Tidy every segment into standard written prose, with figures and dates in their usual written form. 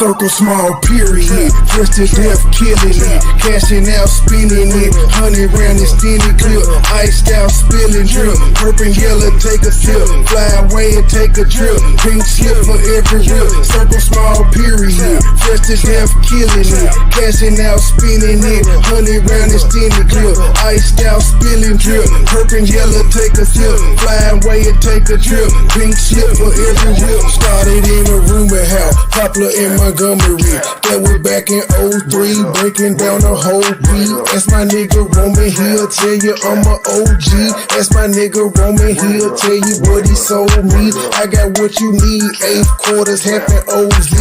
Circle small period, just to death killing it, cashing out spinning it, 100 round extended clip, iced out spilling drip, purple yellow take a sip, fly away and take a trip, pink slip for every rip. Circle small period, just to death killing it, cashing out spinning it, 100 round extended clip, iced out spilling drip, purple yellow take a sip, fly away and take a trip, pink slip for every rip. Started in a rumor house, popular in Montgomery, that was back in 03, breaking down the whole beat. That's my nigga Roman, he'll tell you I'm a OG. That's my nigga Roman, he'll tell you what he sold me. I got what you need, 8 quarters, half an OZ.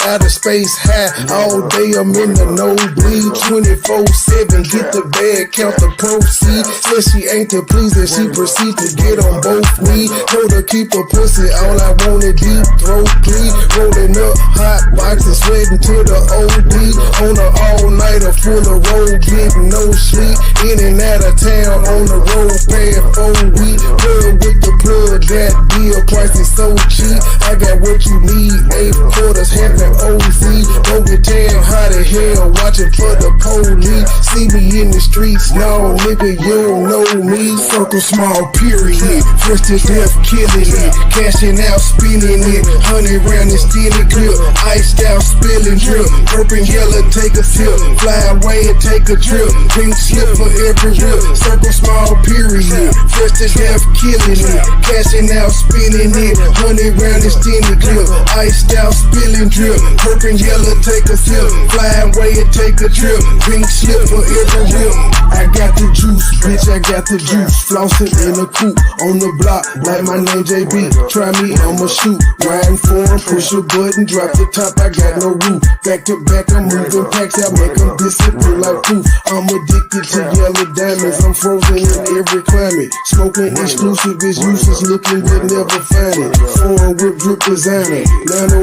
Out of space high, all day I'm in the nosebleed. 24/7, get the bag, count the proceeds. Said she ain't to please and she proceeds to get on both knees. Told her keep her pussy, all I want is deep throat please. Rolling up hot boxes, sweating to the OD. On an all-nighter full of road, getting no sleep. In and out of town on the road, paying 4 weeks. Plug with the plug, that deal price is so cheap. I got what you need, 8 quarters, half an OZ. Don't get tan hot as hell, watching for the police. See me in the streets, no nigga, you don't know me. Circle small period, first to death killing it, cashing out spinning it, 100 round extended clip, iced out spilling drip, purple yellow take a sip, fly away and take a trip, pink slip for every rip. Circle small period, first to death killing it, cashing out spinning it, 100 round extended clip, iced out spilling drip, purple yellow take a sip, fly away and take a trip, pink slip for every rip. I got the juice, bitch, I got the juice, flossing in a coupe, on the block, like my name JB, try me, I'ma shoot, riding for him, push a button, drop the top, I got no roof, back to back, I'm moving packs, I make them disappear like proof, I'm addicted to yellow diamonds, I'm frozen in every climate, smoking exclusive is useless, looking but never find it, foreign whip drip designer,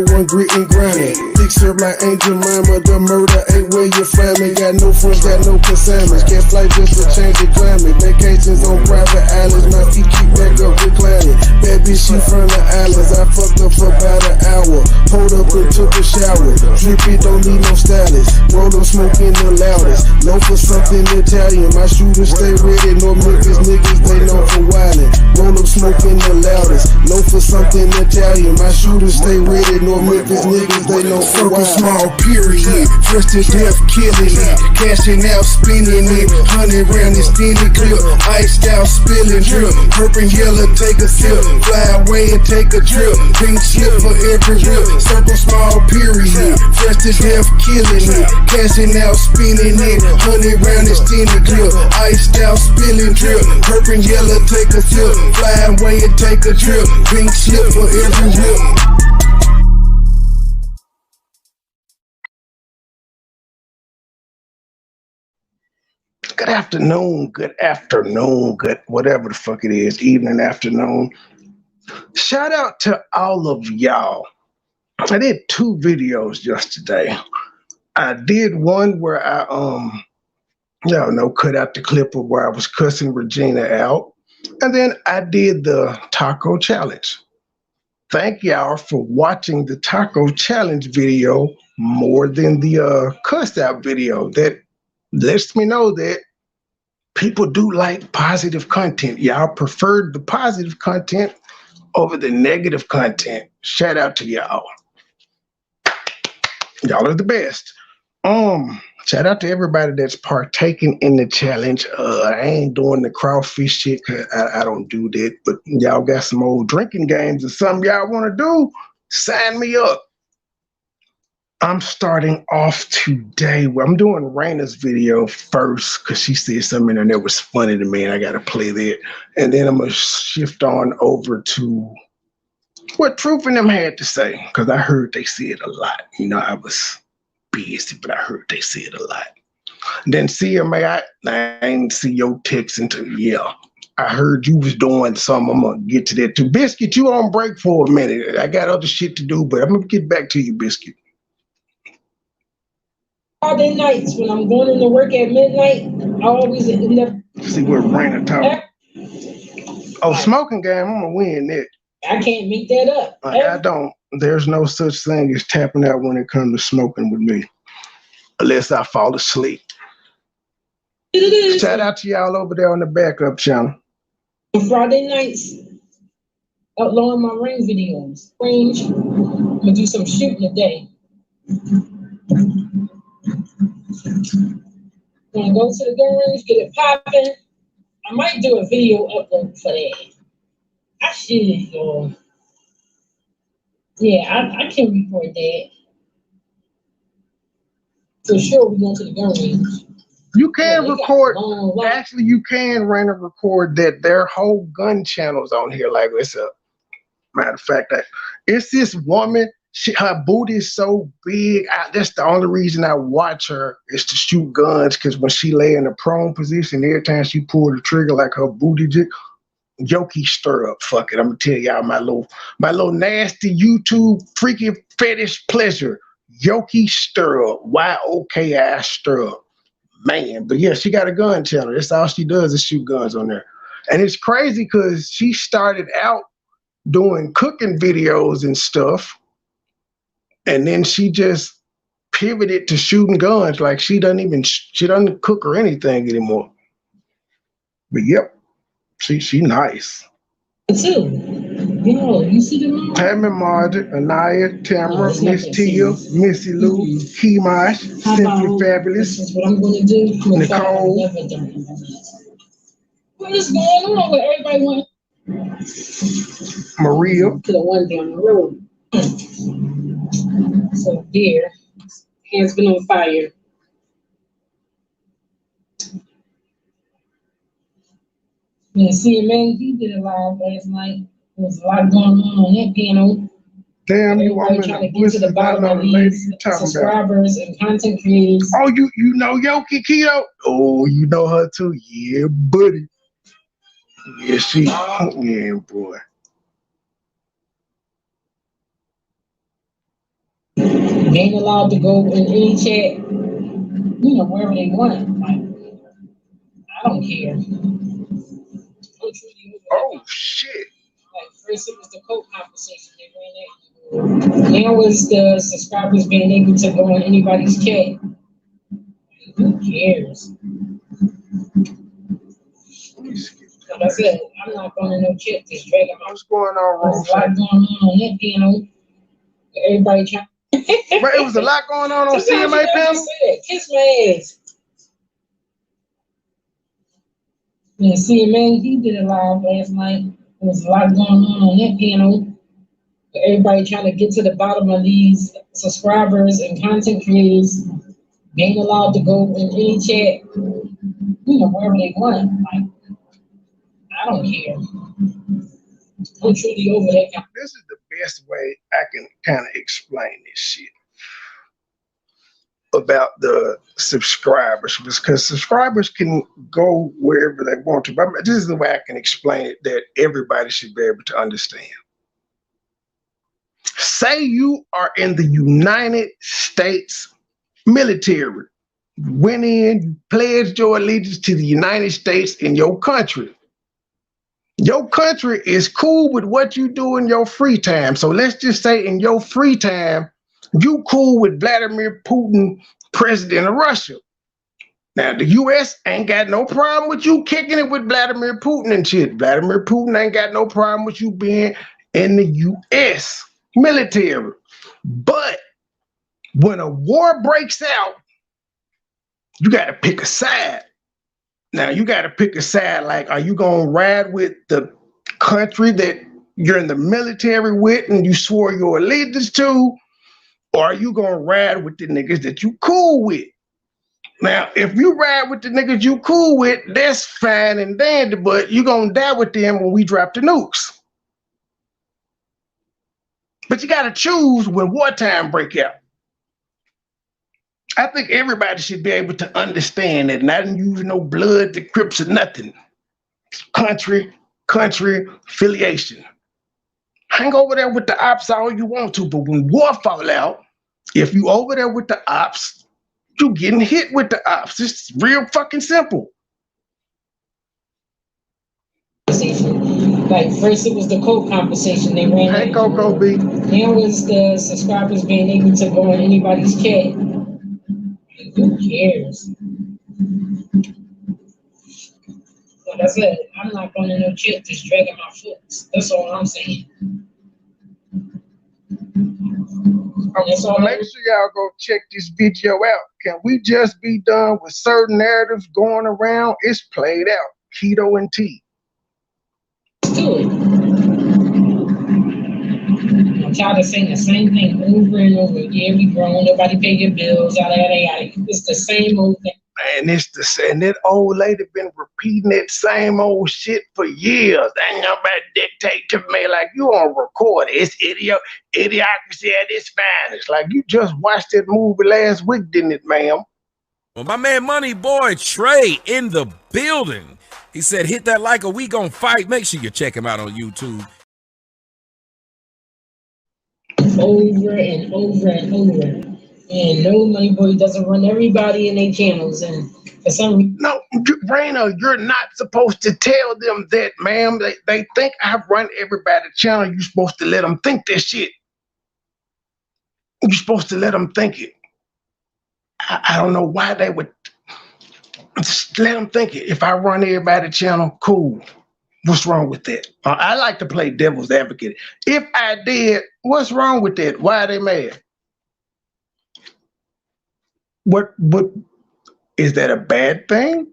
901 grit and grinding, thick serve like Angel Mama, the murder ain't where you find me, got no friends, got no consignments, can't fly just to change the climate, vacations on private islands, my feet keep back up reclining, bad bitch she from the islands, I fucked up for about an hour, pulled up and took a shower, drippy don't need no stylist, roll up smoking the loudest, low for something Italian, my shooters stay ready, no Memphis niggas they know for wildin', roll up smoking the loudest, low for something Italian, my shooters stay ready, no Memphis niggas they know for wildin'. Circle small period, first to death killing it, cashing out spinning it, 100 round extended clip, iced out spilling drip, purple yellow take a sip, fly away and take a trip, pink slip for every rip. Circle small period, first to death killing it, cashing out spinning it, 100 round extended clip, iced out spilling drip, purple yellow take a sip, fly away and take a trip, pink slip for every rip. Good afternoon, good whatever the fuck it is, evening, afternoon. Shout out to all of y'all. I did 2 videos yesterday. I did one where I cut out the clip of where I was cussing Regina out. And then I did the taco challenge. Thank y'all for watching the taco challenge video more than the cuss out video. That lets me know that people do like positive content. Y'all preferred the positive content over the negative content. Shout out to y'all. Y'all are the best. Shout out to everybody that's partaking in the challenge. I ain't doing the crawfish shit because I don't do that. But y'all got some old drinking games or something y'all want to do, sign me up. I'm starting off today. I'm doing Raina's video first because she said something in there that was funny to me and I got to play that. And then I'm going to shift on over to what Truth and them had to say because I heard they said a lot. You know, I was busy, but I heard they said a lot. Then CMA, I ain't see your text until, yeah. I heard you was doing something. I'm going to get to that too. Biscuit, you on break for a minute. I got other shit to do, but I'm going to get back to you, Biscuit. Friday nights when I'm going into work at midnight, I always end up. See what Raina talking. Oh, smoking game, I'm gonna win that. I can't make that up. I don't. There's no such thing as tapping out when it comes to smoking with me, unless I fall asleep. Shout out to y'all over there on the backup channel. Friday nights, uploading my ring videos. Range, I'm gonna do some shooting today. Gonna go to the gun range, get it popping. I might do a video upload for that. I should, y'all. Yeah, I can record that. For sure, we're going to the gun range. You can record. Actually, you can run and record that. Their whole gun channels on here. Like it's a matter of fact, it's this woman. Her booty is so big. That's the only reason I watch her is to shoot guns. Because when she lay in a prone position, every time she pulled the trigger, like her booty just Yoki stir up. Fuck it, I'm gonna tell y'all my little nasty YouTube freaky fetish pleasure. Yoki stir up. YOKI stir up. Man, but yeah, she got a gun channel. That's all she does is shoot guns on there. And it's crazy because she started out doing cooking videos and stuff. And then she just pivoted to shooting guns. Like she doesn't cook or anything anymore. But yep, she nice. Too. Yo, you see the mom? Tammy, Margaret, Anaya, Tamara, Miss Tia, Missy Lou, Keymash, Simply Fabulous, this is what I'm gonna do. Nicole. What is going on with everybody want? Maria. To the one down the road. So dear, hands been on fire. Yeah, CMA, he did a live last night. There was a lot going on that panel. Damn, you want me trying to get to the bottom of these subscribers and content creators. Oh, you know Yoki Keto? Oh, you know her too? Yeah, buddy. Yeah, yeah, boy. They ain't allowed to go in any chat, wherever they want. Like, I don't care. Oh, shit. Like, first it was the Coke conversation. They ran that. Now it's the subscribers being able to go in anybody's chat. Who cares? Like I said, I'm not going to no chat this dragon. What's going on, There's a lot going on that panel. Everybody trying. But it was a lot going on CMA panel. Kiss my ass. Yeah, CMA, he did a live last night. There was a lot going on that panel. Everybody trying to get to the bottom of these subscribers and content creators being allowed to go in any chat, wherever they want. Like, I don't care. I'm truly over that. This is the best way I can kind of explain this shit about the subscribers, because subscribers can go wherever they want to. But this is the way I can explain it that everybody should be able to understand. Say you are in the United States military, went in, pledged your allegiance to the United States in your country. Your country is cool with what you do in your free time. So let's just say in your free time, you cool with Vladimir Putin, president of Russia. Now, the U.S. ain't got no problem with you kicking it with Vladimir Putin and shit. Vladimir Putin ain't got no problem with you being in the U.S. military. But when a war breaks out, you got to pick a side. Now, you got to pick a side. Like, are you going to ride with the country that you're in the military with and you swore your allegiance to? Or are you going to ride with the niggas that you cool with? Now, if you ride with the niggas you cool with, that's fine and dandy, but you're going to die with them when we drop the nukes. But you got to choose when wartime break out. I think everybody should be able to understand that, not using no blood, the Crips or nothing. Country affiliation. Hang over there with the ops all you want to, but when war fall out, if you over there with the ops, you getting hit with the ops. It's real fucking simple. But Like first it was the code conversation they ran. Hey, Coco B. Now it's the subscribers being able to go on anybody's chat. Like, who cares? Like I said, I'm not going to no chat just dragging my foot. That's all I'm saying. That's all. Make sure y'all go check this video out. Can we just be done with certain narratives going around? It's played out. Keto and T. Let's do it. I'm tired of saying the same thing over and over. Yeah, we grown, nobody pay your bills, yada yada yada. It's the same old thing. And it's the same. That old lady been repeating that same old shit for years. Ain't nobody dictate to me like you on record. It's idiocracy at its finest. Like you just watched that movie last week, didn't it, ma'am? Well, my man MoneyBoy Trey in the building. He said, hit that like or we gon' fight. Make sure you check him out on YouTube. Over and over and over. And no, MoneyBoy doesn't run everybody in their channels. And for some reason, no, Raina, you're not supposed to tell them that, ma'am. They think I run everybody's channel. You're supposed to let them think that shit. You're supposed to let them think it. I don't know why they would. Just let them think it. If I run everybody's channel, cool. What's wrong with that? I like to play devil's advocate. If I did, what's wrong with that? Why are they mad? What is that a bad thing?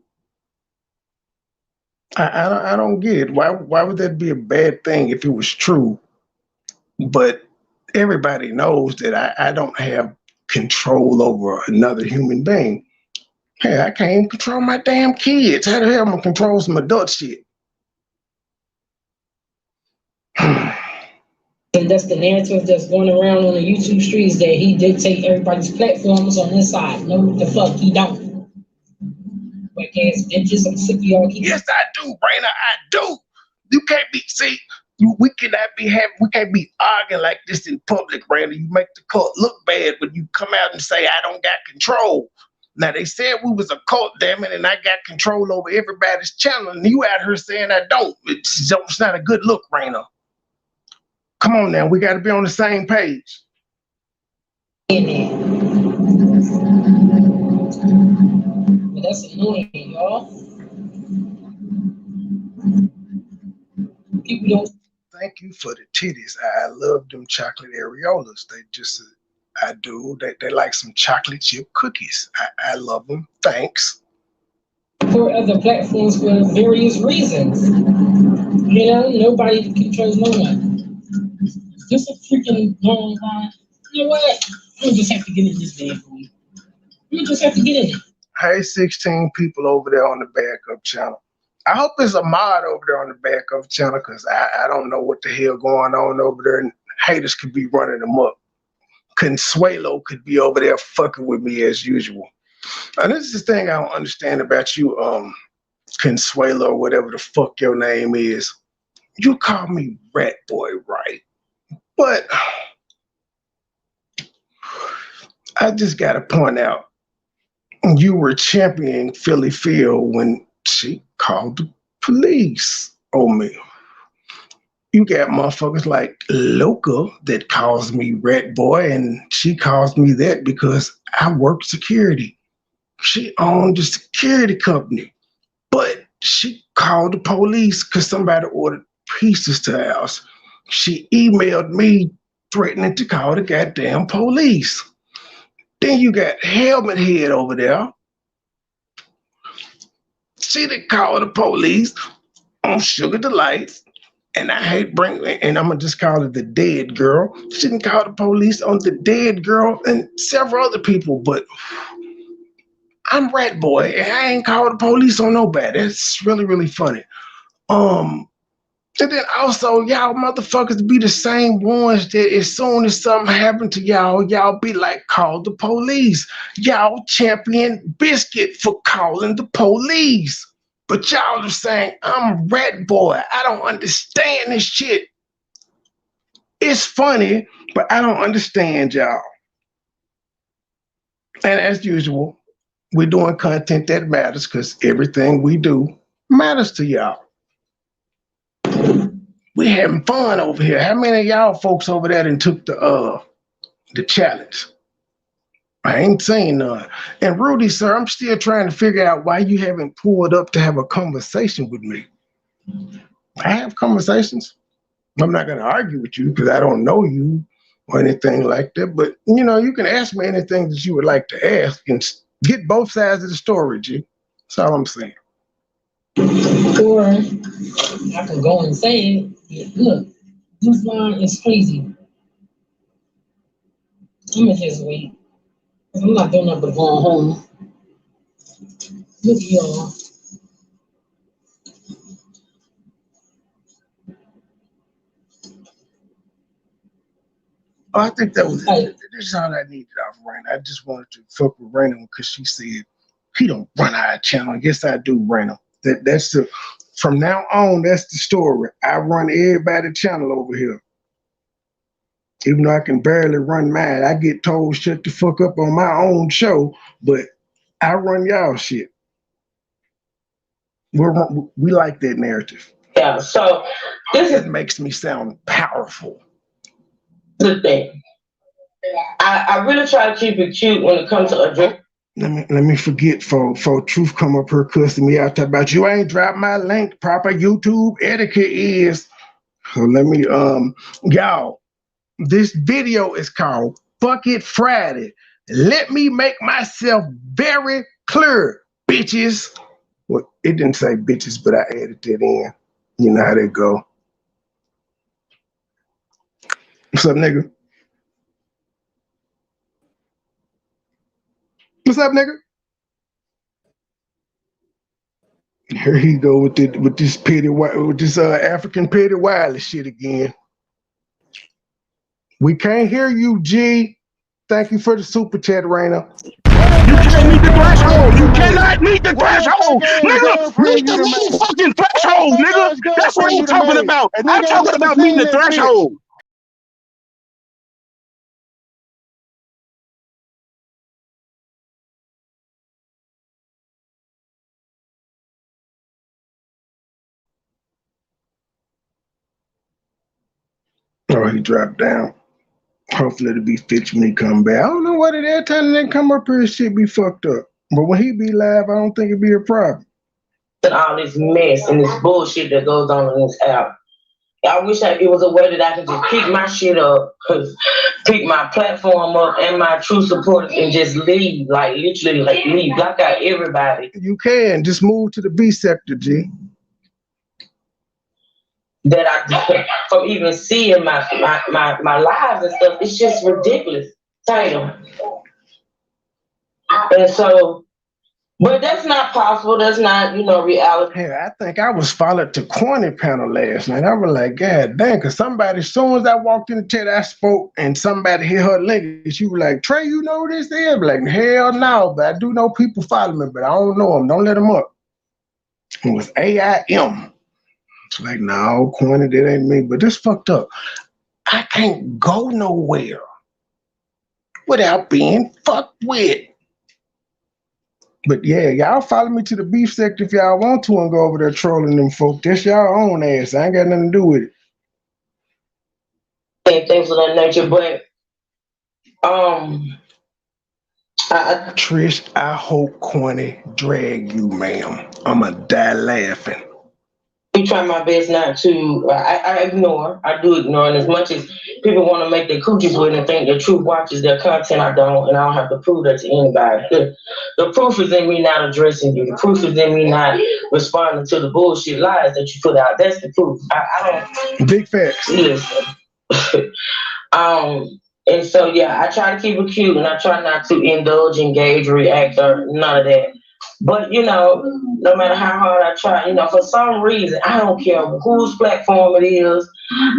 I don't get it. Why would that be a bad thing if it was true? But everybody knows that I don't have control over another human being. Hey, I can't even control my damn kids. How the hell am I gonna control some adult shit? and that's the narrative that's going around on the YouTube streets that he dictate everybody's platforms on this side. No, the fuck he don't. Like ass bitches, I'm sick of y'all. Yes, I do, Raina. I do. You can't be we can't be arguing like this in public, Raina. You make the cult look bad when you come out and say I don't got control. Now they said we was a cult, damn it, and I got control over everybody's channel, and you out here saying I don't. It's not a good look, Raina. Come on now, we got to be on the same page. But that's annoying, y'all. People don't. Thank you for the titties. I love them chocolate areolas. They just, I do. They like some chocolate chip cookies. I love them. Thanks. For other platforms for various reasons. You know, nobody controls no one. Just a freaking long line. You know what? I'm just have to get in this bad boy. You just have to get in it. Hey, 16 people over there on the backup channel. I hope there's a mod over there on the backup channel because I don't know what the hell going on over there. And haters could be running them up. Consuelo could be over there fucking with me as usual. And this is the thing I don't understand about you, Consuelo, or whatever the fuck your name is. You call me Rat Boy, right? But I just got to point out, you were championing Philly Phil when she called the police on me. You got motherfuckers like Loca that calls me Rat Boy, and she calls me that because I work security. She owned the security company, but she called the police because somebody ordered pizzas to her house. She emailed me threatening to call the goddamn police. Then you got Helmet Head over there. She didn't call the police on Sugar Delights. And I hate and I'm gonna just call it the Dead Girl. She didn't call the police on the Dead Girl and several other people, but I'm Rat Boy and I ain't called the police on nobody. It's really, really funny. And then also, y'all motherfuckers be the same ones that as soon as something happened to y'all be like, call the police. Y'all champion Biscuit for calling the police. But y'all are saying, I'm Rat Boy. I don't understand this shit. It's funny, but I don't understand y'all. And as usual, we're doing content that matters because everything we do matters to y'all. We having fun over here. How many of y'all folks over there and took the challenge? I ain't saying none. And Rudy, sir, I'm still trying to figure out why you haven't pulled up to have a conversation with me. I have conversations. I'm not going to argue with you because I don't know you or anything like that. But, you know, you can ask me anything that you would like to ask and get both sides of the story, G. That's all I'm saying. Or I can go and say, look, this line is crazy. I'm going to just wait. I'm not doing nothing but going home. Look at y'all. Oh, I think that was it. This is all I needed off Raina. I just wanted to fuck with Raina because she said he don't run our channel. Yes, I do, Raina. That's the from now on. That's the story. I run everybody's channel over here. Even though I can barely run mine, I get told shut the fuck up on my own show, but I run y'all shit. We like that narrative. Yeah. So this makes me sound powerful. The thing. I really try to keep it cute when it comes to address. Let me forget for Truth come up here cussing me out about you ain't dropped my link. Proper YouTube etiquette is. So let me y'all. This video is called Fuck It Friday. Let me make myself very clear, bitches. Well, it didn't say bitches, but I added that in. You know how they go. What's up, nigga? What's up, nigga? Here he go with this African petty wireless shit again. We can't hear you, G. Thank you for the super chat, Raina. You can't meet the threshold. You cannot meet the threshold. Nigga, meet the motherfucking threshold, nigga. That's what I'm talking about. I'm talking about meeting the threshold. Oh, he dropped down. Hopefully it'll be fixed when he come back. I don't know what it is. Time they come up here, shit be fucked up. But when he be live, I don't think it'd be a problem. And all this mess and this bullshit that goes on in this app. I wish it was a way that I could just pick my shit up, pick my platform up and my true supporters and just leave, like literally like leave, block out everybody. You can just move to the B sector, G. That I from even seeing my lives and stuff, it's just ridiculous. Title. And so, but that's not possible. That's not, reality. Hey, I think I was followed to Corny panel last night. I was like, God damn, because somebody, as soon as I walked in the chat, I spoke, and somebody hit her link, and she was like, Trey, you know who this is? I'm like, hell no, but I do know people follow me, but I don't know them. Don't let them up. It was AIM. It's like, no, Corny, that ain't me. But this fucked up. I can't go nowhere without being fucked with. But yeah, y'all follow me to the beef sector if y'all want to and go over there trolling them folk. That's y'all own ass. I ain't got nothing to do with it. And things of that nature, but Trish, I hope Corny drag you, ma'am. I'ma die laughing. I try my best not to. I ignore. I do ignore, and as much as people want to make their coochies with and think the truth watches their content, I don't, and I don't have to prove that to anybody. The proof is in me not addressing you. The proof is in me not responding to the bullshit lies that you put out. That's the proof. I don't. Big facts. Listen. And so yeah, I try to keep it cute, and I try not to indulge, engage, react, or none of that. But no matter how hard I try, for some reason, I don't care whose platform it is.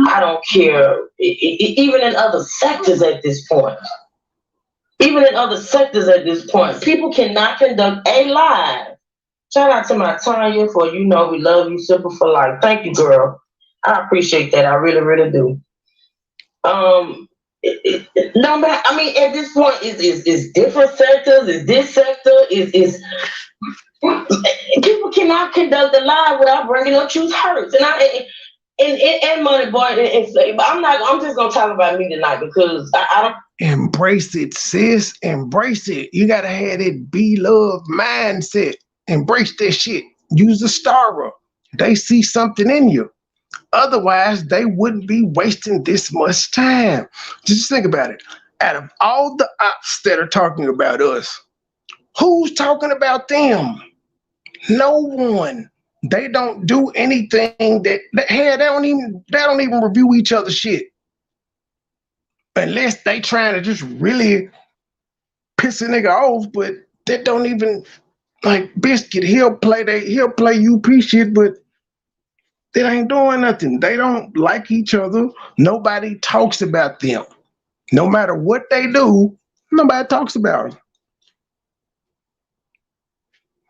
I don't care, even in other sectors at this point. Even in other sectors at this point, people cannot conduct a live. Shout out to my Tanya for we love you, Simple for life. Thank you, girl. I appreciate that. I really, really do. No matter, at this point, it's different sectors. Is this sector? Is people cannot conduct a live without bringing up truth hurts, and and money boy and but I'm just gonna talk about me tonight because I don't Embrace it, sis. Embrace it. You gotta have that be love mindset. Embrace that shit. Use the star. They see something in you. Otherwise, they wouldn't be wasting this much time. Just think about it. Out of all the ops that are talking about us, who's talking about them? No one. They don't do anything hell, they don't even review each other's shit. Unless they trying to just really piss a nigga off, but they don't even like Biscuit. He'll play UP shit, but they ain't doing nothing. They don't like each other. Nobody talks about them. No matter what they do, nobody talks about them.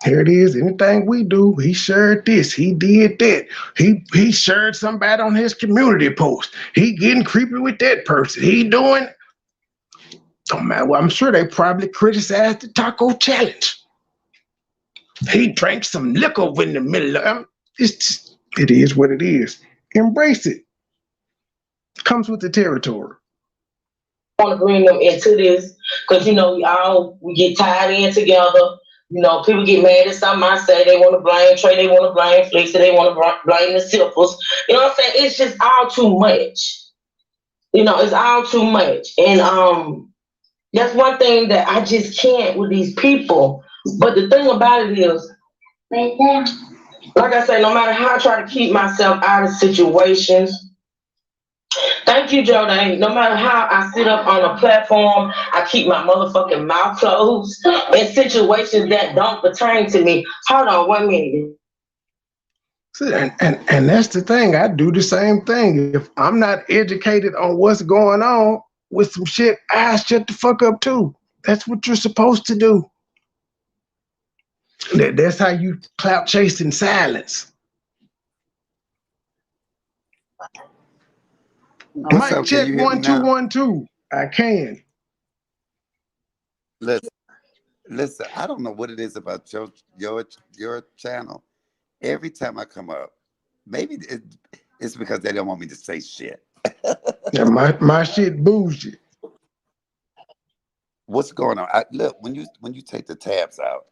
Here it is. Anything we do, he shared this. He did that. He shared somebody on his community post. He getting creepy with that person. He doing. Don't matter. Well, I'm sure they probably criticized the taco challenge. He drank some liquor in the middle of it is what it is. Embrace it. Comes with the territory. I want to bring them into this because we get tied in together. People get mad at something I say. They want to blame Trey. They want to blame Flix. They want to blame the Sipples. You know what I'm saying? It's just all too much. It's all too much. And that's one thing that I just can't with these people. But the thing about it is, right there. Like I say, no matter how I try to keep myself out of situations. Thank you, Jordan. No matter how I sit up on a platform, I keep my motherfucking mouth closed in situations that don't pertain to me. Hold on 1 minute. And that's the thing. I do the same thing. If I'm not educated on what's going on with some shit, I shut the fuck up too. That's what you're supposed to do. That's how you clout chase in silence. Mic check 1 2 1 2. I can. Listen. I don't know what it is about your channel. Every time I come up, maybe it's because they don't want me to say shit. Yeah, my shit bougie. What's going on? Look, when you take the tabs out,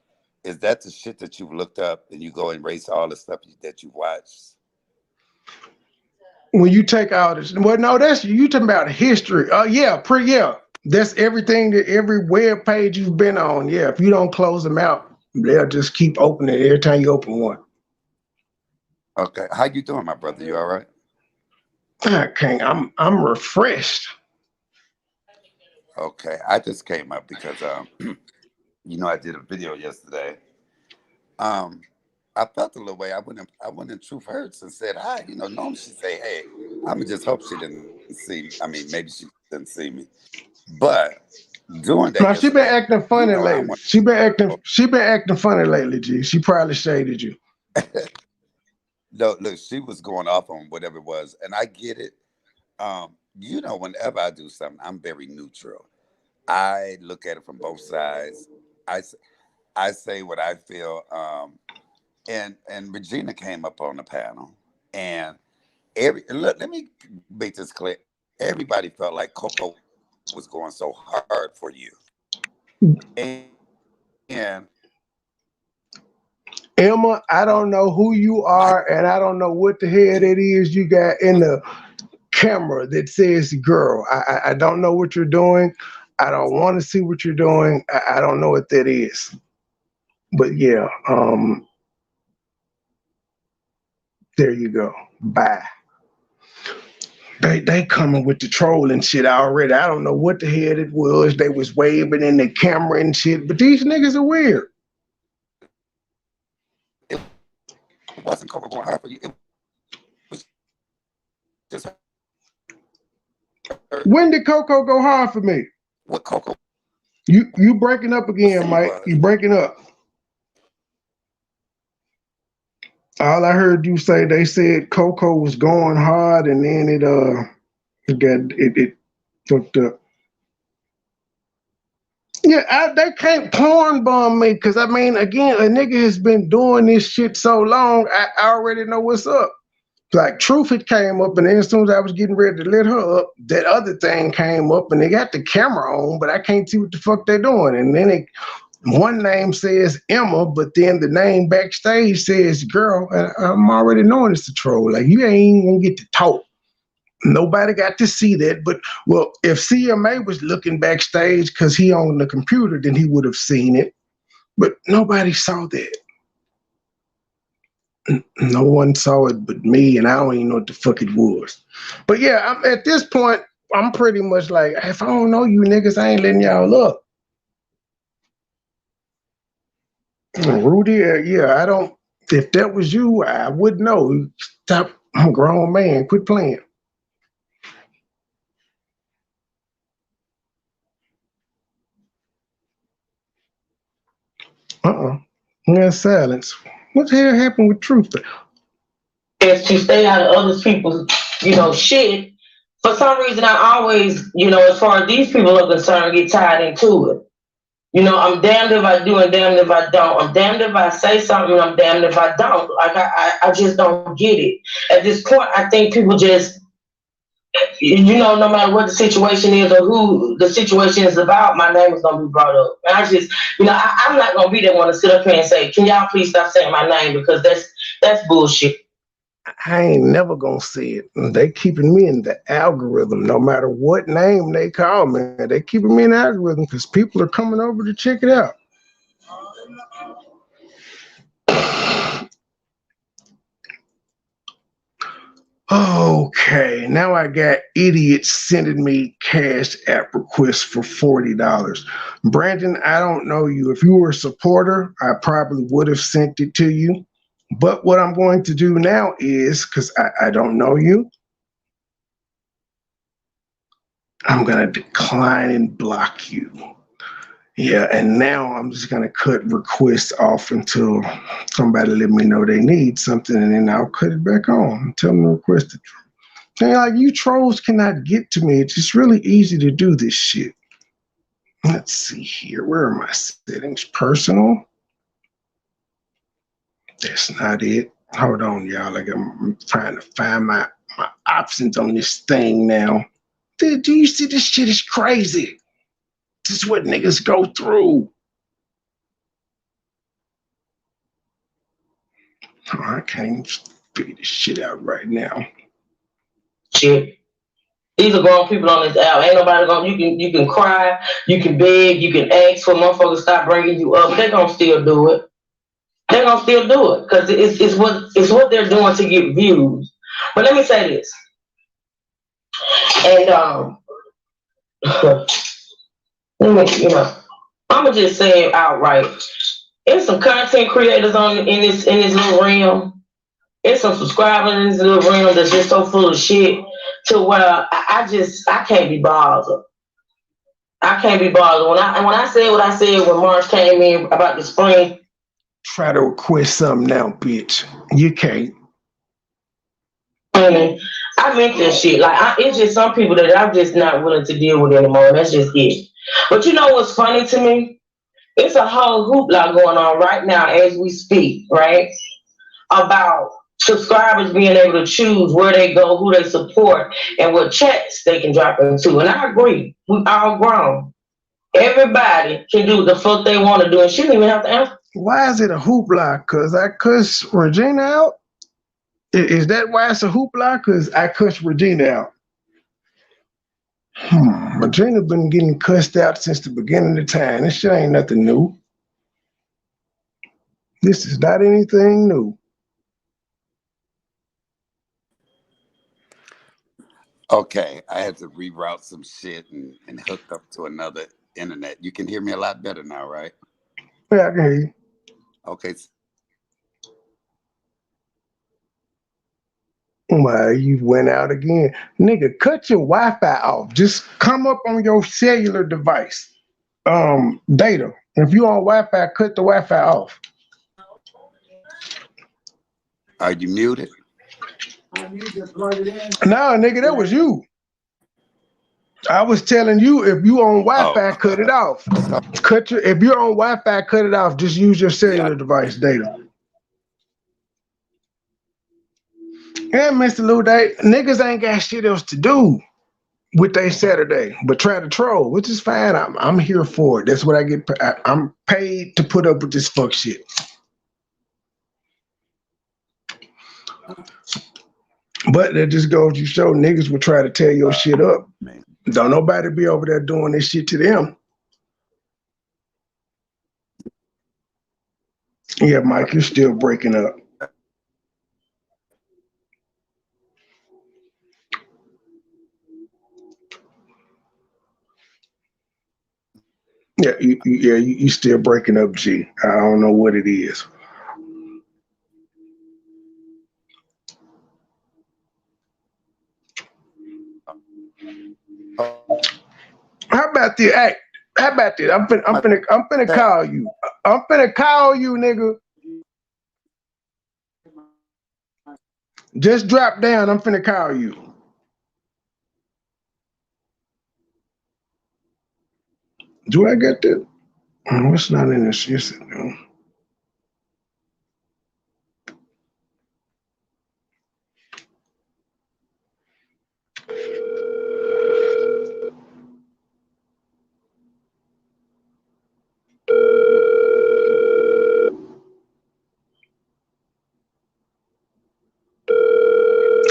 is that the shit that you've looked up and you go and erase all the stuff that you watched? When you take all this, well, no, that's you talking about history. Yeah. That's everything that every web page you've been on. Yeah, if you don't close them out, they'll just keep opening it every time you open one. Okay, how you doing, my brother? You all right? I can't. I'm refreshed. Okay, I just came up because I did a video yesterday. I felt a little way. I went in Truth Hurts and said hi. Normally she say, hey, I'm just hope she didn't see me. I mean, maybe she didn't see me. But doing that, no, she been acting funny lately. She been acting funny lately, G. She probably shaded you. No, look, she was going off on whatever it was, and I get it. Whenever I do something, I'm very neutral. I look at it from both sides. I say what I feel. And Regina came up on the panel, and let me make this clear. Everybody felt like Coco was going so hard for you, and Emma, I don't know who you are, and I don't know what the hell it is you got in the camera that says girl. I don't know what you're doing. I don't want to see what you're doing. I don't know what that is. But yeah, there you go. Bye. They coming with the troll and shit already. I don't know what the hell it was. They was waving in the camera and shit, but these niggas are weird. It wasn't Coco going hard for you. It was just her. When did Coco go hard for me? What Coco? You breaking up again, Mike. You breaking up. All I heard you say, they said Coco was going hard, and then it fucked up. Yeah, they can't porn bomb me because again, a nigga has been doing this shit so long. I already know what's up. Like Truth, it came up, and then as soon as I was getting ready to let her up, that other thing came up, and they got the camera on, but I can't see what the fuck they're doing. And then one name says Emma, but then the name backstage says girl, and I'm already knowing it's a troll. Like, you ain't gonna get to talk. Nobody got to see that, but well, if CMA was looking backstage because he owned the computer, then he would have seen it. But nobody saw that. No one saw it but me, and I don't even know what the fuck it was. But yeah, at this point, I'm pretty much like, if I don't know you niggas, I ain't letting y'all up. Rudy, yeah, I don't. If that was you, I would know. Stop. I'm a grown man. Quit playing. There's silence. What the hell happened with Truth? Is to stay out of other people's, shit. For some reason, I always, as far as these people are concerned, get tied into it. I'm damned if I do and damned if I don't. I'm damned if I say something and I'm damned if I don't. Like, I just don't get it. At this point, I think people just, no matter what the situation is or who the situation is about, my name is going to be brought up. And I just, I'm not going to be that one to sit up here and say, can y'all please stop saying my name? Because that's bullshit. I ain't never gonna see it. They keeping me in the algorithm, no matter what name they call me. They keeping me in the algorithm because people are coming over to check it out. Okay, now I got idiots sending me Cash App requests for $40. Brandon, I don't know you. If you were a supporter, I probably would have sent it to you. But what I'm going to do now is, because I don't know you, I'm going to decline and block you. Yeah, and now I'm just going to cut requests off until somebody let me know they need something, and then I'll cut it back on and tell them to request it. Like, you trolls cannot get to me. It's just really easy to do this shit. Let's see here. Where are my settings? Personal. That's not it. Hold on, y'all. Like, I'm trying to find my options on this thing now. Do you see this shit is crazy? This is what niggas go through. Oh, I can't even figure this shit out right now. Shit. These are grown people on this app. Ain't nobody gonna. You can cry, you can beg, you can ask for motherfuckers to stop bringing you up. They're gonna still do it. They're gonna still do it because it's what they're doing to get views. But let me say this, and I'm gonna just say it outright. There's some content creators in this little realm. There's some subscribers in this little realm that's just so full of shit to where I can't be bothered. I can't be bothered. When I said what I said when March came in about the spring. Try to request something now, bitch. You can't. I meant that shit. Like, it's just some people that I'm just not willing to deal with anymore. That's just it. But you know what's funny to me? It's a whole hoopla going on right now as we speak, right? About subscribers being able to choose where they go, who they support, and what chats they can drop into. And I agree. We all grown. Everybody can do the fuck they want to do and she didn't even have to answer. Why is it a hoopla? Because I cuss Regina out? Is that why it's a hoopla? Because I cuss Regina out. Regina been getting cussed out since the beginning of time. This shit ain't nothing new. This is not anything new. Okay, I had to reroute some shit and hook up to another internet. You can hear me a lot better now, right? Yeah, I can hear you. Okay. Well, you went out again. Nigga, cut your Wi-Fi off. Just come up on your cellular device. Data. If you on Wi-Fi, cut the Wi-Fi off. Are you muted? No, nigga, that was you. I was telling you, if you on Wi-Fi, cut it off. If you're on Wi-Fi, cut it off. Just use your cellular device data. Yeah, Mr. Lou Day, niggas ain't got shit else to do with their Saturday, but try to troll, which is fine. I'm here for it. That's what I get. I'm paid to put up with this fuck shit. But that just goes to show niggas will try to tear your shit up. Don't nobody be over there doing this shit to them. Yeah, Mike, you're still breaking up. Yeah, you still breaking up, G. I don't know what it is. How about the hey? How about this? I'm finna call you. I'm finna call you, nigga. Just drop down. I'm finna call you. Do I get that? What's not in this? Yes, no.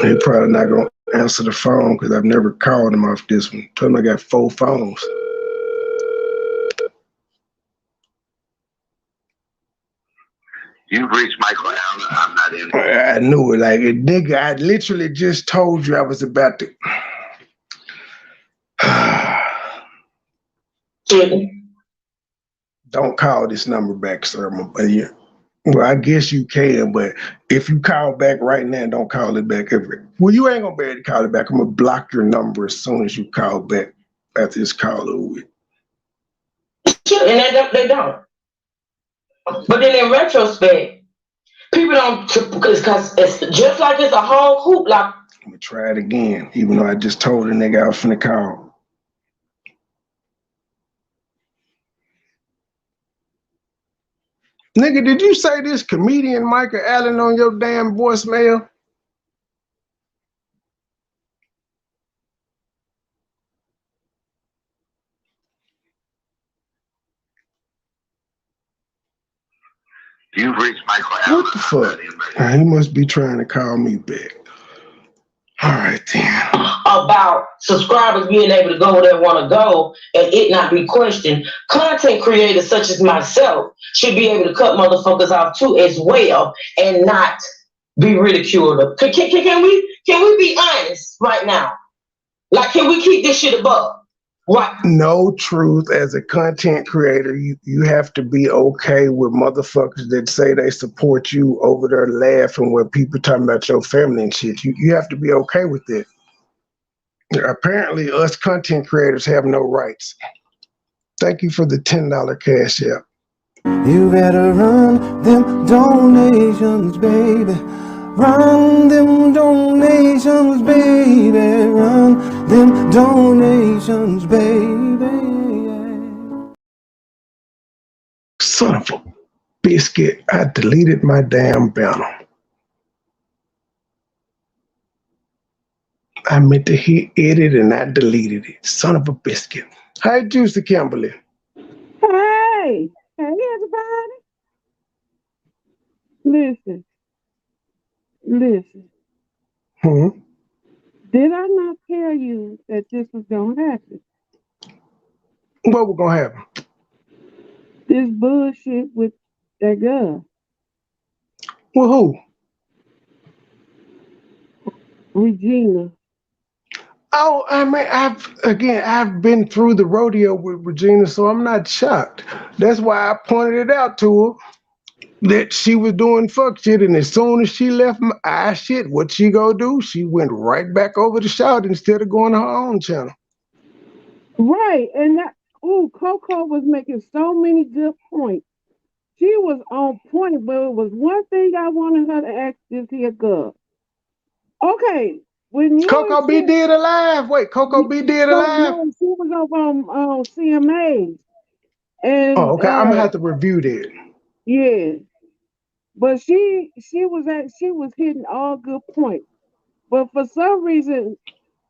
He probably not gonna answer the phone because I've never called him off this one. Tell him I got 4 phones. You've reached Michael Allen. I'm not in. I knew it. Like, nigga, I literally just told you I was about to. Don't call this number back, sir. Well, I guess you can, but if you call back right now, don't call it back ever. Well, you ain't gonna be able to call it back. I'm gonna block your number as soon as you call back after this call over with. And they don't. But then in retrospect, people don't, because it's just like it's a whole hoop. Like, I'm gonna try it again, even though I just told the nigga I was finna call. Nigga, did you say this comedian Michael Allen on your damn voicemail? You've reached Michael Allen. What the fuck? He must be trying to call me back. All right, then. About subscribers being able to go where they want to go and it not be questioned. Content creators such as myself should be able to cut motherfuckers off too as well and not be ridiculed. Can we be honest right now? Like, can we keep this shit above? Right. No truth as a content creator, you have to be okay with motherfuckers that say they support you over there laughing when people talking about your family and shit. You have to be okay with it. Apparently, us content creators have no rights. Thank you for the $10 cash app. You better run them donations, baby. Run them donations, baby. Run them donations, baby. Son of a biscuit. I deleted my damn banner. I meant to hit edit and I deleted it. Son of a biscuit. Hi, Juicy Kimberly. Hey, everybody. Listen. Did I not tell you that this was going to happen? What was going to happen? This bullshit with that girl. Well, who? Regina. Oh, I mean, I've been through the rodeo with Regina, so I'm not shocked. That's why I pointed it out to her that she was doing fuck shit, and as soon as she left my eye shit, what she go do? She went right back over to Shout instead of going to her own channel. Right, and Coco was making so many good points. She was on point, but it was one thing I wanted her to ask this here girl. Okay, when you Coco B did alive. Wait, Coco B did alive. No, she was up on CMA. And okay, I'm gonna have to review that. Yeah. But she was hitting all good points. But for some reason,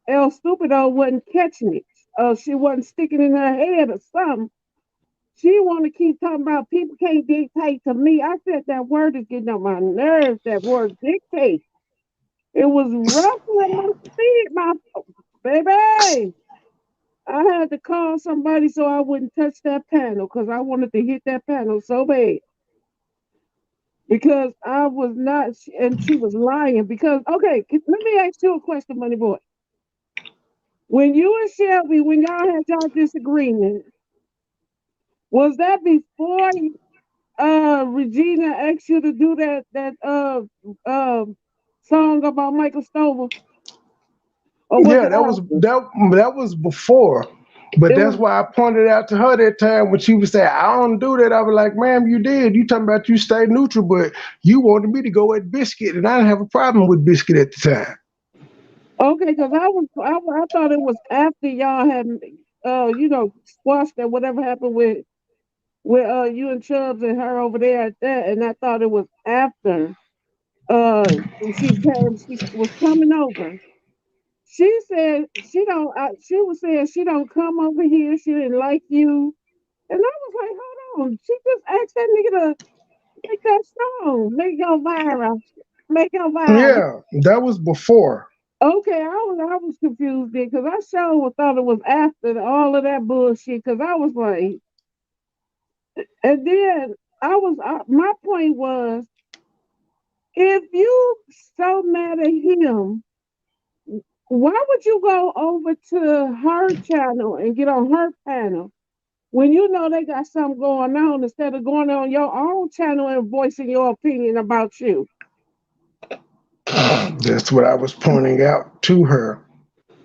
El Stupido wasn't catching it. She wasn't sticking in her head or something. She want to keep talking about people can't dictate to me. I said that word is getting on my nerves. That word dictate. It was ruffling my feet, my baby. I had to call somebody so I wouldn't touch that panel because I wanted to hit that panel so bad. Because I was not, and she was lying. Because, okay, let me ask you a question, Money Boy. When you and Shelby, when y'all had y'all disagreement, was that before Regina asked you to do that song about Michael Stover? Or was Yeah, it after? that was before. But It that's was why I pointed out to her that time when she was saying, I don't do that. I was like, ma'am, you did. You talking about you stay neutral, but you wanted me to go at Biscuit, and I didn't have a problem with Biscuit at the time. okay, because I thought it was after y'all had squashed that whatever happened with you and Chubbs and her over there at that, and I thought it was after uh she was coming over. She said she don't. She was saying she don't come over here. She didn't like you, and I was like, hold on. She just asked that nigga to make that song, make your viral. Yeah, that was before. Okay, I was confused there because I sure thought it was after all of that bullshit. Because I was like, and then my point was, if you so mad at him, why would you go over to her channel and get on her panel when you know they got something going on instead of going on your own channel and voicing your opinion about you? That's what I was pointing out to her.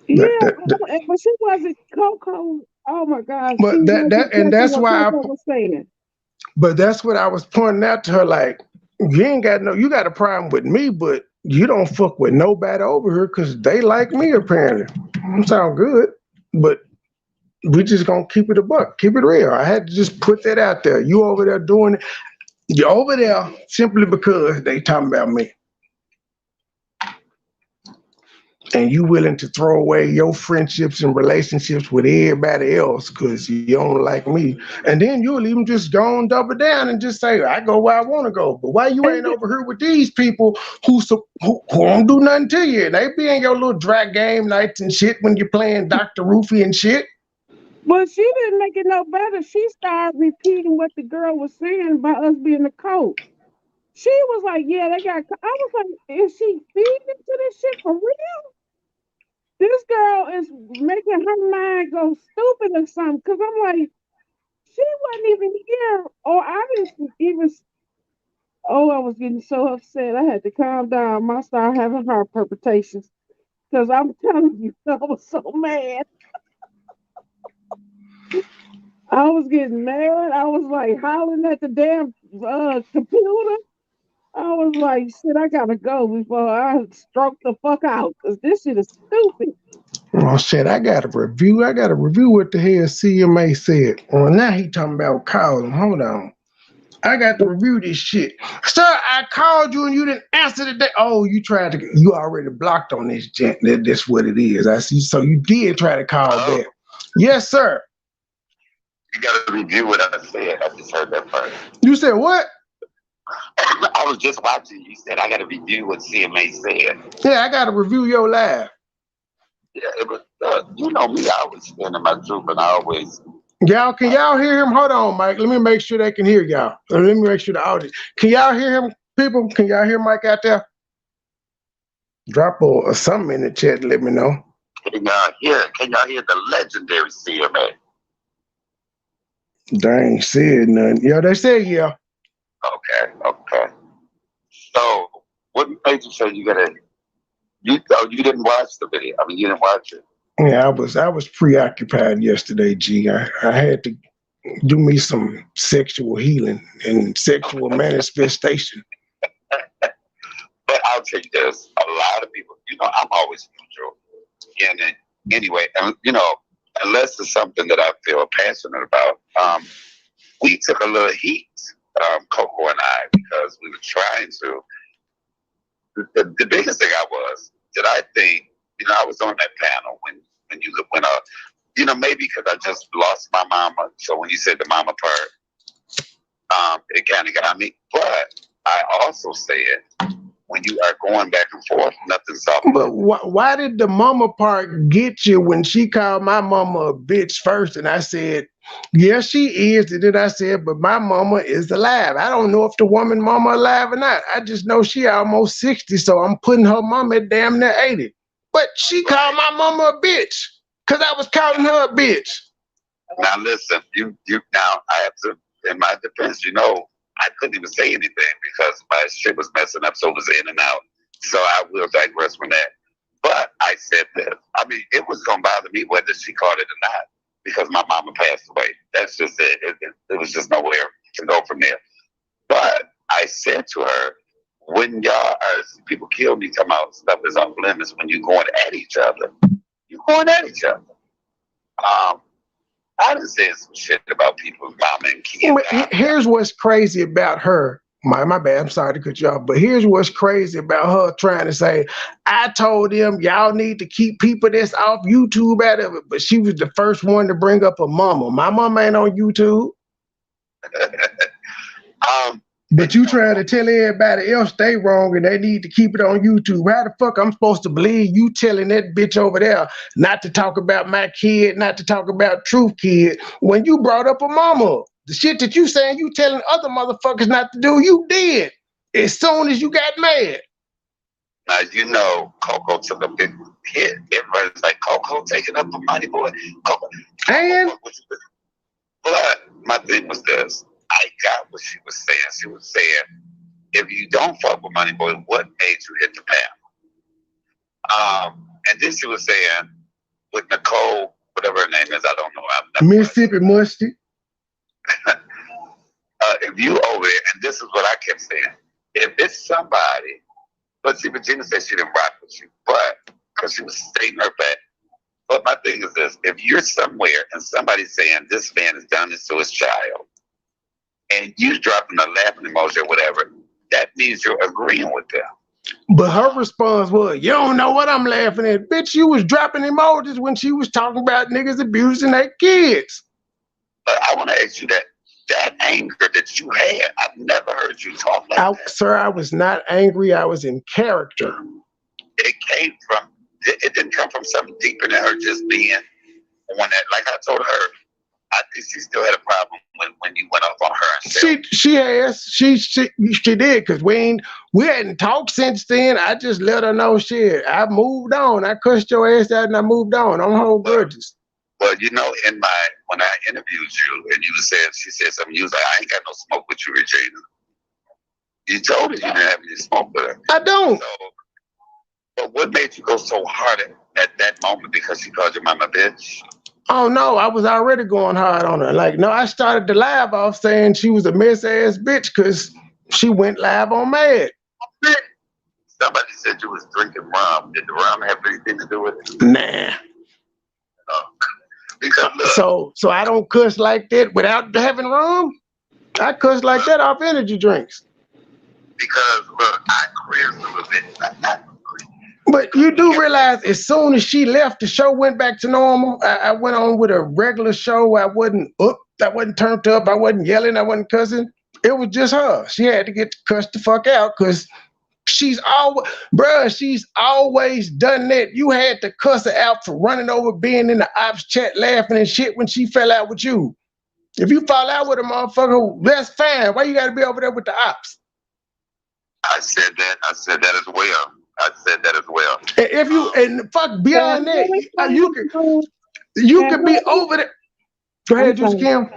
That, Yeah, that, that- but she wasn't Coco. Oh my God, she but wasn't catching that's what why Coco was saying. but that's what I was pointing out to her. Like, you got a problem with me, but you don't fuck with nobody over here because they like me apparently. Sound good, but we just gonna keep it a buck, keep it real. I had to just put that out there. You over there doing it. You're over there simply because they talking about me. And you willing to throw away your friendships and relationships with everybody else because you don't like me. And then you'll even just go and double down and just say, I go where I want to go. But why you ain't And over here with these people who don't do nothing to you? And they be in your little drag game nights and shit when you're playing Dr. Roofy and shit. but she didn't make it no better. She started repeating what the girl was saying about us being the coach. She was like, "Yeah, they got." I was like, "Is she feeding into this shit for real?" This girl is making her mind go stupid or something. Cause I'm like, she wasn't even here, or I didn't even. Oh, I was getting so upset. I had to calm down. I started having heart palpitations. Cause I'm telling you, I was so mad. I was getting mad. I was like hollering at the damn computer. I was like, shit, I gotta go before I stroke the fuck out. Cause this shit is stupid. Oh shit, I got a review. I got to review what the hell CMA said. Well, now he talking about calling. Hold on. I got to review this shit. Sir, I called you and you didn't answer the day. Oh, you already blocked on this, gent. That's what it is. I see. So you did try to call back. Yes, sir. You got to review what I said. I just heard that part. You said what? I was just watching. You said I got to review what CMA said. Yeah, I got to review your live. Yeah, it was. You know me. I always stand in my truth, and I always. Can y'all hear him? Hold on, Mike. Let me make sure they can hear y'all. Let me make sure the audience. Can y'all hear him, people? Can y'all hear Mike out there? Drop or something in the chat to let me know. Can y'all hear the legendary CMA? They ain't said nothing. Yeah, they said yeah. Okay. So, what made you say you didn't watch the video? I mean, you didn't watch it. Yeah, I was preoccupied yesterday, G. I had to do me some sexual healing and sexual manifestation. But I'll tell you this: a lot of people, I'm always neutral. And anyway, unless it's something that I feel passionate about, we took a little heat, Coco and I, because we were trying to. The biggest thing that I think, I was on that panel when you went up. Maybe because I just lost my mama. So when you said the mama part, it kind of got me. But I also said, when you are going back and forth, nothing's off. But why did the mama part get you when she called my mama a bitch first? And I said, yeah, she is. And then I said, but my mama is alive. I don't know if the woman mama alive or not. I just know she almost 60, so I'm putting her mama at damn near 80. But she called my mama a bitch because I was calling her a bitch. Now listen, you now I have to, in my defense, I couldn't even say anything because my shit was messing up, so it was in and out. So I will digress from that. But I said this. I mean, it was going to bother me whether she caught it or not because my mama passed away. That's just it. It was just nowhere to go from there. But I said to her, when people kill me, come out, stuff is off limits when you're going at each other. You're going at each other. I done said some shit about people's mama and kids. Here's what's crazy about her. My bad, I'm sorry to cut you off, but here's what's crazy about her trying to say, I told them y'all need to keep people that's off YouTube out of it, but she was the first one to bring up her mama. My mama ain't on YouTube. But you trying to tell everybody else they wrong and they need to keep it on YouTube. How the fuck I'm supposed to believe you telling that bitch over there not to talk about my kid, not to talk about Truth Kid, when you brought up a mama? The shit that you saying you telling other motherfuckers not to do, you did as soon as you got mad. Now, Coco took a big hit. Everybody's like, Coco taking up the MoneyBoy. Coco. And? But my thing was this. I got what she was saying. She was saying, if you don't fuck with MoneyBoy, what made you hit the panel? And then she was saying, with Nicole, whatever her name is, I don't know. Mississippi Musty. If you over there, and this is what I kept saying, if it's somebody, but see, Regina said she didn't rock with you, but because she was stating her fact. But my thing is this: if you're somewhere and somebody's saying this man has done this to his child, and you dropping a laughing emoji or whatever, that means you're agreeing with them. But her response was, you don't know what I'm laughing at. Bitch, you was dropping emojis when she was talking about niggas abusing their kids. But I want to ask you that anger that you had, I've never heard you talk like that. Sir, I was not angry. I was in character. It didn't come from something deeper than her just being on that. Like I told her, I think she still had a problem when you went up on her. She has. She did, because we hadn't talked since then. I just let her know shit. I moved on. I cussed your ass out and I moved on. I don't hold grudges. Well, when I interviewed you and she said something, you was like, I ain't got no smoke with you, Regina. You told her you didn't have any smoke with her. I don't. So, but what made you go so hard at that moment because she called your mama a bitch? Oh no, I was already going hard on her. Like, no, I started the live off saying she was a mess ass bitch because she went live on Mad. Somebody said you was drinking rum. Did the rum have anything to do with it? Nah. So I don't cuss like that without having rum. I cuss like that off energy drinks. Because look, I cursed a little bit. But you do realize as soon as she left, the show went back to normal. I went on with a regular show. I wasn't turned up. I wasn't yelling. I wasn't cussing. It was just her. She had to get cussed the fuck out because she's always done that. You had to cuss her out for running over, being in the ops chat, laughing and shit when she fell out with you. If you fall out with a motherfucker, that's fine. Why you got to be over there with the ops? I said that as well. If you beyond that, you could be over there. Go ahead, Juice Kim.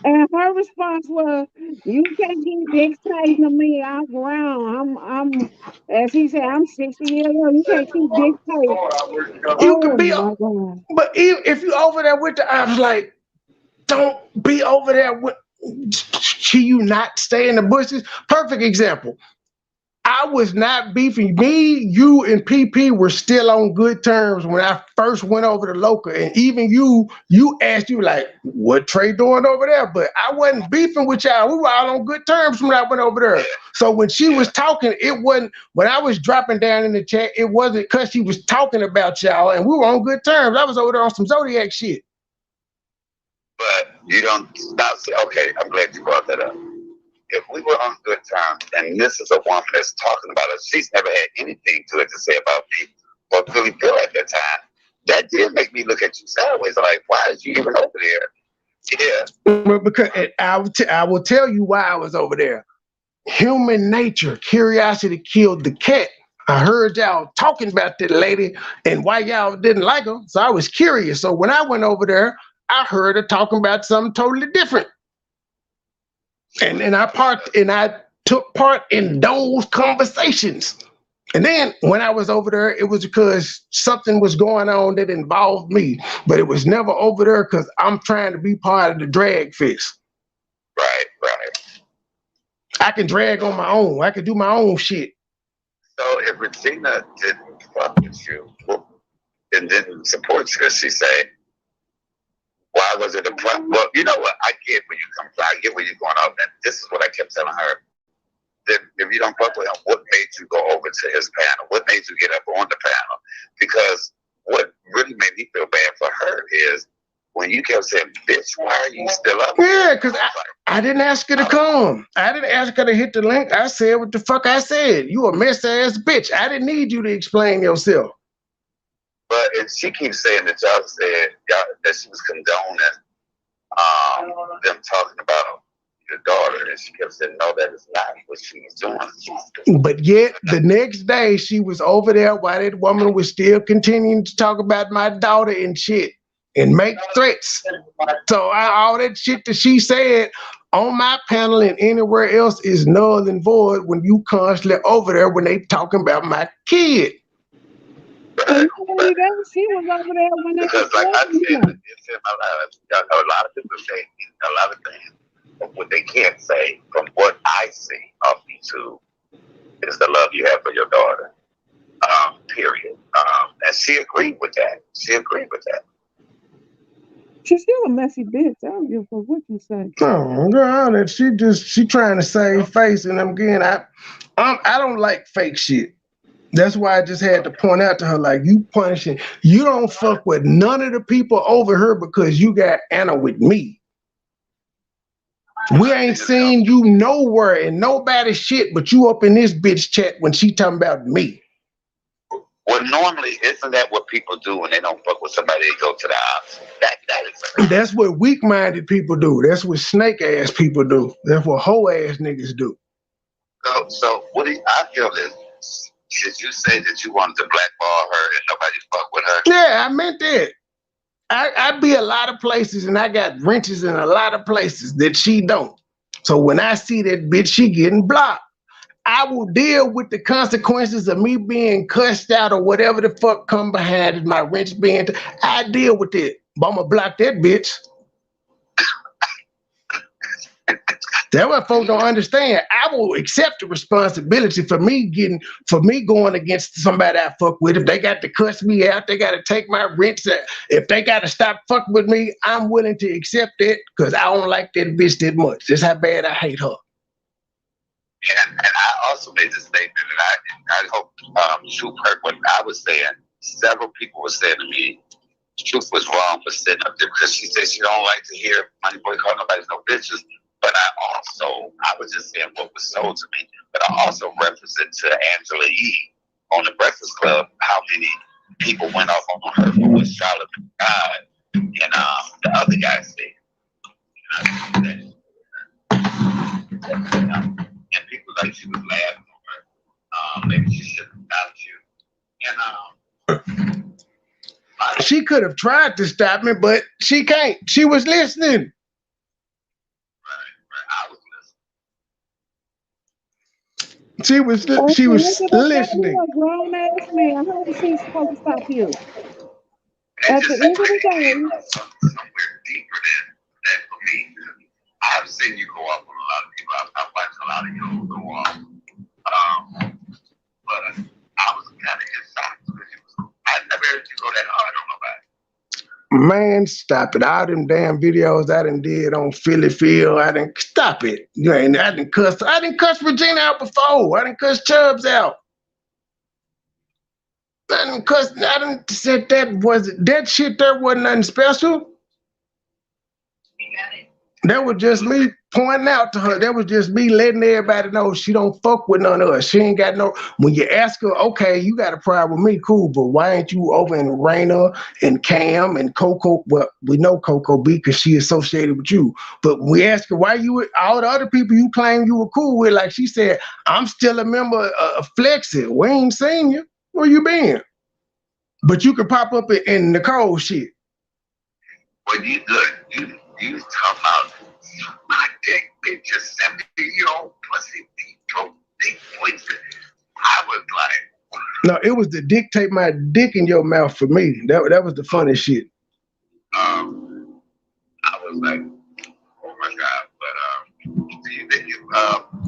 And her response was, "You can't get dictating to me. I'm grown. I'm, as he said, I'm 60 years old. You can't keep dictating." You could be, but if you over there with the ops, like, don't be over there with. Can you not stay in the bushes? Perfect example. I was not beefing. Me, you, and PP were still on good terms when I first went over to Local. And even you asked, you like, what Trey doing over there? But I wasn't beefing with y'all. We were all on good terms when I went over there. So when she was talking, it wasn't, when I was dropping down in the chat, it wasn't because she was talking about y'all and we were on good terms. I was over there on some Zodiac shit. But you don't stop. Okay, I'm glad you brought that up. If we were on good terms, and this is a woman that's talking about us, she's never had anything good to say about me or really feel at that time. That did make me look at you sideways, like, why is you even over there? Yeah. Well, because I will tell you why I was over there. Human nature, curiosity killed the cat. I heard y'all talking about that lady and why y'all didn't like her, so I was curious. So when I went over there, I heard her talking about something totally different. And I took part in those conversations. And then when I was over there, it was because something was going on that involved me. But it was never over there because I'm trying to be part of the drag fest. Right. I can drag on my own. I can do my own shit. So if Regina didn't fuck with you and didn't support you, she say, why was it a problem? Well, you know what? I get where you come from. I get where you're going off. And this is what I kept telling her. That if you don't fuck with him, what made you go over to his panel? What made you get up on the panel? Because what really made me feel bad for her is when you kept saying, bitch, why are you still up? Yeah, because I didn't ask her to come. I didn't ask her to hit the link. I said what the fuck I said. You a mess ass bitch. I didn't need you to explain yourself. But and she keeps saying that y'all said that she was condoning them talking about your daughter, and she kept saying, no, that is not what she was doing. But yet the next day she was over there while that woman was still continuing to talk about my daughter and shit and make threats. So all that shit that she said on my panel and anywhere else is null and void when you constantly over there when they talking about my kid. And she was over there when they because like I said, it's in my life. A lot of people say a lot of things, but what they can't say from what I see of YouTube is the love you have for your daughter. Period. And she agreed with that. She's still a messy bitch. I don't give a fuck what you say. Oh, girl, she trying to save face, and again, I don't like fake shit. That's why I just had to point out to her, like, you punishing. You don't fuck with none of the people over here because you got Anna with me. We ain't seen you nowhere in nobody's shit, but you up in this bitch chat when she talking about me. Well, normally, isn't that what people do when they don't fuck with somebody? They go to the ops. That's what weak-minded people do. That's what snake-ass people do. That's what hoe-ass niggas do. So what I feel is, did you say that you wanted to blackball her and nobody fuck with her? Yeah, I meant that. I be a lot of places and I got wrenches in a lot of places that she don't. So when I see that bitch, she getting blocked. I will deal with the consequences of me being cussed out or whatever the fuck come behind it, my wrench being, I deal with it. But I'm gonna block that bitch. That's what folks don't understand. I will accept the responsibility for me going against somebody I fuck with. If they got to cuss me out, they got to take my rents. If they got to stop fucking with me, I'm willing to accept it because I don't like that bitch that much. That's how bad I hate her. And I also made the statement, and I hope Truth heard what I was saying. Several people were saying to me, Truth was wrong for sitting up there because she said she don't like to hear MoneyBoy call nobody's no bitches. But I was just saying what was sold to me. But I also referenced it to Angela Yee on the Breakfast Club, how many people went off on her for what Charlotte died, and the other guy said. And people like she was laughing over. Maybe she should have stopped you. And she could have tried to stop me, but she can't. She was listening. I was listening. She was listening. A grown ass man. How is she supposed to stop you? At the end of the day, somewhere deeper than that for me. I've seen you go off on a lot of people. I've watched a lot of you go off. Man, stop it. All them damn videos I done did on Philly Field, I done stop it. You ain't I done cuss Regina out before. I done cuss Chubbs out. I done said that shit there wasn't nothing special. That was just me pointing out to her. That was just me letting everybody know she don't fuck with none of us. She ain't got no. When you ask her, okay, you got a problem with me, cool, but why ain't you over in Raina and Cam and Coco? Well, we know Coco B because she associated with you. But we ask her why you all the other people you claim you were cool with, like she said, I'm still a member of Flexit. We ain't seen you. Where you been? But you can pop up in Nicole shit. Well, you good. You talking about my dick bitch just sent me your pussy deep voice. I was like, no, it was to dictate my dick in your mouth for me. That was the funny shit. I was like, oh my God, but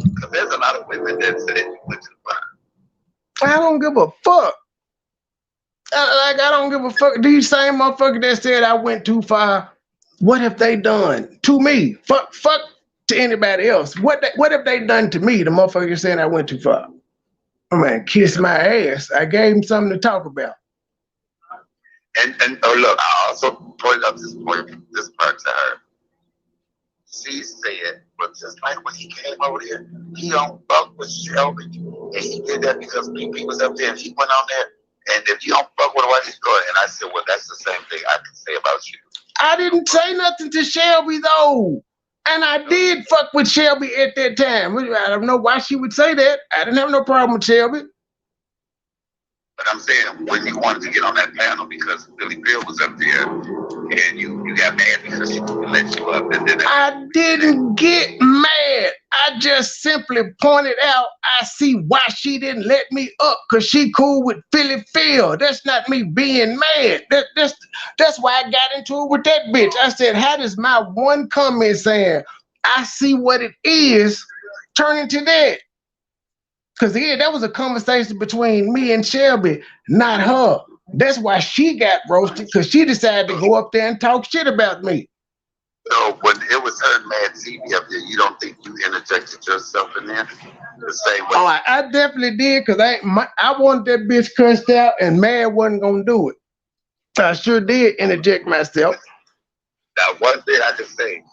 because there's a lot of women that said you went too far. I don't give a fuck. I don't give a fuck. These same motherfuckers that said I went too far, what have they done to me? Fuck to anybody else. What have they done to me? The motherfucker saying I went too far. Oh man, kiss my ass. I gave him something to talk about. And look, I also pointed out this part to her. She said, but just like when he came over here, he don't fuck with Shelby. And he did that because PP was up there and he went on there. And if you don't fuck with what he's going, and I said, well, that's the same thing I can say about you. I didn't say nothing to Shelby though. And I did fuck with Shelby at that time. I don't know why she would say that. I didn't have no problem with Shelby. But I'm saying when you wanted to get on that panel because Billy Bill was up there and you got mad because she let you up. And then I didn't get mad. I just simply pointed out I see why she didn't let me up because she cool with Philly Phil. That's not me being mad. That's why I got into it with that bitch. I said, how does my one comment saying I see what it is turn into that? Because that was a conversation between me and Shelby, not her. That's why she got roasted, because she decided to go up there and talk shit about me. So when it was her and Mad TV up there, you don't think you interjected yourself in there the same way? Oh, I definitely did, because I wanted that bitch cussed out, and Mad wasn't going to do it. I sure did interject myself. Now, one thing I can say,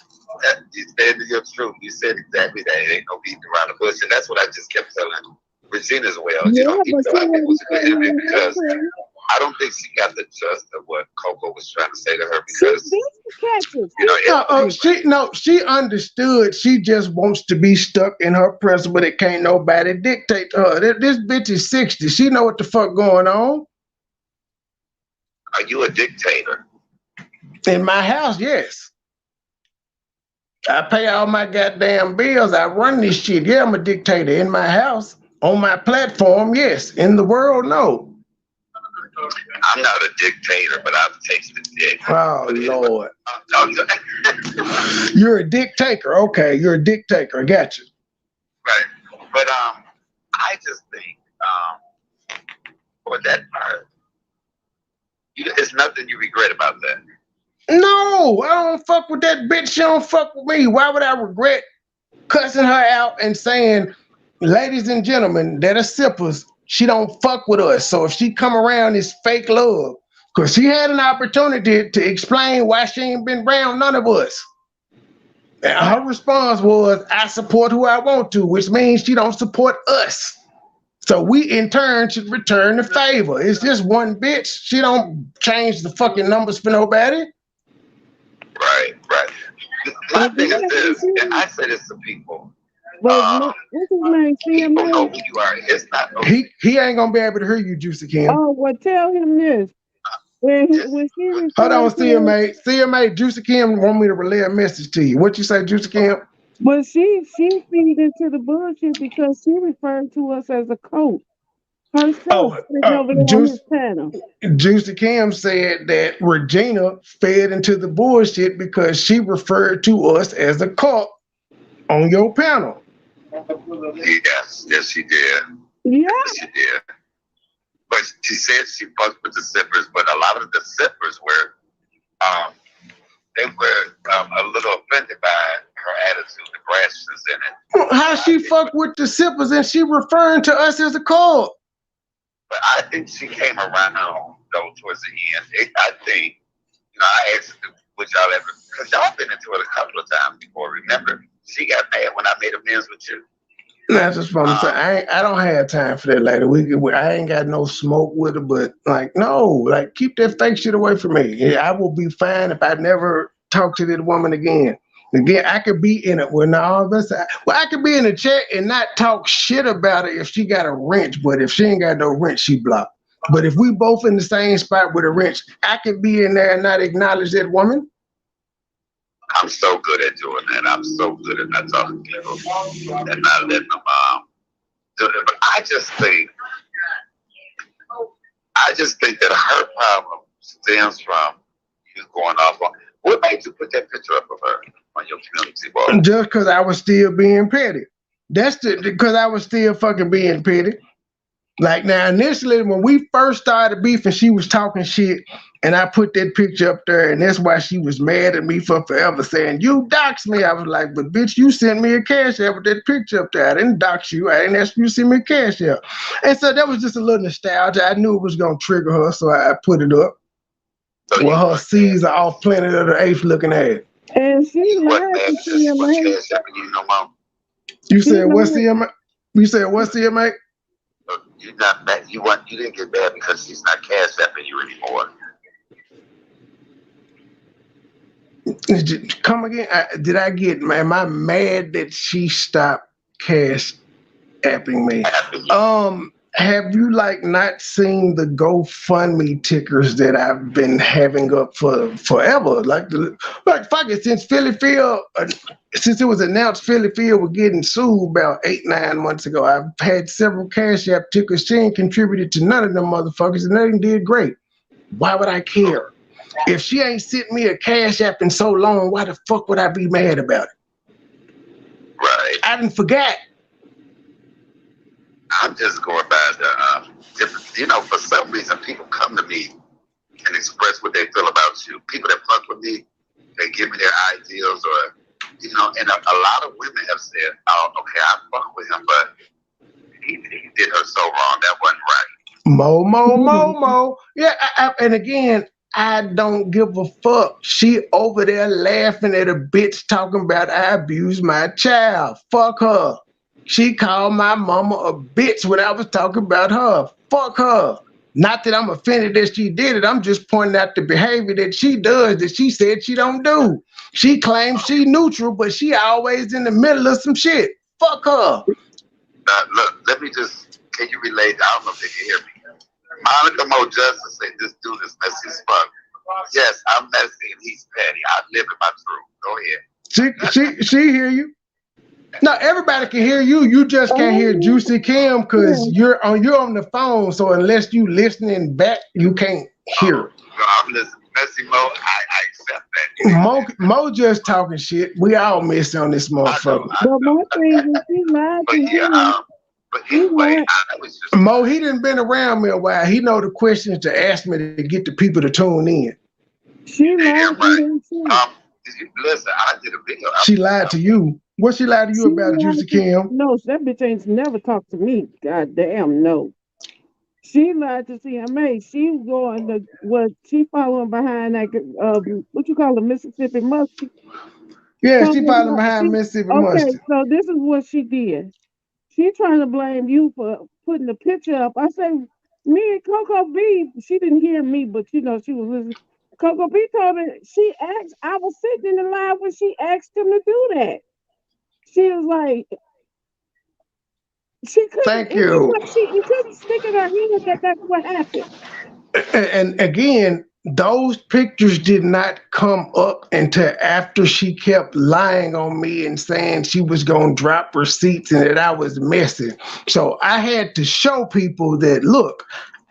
you said your truth. You said exactly that. It ain't no beating around the bush. And that's what I just kept telling Regina as well. Yeah, you know, even though I think it was a good interview because okay. I don't think she got the gist of what Coco was trying to say to her because, you know, she understood. She just wants to be stuck in her principle that can't nobody dictate to her. This bitch is 60. She know what the fuck going on. Are you a dictator? In my house, yes. I pay all my goddamn bills. I run this shit. Yeah, I'm a dictator in my house. On my platform, yes. In the world, no. I'm not a dictator, but I've tasted dick. Oh, Lord. You're a dictator. Okay, you're a dictator. I got you. Right. But I just think for that part, there's nothing you regret about that. No, I don't fuck with that bitch. She don't fuck with me. Why would I regret cussing her out and saying, ladies and gentlemen that are sippers, she don't fuck with us. So if she come around, it's fake love. Because she had an opportunity to explain why she ain't been around none of us. And her response was, I support who I want to, which means she don't support us. So we, in turn, should return the favor. It's just one bitch. She don't change the fucking numbers for nobody. Right. My thing is this, and I say this to people. What's his name? People know who you are. It's not no. He ain't gonna be able to hear you, Juicy Kim. Oh, well, tell him this. When she hold on, CMA, Juicy Kim want me to relay a message to you. What you say, Juicy Kim? But she feed into the bullshit because she referred to us as a coach herself. Juicy Kim said that Regina fed into the bullshit because she referred to us as a cult on your panel. Yes, she did. Yeah. Yes, she did. But she said she fucked with the sippers, but a lot of the sippers were they were a little offended by her attitude, the brashness in it. How she fuck with the sippers and she referring to us as a cult? But I think she came around though towards the end. I think, I asked her, would y'all ever, because y'all been into it a couple of times before. Remember, she got mad when I made amends with you. That's just what I'm saying. I don't have time for that later. I ain't got no smoke with her, but no, keep that fake shit away from me. Yeah, I will be fine if I never talk to that woman again. Again, I could be in it I could be in a chat and not talk shit about her if she got a wrench, but if she ain't got no wrench, she blocked. But if we both in the same spot with a wrench, I could be in there and not acknowledge that woman. I'm so good at doing that. I'm so good at not talking to people and not letting them do it. But I just think that her problem stems from you going off on. What made you put that picture up of her on your community wall? Just because I was still being petty. Because I was still fucking being petty. Now, initially, when we first started beefing, she was talking shit, and I put that picture up there, and that's why she was mad at me for forever saying, you doxed me. I was like, but bitch, you sent me a cash app with that picture up there. I didn't dox you. I didn't ask you to send me a cash app. And so that was just a little nostalgia. I knew it was going to trigger her, so I put it up. So her C's are off Planet of the Apes looking at it. And she lied to CMA. You said what, CMA? You said what, CMA? You're not mad. You didn't get mad because she's not cash apping you anymore. Come again? Am I mad that she stopped cash apping me? Have you not seen the GoFundMe tickers that I've been having up for forever? Fuck it, since Philly Field, since it was announced Philly Field was getting sued about 8-9 months ago, I've had several cash app tickers. She ain't contributed to none of them motherfuckers, and they did great. Why would I care? If she ain't sent me a cash app in so long, why the fuck would I be mad about it? Right. I didn't forget. I'm just going by the different, for some reason, people come to me and express what they feel about you. People that fuck with me, they give me their ideals or, and a lot of women have said, oh, okay, I fuck with him, but he did her so wrong. That wasn't right. Mo. Yeah, and again, I don't give a fuck. She over there laughing at a bitch talking about I abused my child. Fuck her. She called my mama a bitch when I was talking about her. Fuck her. Not that I'm offended that she did it. I'm just pointing out the behavior that she does that she said she don't do. She claims she neutral, but she always in the middle of some shit. Fuck her. Look, can you relate? I don't know if they can hear me. Monica Mo Justice said this dude is messy as fuck. Yes, I'm messy and he's petty. I live in my truth. Go ahead. She hear you. No, everybody can hear you. You just can't hear Juicy Kim because you're on the phone. So unless you listening back, you can't hear it. No, I'm listening. Messy Mo, I accept that. Mo just talking shit. We all messy on this motherfucker. But my thing is, she lied to him. But anyway, I was just Mo, he done been around me a while. He know the questions to ask me to get the people to tune in. She lied to him too. Listen, I did a video. She lied to you. What she lied to you about, Juicy Kim? No, that bitch ain't never talked to me. God damn, no. She lied to CMA. She was going she following behind that what you call a Mississippi Muskie. Yeah, she following behind Mississippi Muskie. Okay, so this is what she did. She trying to blame you for putting the picture up. I say, me and Coco B, she didn't hear me, but she was listening. Coco B told her, she asked, I was sitting in the line when she asked him to do that. She was like, she couldn't. Thank you. She couldn't stick in her head that that's what happened. And again, those pictures did not come up until after she kept lying on me and saying she was going to drop receipts and that I was messy. So I had to show people that, look,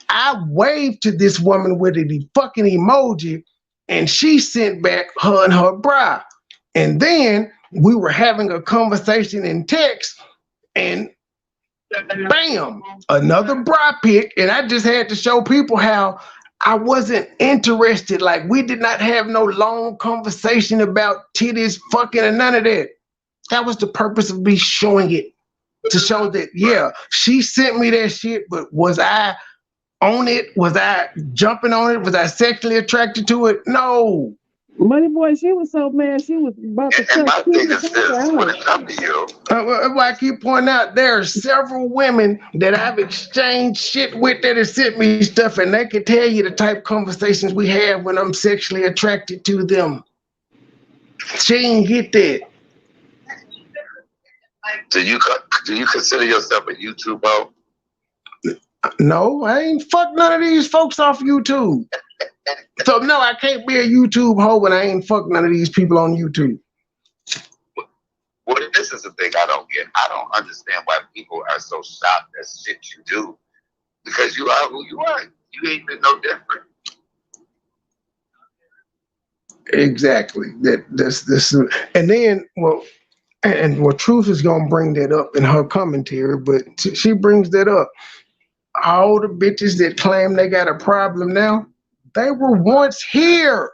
I waved to this woman with a fucking emoji and she sent back her and her bra. And then we were having a conversation in text and bam, another bra pic. And I just had to show people how I wasn't interested. Like, we did not have no long conversation about titties, fucking, and none of that. That was the purpose of me showing it, to show that, yeah, she sent me that shit, but was I on it? Was I jumping on it? Was I sexually attracted to it? No. MoneyBoy, she was so mad she was about to And cut my thing is Cuba this: when out. it comes to you, Why I keep pointing out, there are several women that I've exchanged shit with that have sent me stuff, and they can tell you the type of conversations we have when I'm sexually attracted to them. She didn't get that. do you consider yourself a YouTuber? No, I ain't fuck none of these folks off YouTube. So no, I can't be a YouTube hoe when I ain't fuck none of these people on YouTube. Well, this is the thing I don't get. I don't understand why people are so shocked at shit you do, because you are who you are. You ain't been no different. Exactly. This, and then Truth is gonna bring that up in her commentary, but she brings that up. All the bitches that claim they got a problem now, they were once here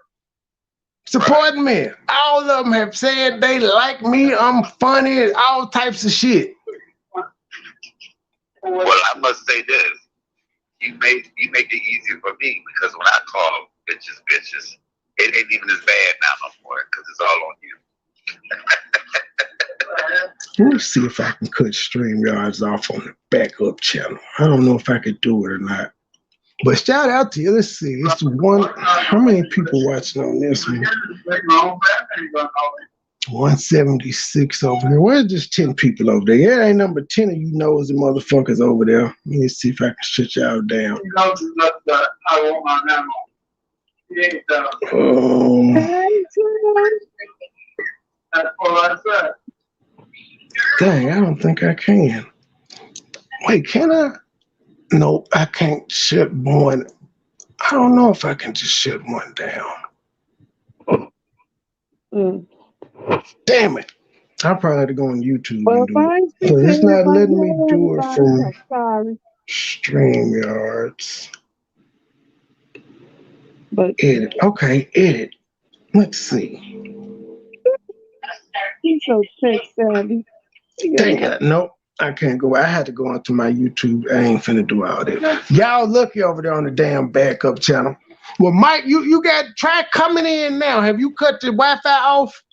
supporting me. All of them have said they like me, I'm funny, all types of shit. Well, I must say this: you make it easier for me, because when I call bitches, it ain't even as bad now no more, because it's all on you. Let me see if I can cut StreamYards off on the backup channel. I don't know if I could do it or not. But shout out to you. Let's see. It's one. How many people watching on this one? 176 over here. Where's just 10 people over there? Yeah, ain't number 10 of you nosy motherfuckers over there. Let me see if I can shut y'all down. Dang, I don't think I can. Wait, can I? No, I can't shut one. I don't know if I can just shut one down. Damn it. I probably have to go on YouTube and do it. Because it's not letting me do it from StreamYards. But edit. Okay, edit. Let's see. He's so tech savvy. Dang it. Nope. I can't go. I had to go onto my YouTube. I ain't finna do all that. Y'all lucky over there on the damn backup channel. Well, Mike, you got try coming in now. Have you cut the Wi-Fi off?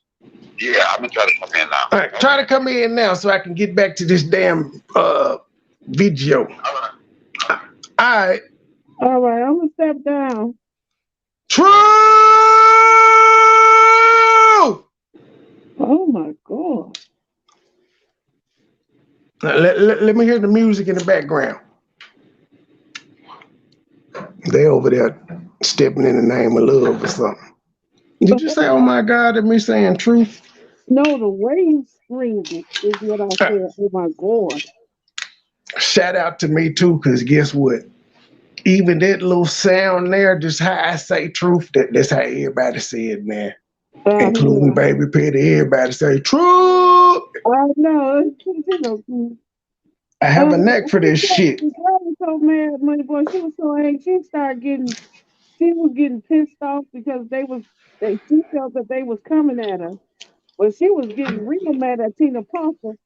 Yeah, I'm gonna try to come in now. All right, try to come in now so I can get back to this damn video. All right. All right, I'm gonna step down. True. Oh my God. Let me hear the music in the background. They over there stepping in the name of love or something. Did you say, oh my God, at me saying truth? No, the way you screamed it is what I said. Oh my God. Shout out to me too, because guess what? Even that little sound there, just how I say truth, that's how everybody say it, man. Including Baby Petty, everybody say truth. I know. I have a knack for this shit. I was so mad, MoneyBoy. She was so angry. She was getting pissed off because she felt that they was coming at her. But she was getting real mad at Tina Parker.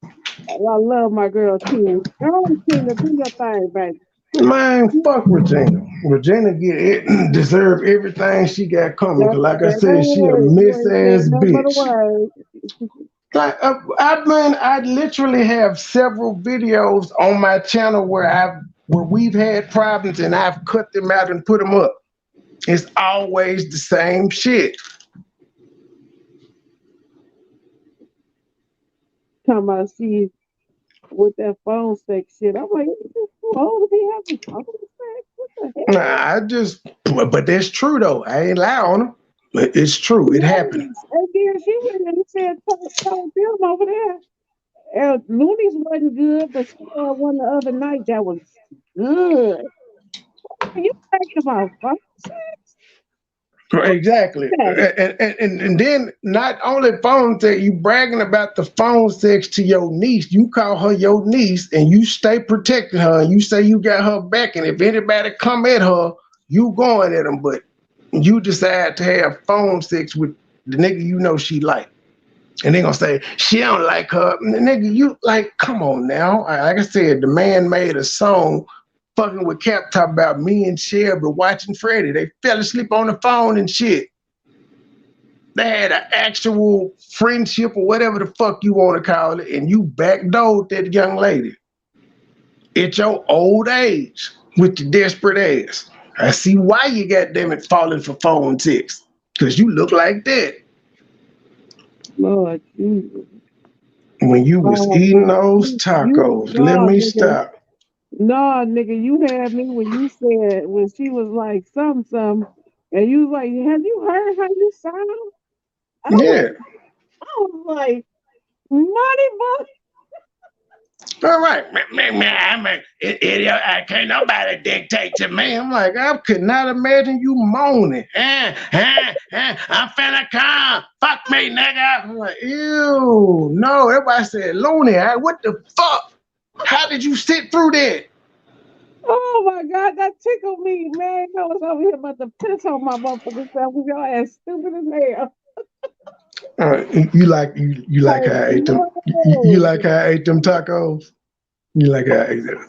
I love my girl Tina. Girl, Tina, do your thing, baby. Man, fuck Regina. Regina deserve everything she got coming. Like I said, she a miss-ass bitch. Like I literally have several videos on my channel where we've had problems and I've cut them out and put them up. It's always the same shit. Talking about she with that phone sex shit. I'm like, phone to be having phone sex? What the heck? But that's true though. I ain't lie on them. But it's true. It happened. And then she went and said, told them over there. Looney's wasn't good, but she had one the other night that was good. What are you talking about phone sex? Exactly. And then not only phone sex, you bragging about the phone sex to your niece. You call her your niece and you stay protecting her and you say you got her back. And if anybody come at her, you going at them, but you decide to have phone sex with the nigga you know she like. And they gonna say, she don't like her. Nigga, you like, come on now. Like I said, the man made a song fucking with Cap talking about me and Shelby watching Freddie. They fell asleep on the phone and shit. They had an actual friendship or whatever the fuck you want to call it, and you backdoored that young lady at your old age with your desperate ass. I see why you goddamn it falling for phone sex. Cause you look like that. Lord Jesus. When you was eating those tacos, let me stop. No, nigga, you had me when you said, when she was like something, and you was like, have you heard how you sound? Yeah. I was like, MoneyBoy. All right, I can't nobody dictate to me. I'm like, I could not imagine you moaning. I'm finna come. Fuck me, nigga. I'm like, ew. No, everybody said, Looney, what the fuck? How did you sit through that? Oh my God, that tickled me, man. I was over here about to piss on my motherfucking self because your ass stupid as hell. You like how I ate them? You like how I ate them tacos? You like how I ate them?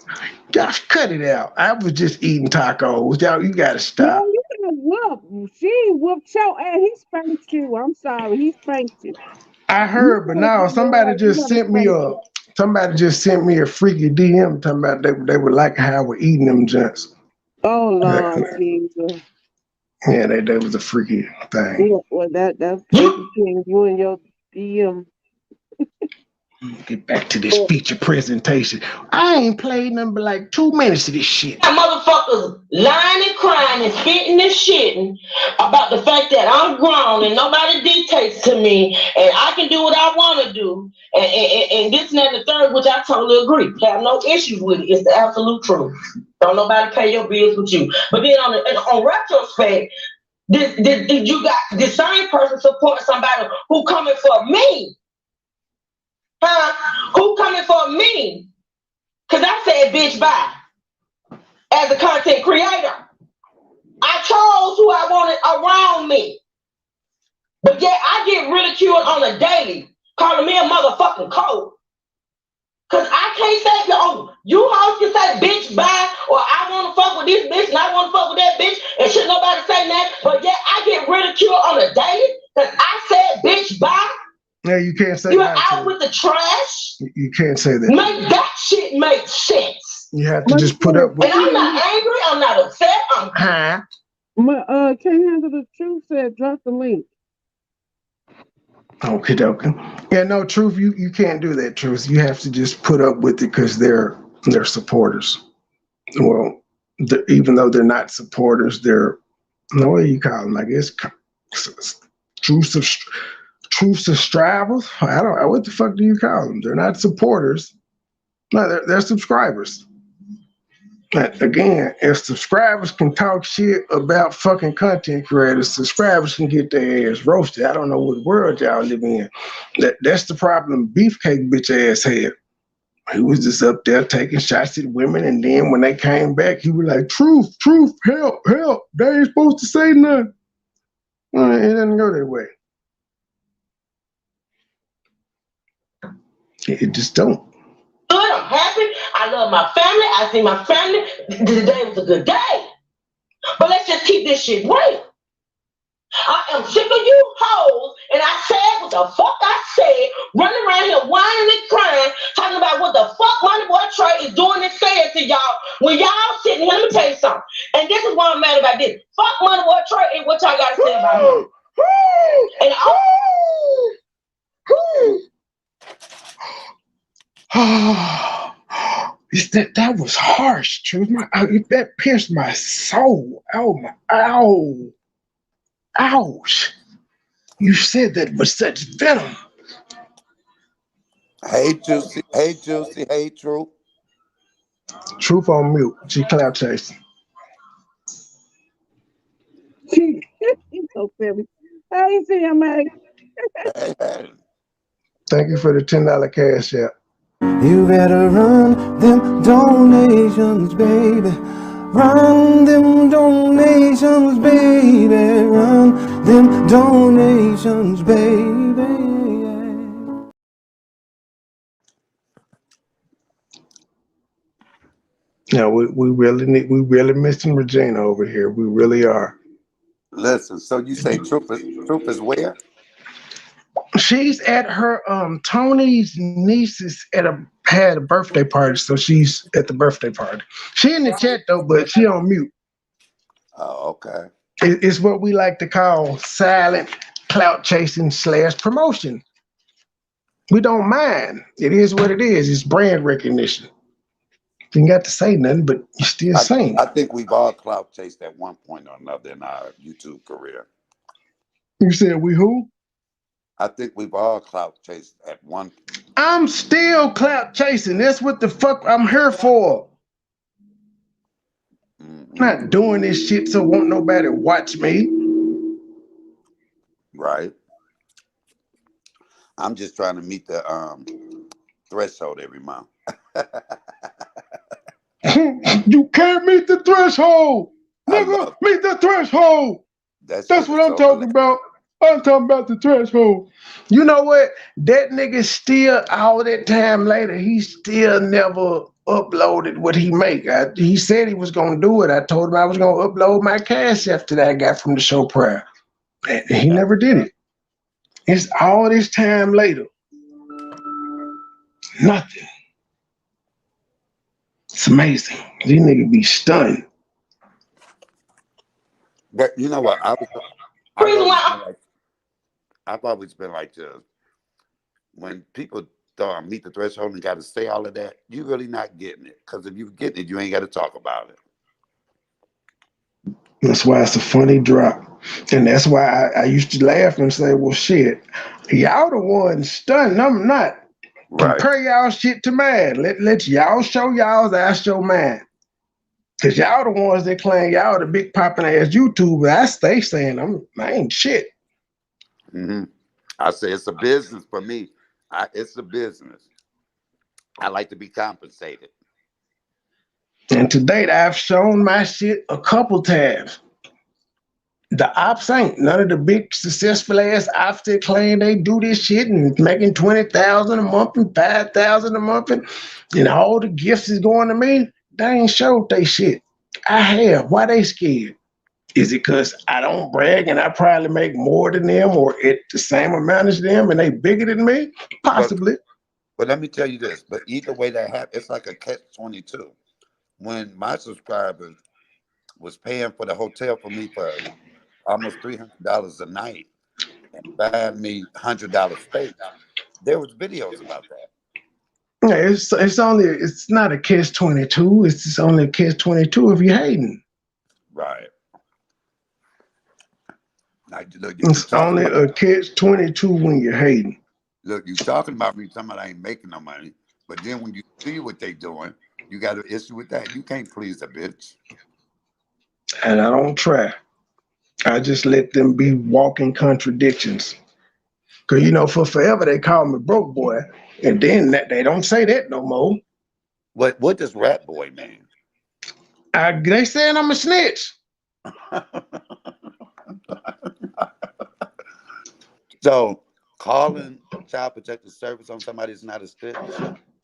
Josh, cut it out. I was just eating tacos. Y'all, you gotta stop. No, you got whoop. She whooped your ass. He spanked you. I'm sorry, he spanked you. I heard, but now somebody just sent me a freaky DM talking about they would like how we're eating them junks. Oh Lord Jesus. Yeah, that was a freaky thing. Yeah, well, that's freaky thing. You and your DM. Get back to this feature presentation. I ain't played number like 2 minutes of this shit. Motherfuckers lying and crying and spitting and shitting about the fact that I'm grown and nobody dictates to me and I can do what I want to do and this and that and the third, which I totally agree. Have no issues with it. It's the absolute truth. Don't nobody pay your bills with you. But then on retrospect, you got the same person supporting somebody who coming for me. Who coming for me? Cause I said bitch bye. As a content creator, I chose who I wanted around me. But yet I get ridiculed on a daily, calling me a motherfucking cold. Cause I can't say, you hoes can say bitch bye, or I wanna fuck with this bitch and I wanna fuck with that bitch, and should nobody say that. But yet I get ridiculed on a daily cause I said bitch bye. Yeah, you can't say You're that. out with the trash. You can't say that. Make that shit make sense. You have to just put up with it. And I'm not angry. I'm not upset. Can't Handle the Truth said drop the link. Okay. Yeah, no, Truth, you can't do that, Truth. You have to just put up with it because they're supporters. Well, even though they're not supporters, they're, no way you call them, I guess, truth subscribers. I don't know, what the fuck do you call them? They're not supporters. No, they're subscribers. But again, if subscribers can talk shit about fucking content creators, subscribers can get their ass roasted. I don't know what world y'all live in. That's the problem Beefcake bitch ass had. He was just up there taking shots at women, and then when they came back, he was like, truth, help, they ain't supposed to say nothing. Well, it doesn't go that way. It just don't. Good, I'm happy. I love my family. I see my family. Today was a good day. But let's just keep this shit real. I am sick of you hoes, and I said what the fuck I said, running around here whining and crying, talking about what the fuck MoneyBoy Trey is doing and saying to y'all when y'all sitting here. Let me tell you something. And this is why I'm mad about this. Fuck MoneyBoy Trey and what y'all got to say about him. And that was harsh, Truth. That pierced my soul. Ouch. You said that with such venom. Hey, Juicy. Hey, Truth. Truth on mute. She clout chasing. He's so silly. Hey, CMA. Thank you for the $10 cash app. You better run them donations, baby. Run them donations, baby. Run them donations, baby. Yeah, we really missing Regina over here. We really are. Listen, so you say Troop is where? She's at her Tony's niece's had a birthday party, so she's at the birthday party. She in the chat though, but she on mute. Oh, okay. It's what we like to call silent clout chasing / promotion. We don't mind. It is what it is. It's brand recognition. You ain't got to say nothing, but you still saying. I think we've all clout chased at one point or another in our YouTube career. You said we who? I think we've all clout chased at one. I'm still clout chasing. That's what the fuck I'm here for. Not doing this shit so won't nobody watch me. Right. I'm just trying to meet the threshold every month. You can't meet the threshold. Nigga, meet the threshold. That's what I'm talking about. I'm talking about the threshold. You know what? That nigga still, all that time later, he still never uploaded what he make. He said he was going to do it. I told him I was going to upload my cash after that I got from the show prior. And he never did it. It's all this time later. Nothing. It's amazing. These niggas be stunned. But you know what? I've always been like this. When people meet the threshold and got to say all of that, you really not getting it. Because if you get it, you ain't got to talk about it. That's why it's a funny drop. And that's why I used to laugh and say, well, shit, y'all the ones stunned. I'm not. Right. Compare y'all shit to mine. Let y'all show y'all's, I show mine. Because y'all the ones that claim y'all the big popping ass YouTuber. I stay saying I ain't shit. Mm-hmm. I say it's a business for me. It's a business. I like to be compensated. And to date, I've shown my shit a couple times. The ops ain't. None of the big successful ass ops that claim they do this shit and making $20,000 a month and $5,000 a month and all the gifts is going to me. They ain't showed they shit. I have. Why they scared? Is it because I don't brag and I probably make more than them or at the same amount as them and they bigger than me? Possibly. But let me tell you this. But either way that happens, it's like a catch-22. When my subscribers was paying for the hotel for me for almost $300 a night and buying me $100 steak, there was videos about that. Yeah, it's not a catch-22. It's just only a catch-22 if you're hating. Right. Like, look, it's only a catch-22 when you're hating. Look, you talking about me, talking about I ain't making no money, but then when you see what they doing, you got an issue with that. You can't please a bitch. And I don't try. I just let them be walking contradictions. Cause for forever they call me broke boy, and then they don't say that no more. What does rat boy mean? They saying I'm a snitch. So calling child protective service on somebody is not a snitch?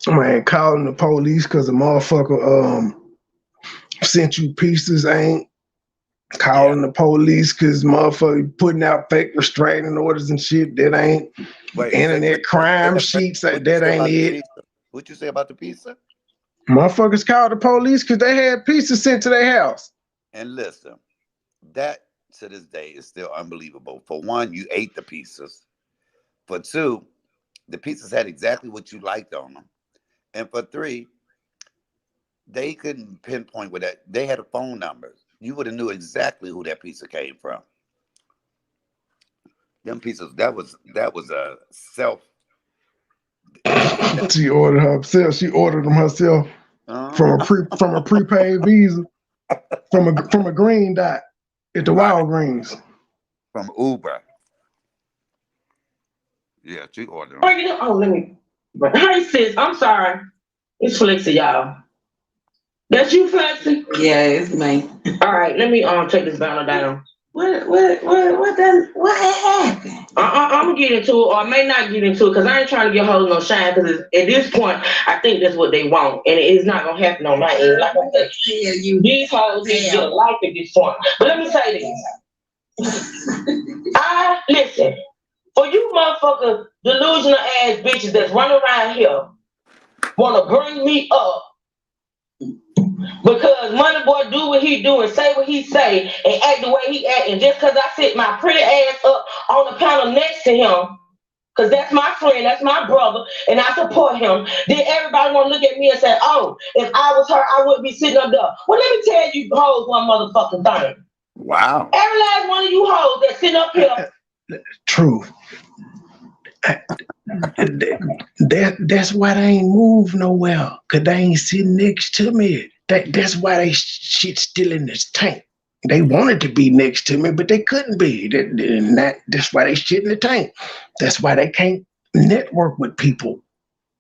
Man, calling the police because the motherfucker sent you pieces ain't. Calling the police because motherfucker putting out fake restraining orders and shit, that ain't. Internet crime sheets, that ain't it. What'd you say about the pizza? Motherfuckers called the police because they had pizza sent to their house. And listen, that to this day is still unbelievable. For one, you ate the pizzas. For two, the pizzas had exactly what you liked on them. And for three, they couldn't pinpoint where that. They had a phone number. You would have knew exactly who that pizza came from. Them pizzas, that was a self. She ordered herself. She ordered them herself from a prepaid Visa, from a green dot at the Walgreens. From Uber. Yeah, she ordered them. Oh, let me. Hey sis, I'm sorry. It's Flex, y'all. That's you, Flexi? Yeah, it's me. All right, let me take this banner down. What happened? I'm gonna get into it, or I may not get into it, because I ain't trying to get hoes no shine. Because at this point, I think that's what they want, and it's not gonna happen on my end. Like I said, these hoes need to get a life at this point. But let me say this: listen, for you motherfucker delusional ass bitches that's running around here, wanna bring me up. Because MoneyBoy do what he do and say what he say and act the way he act, and just because I sit my pretty ass up on the panel next to him, because that's my friend, that's my brother, and I support him, then everybody want to look at me and say, oh, if I was her, I wouldn't be sitting up there. Well, let me tell you hoes one motherfucking thing. Wow. Every last one of you hoes that's sitting up here. True. That's why they ain't moved nowhere, because they ain't sitting next to me. That's why they shit still in this tank. They wanted to be next to me, but they couldn't be. That's why they shit in the tank. That's why they can't network with people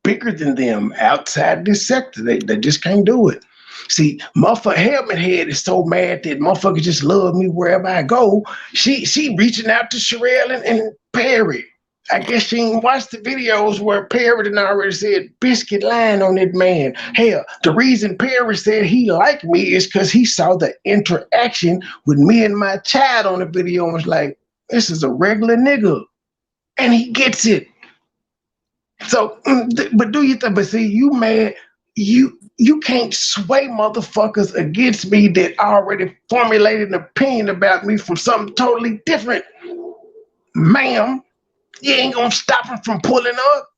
bigger than them outside this sector. They just can't do it. See, motherfucker Helmet Head is so mad that motherfuckers just love me wherever I go. She reaching out to Sherelle and Perry. I guess she ain't watched the videos where Perry done already said biscuit line on that man. Hell, the reason Perry said he liked me is because he saw the interaction with me and my child on the video and was like, this is a regular nigga. And he gets it. So, but do you think, but see, you mad, you can't sway motherfuckers against me that already formulated an opinion about me from something totally different. Ma'am, you ain't gonna stop him from pulling up.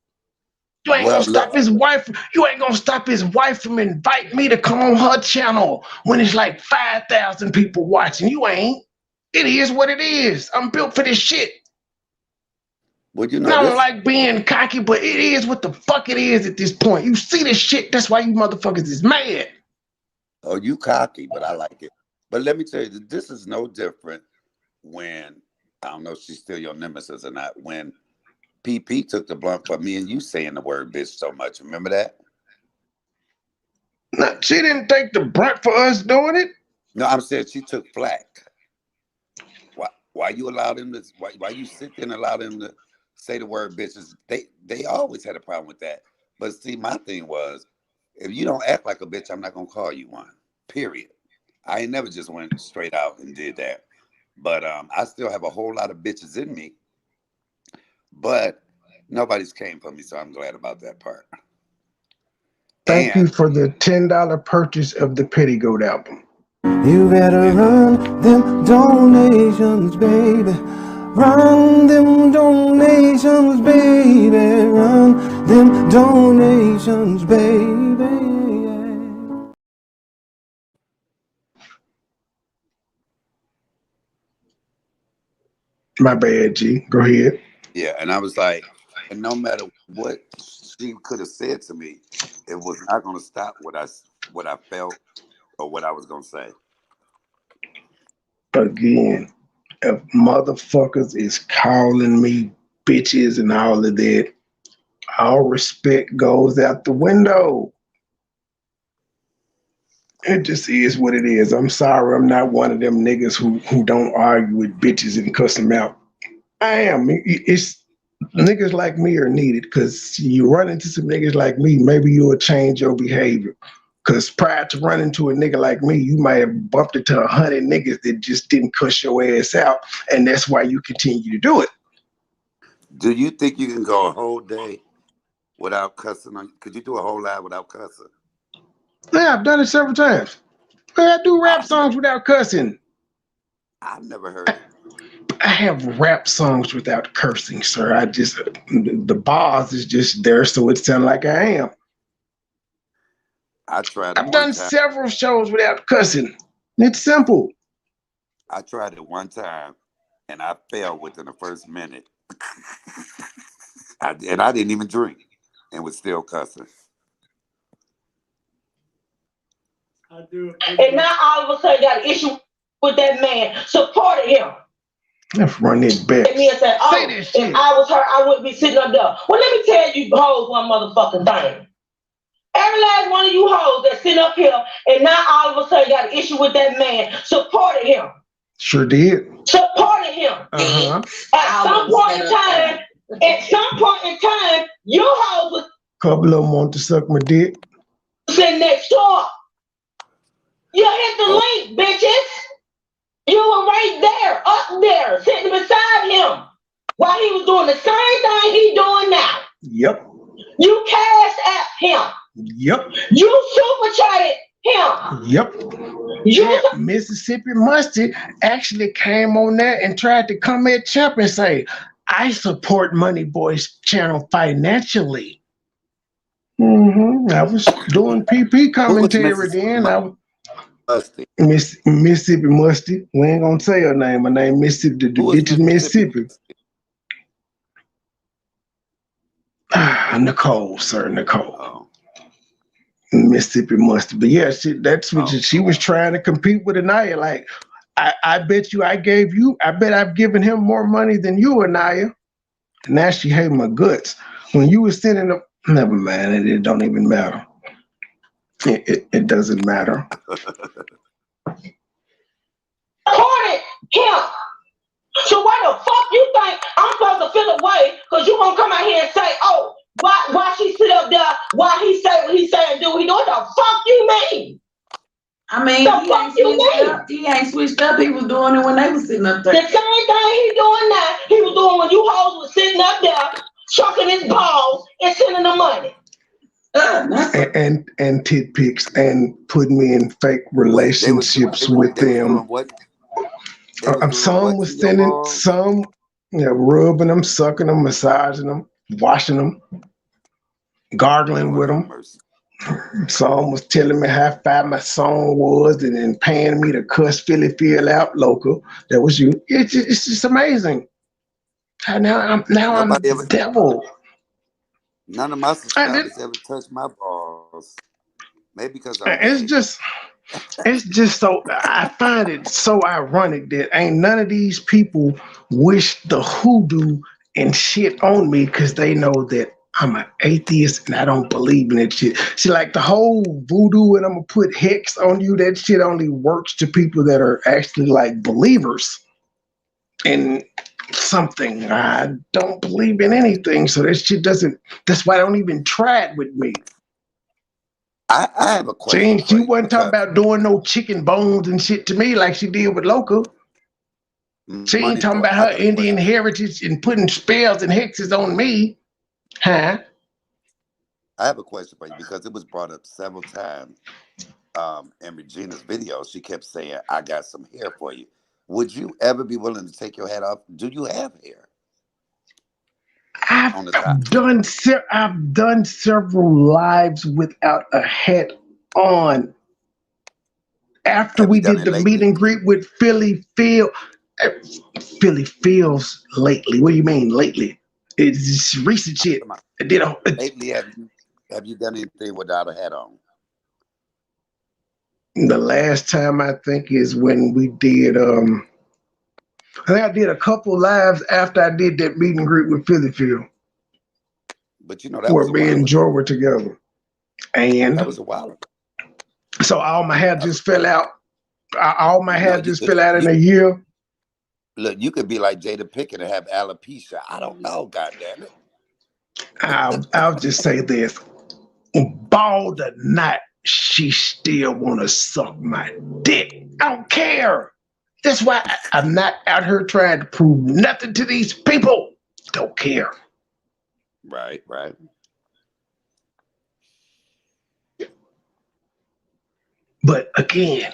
You ain't gonna stop his wife. You ain't gonna stop his wife from inviting me to come on her channel when it's like 5,000 people watching. You ain't. It is what it is. I'm built for this shit. Well, you know, I don't like being cocky, but it is what the fuck it is at this point. You see this shit, that's why you motherfuckers is mad. Oh, you cocky, but I like it. But let me tell you, this is no different when, I don't know if she's still your nemesis or not, when PP took the blunt for me and you saying the word bitch so much. Remember that? No, she didn't take the brunt for us doing it. No, I'm saying she took flack. Why you allow them to, why you sit there and allow them to say the word bitches? They always had a problem with that. But see, my thing was, if you don't act like a bitch, I'm not gonna call you one. Period. I ain't never just went straight out and did that. But I still have a whole lot of bitches in me. But nobody's came for me, so I'm glad about that part. Thank you for the $10 purchase of the Pettigoat album. You better run them donations, baby. Run them donations, baby. Run them donations, baby. My bad, G. Go ahead. Yeah, and I was like, and no matter what she could have said to me, it was not going to stop what I felt or what I was going to say. Again, if motherfuckers is calling me bitches and all of that, all respect goes out the window. It just is what it is. I'm sorry, I'm not one of them niggas who don't argue with bitches and cuss them out. I am. It's niggas like me are needed, because you run into some niggas like me, maybe you'll change your behavior. Because prior to running to a nigga like me, you might have bumped into 100 niggas that just didn't cuss your ass out, and that's why you continue to do it. Do you think you can go a whole day without cussing? Could you do a whole live without cussing? Yeah, I've done it several times. I do rap songs without cussing. I've never heard it. I have rap songs without cursing, sir. I just, the bars is just there, so it sounds like I am. I tried it. I've done several shows without cussing. It's simple. I tried it one time, and I failed within the first minute. And I didn't even drink, and was still cussing. And now all of a sudden got an issue with that man, supported him. Let's run it back. And me and said, oh, if I was her, I wouldn't be sitting up there. Well, let me tell you hoes one motherfucking thing. Every last one of you hoes that sit up here and now all of a sudden got an issue with that man supported him. Sure did. Supported him. Uh-huh. At some point in time, you hoes was Couple of them want to suck my dick. sitting next door. You hit the link, bitches. You were right there, up there, sitting beside him while he was doing the same thing he doing now. Yep. You cashed at him. Yep. You super chatted him. Yep. You Mississippi Musty actually came on there and tried to come at Champ and say, I support MoneyBoy's channel financially. I was doing PP commentary then. Mississippi Musty. We ain't gonna say her name. Her name Mississippi. The bitch is Mississippi. Nicole, sir, Nicole. Oh. Mississippi Musty. But yeah, that's what she was trying to compete with Anaya. Like, I bet you I bet I've given him more money than you, Anaya. And now she hate my guts. When you were sending them, never mind, it don't even matter. It doesn't matter. Supported him. So why the fuck you think I'm supposed to feel away? Because you gonna come out here and say, oh, why she sit up there, why he say what he say and do what he do? What the fuck you mean? I mean, he ain't switched up. He was doing it when they was sitting up there. The same thing he doing now, he was doing when you hoes was sitting up there, chucking his balls and sending the money. And tit pics and putting me in fake relationships with them. Some was sending, some rubbing them, sucking them, massaging them, washing them, gargling with them. Some was telling me how fat my song was and then paying me to cuss Philly Phil out local. That was you. It's just amazing. Now I'm the devil. None of my subscribers ever touched my balls. Maybe because it's just so, I find it so ironic that ain't none of these people wish the hoodoo and shit on me because they know that I'm an atheist and I don't believe in that shit. See, like the whole voodoo and I'm gonna put hex on you, that shit only works to people that are actually like believers in something. I don't believe in anything, so that shit doesn't, that's why I don't even try it with me. I have a question. She wasn't talking about doing no chicken bones and shit to me like she did with Local. She ain't talking about her Indian heritage and putting spells and hexes on me. Huh? I have a question for you because it was brought up several times in Regina's video. She kept saying, I got some hair for you. Would you ever be willing to take your hat off? Do you have hair? I've done several lives without a hat on. After we did the meet and greet with Philly Phil. Philly Phil's lately. What do you mean lately? It's just recent shit. Lately, have you done anything without a hat on? The last time I think is when we did I think I did a couple lives after I did that meet and greet with Philly Phil. But you know that where me and Joe were together. And that was a while ago. So all my hair just fell out. All my hair just fell out in a year. Look, you could be like Jada Pinkett and have alopecia. I don't know, goddammit. I'll just say this. Bald or not, she still wanna suck my dick. I don't care. That's why I'm not out here trying to prove nothing to these people. Don't care. Right. But again,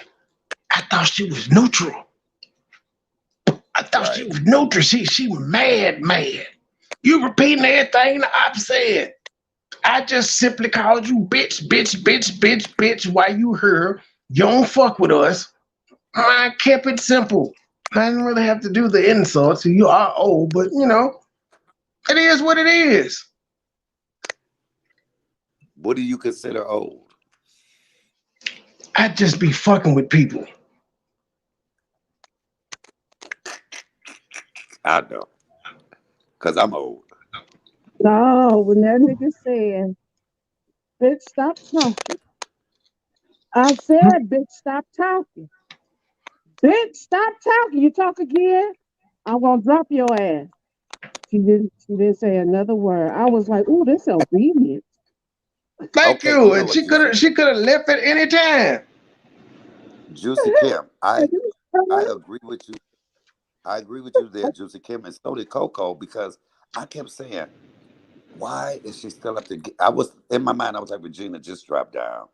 I thought she was neutral. She was neutral. She mad. You repeating everything the op said. I just simply called you bitch while you here. You don't fuck with us. I kept it simple. I didn't really have to do the insults. You are old, but you know, it is what it is. What do you consider old? I just be fucking with people. I know. Because I'm old. No, when that nigga said bitch, stop talking. I said, bitch, stop talking. Bitch, stop talking. You talk again, I'm gonna drop your ass. She didn't say another word. I was like, ooh, this obedience. Thank Okay, you. you know And what, Juicy she could have left at any time. Juicy Kim, I agree with you. I agree with you there, Juicy Kim, and so did Coco, because I kept saying, why is she still up to I was in my mind, I was like, Regina, just drop down.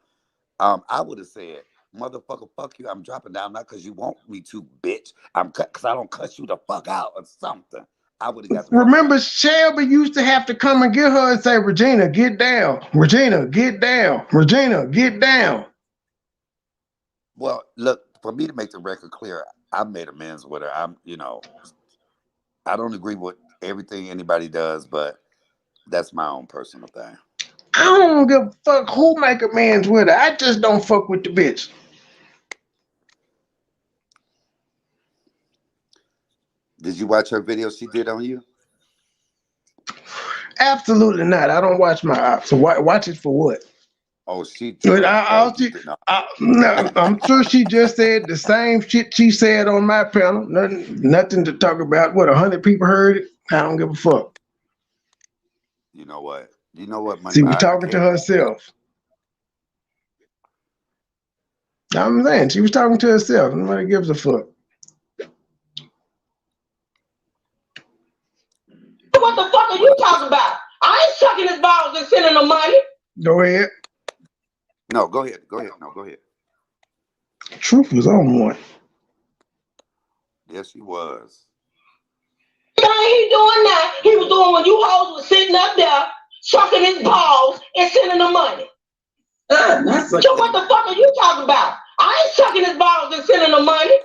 I would have said, motherfucker, fuck you. I'm dropping down not because you want me to, bitch. I'm because I don't cuss you the fuck out or something. I would have got the fuck Remember, down. Shelby used to have to come and get her and say, Regina, get down. Regina, get down. Regina, get down. Well, look, for me to make the record clear, I made amends with her. I don't agree with everything anybody does, but that's my own personal thing. I don't give a fuck who make amends with her. I just don't fuck with the bitch. Did you watch her video she did on you? Absolutely not. I don't watch my ops. So watch it for what? Oh, she But drunk. Oh, you did not. no, I'm sure she just said the same shit she said on my panel. Nothing to talk about. What, 100 people heard it? I don't give a fuck. You know what? You know what, money? She was I talking to can't. herself. I'm saying she was talking to herself. Nobody gives a fuck. What the fuck are you talking about? I ain't sucking his balls and sending him money. Go ahead. No, go ahead. Go ahead. No, go ahead. Truth was on one. Yes, she was. What he doing now? He was doing when you hoes was sitting up there, sucking his balls and sending him money. So what the fuck are you talking about? I ain't sucking his balls and sending him money.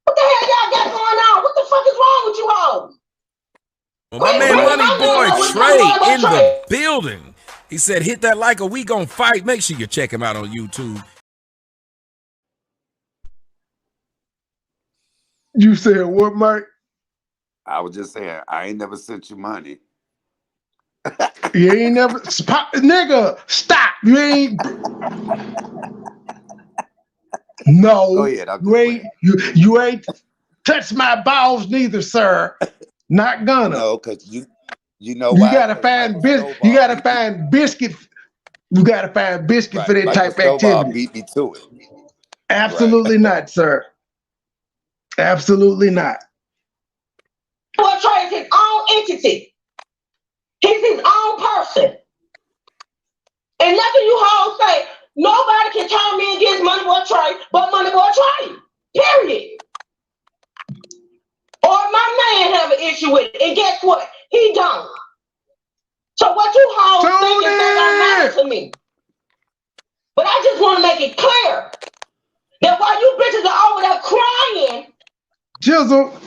What the hell y'all got going on? What the fuck is wrong with you hoes? Well, my man MoneyBoy Trey in the building. He said, hit that like or we gon' fight. Make sure you check him out on YouTube. You said what, Mike? I was just saying, I ain't never sent you money. You ain't never, nigga, stop. You ain't. No, Go ahead. you ain't touched my balls neither, sir. Not gonna. No, because you know You why? gotta find biscuit. You gotta find biscuit. You gotta find biscuit for that Michael type of activity. beat me to it. Absolutely not, sir. Absolutely not. Boy Trey is his own entity. He's his own person. And nothing you hoes say, nobody can turn me against MoneyBoy Trey but MoneyBoy Trey. Period. Or my man have an issue with it. And guess what? He don't. So what you hoes think is that don't matter to me. But I just want to make it clear that while you bitches are over there crying, Jizzle,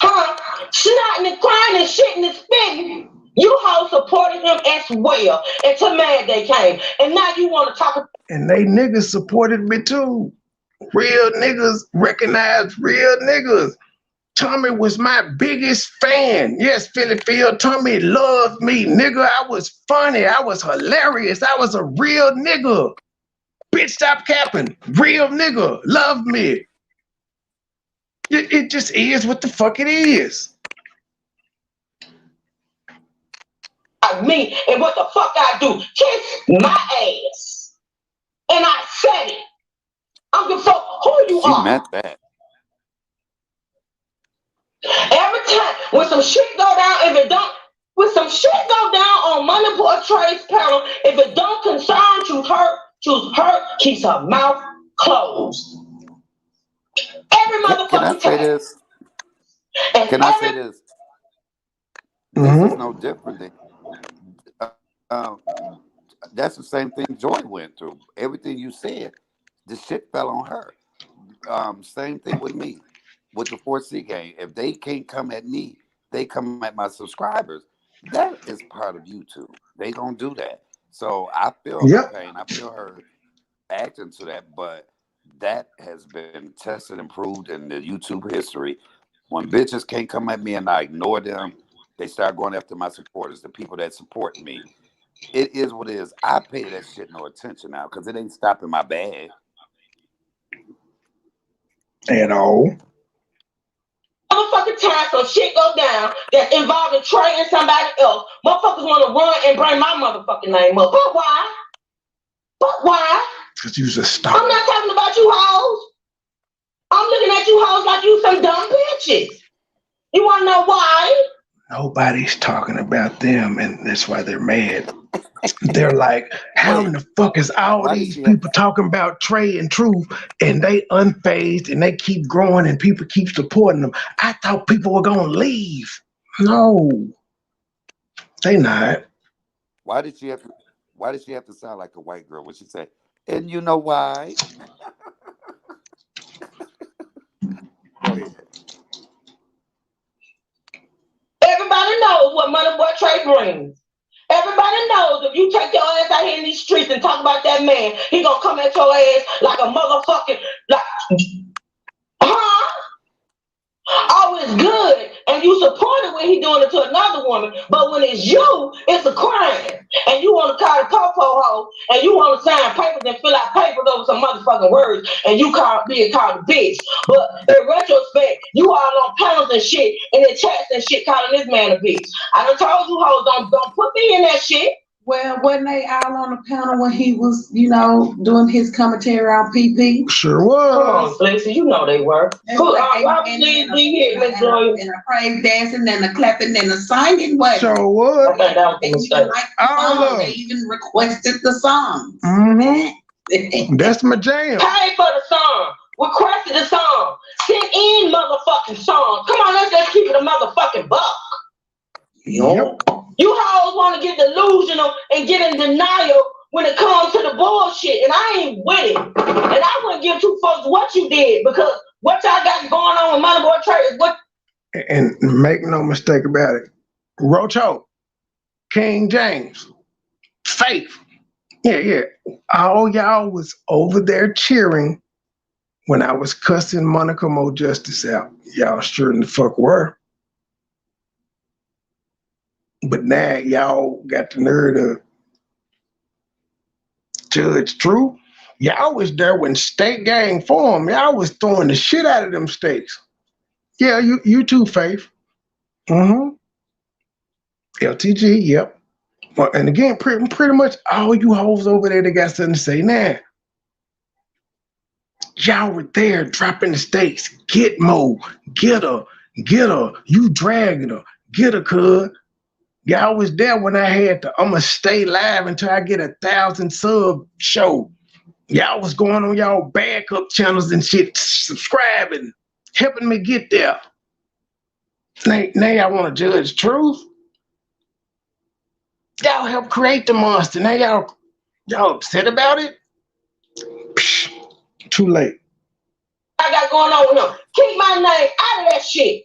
snotting and crying and shitting and spitting, you hoes supported him as well until Mad Day came. And now you want to talk. and they niggas supported me too. Real niggas recognize real niggas. Tommy was my biggest fan. Yes, Philly Phil, Tommy loved me. Nigga, I was funny. I was hilarious. I was a real nigga. Bitch, stop capping. Real nigga. Love me. It just is what the fuck it is. Me and what the fuck I do. Kiss my ass. And I said it. I don't give a fuck who you are. She meant that. Every time when some shit go down, if it don't, when some shit go down on MoneyBoy Trey's panel, if it don't concern choose her, keeps her mouth closed. Every motherfucking Can I say this? Can I say this? This is no different than that's the same thing Joy went through. Everything you said, the shit fell on her. Same thing with me, with the 4C game. If they can't come at me, they come at my subscribers. That is part of YouTube. They gonna do that. So I feel her pain. I feel her acting to that, but that has been tested and proved in the YouTube history. When bitches can't come at me and I ignore them, they start going after my supporters, the people that support me. It is what it is. I pay that shit no attention now because it ain't stopping my bag. At all. Motherfucking time some shit go down that's involving Trey and somebody else. Motherfuckers want to run and bring my motherfucking name up. But why? But why? Because you's a star. I'm not talking about you hoes. I'm looking at you hoes like you some dumb bitches. You want to know why? Nobody's talking about them, and that's why they're mad. They're like, how in the fuck is all these people talking about Trey and Truth, and they unfazed, and they keep growing, and people keep supporting them? I thought people were gonna leave. No, they not. Why did she have to sound like a white girl when she said, and you know why? Go ahead. Everybody knows what MoneyBoy Trey brings. Everybody knows if you take your ass out here in these streets and talk about that man, he gonna come at your ass like a motherfucking, like, huh? Oh, it's good, and you support it when he doing it to another woman, but when it's you, it's a crime. And you want to call the popo hoe, and you want to sign papers and fill out papers over some motherfucking words, and you being called a bitch. But in retrospect, you all on panels and shit, and in chats and shit, calling this man a bitch. I done told you hoes, don't put me in that shit. Well, wasn't they all on the panel when he was, doing his commentary on PP? Sure was. Come on, Flexi, you know they were. Please be here, Miss Joy. And the praise dancing and the clapping and the singing. What? Sure was. Okay, that was a mistake. They even requested the song. Mm-hmm. That's my jam. Pay for the song. Requested the song. Send in motherfucking song. Come on, let's just keep it a motherfucking buck. Yep. You hoes want to get delusional and get in denial when it comes to the bullshit, and I ain't with it. And I wouldn't give two fucks what you did, because what y'all got going on with MoneyBoy Trey is what. And make no mistake about it, Rocho, King James, Faith, yeah, all y'all was over there cheering when I was cussing Monica Mo Justice out. Y'all sure in the fuck were. But now y'all got the nerve to judge True. Y'all was there when state gang formed. Y'all was throwing the shit out of them states. Yeah, you too, Faith. Mm-hmm. LTG, yep. Well, and again, pretty much all you hoes over there that got something to say now. Y'all were there dropping the stakes. Get Mo, get her, you dragging her, get her, cuz. Y'all was there when I had to, I'ma stay live until I get 1,000 sub show. Y'all was going on y'all backup channels and shit, subscribing, helping me get there. Now y'all want to judge Truth? Y'all helped create the monster. Now y'all upset about it? Psh, too late. I got going on with him. Keep my name out of that shit.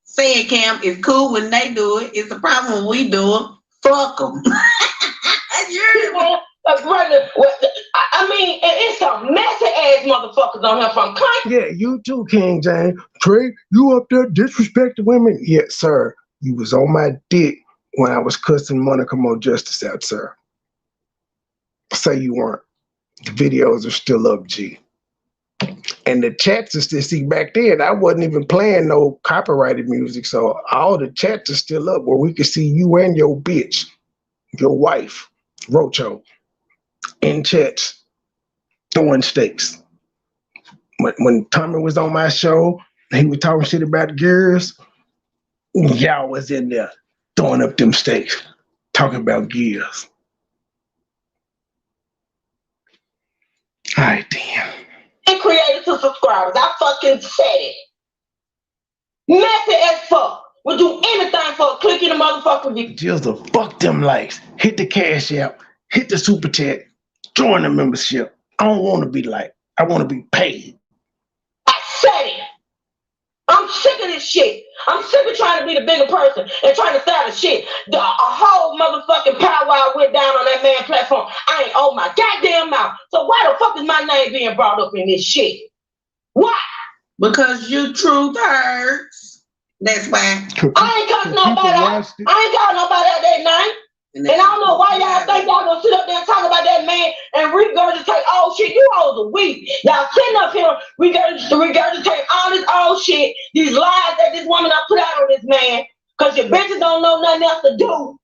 Say it, Cam. It's cool when they do it. It's a problem when we do it. Fuck them. I mean, it's some messy ass motherfuckers on here from country. Yeah, you too, King James. Trey, you up there disrespecting women? Yes, sir. You was on my dick when I was cussing Monica Mo Justice out, sir. Say you weren't. The videos are still up, G. And the chats are still, see, back then, I wasn't even playing no copyrighted music, so all the chats are still up where we can see you and your bitch, your wife, Rocho, in chats, throwing stakes. When Tommy was on my show, he was talking shit about gears, y'all was in there throwing up them stakes, talking about gears. All right, damn. Created to subscribers. I fucking said it. Messy as fuck. Would do anything for a click in the motherfucking video. Jizzle, fuck them likes. Hit the cash app. Hit the super chat. Join the membership. I don't want to be liked. I want to be paid. I said it. I'm sick of this shit. I'm sick of trying to be the bigger person and trying to style the shit. A whole motherfucking powwow went down on that man platform. I ain't owe my goddamn mouth. So why the fuck is my name being brought up in this shit? Why? Because you truth hurts. That's why. I ain't cussing nobody out. I ain't got nobody out that night. And I don't know why y'all think regurgitate old shit. You hoes are weak. Y'all sitting up here regurgitate all this old shit, these lies that this woman I put out on this man, because your bitches don't know nothing else to do.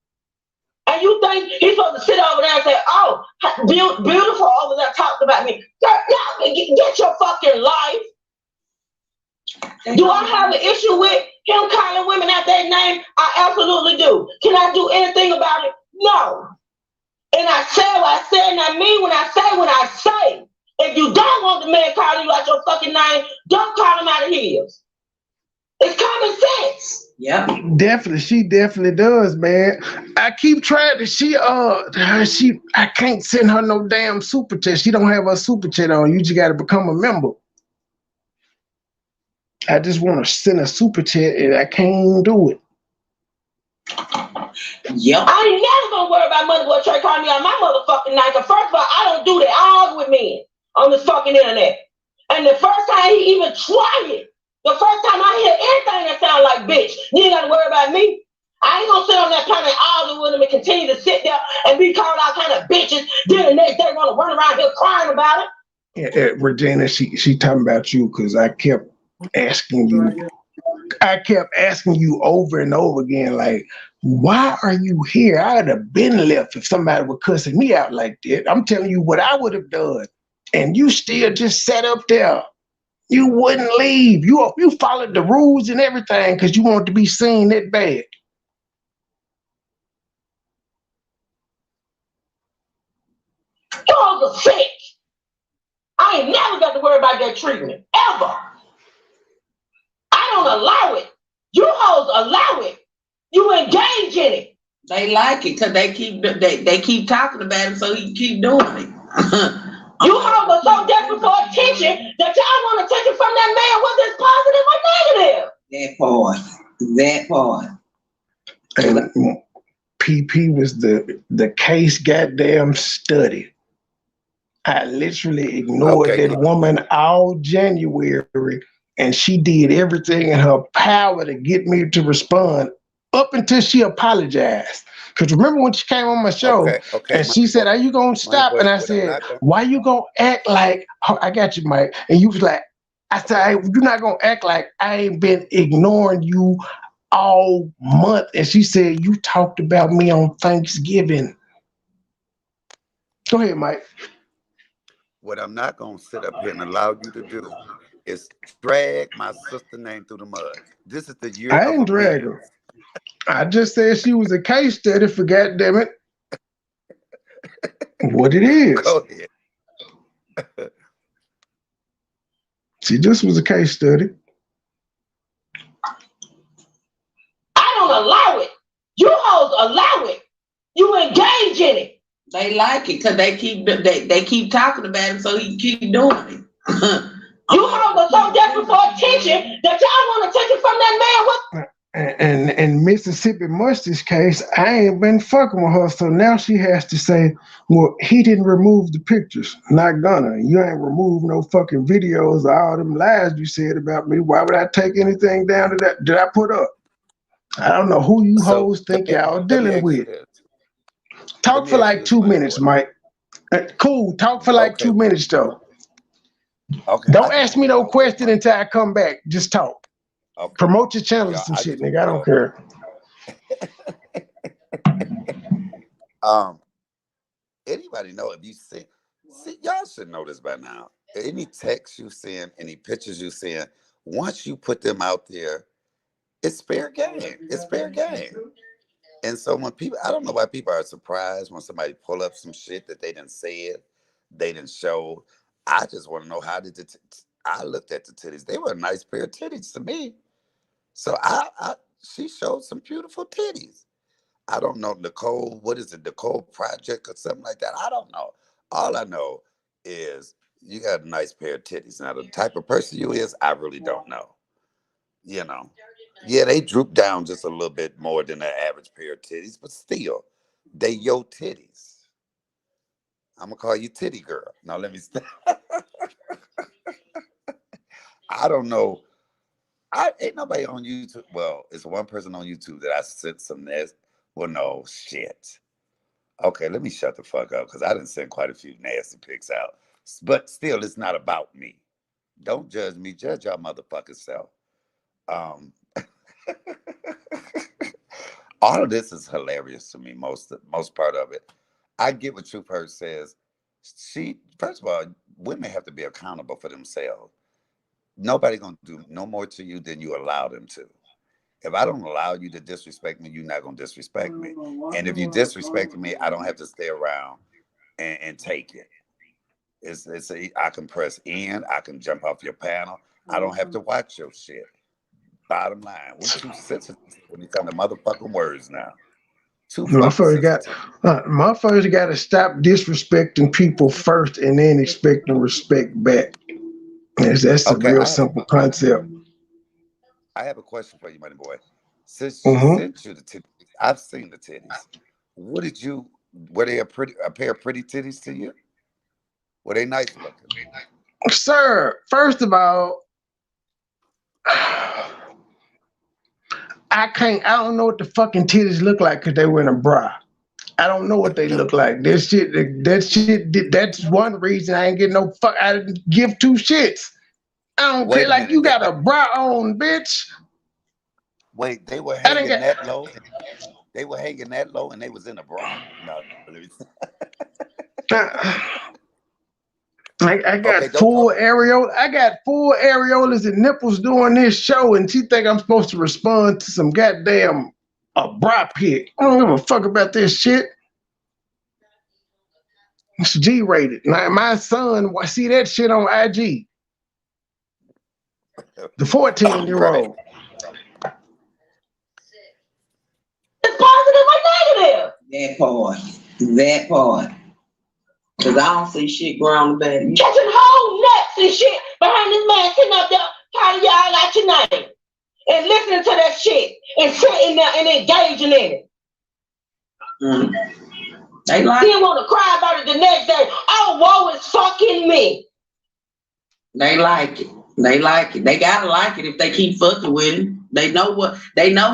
And you think he's supposed to sit over there and say, oh, beautiful over there talked about me. Y'all get your fucking life. Do I have an issue with him calling women out their name? I absolutely do. Can I do anything about it? No. And I say what I say, and I mean when I say what I say. If you don't want the man calling you out your fucking name, don't call him out of his. It's common sense. Yeah, definitely. She definitely does, man. I keep trying to. I can't send her no damn super chat. She don't have her super chat on. You just got to become a member. I just want to send a super chat, and I can't do it. Yep. I ain't never gonna worry about MoneyBoy Trey calling me out my motherfucking name. Cause first of all, I don't do that. I argue with men on this fucking internet. And the first time he even tried it, the first time I hear anything that sound like bitch, you ain't gotta worry about me. I ain't gonna sit on that planet and argue with him and continue to sit there and be called all kind of bitches. Then the next day wanna run around here crying about it. Yeah, Regina, she talking about you because I kept asking you. I kept asking you over and over again, like, why are you here? I'd have been left if somebody were cussing me out like that. I'm telling you what I would have done. And you still just sat up there. You wouldn't leave. You followed the rules and everything because you wanted to be seen that bad. You hoes are sick. I ain't never got to worry about that treatment, ever. I don't allow it. You hoes allow it. You engage in it. They like it because they keep talking about him, so he keep doing it. You hoes are so desperate for attention that y'all want attention from that man, whether it's positive or negative. That part. And PP was the case goddamn study. I literally ignored that woman all January, and she did everything in her power to get me to respond up until she apologized. Because remember when she came on my show and she said, are you going to stop? And I said, why you going to act like, oh, I got you, Mike. And you was like, I said, you're not going to act like I ain't been ignoring you all month. And she said, you talked about me on Thanksgiving. Go ahead, Mike. What I'm not going to sit up here and allow you to do is drag my sister name through the mud. This is the year I of ain't drag her. I just said she was a case study for goddammit what it is. Go ahead. She just was a case study. I don't allow it. You hoes allow it. You engage in it. They like it because they keep talking about him, so he keep doing it. You hoes are so desperate for attention that y'all want attention from that man. And in Mississippi Musty's case, I ain't been fucking with her, so now she has to say, well, he didn't remove the pictures. Not gonna. You ain't removed no fucking videos of all them lies you said about me. Why would I take anything down to that I put up? I don't know who you hoes think y'all dealing with. Talk for like 2 minutes, Mike. Cool. Talk for like 2 minutes, though. Okay. Don't ask me no question until I come back. Just talk. Okay. Promote your channel or some shit, nigga. I don't care. Anybody know if you see y'all should know this by now. Any text you send, any pictures you send, once you put them out there, it's fair game. It's fair game. And so when people, I don't know why people are surprised when somebody pull up some shit that they didn't say it, they didn't show. I just want to know how did I looked at the titties. They were a nice pair of titties to me. So she showed some beautiful titties. I don't know, Nicole, what is it, Nicole Project or something like that? I don't know. All I know is you got a nice pair of titties. Now, the type of person you is, I really don't know. You know. Yeah, they droop down just a little bit more than the average pair of titties, but still, they your titties. I'm going to call you titty girl. Now, let me stop. I don't know. Ain't nobody on YouTube. Well, it's one person on YouTube that I sent some well, no, shit. Okay, let me shut the fuck up because I didn't send quite a few nasty pics out. But still, it's not about me. Don't judge me. Judge your motherfucking self. Um, all of this is hilarious to me. Most part of it. I get what Truth Hurt says. First of all, women have to be accountable for themselves. Nobody gonna do no more to you than you allow them to. If I don't allow you to disrespect me, you're not gonna disrespect me. And if you disrespect me, I don't have to stay around and take it. I can press in, I can jump off your panel. I don't have to watch your shit. Bottom line, we're too sensitive when it comes to motherfucking words now. Too fucking sensitive. Motherfuckers got to stop disrespecting people first and then expecting respect back. That's a real simple concept. I have a question for you, Money Boy. Since she sent you the titties, I've seen the titties. Were they a pair of pretty titties to you? Were they nice looking? Sir, first of all, I don't know what the fucking titties look like because they were in a bra. I don't know what they look like. That's one reason I ain't getting no fuck. I didn't give two shits. I don't care. Like, you got a bra on, bitch. Wait, they were hanging that low? They were hanging that low and they was in a bra? No. I got full areolas and nipples doing this show, and she think I'm supposed to respond to some goddamn bra pic. I don't give a fuck about this shit. It's G-rated. Now, my son see that shit on IG. The 14-year-old. It's positive or negative? That part. Because I don't see shit growing back. Catching whole nuts and shit behind this man sitting up there calling y'all out your name and listening to that shit and sitting there and engaging in it. They want to cry about it the next day. Oh, woe is fucking me. They like it. They gotta like it if they keep fucking with him. They know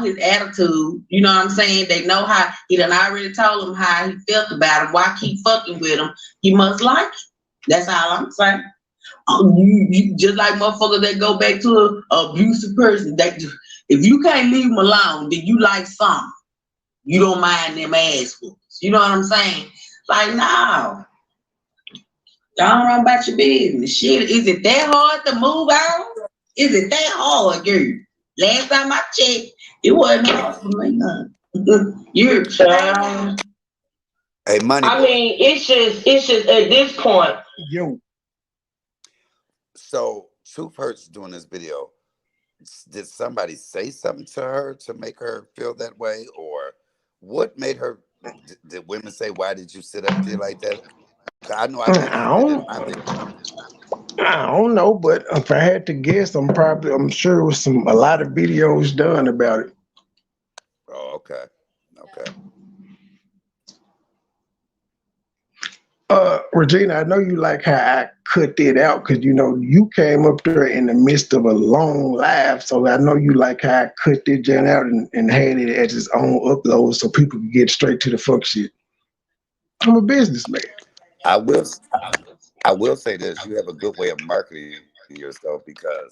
his attitude. You know what I'm saying? They know how he done already told them how he felt about him. Why keep fucking with him? He must like it. That's all I'm saying. You just like motherfuckers that go back to an abusive person. If you can't leave them alone, then you like something. You don't mind them assholes. You know what I'm saying? Like, no. Don't run about your business. Shit, is it that hard to move out? Is it that hard, girl? Last time I checked, it wasn't hard for me. You're trying. Hey, Money Boy. I mean, it's just at this point. Yo. So, Truth Hurt's doing this video. Did somebody say something to her to make her feel that way? Or what made her, did women say, why did you sit up there like that? I know I don't know, but if I had to guess, I'm sure it was a lot of videos done about it. Oh, okay. Regina, I know you like how I cut it out because you came up there in the midst of a long live, so I know you like how I cut that gen out and had it as its own upload so people can get straight to the fuck shit. I'm a businessman. I will say this: you have a good way of marketing yourself because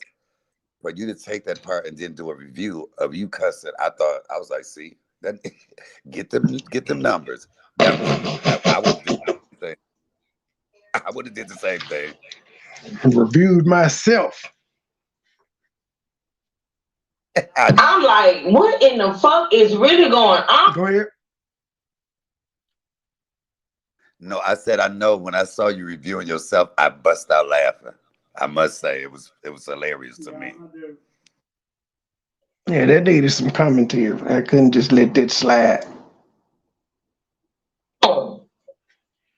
for you to take that part and then do a review of you cussing, I was like, see, that get them numbers. That was I would have did the same thing. Reviewed myself. I'm like, what in the fuck is really going on? Go ahead. No, I said I know. When I saw you reviewing yourself, I bust out laughing. I must say it was hilarious to me. Yeah, that needed some commentary. I couldn't just let that slide.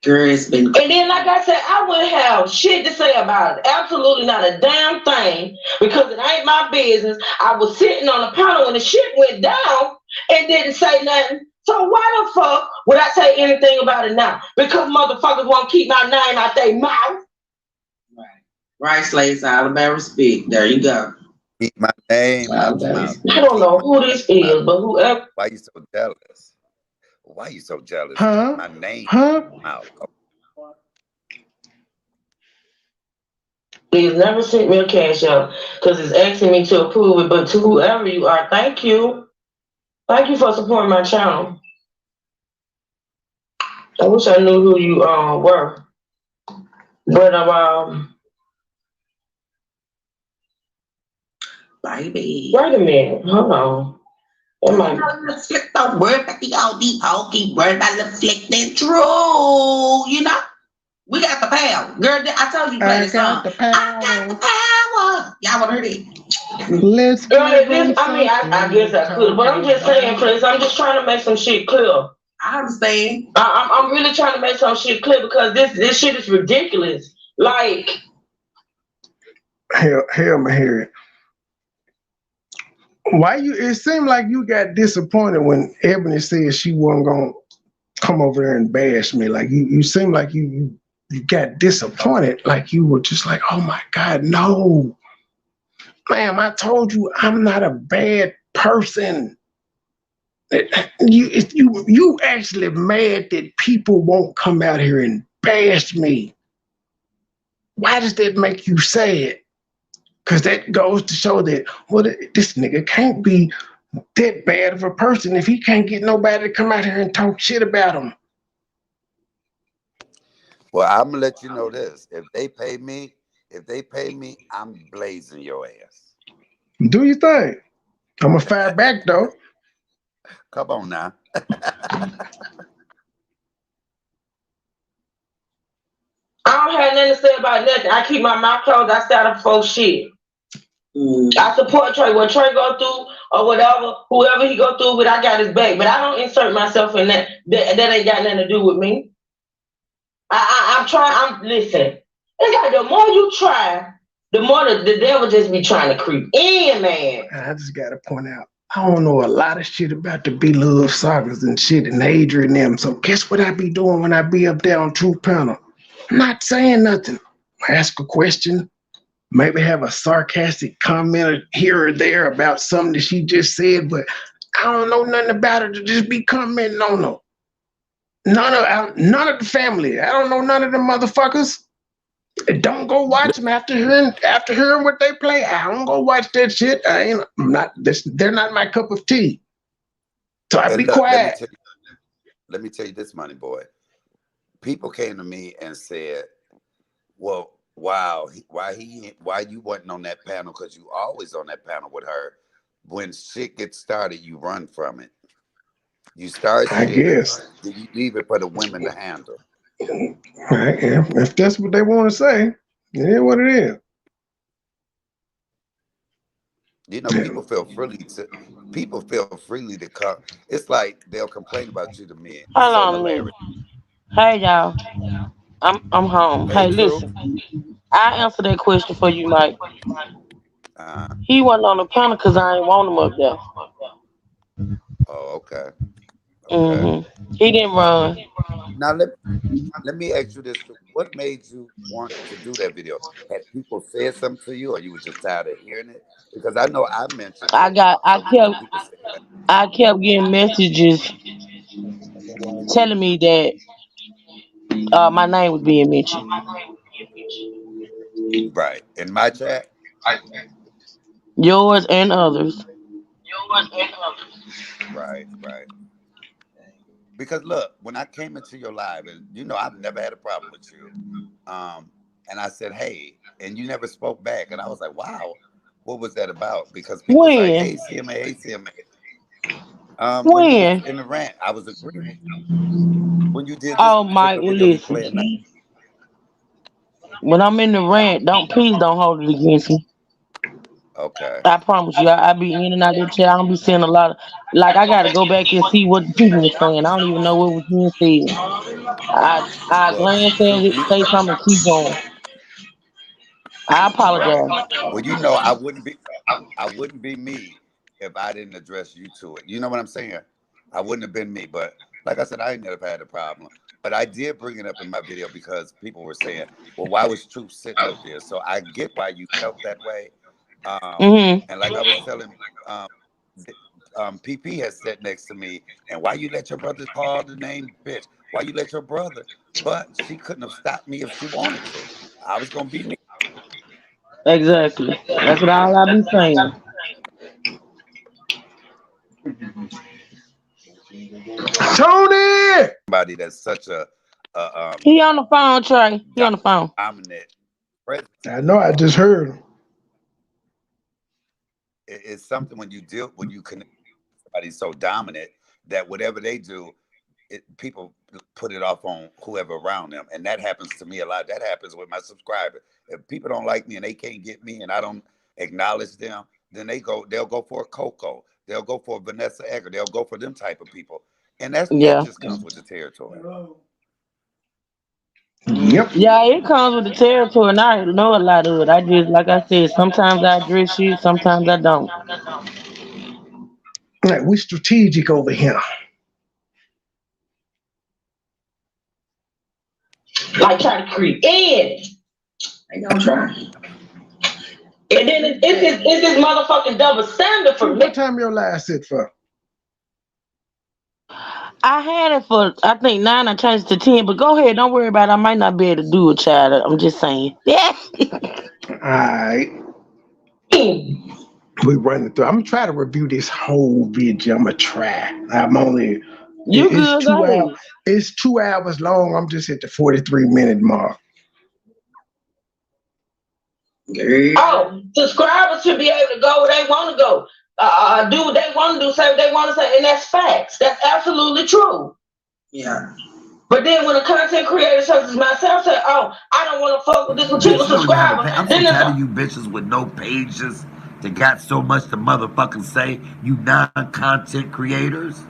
And then, like I said, I wouldn't have shit to say about it. Absolutely not a damn thing because it ain't my business. I was sitting on the panel when the shit went down and didn't say nothing. So why the fuck would I say anything about it now? Because motherfuckers won't keep my name out their mouth. Right, Slates, all about respect. There you go. Keep my name out your mouth. I don't know who this is, but whoever. Why you so jealous? Why are you so jealous? Huh? My name out. Please never send me a cash out because it's asking me to approve it. But to whoever you are, thank you. Thank you for supporting my channel. I wish I knew who you were. But Baby. wait a minute. Hold on. Don't worry about the old deep hokey. Worry about the flick that true. You know? We got the power. Girl, I told you play the song. The power. I got the power. Y'all want to hear it? Let's I guess I could, but I'm just saying, Chris, I'm just trying to make some shit clear. I understand. I'm really trying to make some shit clear because this shit is ridiculous. Like, hell, my hair. Why you? It seemed like you got disappointed when Ebony said she wasn't gonna come over there and bash me. Like you seemed like you got disappointed. Like you were just like, oh my God, no, ma'am. I told you I'm not a bad person. You actually mad that people won't come out here and bash me. Why does that make you sad? Because that goes to show that, well, this nigga can't be that bad of a person if he can't get nobody to come out here and talk shit about him. Well, I'm gonna let you know this. If they pay me, I'm blazing your ass. Do you think? I'm gonna fire back though. Come on now. I don't have nothing to say about nothing. I keep my mouth closed. I stay out of folks' shit. I support Trey. What Trey go through or whatever, whoever he go through with, I got his back. But I don't insert myself in that. That ain't got nothing to do with me. I'm trying. Listen. It's like the more you try, the more the devil just be trying to creep in, man. I just gotta point out, I don't know a lot of shit about the B-Love sagas and shit and Adrian and them. So guess what I be doing when I be up there on Truth Panel? I'm not saying nothing. I ask a question, maybe have a sarcastic comment here or there about something that she just said, but I don't know nothing about it to just be commenting on her. None of the family. I don't know none of them motherfuckers. Don't go watch them after hearing what they play. I don't go watch that shit. I'm not. They're not my cup of tea. So I be quiet. Let me tell you this, Money Boy. People came to me and said, "Well, wow, why you wasn't on that panel? Because you always on that panel with her. When shit gets started, you run from it. You start shit, I guess. then you leave it for the women to handle." If that's what they want to say, it is what it is. You know, people feel freely to come. It's like they'll complain about you to me. It's Hold so on a minute. hilarious. Hey y'all, I'm home. Hey, Hey, True. listen, I answer that question for you, Mike. Uh, He wasn't on the panel because I ain't want him up there. oh, okay. Okay. He didn't run. Now let me ask you this: what made you want to do that video? Had people said something to you, or you were just tired of hearing it? Because I know I mentioned I it, got. I and kept. people said, I kept getting messages telling me that my name was being mentioned. right in my chat, Yours and others. right, right. Because look, when I came into your live, and you know I've never had a problem with you, and I said, "Hey," and you never spoke back, and I was like, "Wow, what was that about?" Because people was like, When? "Hey, CMA, hey, CMA." When you was When? in the rant, I was agreeing. When you did this Oh, Mike, particular well, video, you listen. playing that. When I'm in the rant, please don't hold it against me. Okay. I promise you, I be in and out of the chat. I don't be seeing a lot of, like, I gotta go back and see what the people were saying. I don't even know what was being said. I Well, glance at Truth, it, say something, and keep going. I right. apologize. Well, you know, I wouldn't be me if I didn't address you to it. You know what I'm saying? I wouldn't have been me. But like I said, I ain't never had a problem. But I did bring it up in my video because people were saying, "Well, why was Truth sitting up there?" So I get why you felt that way. Mm-hmm. And like I was telling, PP has sat next to me, and why you let your brother call the name bitch? Why you let your brother? But she couldn't have stopped me if she wanted to. I was gonna be me. Exactly. That's what all I be saying. Tony! Somebody that's such a He on the phone, Trey. He on the phone. dominant presence. I know, I just heard him. It's something when you connect with somebody so dominant that whatever they do, people put it off on whoever around them, and that happens to me a lot. That happens with my subscribers. If people don't like me and they can't get me, and I don't acknowledge them, then they'll go for a Coco, they'll go for a Vanessa Egger, they'll go for them type of people, and that just comes with the territory. Yep. Yeah, it comes with the territory, and I know a lot of it. I just, like I said, sometimes I address shit, sometimes I don't. Like, we strategic over here. Like try to create. They gonna try. And then it's this motherfucking double standard for me. What time your last sit for? I had it for, I think 9, I changed it to 10, but go ahead, don't worry about it. I might not be able to do it, child. I'm just saying. Yeah. Alright. We running through. I'm gonna try to review this whole video. I'm gonna try. I'm only You good, go ahead. It's 2 hours long. I'm just at the 43-minute mark. Oh, subscribers should be able to go where they want to go. Do what they want to do, say what they want to say, and that's facts. That's absolutely true. Yeah. But then when a content creator such as myself say, "Oh, I don't want to fuck with this particular subscriber," I'm so tired of you bitches with no pages that got so much to motherfucking say. You non-content creators.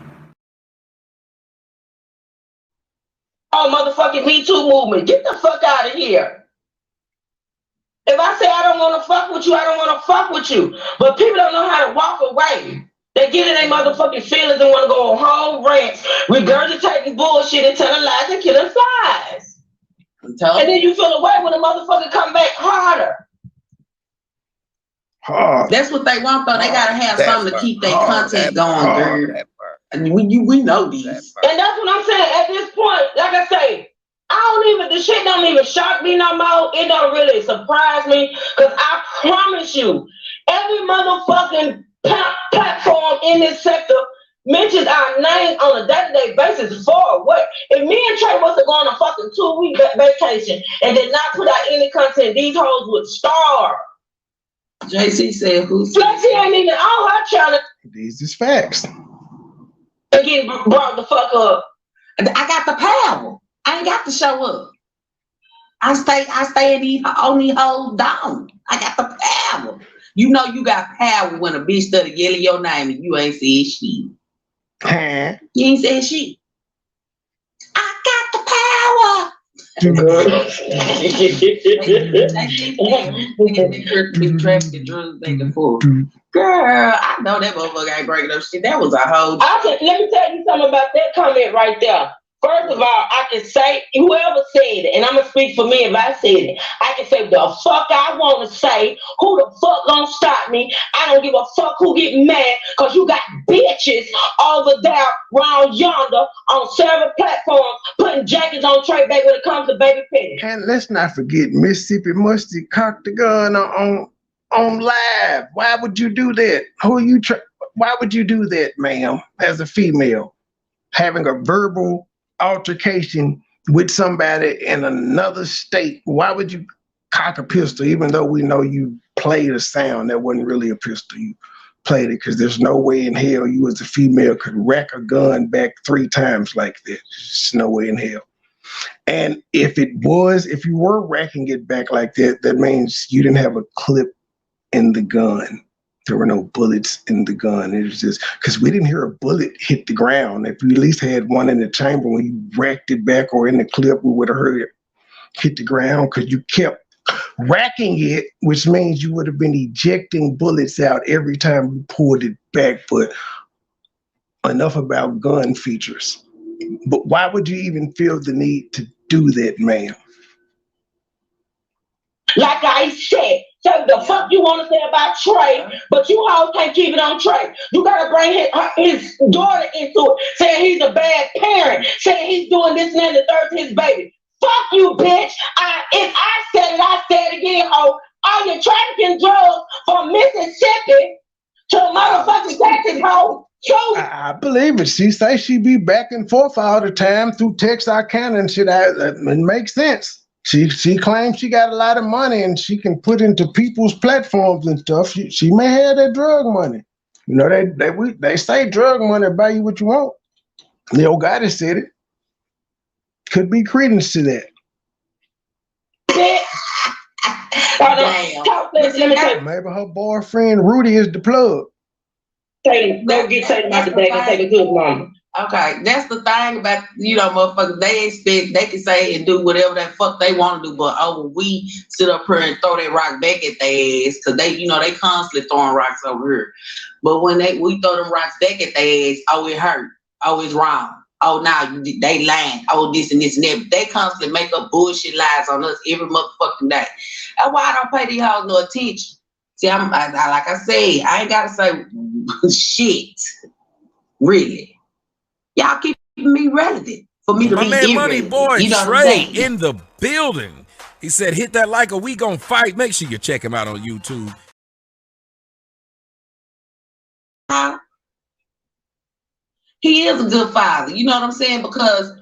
Oh, motherfucking Me Too movement, get the fuck out of here. If I say I don't want to fuck with you, I don't want to fuck with you. But people don't know how to walk away. They get in their motherfucking feelings and want to go on home rants, regurgitating bullshit and telling lies and killing flies. And then you feel away when the motherfucker come back harder. That's what they want, though. They gotta have something to keep their content going, girl. And we know these. And that's what I'm saying. At this point, like I say, the shit don't even shock me no more. It don't really surprise me. Cause I promise you, every motherfucking platform in this sector mentions our name on a day-to-day basis for what? If me and Trey was to go on a fucking 2-week vacation and did not put out any content, these hoes would starve. JC said who's Flexi ain't even on her channel. These is facts. And get brought the fuck up. I got the power. I ain't got to show up. I stay in these hoes down. I got the power. You know you got power when a bitch started yelling your name and you ain't said shit. Huh? You ain't said shit. I got the power. Girl, I know that motherfucker ain't breaking up shit. That was a whole. Let me tell you something about that comment right there. First of all, I can say whoever said it, and I'm gonna speak for me if I said it. I can say the fuck I want to say. Who the fuck gonna stop me? I don't give a fuck who get mad, cause you got bitches over there round yonder on several platforms putting jackets on Trey Back when it comes to baby petting. And let's not forget Mississippi Musty cocked the gun on live. Why would you do that? Why would you do that, ma'am, as a female? Having a verbal altercation with somebody in another state. Why would you cock a pistol, even though we know you played a sound that wasn't really a pistol? You played it because there's no way in hell you as a female could rack a gun back 3 times like that. There's no way in hell. And if you were racking it back like that, that means you didn't have a clip in the gun. There were no bullets in the gun. It was just because we didn't hear a bullet hit the ground. If you at least had one in the chamber when you racked it back, or in the clip, we would have heard it hit the ground, because you kept racking it, which means you would have been ejecting bullets out every time you pulled it back. But enough about gun features. But why would you even feel the need to do that, ma'am? Like I said, So the fuck you want to say about Trey, but you all can't keep it on Trey. You gotta bring his daughter into it, saying he's a bad parent, saying he's doing this and that and the third to his baby. Fuck you, bitch. If I said it, I said it again, ho. Are you trafficking drugs from Mississippi to motherfucking Texas, ho? I believe it. She say she be back and forth all the time through Texarkana and shit. It makes sense. She claims she got a lot of money and she can put into people's platforms and stuff. She may have that drug money. You know, they say drug money buy you what you want. Leo Gotti said it. Could be credence to that. Maybe her boyfriend Rudy is the plug. Go get taken out the bag and take a good woman. Okay, that's the thing about, you know, motherfuckers, they expect, they can say and do whatever the fuck they want to do, but we sit up here and throw that rock back at their ass, because they, you know, they constantly throwing rocks over here. But when we throw them rocks back at their ass, it hurt. It's wrong. Now they lying. This and this and that. They constantly make up bullshit lies on us every motherfucking day. That's why I don't pay these hoes no attention. See, like I say, I ain't gotta say shit. Really. Y'all keep me relevant for me to be irrelevant. My man MoneyBoy you know Trey in the building. He said, hit that like or we gonna fight. Make sure you check him out on YouTube. He is a good father. You know what I'm saying? Because,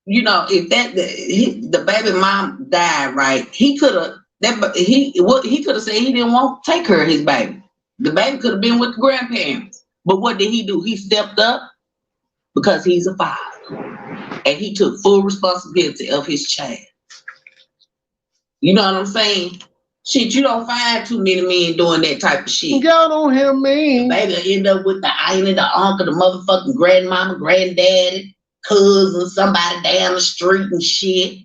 you know, if the baby mom died, right, he could have said he didn't want to take care of his baby. The baby could have been with the grandparents. But what did he do? He stepped up because he's a father. And he took full responsibility of his child. You know what I'm saying? Shit, you don't find too many men doing that type of shit. Y'all don't hear me. Baby end up with the auntie, the uncle, the motherfucking grandmama, granddaddy, cousin, somebody down the street and shit.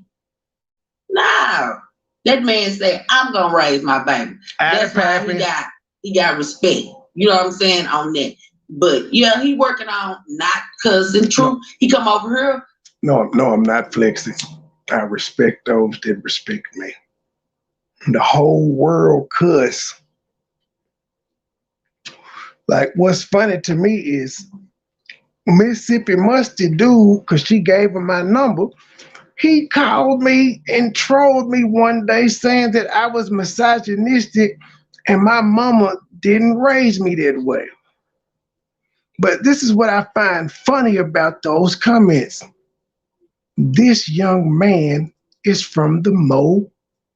No. That man said, I'm gonna raise my baby. That's why he got respect. You know what I'm saying on that. But yeah, he working on not cussing. True, he come over here. No, I'm not flexing. I respect those that respect me. The whole world cuss. Like, what's funny to me is Mississippi Musty dude, because she gave him my number, he called me and trolled me one day saying that I was misogynistic and my mama didn't raise me that way. But this is what I find funny about those comments. This young man is from the Mo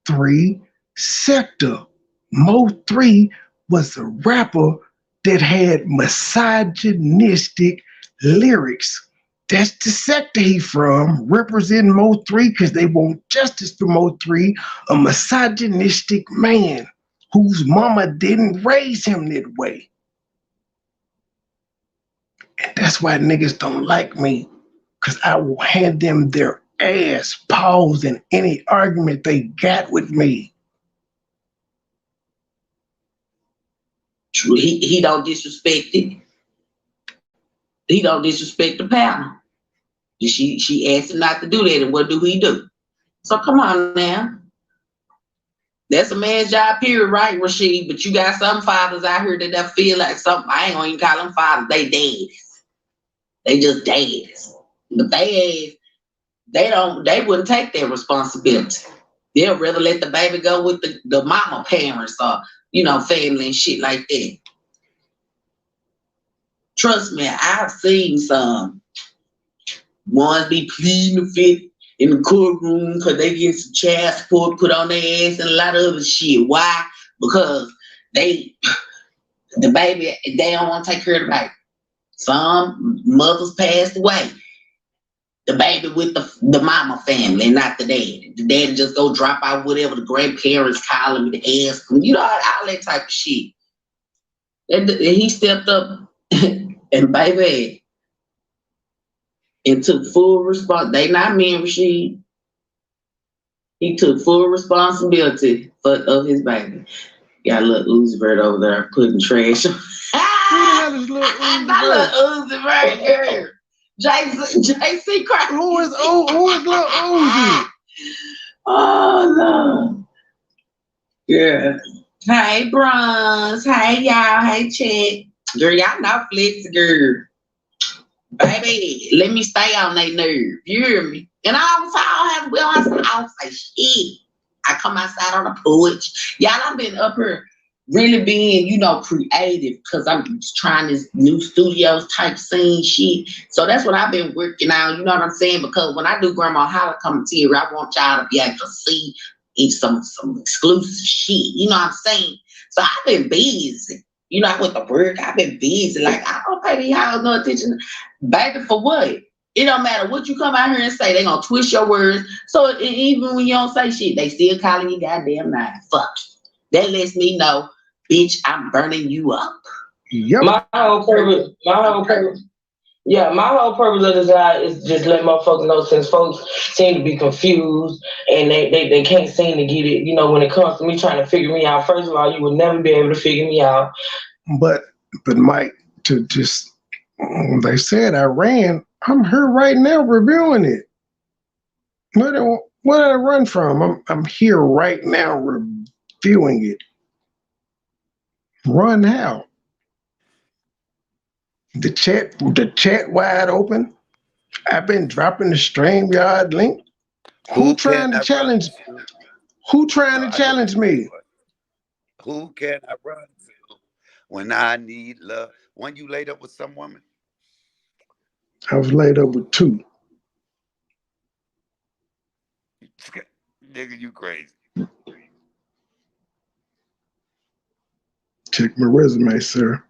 3 sector. Mo 3 was a rapper that had misogynistic lyrics. That's the sector he from, representing Mo 3 because they want justice for Mo 3, a misogynistic man whose mama didn't raise him that way. And that's why niggas don't like me, because I will hand them their ass paws in any argument they got with me. True, he don't disrespect it. He don't disrespect the panel. She asked him not to do that, and what do he do? So come on now. That's a man's job, period, right, Rashid? But you got some fathers out here that feel like something. I ain't gonna even call them fathers. They dead. They just dead. But they wouldn't take their responsibility. They'll rather let the baby go with the mama parents or, you know, family and shit like that. Trust me, I've seen some ones be pleading the fifth in the courtroom because they get some child support put on their ass and a lot of other shit. Why? Because the baby, they don't want to take care of the baby. Some mothers passed away. The baby with the mama family, not the daddy. The daddy just go drop out whatever the grandparents call him to ask him. You know, all that type of shit. And he stepped up and baby and took full responsibility. They not me and Rashid. He took full responsibility of his baby. Got a little Uzi Vert over there putting trash on. Who the hell is little Uzi Vert? Uzi Vert. JC Crack. Who is little Uzi? Oh no. Yeah. Hey, Bronze. Hey, y'all. Hey, Chick. Girl, y'all know Flex, girl. Baby, let me stay on they nerve. You hear me? And we don't say shit. I come outside on the porch. Y'all, I've been up here really being, creative because I'm trying this new studios type scene shit. So that's what I've been working on, you know what I'm saying? Because when I do Grandma Holla commentary, I want y'all to be able to see some exclusive shit, you know what I'm saying? So I've been busy. With the work, I've been busy. Like, I don't pay these hoes no attention. Baby, for what? It don't matter what you come out here and say. They gonna twist your words. So even when you don't say shit, they still calling you goddamn name. Fuck. That lets me know, bitch, I'm burning you up. Yep. My whole purpose of this guy is just let motherfuckers know, since folks seem to be confused and they can't seem to get it, when it comes to me trying to figure me out. First of all, you will never be able to figure me out. But Mike, they said I ran. I'm here right now reviewing it. Where did I run from? I'm here right now reviewing it. Run how? The chat wide open. I've been dropping the StreamYard link. Who trying to challenge me? Who can I run to when I need love? When you laid up with some woman? I was laid up with 2. Nigga, you crazy. Check my resume, sir.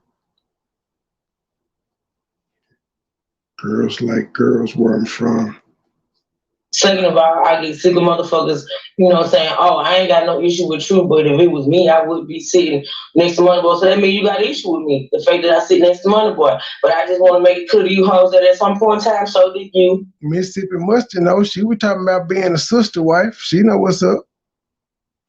Girls like girls where I'm from. Second of all, I get sick of motherfuckers, saying, oh, I ain't got no issue with you, but if it was me, I would be sitting next to MoneyBoy. So that means you got an issue with me, the fact that I sit next to MoneyBoy. But I just want to make it clear to you hoes that at some point in time, so did you. Mississippi Mustard know. She was talking about being a sister wife. She know what's up.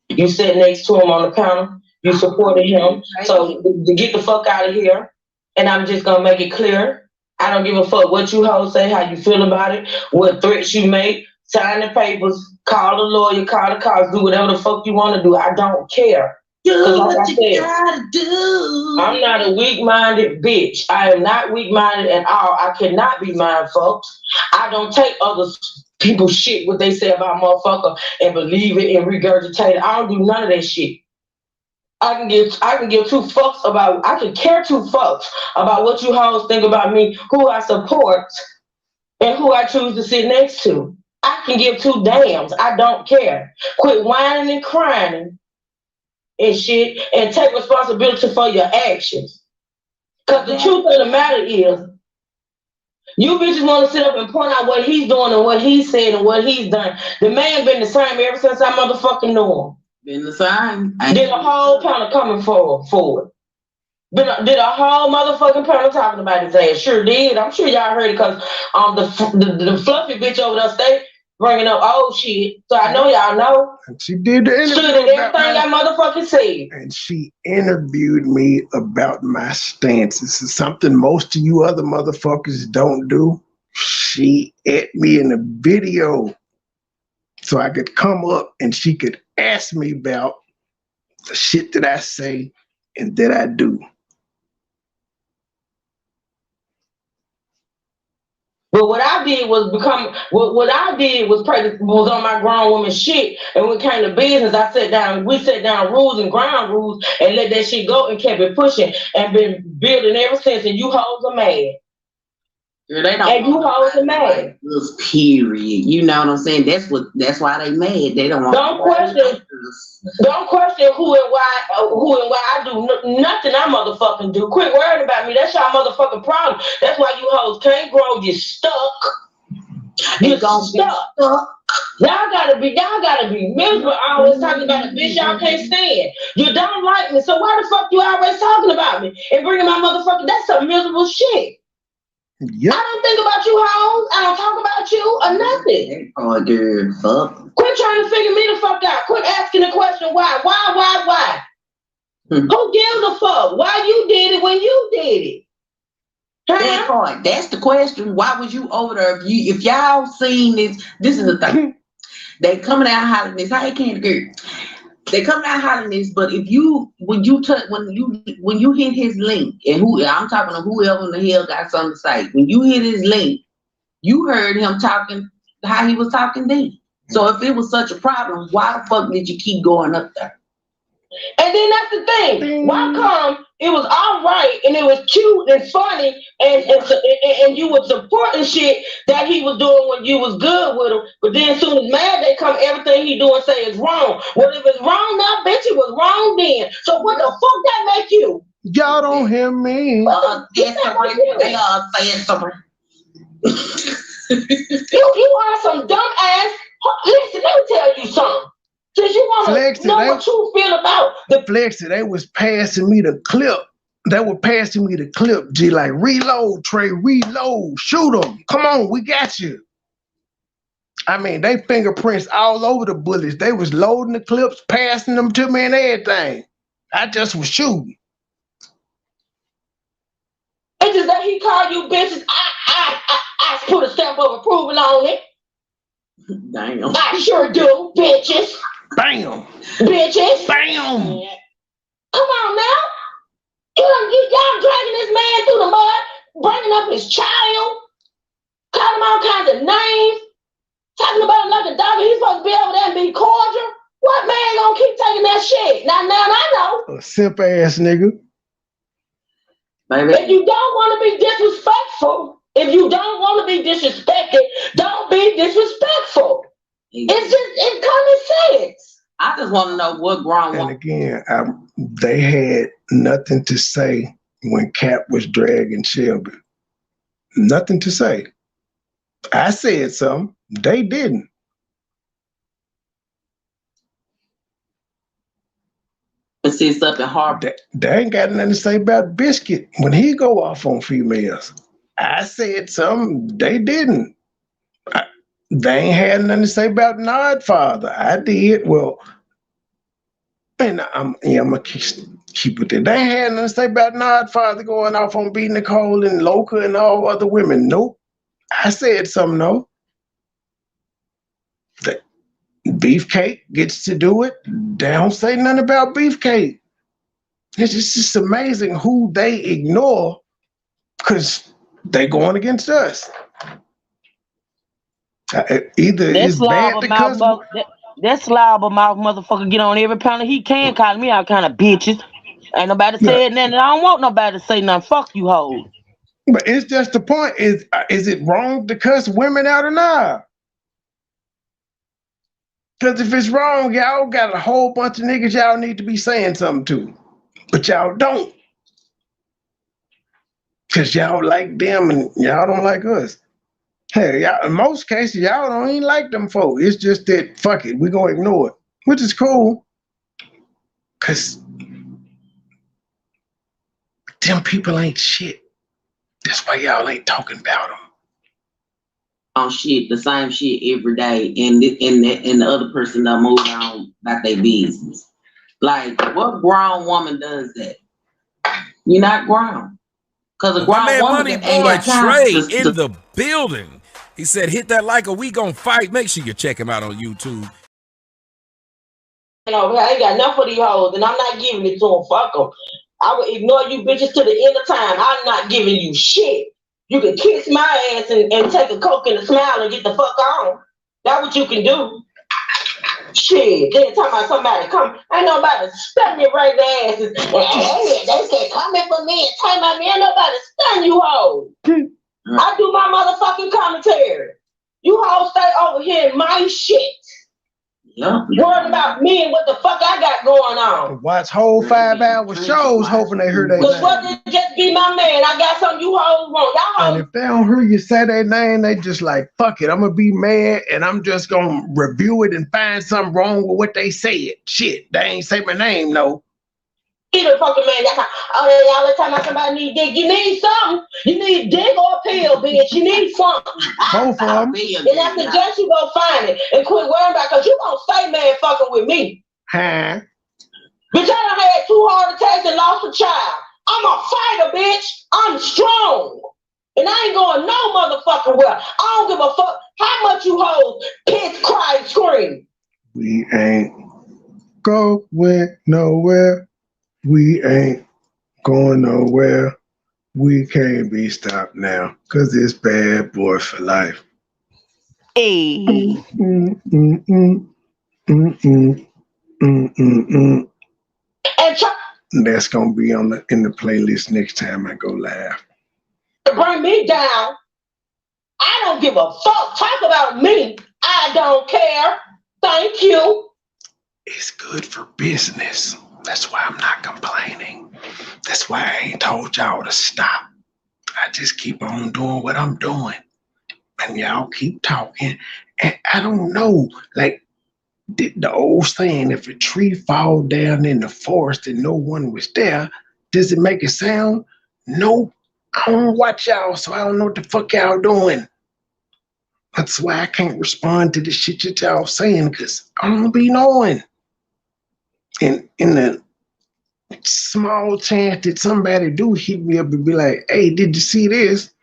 You sat next to him on the counter. You supported him. So to get the fuck out of here. And I'm just going to make it clear. I don't give a fuck what you hoes say, how you feel about it, what threats you make. Sign the papers, call the lawyer, call the cops, do whatever the fuck you want to do. I don't care. Do what you gotta do. I'm not a weak-minded bitch. I am not weak-minded at all. I cannot be mind fucked. I don't take other people's shit, what they say about motherfucker, and believe it and regurgitate it. I don't do none of that shit. I can give 2 fucks about, I can care 2 fucks about what you hoes think about me, who I support, and who I choose to sit next to. I can give 2 damns. I don't care. Quit whining and crying and shit and take responsibility for your actions. Because the truth of the matter is, you bitches want to sit up and point out what he's doing and what he said and what he's done. The man been the same ever since I motherfucking knew him. Been the same. Did a whole pound of coming forward. Did a whole motherfucking pound of talking about his ass. Sure did. I'm sure y'all heard it because the fluffy bitch over there stay bringing up old shit. So I know y'all know. And she did the interview. She did everything I motherfucking said. And she interviewed me about my stances. It's something most of you other motherfuckers don't do. She ate me in a video so I could come up and she could ask me about the shit that I say and that I do. But what I did was was on my grown woman shit. And when it came to business, we set down rules and ground rules and let that shit go and kept it pushing and been building ever since. And you hoes are mad. Girl, they don't. And you hoes are mad. Period. You know what I'm saying? That's why they mad. They don't want. Don't question who and why I do nothing I motherfucking do. Quit worrying about me. That's y'all motherfucking problem. That's why you hoes can't grow. You're stuck. You're stuck. Y'all gotta be miserable. Always talking about a bitch y'all can't stand. You don't like me, so why the fuck you always talking about me and bringing my motherfucking? That's some miserable shit. Yep. I don't think about you hoes. I don't talk about you or nothing. Oh, girl, fuck. Quit trying to figure me the fuck out. Quit asking the question why. Why? Who gives a fuck? Why you did it when you did it? That part. That's the question. Why was you over there? If y'all seen this is the thing. They coming out hollering this. Hey, Candy girl. they come down hollering this, but when you hit his link, and I'm talking to whoever in the hell got something to say, when you hit his link, you heard him talking how he was talking then. So if it was such a problem, why the fuck did you keep going up there? And then that's the thing. Why come it was all right and it was cute and funny and you was supporting shit that he was doing when you was good with him, but then as soon as mad they come, everything he do and say is wrong. Well, if it's wrong now, bitch, it was wrong then. So what the fuck that make you? Y'all don't hear me. They are saying something. You are some dumb ass. Listen, let me tell you something. Since you want to know what you feel about the Flexi, they was passing me the clip. They were passing me the clip. G, like, reload, Trey, reload, shoot them. Come on, we got you. I mean, they fingerprints all over the bullets. They was loading the clips, passing them to me and everything. I just was shooting. It's just that he called you bitches. I put a stamp of approval on it. Damn. I sure do, bitches. Bam. Bitches. Bam. Come on now. Y'all dragging this man through the mud, bringing up his child, calling him all kinds of names, talking about him like a dog. He's supposed to be over there and be cordial. What man gonna keep taking that shit? Now I know. A simp ass nigga. Baby. If you don't want to be disrespectful, if you don't want to be disrespected, don't be disrespectful. It's common sense. I just want to know what grown woman. And again, they had nothing to say when Cap was dragging Shelby. Nothing to say. I said something. They didn't. But see something hard. They ain't got nothing to say about Biscuit when he go off on females. I said something. They didn't. They ain't had nothing to say about Nodfather. I did. Well, and I'm gonna keep it there. They ain't had nothing to say about Nodfather going off on B. Nicole and Loca and all other women. Nope. I said something though. Beefcake gets to do it. They don't say nothing about Beefcake. It's just amazing who they ignore because they going against us. Either it's bad because that slobber mouth motherfucker get on every panel he can, call me all kind of bitches. Ain't nobody said nothing. I don't want nobody to say nothing. Fuck you, hoes. But it's just the point. Is it wrong to cuss women out or not? Because if it's wrong, y'all got a whole bunch of niggas y'all need to be saying something to. But y'all don't. Because y'all like them and y'all don't like us. Hey, y'all, in most cases, y'all don't even like them folk. It's just that, fuck it, we gonna ignore it. Which is cool. Because them people ain't shit. That's why y'all ain't talking about them. On shit, the same shit every day, and the other person done move on about their business. Like, what grown woman does that? You're not grown. Because a grown woman ain't got time Trey in the building. He said, hit that like or we gonna fight. Make sure you check him out on YouTube. You know, I ain't got enough for these hoes, and I'm not giving it to them. Fuck them. I will ignore you bitches to the end of time. I'm not giving you shit. You can kiss my ass and take a Coke and a smile and get the fuck on. That's what you can do. Shit. Then talking about somebody come. Ain't nobody stun your right asses. They said coming for me and talking about me. Ain't nobody stun you hoes. I do my motherfucking commentary. You hoes stay over here in my shit. Yeah. Worried about me and what the fuck I got going on. Watch whole 5-hour shows hoping they hear their name. Cause what did just be my man? I got something you hoes want. Y'all hoes. And if they don't hear you say their name, they just like, fuck it, I'm gonna be mad and I'm just gonna review it and find something wrong with what they said. Shit, they ain't say my name, no. Either fucking man, y'all the time somebody need dick. You need something. You need dick or a pill, bitch. You need something. Both of them. And I suggest you go find it and quit worrying about because you gonna stay man fucking with me. Huh? Bitch, I done had 2 heart attacks and lost a child. I'm a fighter, bitch. I'm strong. And I ain't going no motherfucking well. I don't give a fuck how much you hoes piss, cry, and scream. We ain't. going nowhere. We ain't going nowhere. We can't be stopped now, cause it's bad boy for life. Hey. That's gonna be in the playlist next time I go live. Bring me down. I don't give a fuck. Talk about me. I don't care. Thank you. It's good for business. That's why I'm not complaining. That's why I ain't told y'all to stop. I just keep on doing what I'm doing. And y'all keep talking. And I don't know, like the old saying, if a tree fall down in the forest and no one was there, does it make a sound? Nope. I don't watch y'all, so I don't know what the fuck y'all doing. That's why I can't respond to the shit that y'all saying, because I don't be knowing. And in the small chance that somebody do hit me up and be like, hey, did you see this?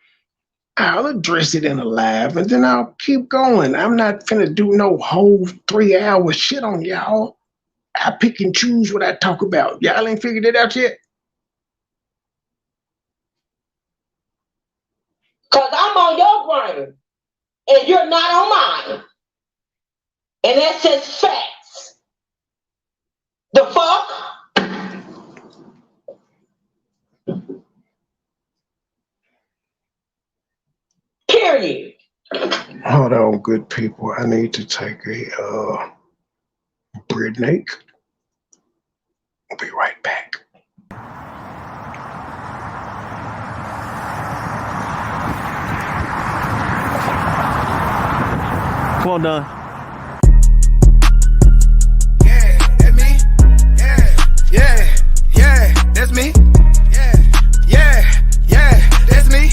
I'll address it in a live and then I'll keep going. I'm not finna do no whole 3-hour shit on y'all. I pick and choose what I talk about. Y'all ain't figured it out yet? Cause I'm on your brain and you're not on mine. And that's just facts. The fuck? Period. Hold on, good people. I need to take a break. I'll be right back. Come on, Don. Yeah, that's me. Yeah, that's me. Yeah, that's me.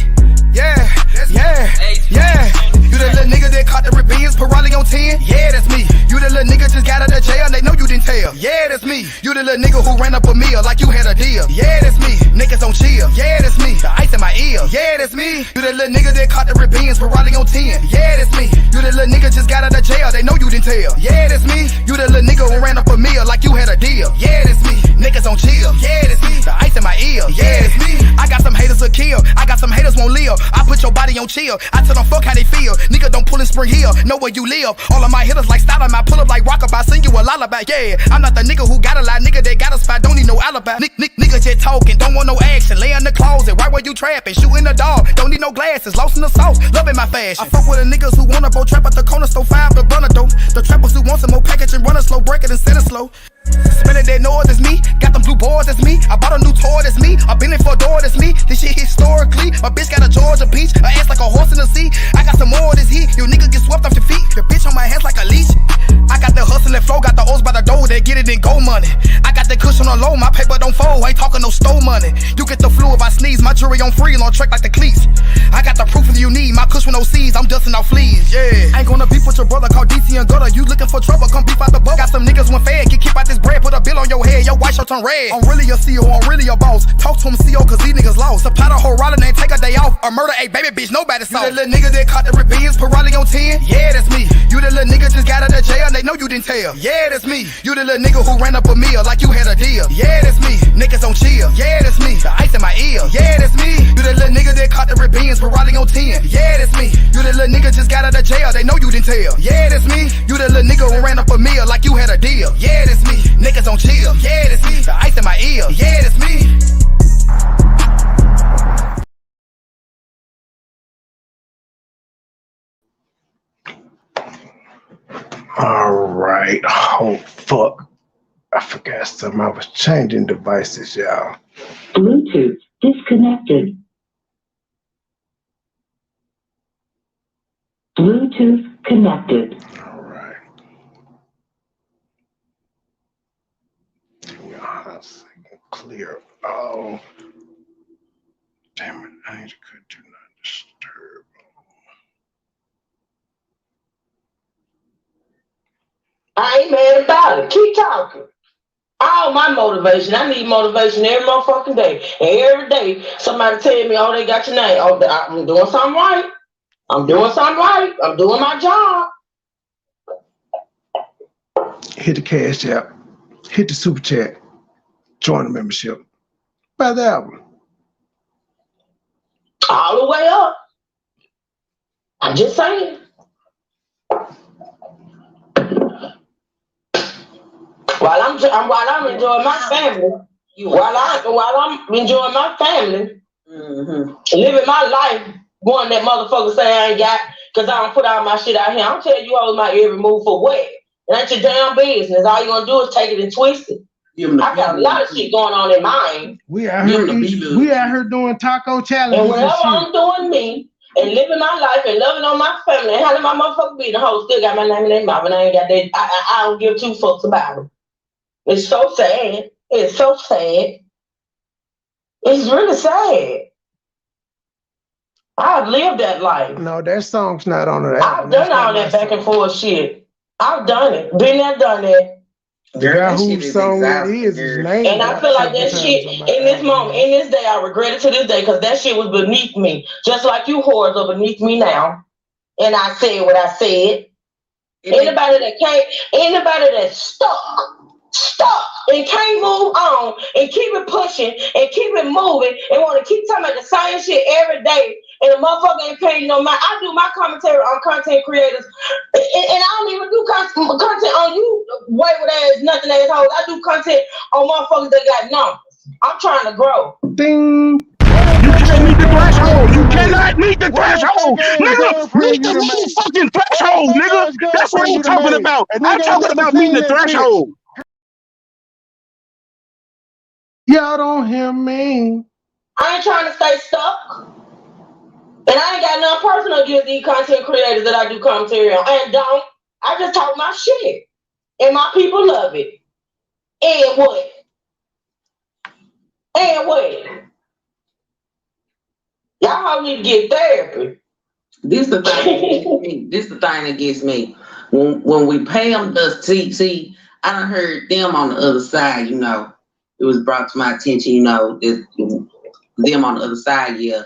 Yeah. You the little nigga that caught the rebellions, Pirelli on 10? Yeah, that's me. You the little nigga just got out of jail, they know you didn't tell. Yeah, that's me. You the little nigga who ran up a meal like you had a deal. Yeah, that's me. Niggas don't chill. Yeah, that's me. The ice in my ear. Yeah, that's me. You the little nigga that caught the rebellions, Pirelli on 10? Yeah, that's me. You the little nigga just got out of jail, they know you didn't tell. Yeah, that's me. You the little nigga who ran up a meal like you had a deal. Yeah, that's me. Niggas don't chill. Yeah, that's me. The ice in my ear. Yeah, that's me. I got some haters to kill. I got some haters won't live. I put your body on chill. I tell them fuck how they feel. Nigga don't pull in Spring Hill. Know where you live. All of my hitters like style. I pull up like rockabye. Sing you a lullaby. Yeah, I'm not the nigga who got a lie. Nigga that got a spot. Don't need no alibi. Nigga just talking. Don't want no action. Lay in the closet. Right where you trapping. Shooting the dog. Don't need no glasses. Lost in the sauce. Loving my fashion. I fuck with the niggas who wanna bow trap at the corner store. 5 the runner though. The trappers who want some more packaging. Run a slow. Break it and set it slow. Spinning that noise, that's me. Got them blue boards, that's me. I bought a new toy, that's me. I been in for a door, that's me. This shit historically. My bitch got a Georgia peach. Her ass like a horse in the sea. I got some more of this heat. You nigga get swept off your feet. The bitch on my hands like a leash. I got the hustle and flow. Got the O's by the door. They get it in gold money. I got the cushion on low. My paper don't fold. Ain't talking no stole money. You get the flu if I sneeze. My jury on free on track like the cleats. I got the proof if you need. My cushion no C's. I'm dusting out fleas. Yeah. Ain't gonna beef with your brother called DC and Gutter. You looking for trouble? Come beef out the boat. Got some niggas when fed. Get keep out this bread. Put a bill on your head, your white shirt turn red. I'm really a CEO, I'm really a boss. Talk to him CEO cause these niggas lost. A pot of whole rollin' and take a day off. A murder, a baby bitch, nobody saw. You the little nigga that caught the rebellions, Pirelli on 10? Yeah, that's me. You the little nigga just got out of jail, they know you didn't tell. Yeah, that's me. You the little nigga who ran up a meal like you had a deal. Yeah, that's me. Niggas don't chill. Yeah, that's me. The ice in my ear. Yeah, that's me. You the little nigga that caught the rebellions, Pirelli on 10? Yeah, that's me. You the little nigga just got out of jail, they know you didn't tell. Yeah, that's me. You the little nigga who ran up a meal like you had a deal. Yeah, that's me. Niggas don't chill. Yeah, that's me. The ice in my ear. Yeah, that's me. All right. Oh, fuck. I forgot something. I was changing devices, y'all. Bluetooth disconnected. Bluetooth connected. All right. Clear. Oh. Damn it. I need to cut do not disturb. I ain't mad about it. Keep talking. All my motivation. I need motivation every motherfucking day. And every day, somebody tell me, oh, they got your name. Oh, I'm doing something right. I'm doing something right. I'm doing my job. Hit the cash app. hit the super chat, join the membership. Buy the album. All the way up. I'm just saying. While I'm enjoying my family, while I'm enjoying my family, living my life, going that motherfucker say I ain't got, because I don't put all my shit out here. I'm telling you all my every move for what? It ain't your damn business. All you gonna do is take it and twist it. I got a lot of shit going on in mine. We out here doing taco challenges. And whenever I'm doing me and living my life and loving on my family and having my motherfucker be the hoe, still got my name in their mouth and I ain't got that. I don't give two fucks about it. It's so sad. It's so sad. It's really sad. I've lived that life. No, that song's not on it. I've done all that back and forth shit. I've done it. Been there, done that. Girl, whose song it is his name. And I feel like that shit in this moment, in this day, I regret it to this day because that shit was beneath me. Just like you whores are beneath me now. And I said what I said. Anybody that's stuck and can't move on and keep it pushing and keep it moving and want to keep talking about the same shit every day and the motherfucker ain't paying no mind. I do my commentary on content creators and I don't even do content on you wayward ass nothing assholes. I do content on motherfuckers that got numbers. I'm trying to grow. Ding. You can't meet the threshold. You cannot meet the threshold. Nigga, meet the motherfucking threshold, nigga. That's what I'm talking about. I'm talking about meeting the threshold. Y'all don't hear me. I ain't trying to stay stuck. And I ain't got nothing personal against these content creators that I do commentary on. And don't. I just talk my shit. And my people love it. And what? And what? Y'all need to get therapy. This the thing. This the thing that gets me. When we pay them the see, I done heard them on the other side, you know. It was brought to my attention, you know, them on the other side, yeah.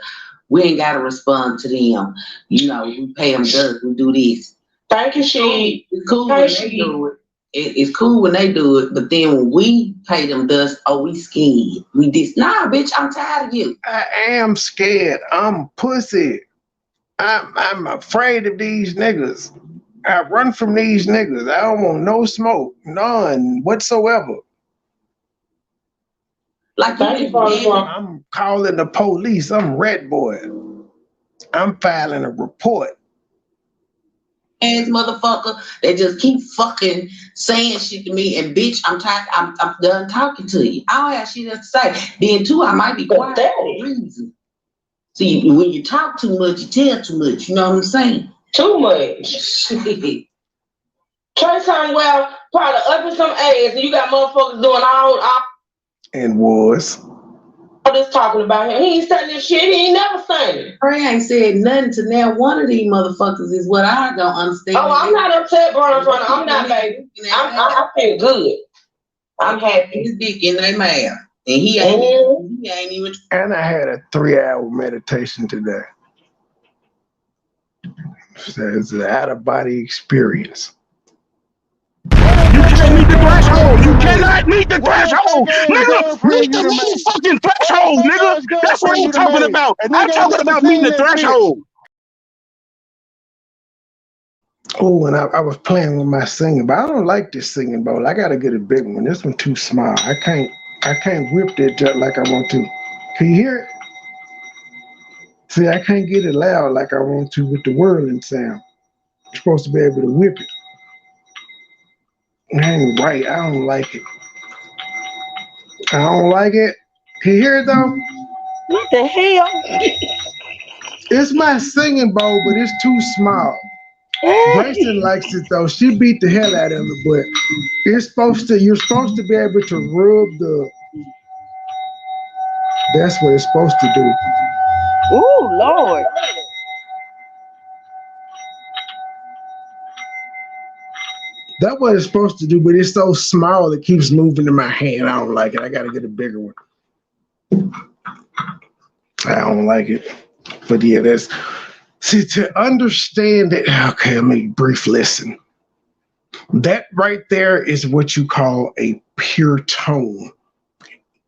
We ain't got to respond to them. You know, we pay them dust, we do this. Thank you, she. It's cool when they do it. It's cool when they do it, but then when we pay them dust, oh, we scared. We this. Nah, bitch, I'm tired of you. I am scared. I'm pussy. I'm afraid of these niggas. I run from these niggas. I don't want no smoke. None whatsoever. Like I'm calling the police. I'm Red Boy. I'm filing a report. Ass motherfucker, they just keep fucking saying shit to me, and bitch, I'm tired. I'm done talking to you. I don't have shit else to say. Then too, I might be quiet for a reason. See, when you talk too much, you tell too much. You know what I'm saying? Too much. Try saying, well, probably up in some ass, and you got motherfuckers doing all and was. All this talking about him. He ain't saying this shit. He ain't never saying it. Trey ain't said nothing to now. One of these motherfuckers is what I don't understand. Oh, I'm not upset, bro. I'm not, baby. I feel good. I'm happy. His dick in their mouth. And he ain't even. And I had a 3-hour meditation today. So it's an out-of-body experience. You can't meet the threshold. You cannot meet the threshold. Nigga, meet the motherfucking threshold, nigga. That's what I'm talking about. I'm talking about meeting the threshold. Oh, and I was playing with my singing, but I don't like this singing bowl. I gotta get a big one. This one too small. I can't whip that just like I want to. Can you hear it? See, I can't get it loud like I want to with the whirling sound. You're supposed to be able to whip it. It ain't right. I don't like it. I don't like it. Can you hear it though? What the hell? It's my singing bowl, but it's too small. Grayson likes it though. She beat the hell out of it, but you're supposed to be able to rub the. That's what it's supposed to do. Ooh, Lord. That's what it's supposed to do, but it's so small it keeps moving in my hand. I don't like it. I gotta get a bigger one. I don't like it. But yeah, see, to understand it, okay, let me brief listen. That right there is what you call a pure tone.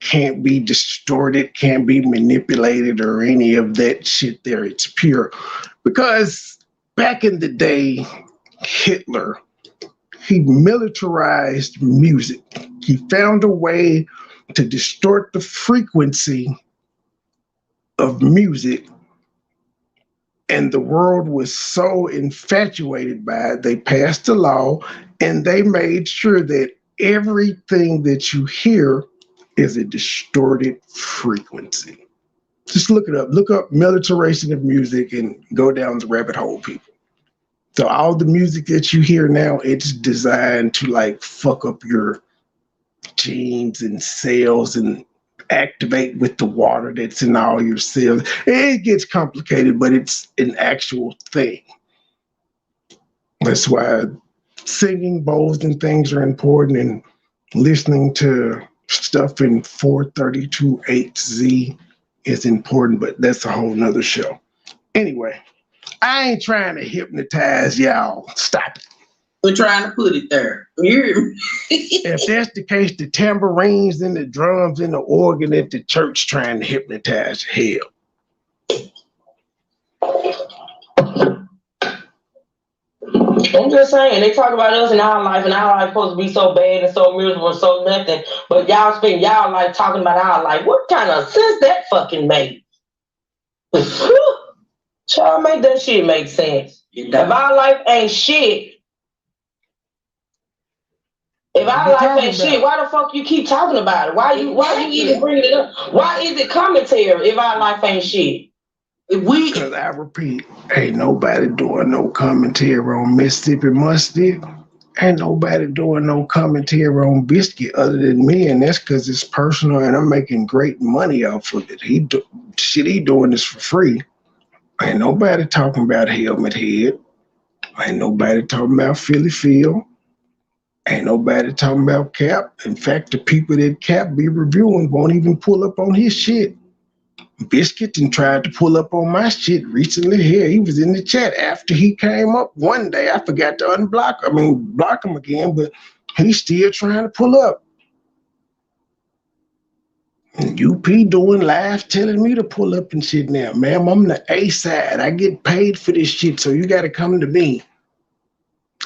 Can't be distorted, can't be manipulated or any of that shit there. It's pure. Because back in the day, Hitler, he militarized music. He found a way to distort the frequency of music, and the world was so infatuated by it, they passed a law and they made sure that everything that you hear is a distorted frequency. Just look it up. Look up militarization of music and go down the rabbit hole, people. So all the music that you hear now, it's designed to like fuck up your genes and cells and activate with the water that's in all your cells. It gets complicated, but it's an actual thing. That's why singing bowls and things are important, and listening to stuff in 432.8Z is important, but that's a whole nother show. Anyway, I ain't trying to hypnotize y'all. Stop it. We're trying to put it there. If that's the case, the tambourines and the drums and the organ at the church trying to hypnotize hell. I'm just saying, they talk about us in our life, and our life supposed to be so bad and so miserable and so nothing, but y'all spend y'all life talking about our life. What kind of sense that fucking made? Try to make that shit make sense. If our life ain't shit, why the fuck you keep talking about it? Why you even bringing it up? Why is it commentary if our life ain't shit? Because I repeat, ain't nobody doing no commentary on Mississippi Mustard. Ain't nobody doing no commentary on Biscuit other than me, and that's because it's personal and I'm making great money off of it. He doing this for free. Ain't nobody talking about Helmet Head. Ain't nobody talking about Philly Phil. Ain't nobody talking about Cap. In fact, the people that Cap be reviewing won't even pull up on his shit. Biscuit and tried to pull up on my shit recently. Here, he was in the chat after he came up one day. I forgot to block him again, but he's still trying to pull up. And UP doing live telling me to pull up and shit now. Ma'am, I'm the A side. I get paid for this shit, so you got to come to me.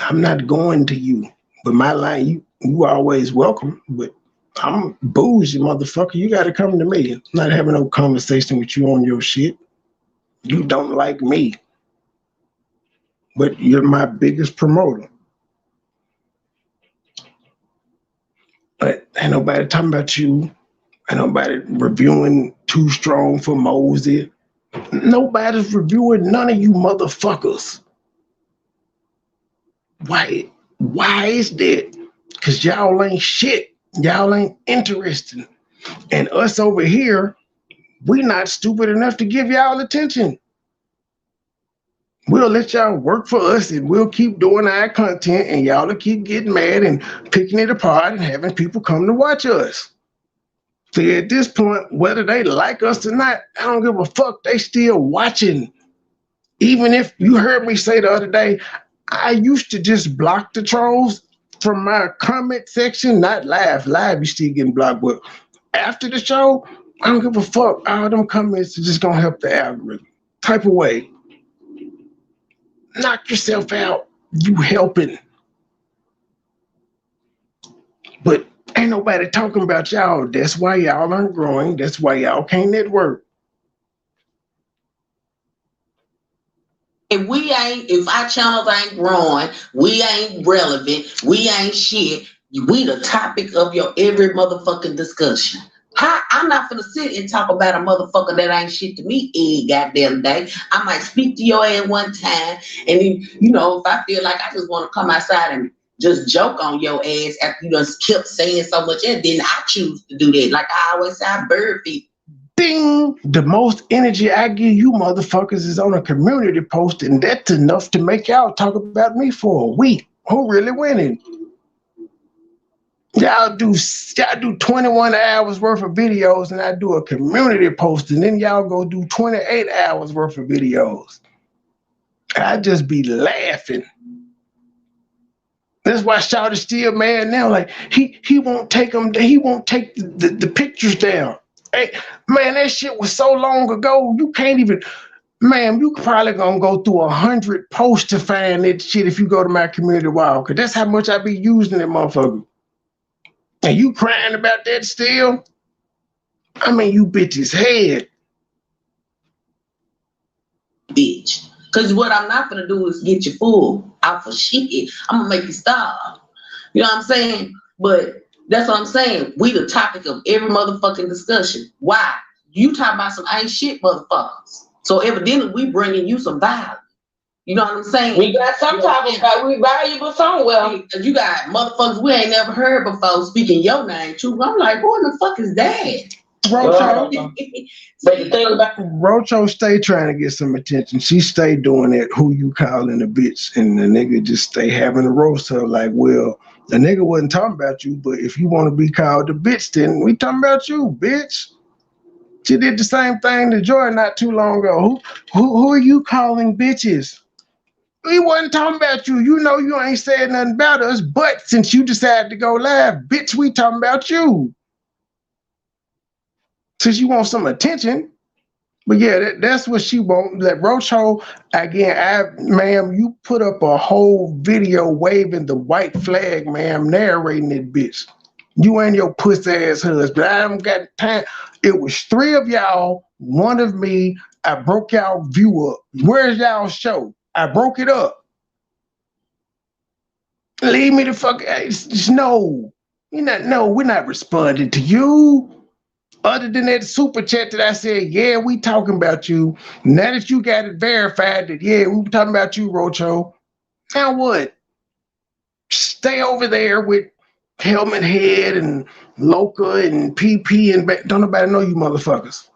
I'm not going to you. But my line, you always welcome, but I'm bougie, motherfucker. You got to come to me. I'm not having no conversation with you on your shit. You don't like me, but you're my biggest promoter. But ain't nobody talking about you. Ain't nobody reviewing Too Strong for Mosey. Nobody's reviewing none of you motherfuckers. Why is that? Because y'all ain't shit. Y'all ain't interesting. And us over here, we not stupid enough to give y'all attention. We'll let y'all work for us and we'll keep doing our content, and y'all will keep getting mad and picking it apart and having people come to watch us. So at this point, whether they like us or not, I don't give a fuck. They still watching. Even if you heard me say the other day, I used to just block the trolls from my comment section, not live. Live, you still getting blocked, but after the show, I don't give a fuck. All them comments are just gonna help the algorithm. Type of way. Knock yourself out. You helping. But ain't nobody talking about y'all. That's why y'all aren't growing. That's why y'all can't network. If our channels ain't growing, we ain't relevant, we ain't shit, we the topic of your every motherfucking discussion. I'm not gonna sit and talk about a motherfucker that ain't shit to me every goddamn day. I might speak to your ass one time, and then, if I feel like I just want to come outside and just joke on your ass after you just kept saying so much, and then I choose to do that. Like I always say, I bird feed. Ding! The most energy I give you motherfuckers is on a community post, and that's enough to make y'all talk about me for a week. Who really winning? Y'all do 21 hours worth of videos, and I do a community post, and then y'all go do 28 hours worth of videos. I just be laughing. That's why Shawty's still mad now. Like he won't take them. He won't take the pictures down. Hey, man, that shit was so long ago. You can't even. Man, you probably gonna go through 100 posts to find that shit if you go to my community wall. Cause that's how much I be using that motherfucker. And you crying about that still? I mean, you bitch's head. Bitch. Because what I'm not gonna do is get you full off of shit. I'm gonna make you stop. You know what I'm saying? But that's what I'm saying. We the topic of every motherfucking discussion. Why? You talking about some ain't shit motherfuckers. So evidently we bringing you some violence. You know what I'm saying? We got some topics that we valuable somewhere. You got motherfuckers we ain't never heard before speaking your name too. I'm like, who in the fuck is that? Rocho. But the thing about Rocho stay trying to get some attention. She stay doing that. Who you calling a bitch? And the nigga just stay having a roast her like, well, the nigga wasn't talking about you, but if you want to be called a bitch, then we talking about you, bitch. She did the same thing to Joy not too long ago. Who are you calling bitches? We wasn't talking about you. You know you ain't said nothing about us, but since you decided to go live, bitch, we talking about you. Since you want some attention. But yeah, that's what she want. Like Rocho, again, ma'am, you put up a whole video waving the white flag, ma'am, narrating it, bitch. You and your pussy ass husband. I haven't got time. It was 3 of y'all, 1 of me. I broke y'all view up. Where's y'all show? I broke it up. Leave me the fuck. No. We're not responding to you. Other than that super chat that I said, yeah, we talking about you. Now that you got it verified that, yeah, we were talking about you, Rocho. Now what? Stay over there with Helmet Head and Loca and PP and don't nobody know you motherfuckers.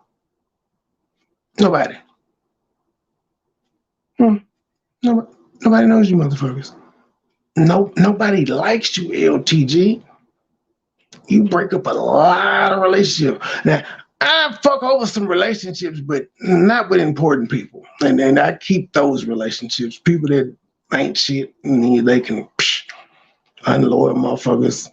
Nobody. Nobody knows you motherfuckers. Nobody likes you, LTG. You break up a lot of relationships. Now, I fuck over some relationships, but not with important people. And I keep those relationships. People that ain't shit, and they can unloyal motherfuckers,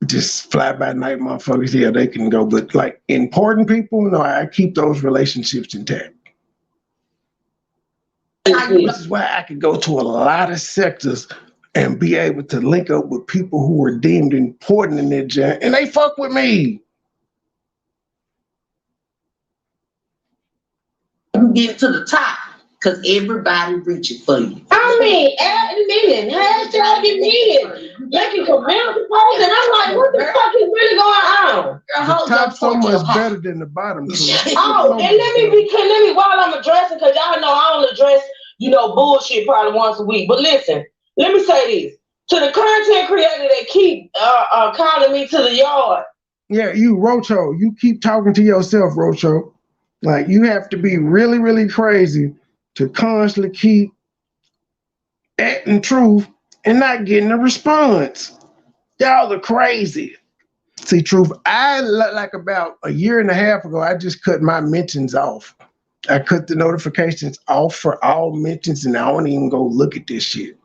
just fly by night motherfuckers, yeah, they can go. But like important people, no, I keep those relationships intact. This is why I could go to a lot of sectors and be able to link up with people who are deemed important in their journey, and they fuck with me. You get to the top because everybody reaching for you. I mean, admitting, #admitting, making community posts, and I'm like, what the fuck is really going on? The top so much better than the bottom. Oh, and let me while I'm addressing, because y'all know I don't address, bullshit probably once a week. But listen, let me say this. To the content creator that keep calling me to the yard. Yeah, you, Rocho, you keep talking to yourself, Rocho. Like, you have to be really, really crazy to constantly keep acting truth and not getting a response. Y'all are crazy. See, truth, I like about a year and a half ago, I just cut my mentions off. I cut the notifications off for all mentions, and I don't even go look at this shit.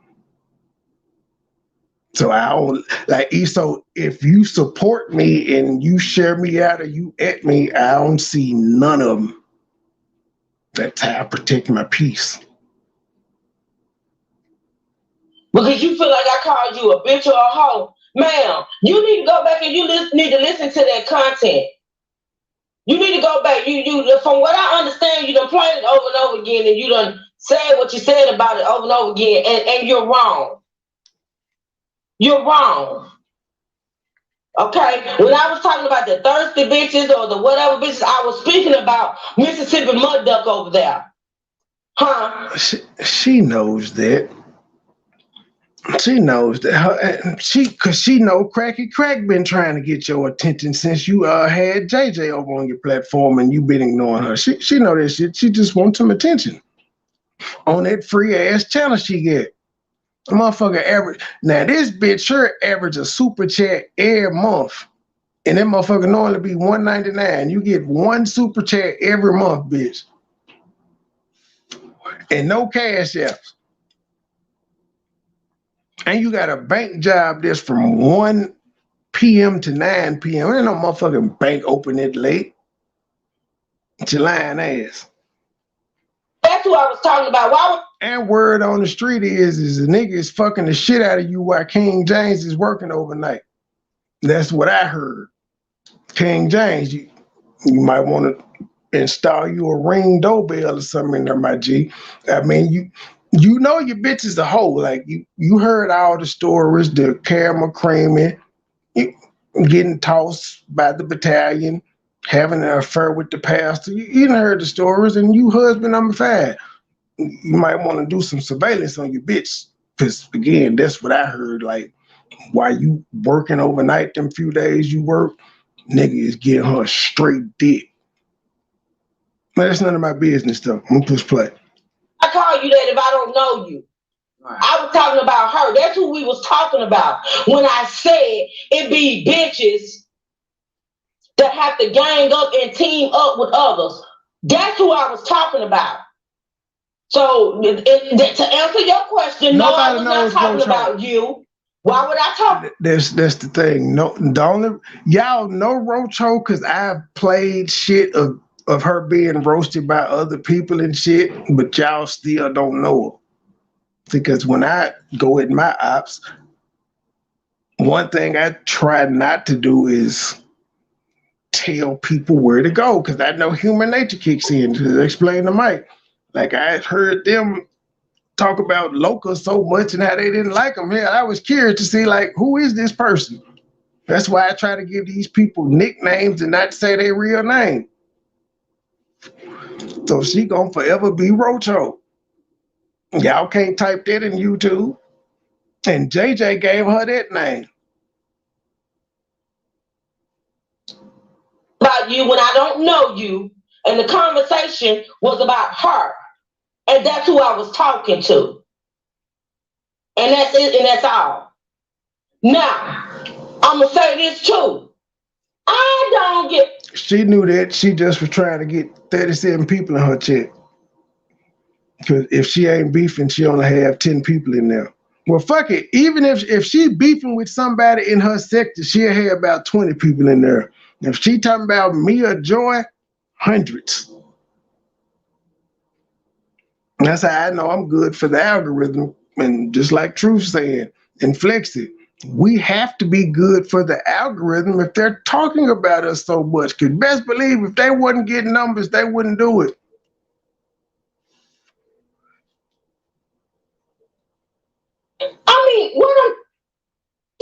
So I don't like. So if you support me and you share me out or you at me, I don't see none of them. That's how I protect my peace. Because you feel like I called you a bitch or a hoe. Ma'am, you need to go back and you need to listen to that content. You need to go back. You from what I understand, you done played it over and over again, and you done said what you said about it over and over again, and you're wrong. You're wrong. Okay? When I was talking about the thirsty bitches or the whatever bitches, I was speaking about Mississippi Mud Duck over there. Huh? She knows that. She knows that. Cause she know Cracky Crack been trying to get your attention since you had JJ over on your platform and you been ignoring her. She know that shit. She just wants some attention on that free ass channel she get. Motherfucker average. Now this bitch her average a super chat every month. And that motherfucker normally be $1.99. You get 1 super chat every month, bitch. And no cash apps. and you got a bank job that's from 1 p.m. to 9 p.m. Ain't no motherfucking bank open it late. It's your lying ass. That's who I was talking about. Why would And word on the street is the nigga is fucking the shit out of you while King James is working overnight. That's what I heard. King James, you might want to install you a Ring doorbell or something in there, my G. I mean, you know your bitch is a hoe. Like you heard all the stories, the camera creaming, getting tossed by the battalion, having an affair with the pastor. You done heard the stories, and you husband number 5. You might want to do some surveillance on your bitch. Because again, that's what I heard. Like, while you working overnight, them few days you work, nigga is getting her straight dick. Man, that's none of my business though. I'm gonna push play. I call you that if I don't know you? Right. I was talking about her. That's who we was talking about when I said it be bitches that have to gang up and team up with others. That's who I was talking about. So to answer your question, no, I was not talking about you. Why would I talk? That's the thing. No, the only y'all know Rocho because I've played shit of her being roasted by other people and shit, but y'all still don't know her. Because when I go at my ops, one thing I try not to do is tell people where to go because I know human nature kicks in. To explain to Mike, like I heard them talk about Loca so much and how they didn't like him. Yeah, I was curious to see like who is this person. That's why I try to give these people nicknames and not say their real name. So she gonna forever be Rocho. Y'all can't type that in YouTube. And JJ gave her that name. About you when I don't know you, and the conversation was about her. And that's who I was talking to. And that's it, and that's all. Now, I'm going to say this too. I don't get... She knew that. She just was trying to get 37 people in her check. Because if she ain't beefing, she only have 10 people in there. Well, fuck it. Even if she beefing with somebody in her sector, she'll have about 20 people in there. If she talking about me or Joy, hundreds. That's how I know I'm good for the algorithm. And just like Truth saying, and Flex it, we have to be good for the algorithm if they're talking about us so much. Because best believe if they wasn't getting numbers, they wouldn't do it. I mean, what I'm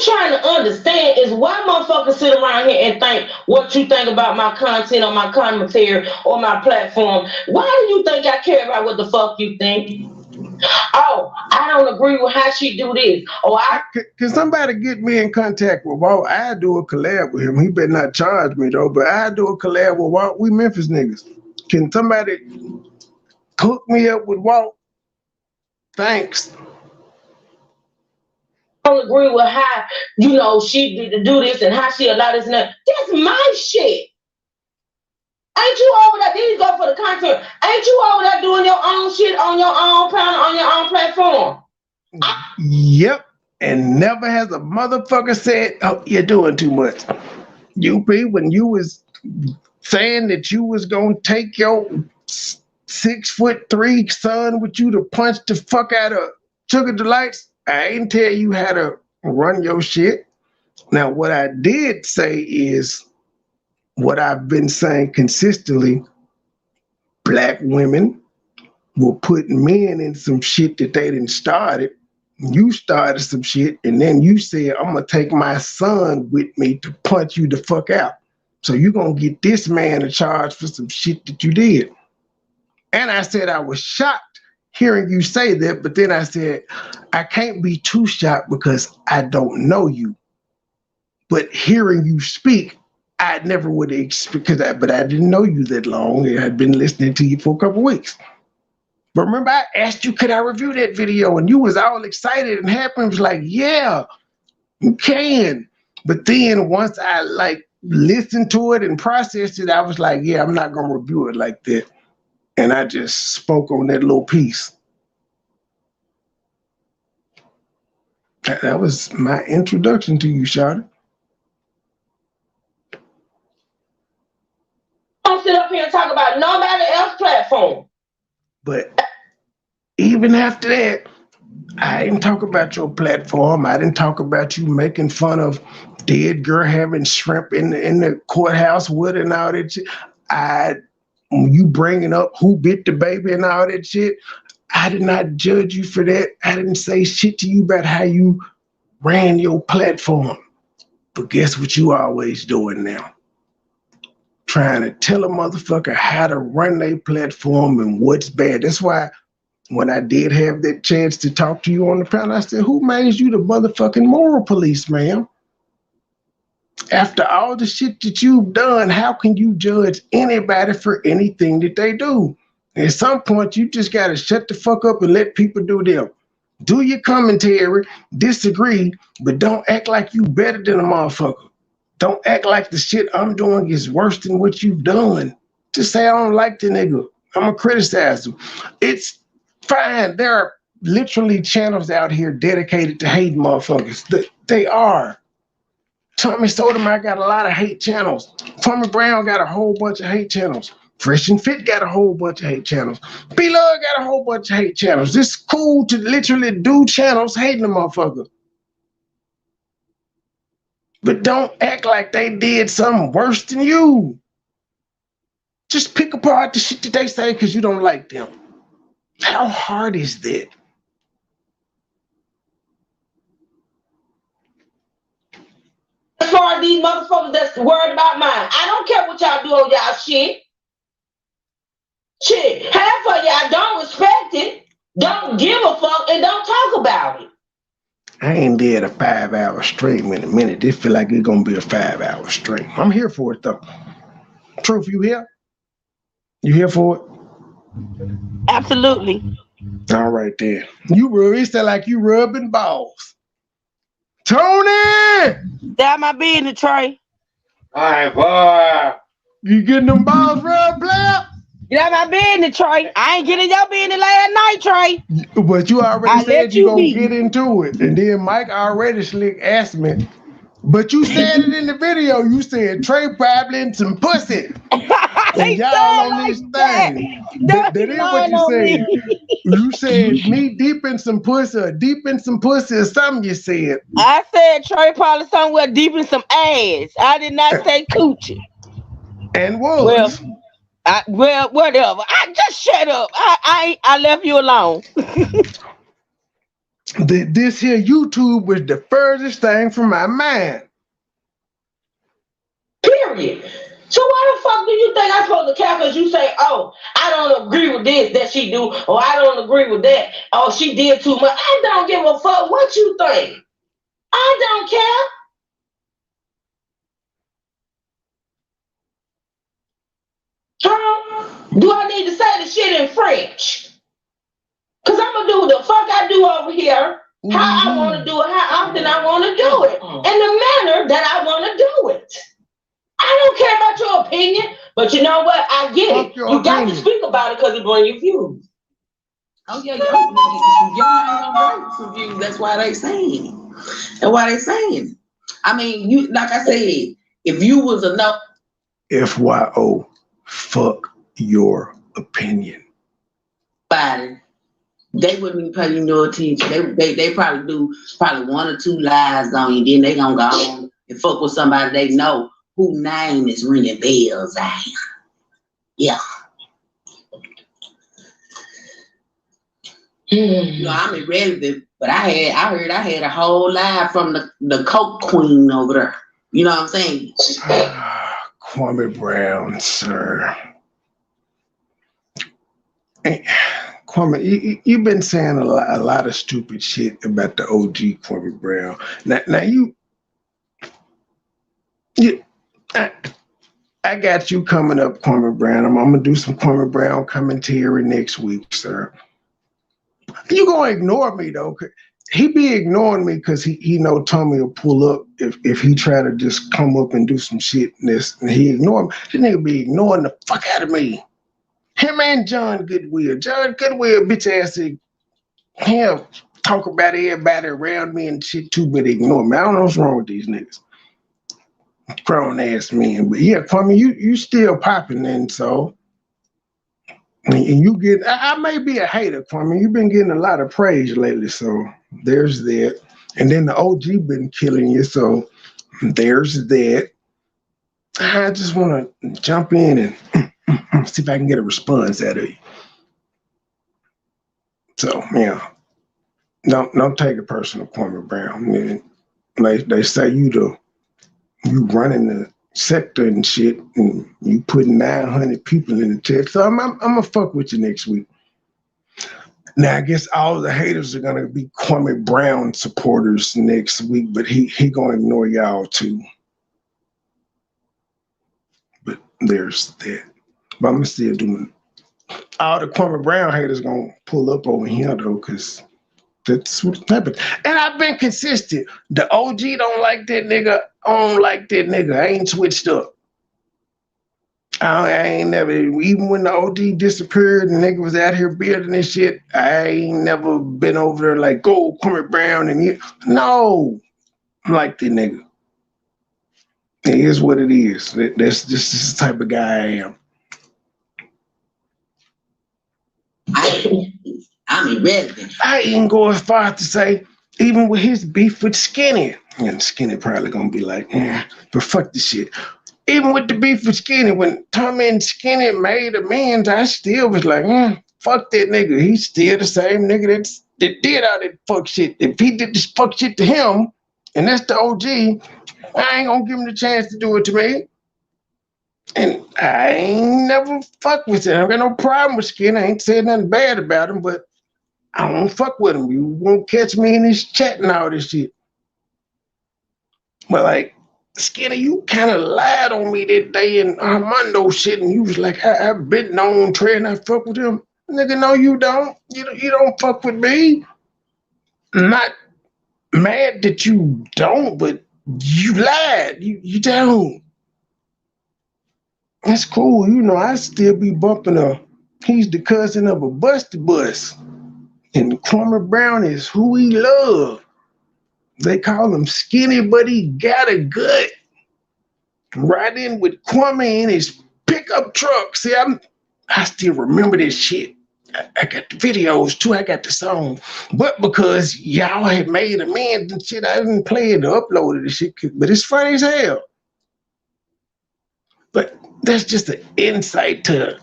trying to understand is why motherfuckers sit around here and think what you think about my content or my commentary or my platform. Why do you think I care about what the fuck you think? Oh, I don't agree with how she do this. Oh, Can somebody get me in contact with Walt? I do a collab with him. He better not charge me though, but I do a collab with Walt. We Memphis niggas. Can somebody hook me up with Walt? Thanks. I don't agree with how, you know, she did do this and how she allowed this and that. That's my shit. Ain't you over there? These go for the content. Ain't you over there doing your own shit on your own panel, on your own platform? Yep. And never has a motherfucker said, oh, you're doing too much. UP, when you was saying that you was gonna take your 6'3" son with you to punch the fuck out of Sugar Delights, I ain't tell you how to run your shit. Now, what I did say is what I've been saying consistently. Black women will put men in some shit that they didn't start it. You started some shit, and then you said, I'm gonna take my son with me to punch you the fuck out. So you're gonna get this man a charge for some shit that you did. And I said I was shocked hearing you say that, but then I said, I can't be too shocked because I don't know you. But hearing you speak, I never would have expected, but I didn't know you that long. I had been listening to you for a couple weeks. But remember, I asked you, could I review that video? And you was all excited and happy. And was like, yeah, you can. But then once I like listened to it and processed it, I was like, yeah, I'm not gonna review it like that. And I just spoke on that little piece. That was my introduction to you, Shawty. Don't sit up here and talk about nobody else's platform. But even after that, I didn't talk about your platform. I didn't talk about you making fun of dead girl having shrimp in the courthouse with and all that shit. You bringing up who bit the baby and all that shit. I did not judge you for that. I didn't say shit to you about how you ran your platform. But guess what you always doing now? Trying to tell a motherfucker how to run their platform and what's bad. That's why when I did have that chance to talk to you on the panel, I said, who made you the motherfucking moral police, man? After all the shit that you've done, how can you judge anybody for anything that they do? At some point, you just got to shut the fuck up and let people do them. Do your commentary, disagree, but don't act like you better than a motherfucker. Don't act like the shit I'm doing is worse than what you've done. Just say I don't like the nigga. I'm gonna criticize him. It's fine. There are literally channels out here dedicated to hate motherfuckers. They are. Tommy Sotomayor got a lot of hate channels. Tommy Brown got a whole bunch of hate channels. Fresh and Fit got a whole bunch of hate channels. B-Love got a whole bunch of hate channels. It's cool to literally do channels hating a motherfucker. But don't act like they did something worse than you. Just pick apart the shit that they say because you don't like them. How hard is that? As far as these motherfuckers that's worried about mine, I don't care what y'all do on y'all shit. Shit, half of y'all don't respect it, don't give a fuck, and don't talk about it. I ain't did a 5-hour stream in a minute. This feel like it's gonna be a 5-hour stream. I'm here for it though. Truth, you here? You here for it? Absolutely. All right then. You sound like you rubbing balls. Tony! That my business, Trey. All right, boy. You getting them balls rubbed, player? Get out my business, Trey. I ain't getting your business last night, Trey. But you already said you gonna be. get into it. And then Mike already slick asked me. But you said it in the video. You said Trey probably in some pussy. And y'all on like this thing. That is what you said. You said me deep in some pussy or something you said. I said Trey probably somewhere deep in some ass. I did not say coochie. And was. Well, whatever. I just shut up. I left you alone. This here YouTube was the furthest thing from my mind. Period. So why the fuck do you think I'm supposed to care? Because you say, oh, I don't agree with this that she do, or I don't agree with that. Oh, she did too much. I don't give a fuck what you think. I don't care. Do I need to say the shit in French? Because I'm going to do what the fuck I do over here, how I want to do it, how often I want to do it, in the manner that I want to do it. I don't care about your opinion, but you know what? I get it. You got to speak about it because it brings you views. Oh yeah, y'all ain't some views. That's why they saying. That's why they saying. I mean, you like I said, if you was enough. FYO, fuck your opinion. Body, they wouldn't even pay you no attention. They probably do one or two lies on you, then they gonna go on and fuck with somebody they know whose name is ringing bells. Yeah. You know, I'm irrelevant, but I heard I had a whole lie from the Coke Queen over there. You know what I'm saying? Kwame Brown, sir. Hey, Kwame, you've been saying a lot of stupid shit about the OG Kwame Brown. Now I got you coming up, Kwame Brown. I'm gonna do some Kwame Brown commentary next week, sir. You gonna ignore me though? He be ignoring me because he know Tommy will pull up if he try to just come up and do some shit and he ignore me. This nigga be ignoring the fuck out of me. Him and John Goodwill. John Goodwill, bitch ass, have talk about everybody around me and shit too, but ignore me. I don't know what's wrong with these niggas. Grown ass men. But yeah, Kwame, you still popping then, so. And you get, I may be a hater, Kwame. You've been getting a lot of praise lately, so there's that. And then the OG been killing you, so there's that. I just want to jump in and see if I can get a response out of you. So yeah, don't take it personal, Kwame Brown. Man, they say you running the sector and shit, and you putting 900 people in the chat. So I'm gonna fuck with you next week. Now I guess all the haters are gonna be Kwame Brown supporters next week, but he gonna ignore y'all too. But there's that. But I'm still doing. All the Kwame Brown haters gonna pull up over here though, cause that's what happened. And I've been consistent. The OG don't like that nigga. I don't like that nigga. I ain't switched up. I ain't never, even when the OG disappeared and the nigga was out here building this shit, I ain't never been over there like, go Kwame Brown and you. No, I'm like that nigga. It is what it is. That's just the type of guy I am. I'm irrelevant. I even go as far as to say, even with his beef with Skinny, and Skinny probably gonna be like, but fuck this shit. Even with the beef with Skinny, when Tommy and Skinny made amends, I still was like, fuck that nigga. He's still the same nigga that did all that fuck shit. If he did this fuck shit to him, and that's the OG, I ain't gonna give him the chance to do it to me. And I ain't never fuck with him. I got no problem with Skinny. I ain't saying nothing bad about him, but I don't fuck with him. You won't catch me in this chat and all this shit. But like, Skinny, you kind of lied on me that day in Armando shit, and you was like, I've been known Trey and I fuck with him. Nigga, no, you don't. You don't fuck with me. I'm not mad that you don't, but you lied. You don't. That's cool. You know, I still be bumping he's the cousin of a busted bus. And Kwame Brown is who he love. They call him Skinny, but he got a gut. Riding with Kwame in his pickup truck. See, I still remember this shit. I got the videos too. I got the song. But because y'all had made amends and shit, I didn't play it or upload it shit. But it's funny as hell. But that's just an insight to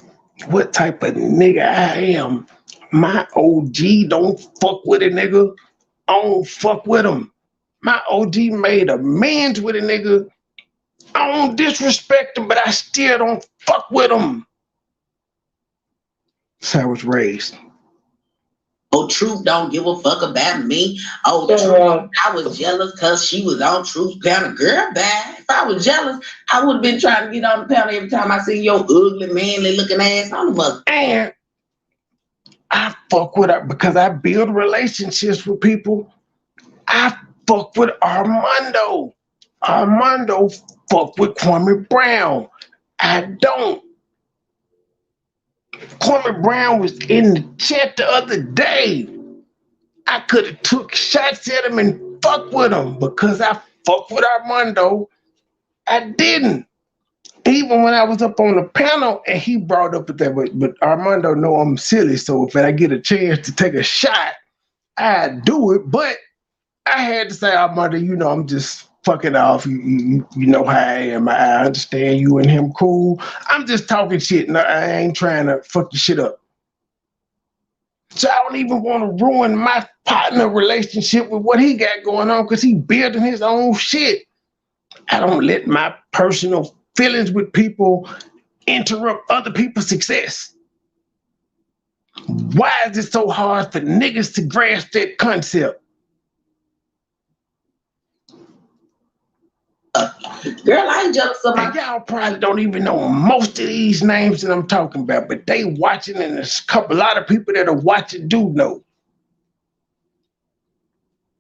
what type of nigga I am. My OG don't fuck with a nigga. I don't fuck with him. My OG made amends with a nigga. I don't disrespect him, but I still don't fuck with him. That's how I was raised. Oh, Truth don't give a fuck about me. Oh, Truth, I was jealous because she was on Truth's panel. Girl, bad. If I was jealous, I would have been trying to get on the panel every time I see your ugly, manly looking ass on the mother. And I fuck with her because I build relationships with people. I fuck with Armando. Armando fuck with Kwame Brown. I don't. Kwame Brown was in the chat the other day. I could have took shots at him and fuck with him because I fuck with Armando. I didn't. Even when I was up on the panel and he brought up that, but Armando know I'm silly, so if I get a chance to take a shot, I do it. But I had to say, Armando, you know, I'm just fucking off. You know how I am. I understand you and him cool. I'm just talking shit. No, I ain't trying to fuck your shit up. So I don't even want to ruin my partner relationship with what he got going on because he building his own shit. I don't let my personal feelings with people interrupt other people's success. Why is it so hard for niggas to grasp that concept? Girl, I ain't jealous of my... Y'all probably don't even know most of these names that I'm talking about, but they watching, and there's a lot of people that are watching do know.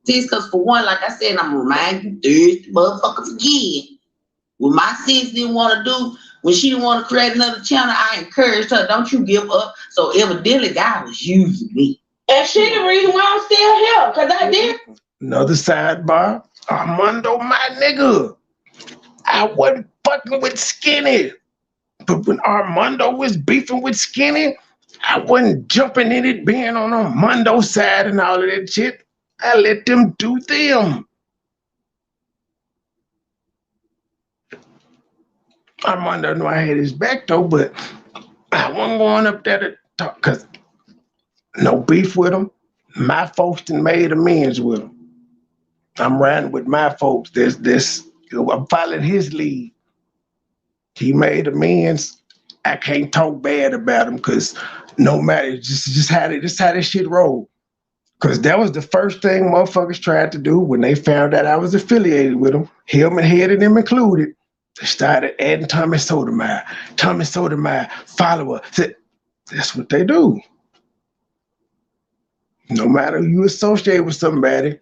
See, because for one, like I said, I'm gonna remind you, thirsty motherfuckers again. What my sis didn't want to do, when she didn't want to create another channel, I encouraged her, don't you give up. So evidently, God was using me. And she the reason why I'm still here, because I did. Another sidebar. Armando, my nigga. I wasn't fucking with Skinny. But when Armando was beefing with Skinny, I wasn't jumping in it, being on Armando's side and all of that shit. I let them do them. Armando knew I had his back though, but I wasn't going up there to talk, because no beef with him. My folks done made amends with him. I'm riding with my folks. I'm following his lead. He made amends. I can't talk bad about him because no matter, just how this shit roll. Because that was the first thing motherfuckers tried to do when they found out I was affiliated with him. Him and Head of them included. They started adding Tommy Sotomayor, follower. That's what they do. No matter who you associate with somebody,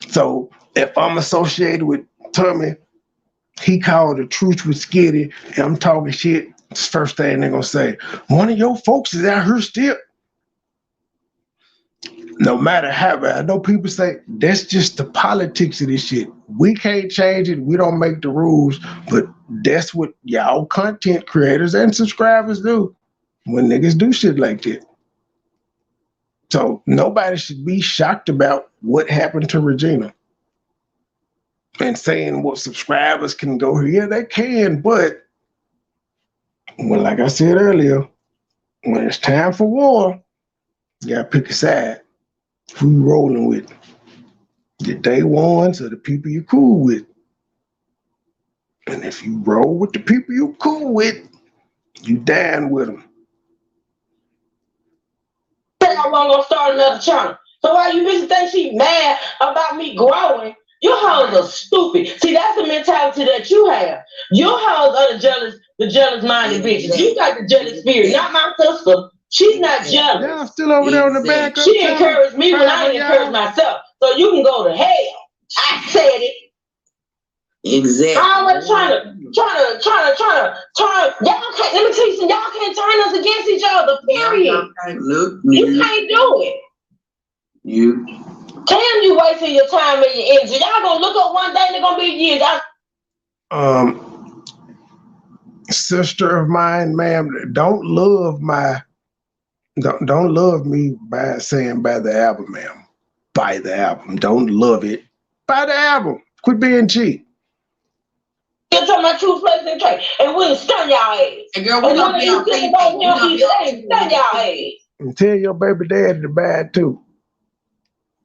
so if I'm associated with Tommy, he called a truce with Skitty, and I'm talking shit, it's the first thing they're gonna say, one of your folks is out here still. No matter how, I know people say, that's just the politics of this shit. We can't change it, we don't make the rules, but that's what y'all content creators and subscribers do when niggas do shit like that. So nobody should be shocked about what happened to Regina. And saying, well, subscribers can go here. Yeah, they can, but well, like I said earlier, when it's time for war, you gotta pick a side. Who you rolling with? The day ones or the people you cool with? And if you roll with the people you cool with, you down with them. I wasn't gonna start another channel. So why you bitches think she mad about me growing? You hoes are stupid. See, that's the mentality that you have. You hoes are the jealous-minded bitches. You got the jealous spirit, not my sister. She's not jealous. Y'all still over there on the back. She encouraged me when I didn't encourage myself. So you can go to hell. I said it. Exactly. I was trying to turn. Y'all can't. Let me tell you something. Y'all can't turn us against each other. Period. You can't do it. Damn, you wasting your time and your energy. Y'all gonna look up one day and they're gonna be years. Sister of mine, ma'am, don't love me by saying buy the album, ma'am. Buy the album. Don't love it. Buy the album. Quit being cheap. You're talking about true flex and trade, and we'll stun y'all ass. And girl, we're gonna be on TV. Stun y'all ass. And tell your baby daddy to buy it too.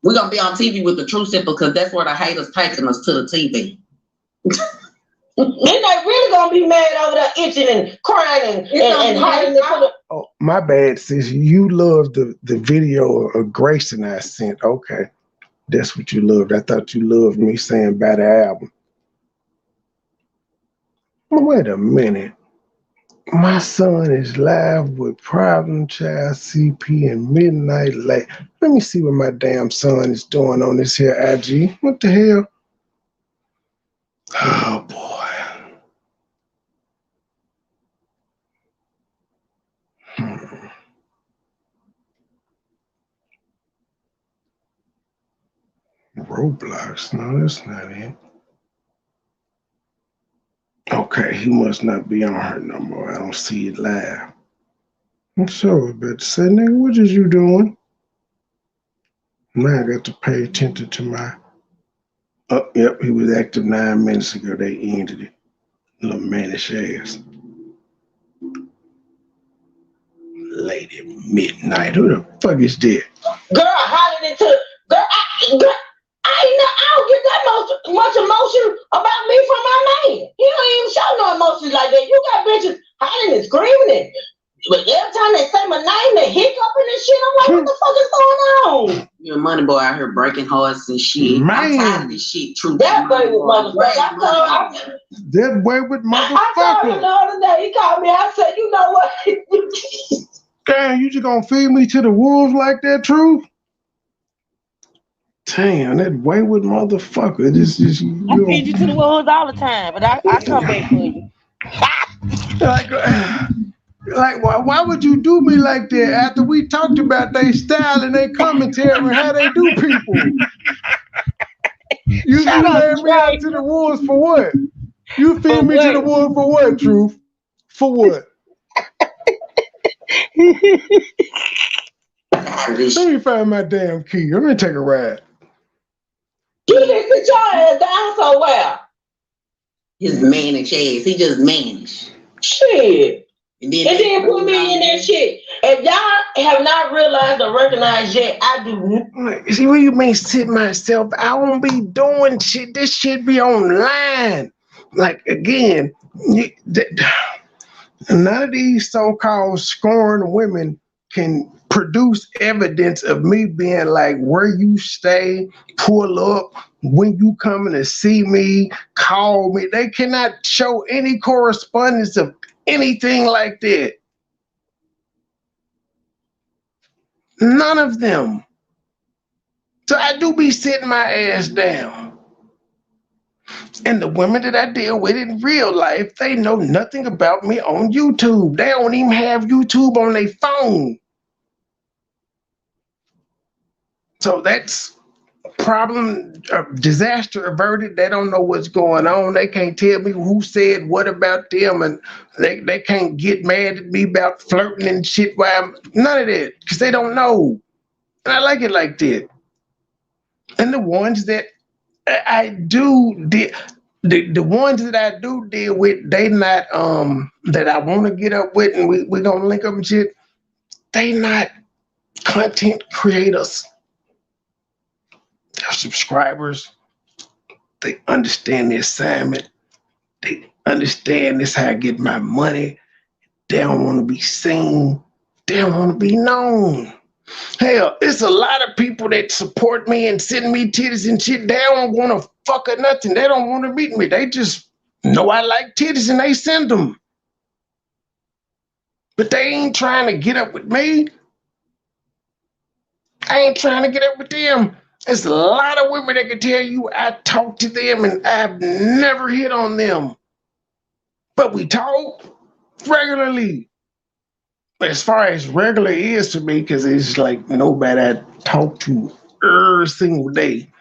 We're gonna be on TV with the True Simple because that's where the haters taking us to the TV. Then they really gonna be mad over there itching and crying and hiding the. Oh, my bad, sis. You loved the video of Grayson I sent. Okay. That's what you loved. I thought you loved me saying buy the album. Wait a minute. My son is live with Problem Child CP and Midnight Late. Let me see what my damn son is doing on this here IG. What the hell? Oh boy. Roblox. No, that's not it. Okay, he must not be on her no more. I don't see it live. I'm sorry about to say, nigga, what is you doing? Now I got to pay attention to my. Oh, yep, he was active 9 minutes ago. They ended it. Little mannish ass. Lady Midnight. Who the fuck is that? Girl, hollering into I don't get that much emotion about me from my man. He don't even show no emotions like that. You got bitches hollering and screaming. But every time they say my name, they hiccuping and shit. I'm like, what the fuck is going on? You're a money boy out here breaking hearts and shit. Man. I'm tired of this shit. True. That boy with motherfucker. That boy with motherfucker. I called him the other day. He called me. I said, you know what? Damn, you just gonna feed me to the wolves like that, True? Damn, that wayward motherfucker. I feed you to the wolves all the time, but I come back for you. Like, Like, why would you do me like that after we talked about their style and their commentary and how they do people? You ran me out to the wolves for what? You feed me to the wolves for what, Truth? For what? Let me find my damn key. Let me take a ride. You didn't sit your ass down so well. His mannish ass. He just mannish. Shit. And then put me in that shit. If y'all have not realized or recognized yet, I do. See what you mean sit myself? I won't be doing shit. This shit be online. Like again, none of these so-called scorned women can produce evidence of me being like where you stay, pull up, when you coming to see me, call me. They cannot show any correspondence of anything like that. None of them. So I do be sitting my ass down. And the women that I deal with in real life, they know nothing about me on YouTube. They don't even have YouTube on their phone. So that's problem, disaster averted. They don't know what's going on. They can't tell me who said what about them, and they can't get mad at me about flirting and shit. None of that, because they don't know. And I like it like that. And the ones that I do the ones that I do deal with, they not that I want to get up with and we gonna link up and shit. They not content creators. They're subscribers. They understand the assignment. They understand this how I get my money. They don't want to be seen. They don't want to be known. Hell, it's a lot of people that support me and send me titties and shit. They don't want to fuck or nothing. They don't want to meet me. They just know I like titties and they send them. But they ain't trying to get up with me. I ain't trying to get up with them. There's a lot of women that can tell you I talk to them and I've never hit on them. But we talk regularly. But as far as regular is to me, because it's like nobody I talk to every single day.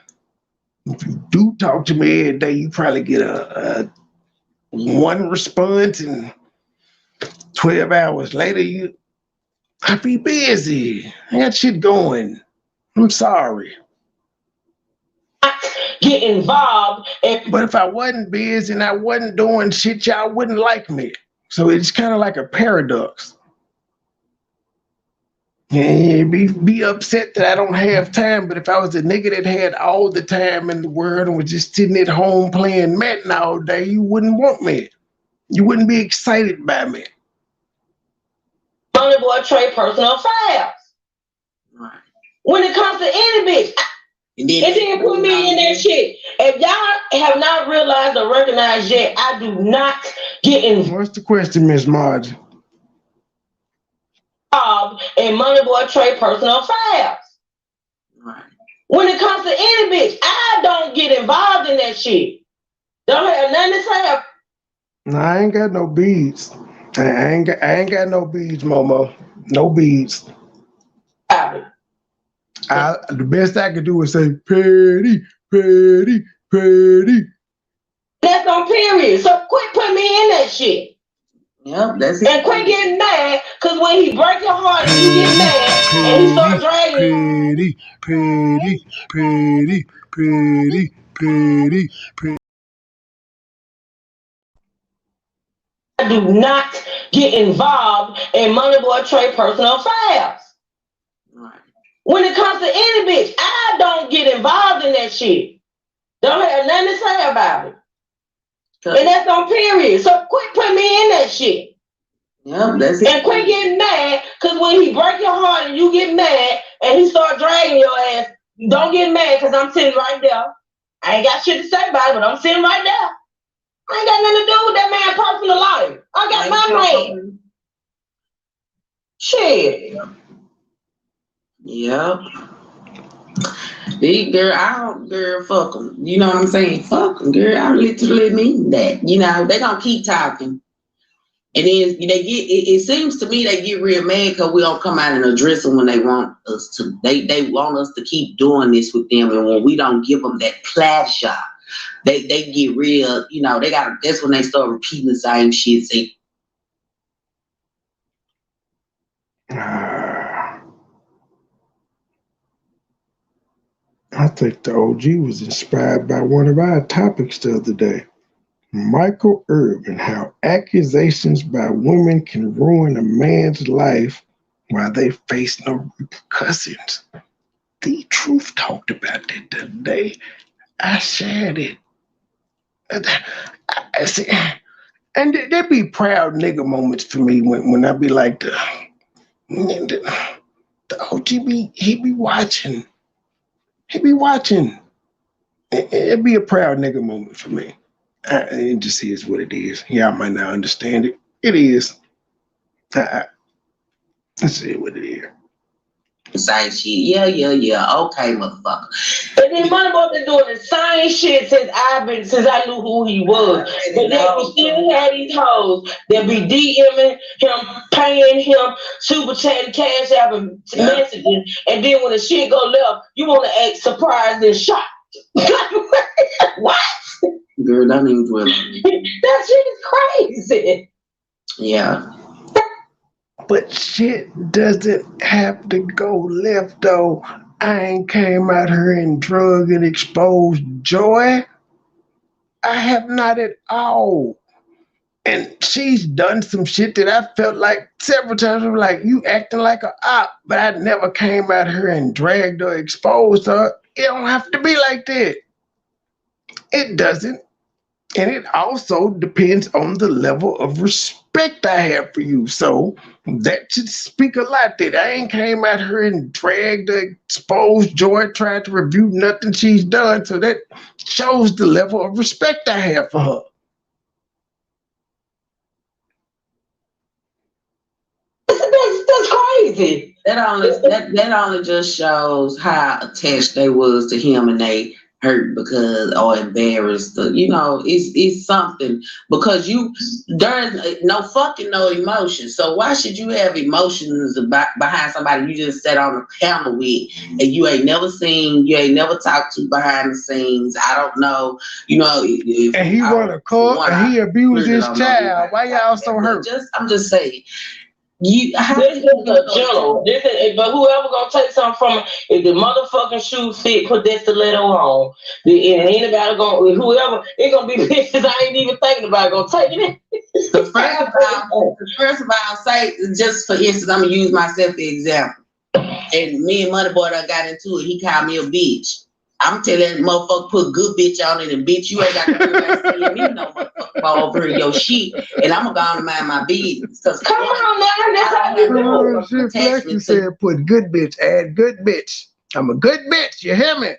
If you do talk to me every day, you probably get a one response, and 12 hours later, I be busy. I got shit going. I'm sorry. Get involved. But if I wasn't busy and I wasn't doing shit, y'all wouldn't like me. So it's kind of like a paradox. Yeah, be upset that I don't have time, but if I was a nigga that had all the time in the world and was just sitting at home playing Madden all day, you wouldn't want me. You wouldn't be excited by me. MoneyBoy trade personal files. Right. When it comes to any bitch, and then put me in that shit. If y'all have not realized or recognized yet, I do not get involved. What's the question, Miss Margie? And MoneyBoy trade personal files. Right. When it comes to any bitch, I don't get involved in that shit. Don't have nothing to say. No, I ain't got no beads. I ain't got no beads, Momo. No beads. The best I could do is say petty, petty, petty. That's on period. So quit putting me in that shit. Yep, that's it. And quit getting mad, because when he break your heart and you get mad and he start dragging petty, petty, petty, petty, petty. I do not get involved in MoneyBoy trade personal files. Right. When it comes to any bitch, I don't get involved in that shit. Don't have nothing to say about it. And that's on period. So quit putting me in that shit. Yep, that's it. And quit getting mad, because when he break your heart and you get mad and he start dragging your ass, don't get mad, because I'm sitting right there. I ain't got shit to say about it, but I'm sitting right there. I ain't got nothing to do with that man's personal life. I got my man. Shit. Yep. Girl, fuck them. You know what I'm saying? Fuck them, girl. I literally mean that. You know, they gonna keep talking. And then they get. It seems to me they get real mad because we don't come out and address them when they want us to. They want us to keep doing this with them, and when we don't give them that pleasure, they get real. You know, they got. That's when they start repeating the same shit. Say, I think the OG was inspired by one of our topics the other day. Michael Irvin, how accusations by women can ruin a man's life while they face no repercussions. The Truth talked about that the other day. I shared it. I see, and there be proud nigga moments for me when I be like the OG he be watching. He be watching. It'd be a proud nigga moment for me. It just is what it is. Y'all might not understand it. It is. Let's see what it is. same shit. Yeah. Okay, motherfucker. And then MoneyBoy been doing the same shit since I knew who he was. But then we still had these hoes that be DMing him, paying him, super chatting, cash app and messaging. And then when the shit go left, you want to act surprised and shocked. What? Girl, don't even dwell on it. That shit is crazy. Yeah. But shit doesn't have to go left though. I ain't came out here and drug and exposed Joy. I have not at all. And she's done some shit that I felt like several times. I'm like, you acting like a op, but I never came out here and dragged or exposed her. It don't have to be like that. It doesn't. And it also depends on the level of respect I have for you. So that should speak a lot that I ain't came out here and dragged or exposed Joy, tried to review nothing she's done. So that shows the level of respect I have for her. That's crazy. That only just shows how attached they was to him, and they hurt because or embarrassed. You know, it's something because there's no emotion. So why should you have emotions behind somebody you just sat on a panel with and you ain't never seen, you ain't never talked to behind the scenes? I don't know. You know, and he want to call and he abused his child. Why y'all so hurt? I'm just saying. This is a general. But whoever gonna take something from it, if the motherfucking shoe fit, put that stiletto on. And anybody whoever, it gonna be bitches I ain't even thinking about gonna take it in. First of all, say just for instance, I'm gonna use myself as example. And me and MoneyBoy done got into it. He called me a bitch. I'm telling that motherfucker put good bitch on it, and bitch, you ain't got to do that saying me no motherfucker over your shit, and I'm gonna go on to mind my business. Cause come on now, that's how you do it. Flexi said put good bitch, add good bitch. I'm a good bitch, you hear me?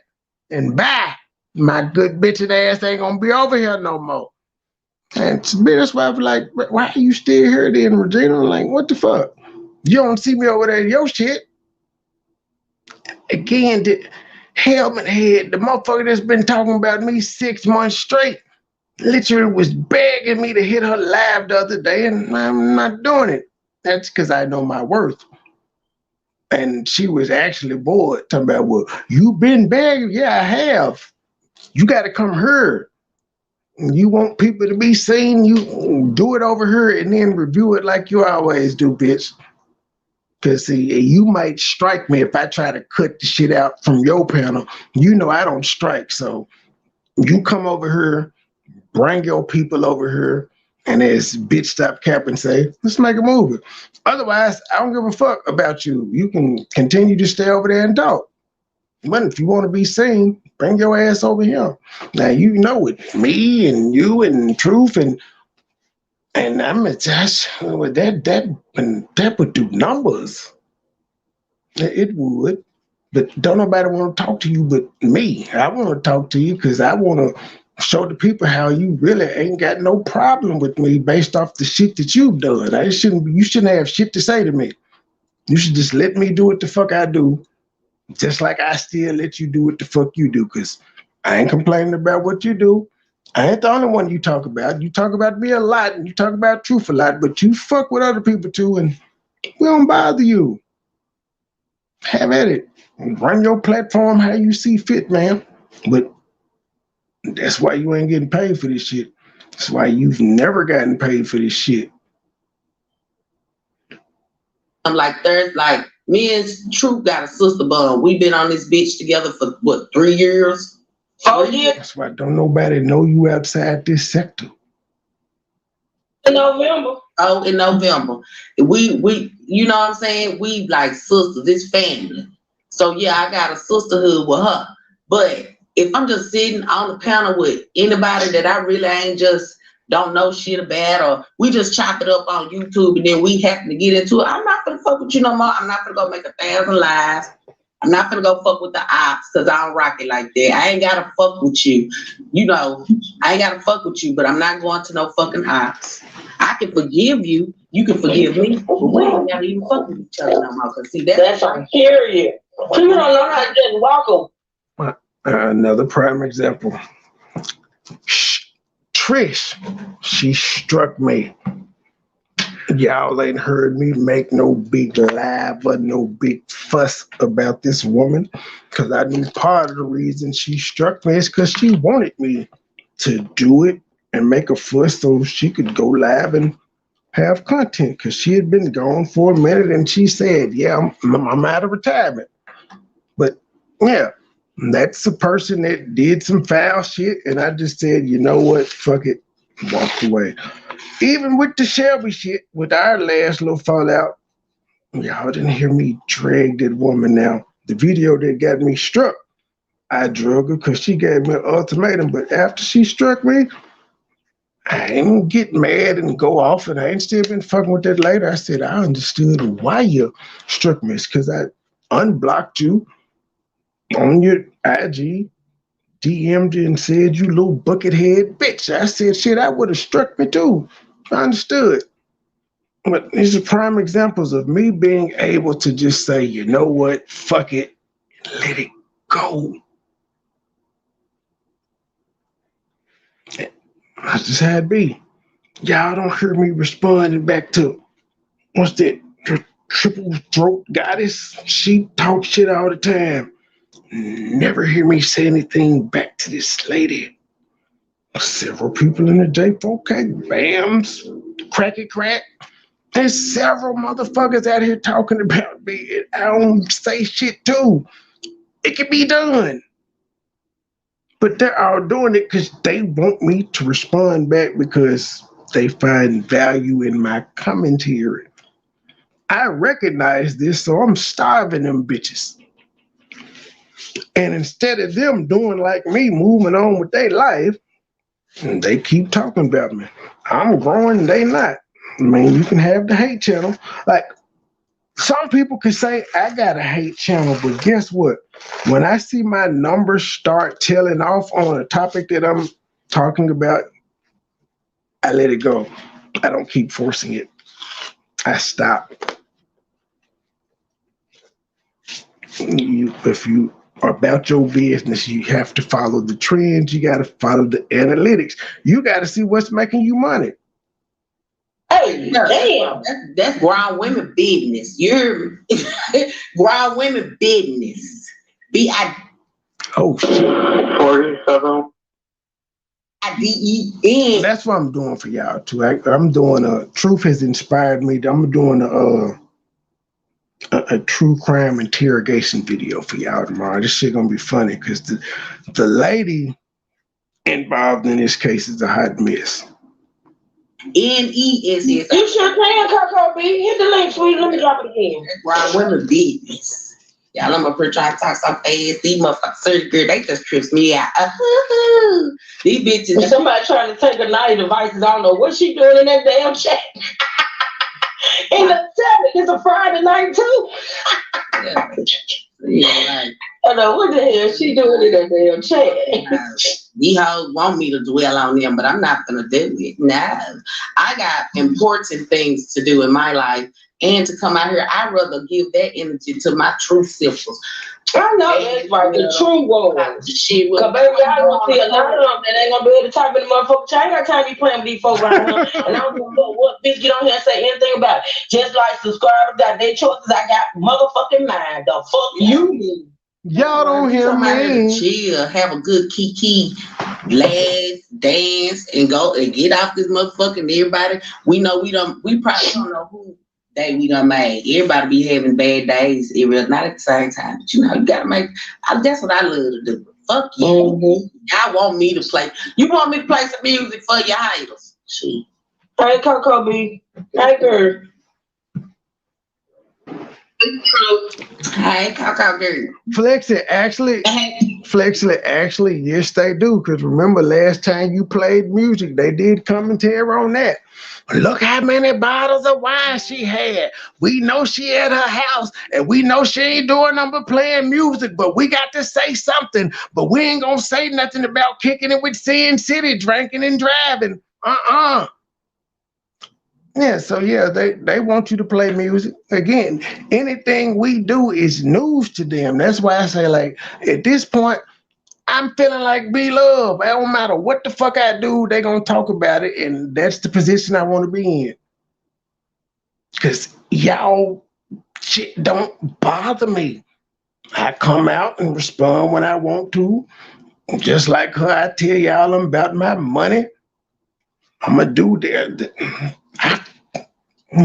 And bye. My good bitchin' ass ain't gonna be over here no more. And to me, that's why I was like, why are you still here then, Regina? I'm like, what the fuck? You don't see me over there in your shit. Again, helmet head, the motherfucker that's been talking about me 6 months straight, literally was begging me to hit her live the other day, and I'm not doing it. That's because I know my worth. And she was actually bored, talking about, well, you been begging? Yeah, I have. You got to come here. You want people to be seen, you do it over here and then review it like you always do, bitch. Because see, you might strike me if I try to cut the shit out from your panel. You know I don't strike. So you come over here, bring your people over here, and as bitch stop cap and say, let's make a movie. Otherwise, I don't give a fuck about you. You can continue to stay over there and talk. But if you want to be seen, bring your ass over here. Now you know it. Me and you and Truth and I'm a Josh. That would do numbers. It would. But don't nobody want to talk to you but me. I want to talk to you because I want to show the people how you really ain't got no problem with me based off the shit that you've done. You shouldn't have shit to say to me. You should just let me do what the fuck I do. Just like I still let you do what the fuck you do, because I ain't complaining about what you do. I ain't the only one you talk about. You talk about me a lot, and you talk about truth a lot, but you fuck with other people too, and we don't bother you. Have at it. Run your platform how you see fit, man. But that's why you ain't getting paid for this shit. That's why you've never gotten paid for this shit. I'm like, there's like, me and Truth got a sister bond. We've been on this bitch together for what, 3 years? 4 years? That's why don't nobody know you outside this sector. In November. Oh, in November. We you know what I'm saying? We like sisters, this family. So yeah, I got a sisterhood with her. But if I'm just sitting on the panel with anybody that I really ain't just don't know shit about, or we just chop it up on YouTube and then we happen to get into it, I'm not gonna fuck with you no more. I'm not gonna go make 1,000 lives. I'm not gonna go fuck with the ops because I don't rock it like that. I ain't gotta fuck with you. You know, I ain't gotta fuck with you, but I'm not going to no fucking ops. I can forgive you. You can forgive me, but we ain't gotta even fuck with each other no more. Cause see, that's a period. You don't know how to just walk them. Another prime example. Trish, she struck me. Y'all ain't heard me make no big live or no big fuss about this woman, because I knew part of the reason she struck me is because she wanted me to do it and make a fuss so she could go live and have content, because she had been gone for a minute and she said, yeah, I'm out of retirement. But yeah, that's a person that did some foul shit, and I just said, you know what, fuck it, walked away. Even with the Shelby shit, with our last little fallout, y'all didn't hear me drag that woman now. The video that got me struck, I drug her because she gave me an ultimatum, but after she struck me, I didn't get mad and go off, and I ain't still been fucking with that later. I said, I understood why you struck me. It's because I unblocked you on your IG, DM'd you and said, you little buckethead bitch. I said, shit, I would have struck me too. I understood. But these are prime examples of me being able to just say, you know what, fuck it, let it go. That's just how it be. Y'all don't hear me responding back to, what's that, the triple throat goddess? She talks shit all the time. Never hear me say anything back to this lady. Several people in the J4K, Bams, Cracky Crack. There's several motherfuckers out here talking about me, and I don't say shit too. It can be done. But they're all doing it because they want me to respond back because they find value in my commentary. I recognize this, so I'm starving them bitches. And instead of them doing like me, moving on with their life, they keep talking about me. I'm growing, they not. I mean, you can have the hate channel. Like, some people could say I got a hate channel, but guess what? When I see my numbers start tailing off on a topic that I'm talking about, I let it go. I don't keep forcing it. I stop. If you are about your business, you have to follow the trends. You got to follow the analytics. You got to see what's making you money. Hey, damn, that's grown women business. You're grown women business. Oh shit. 47. IDEN. That's what I'm doing for y'all too. I'm doing Truth has inspired me. I'm doing a true crime interrogation video for y'all tomorrow. This shit gonna be funny because the lady involved in this case is a hot mess. NESS. You sure can, Coco B. Hit the link, sweet. Let me drop it again. Grown women business. Y'all, I'm up here trying to talk so fast. These motherfuckers surgery, they just trips me out. These bitches. Somebody trying to take a night devices. I don't know what she doing in that damn chat. In the 7, it's a Friday night too. Yeah, like, I know what the hell she doing in that damn chat. These hoes want me to dwell on them, but I'm not gonna do it. No, I got important things to do in my life, and to come out here, I'd rather give that energy to my true sisters. I know that's right. The true ones. Shit, Cause baby, y'all gonna see a lot of them that ain't gonna be able to type in the motherfucker. I ain't got time to be playing with these folks right now. And I don't give a fuck what bitch get on here and say anything about it. Just like subscribers got their choices, I got motherfucking mine. The fuck you? Y'all don't hear me. Chill, have a good kiki, laugh, dance, and go and get off this motherfucking everybody. We know we probably don't know who day we done made. Everybody be having bad days, not at the same time. But you know, you gotta make that's what I love to do. Fuck you. Y'all want me to play. You want me to play some music for your idols. Shit. Hey Coco B. Hey girl. Hey, Coco girl. Flexi actually, yes they do. Cause remember last time you played music, they did commentary on that. Look how many bottles of wine she had. We know she at her house, and we know she ain't doing nothing but playing music, but we got to say something. But we ain't gonna say nothing about kicking it with Sin City, drinking and driving. Yeah, so yeah, they want you to play music. Again, anything we do is news to them. That's why I say, like, at this point, I'm feeling like B-Love. It don't matter what the fuck I do, they gonna talk about it, and that's the position I want to be in. Because y'all shit don't bother me. I come out and respond when I want to. Just like her, I tell y'all about my money. I'm a dude there.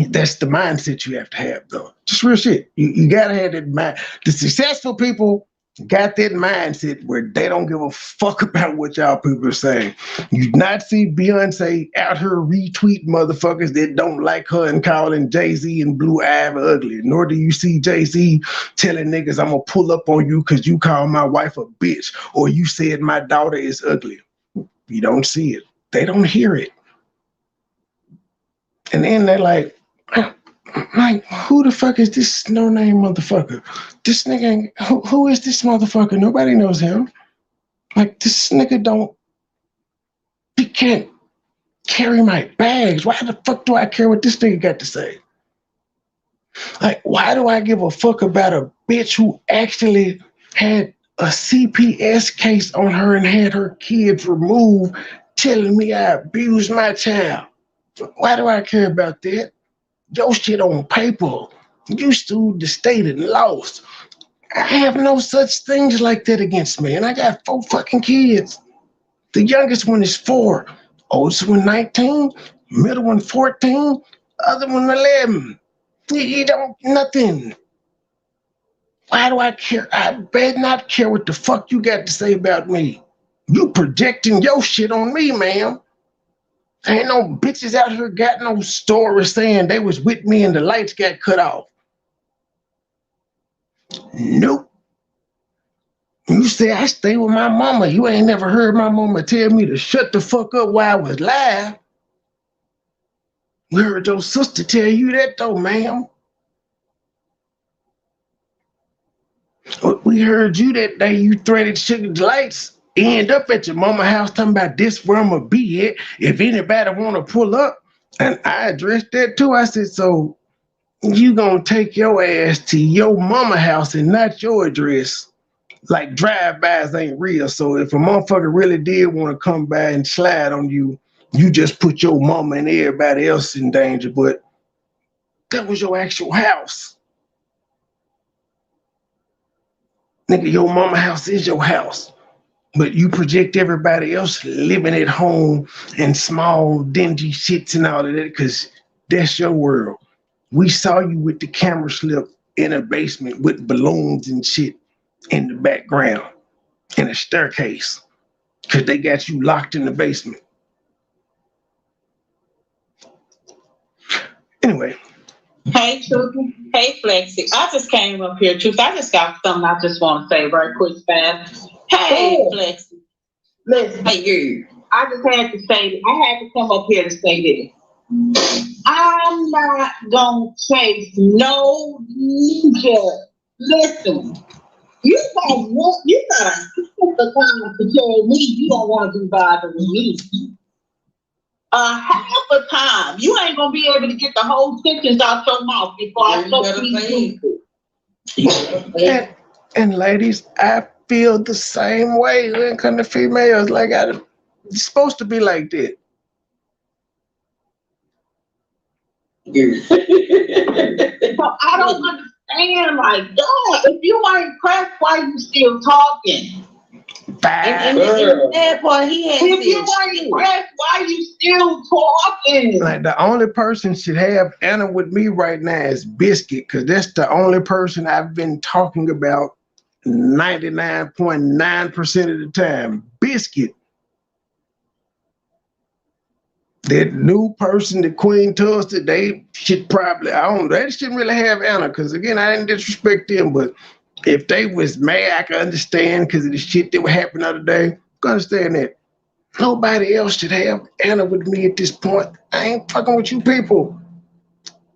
That's the mindset you have to have, though. Just real shit. You gotta have that mind. The successful people got that mindset where they don't give a fuck about what y'all people are saying. You not see Beyonce out here retweet motherfuckers that don't like her and calling Jay-Z and Blue Ivy ugly. Nor do you see Jay-Z telling niggas, I'm gonna pull up on you because you call my wife a bitch or you said my daughter is ugly. You don't see it. They don't hear it. And then they're like, who the fuck is this no-name motherfucker? This nigga, who is this motherfucker? Nobody knows him. Like, this nigga he can't carry my bags. Why the fuck do I care what this nigga got to say? Like, why do I give a fuck about a bitch who actually had a CPS case on her and had her kids removed telling me I abused my child? Why do I care about that? Your shit on paper. You sued the state and lost. I have no such things like that against me. And I got 4 fucking kids. The youngest one is 4. Oldest one 19. Middle one 14. Other one 11. You don't, nothing. Why do I care? I better not care what the fuck you got to say about me. You projecting your shit on me, ma'am. Ain't no bitches out here got no story saying they was with me and the lights got cut off. Nope. You say I stay with my mama. You ain't never heard my mama tell me to shut the fuck up while I was live. We heard your sister tell you that though, ma'am. We heard you that day you threaded Sugar Lights. End up at your mama house talking about this where I'ma be at. If anybody wanna pull up. And I addressed that too. I said, so you gonna take your ass to your mama house and not your address. Like drive-bys ain't real. So if a motherfucker really did want to come by and slide on you, you just put your mama and everybody else in danger. But that was your actual house. Nigga, your mama house is your house. But you project everybody else living at home in small, dingy shits and all of that because that's your world. We saw you with the camera slip in a basement with balloons and shit in the background in a staircase because they got you locked in the basement. Anyway. Hey, Truth. Hey, Flexi. I just came up here, Truth. I just got something I just want to say right quick, fast. Hey, Flexi. Listen, hey, you. I just had to say, I had to come up here to say this. I'm not going to chase no ninja. Listen, you got the time to tell me you don't want to be bothered with me. Half the time, you ain't gonna be able to get the whole sentence out your mouth before I talk to you. And ladies, I feel the same way when it comes to females. Like, it's supposed to be like that. So I don't understand, like, dog, if you ain't pressed, why you still talking? And the bad part, he had if you ain't pressed, why you still talking? Like, the only person should have Anna with me right now is Biscuit, because that's the only person I've been talking about 99.9% of the time. Biscuit. That new person, the Queen Toasted, they should probably, they shouldn't really have Anna, because again, I didn't disrespect them, but if they was mad, I can understand because of the shit that would happen the other day. I can understand that. Nobody else should have Anna with me at this point. I ain't fucking with you people.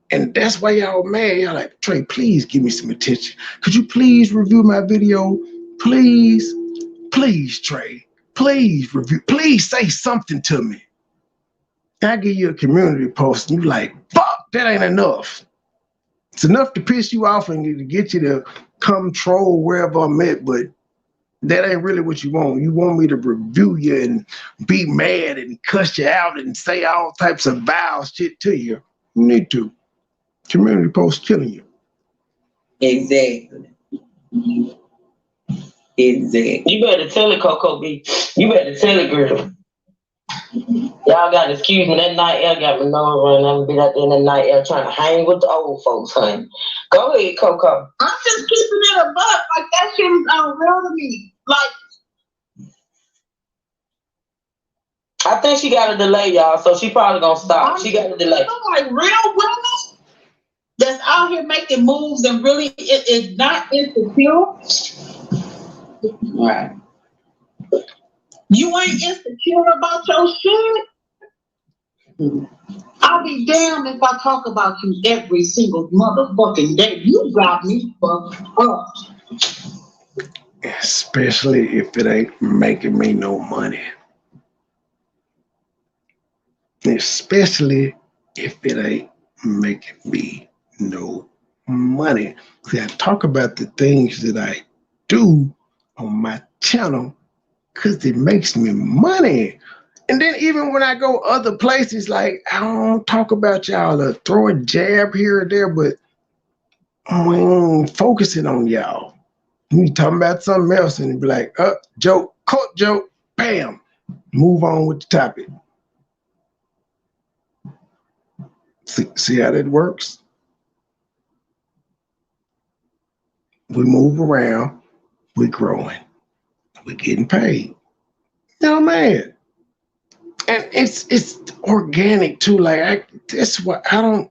And that's why y'all mad. Y'all like, Trey, please give me some attention. Could you please review my video? Please, please, Trey. Please review. Please say something to me. I give you a community post and you like, fuck, that ain't enough. It's enough to piss you off and to get you to come troll wherever I'm at, but that ain't really what you want. You want me to review you and be mad and cuss you out and say all types of vile shit to you. You need to. Community post killing you. Exactly. Exactly. You better tell it, Coco B. You better tell it, girl. Y'all got to excuse me. That night air got me knowing I'm be out there in the night air trying to hang with the old folks, honey. Go ahead, Coco. I'm just keeping it a buck. Like, that shit is unreal to me. Like, I think she got a delay, y'all, so she probably gonna stop. She got a delay. I'm like, real women that's out here making moves and really it's not insecure. Right. You ain't insecure about your shit. I'll be damned if I talk about you every single motherfucking day. You got me fucked up. Especially if it ain't making me no money. Especially if it ain't making me no money. See, I talk about the things that I do on my channel because it makes me money. And then even when I go other places, like, I don't talk about y'all or throw a jab here or there, but I'm focusing on y'all. You talking about something else and be like, joke, caught joke, bam, move on with the topic. See how that works? We move around, we're growing, we're getting paid. No, man. And it's organic too. Like, that's what I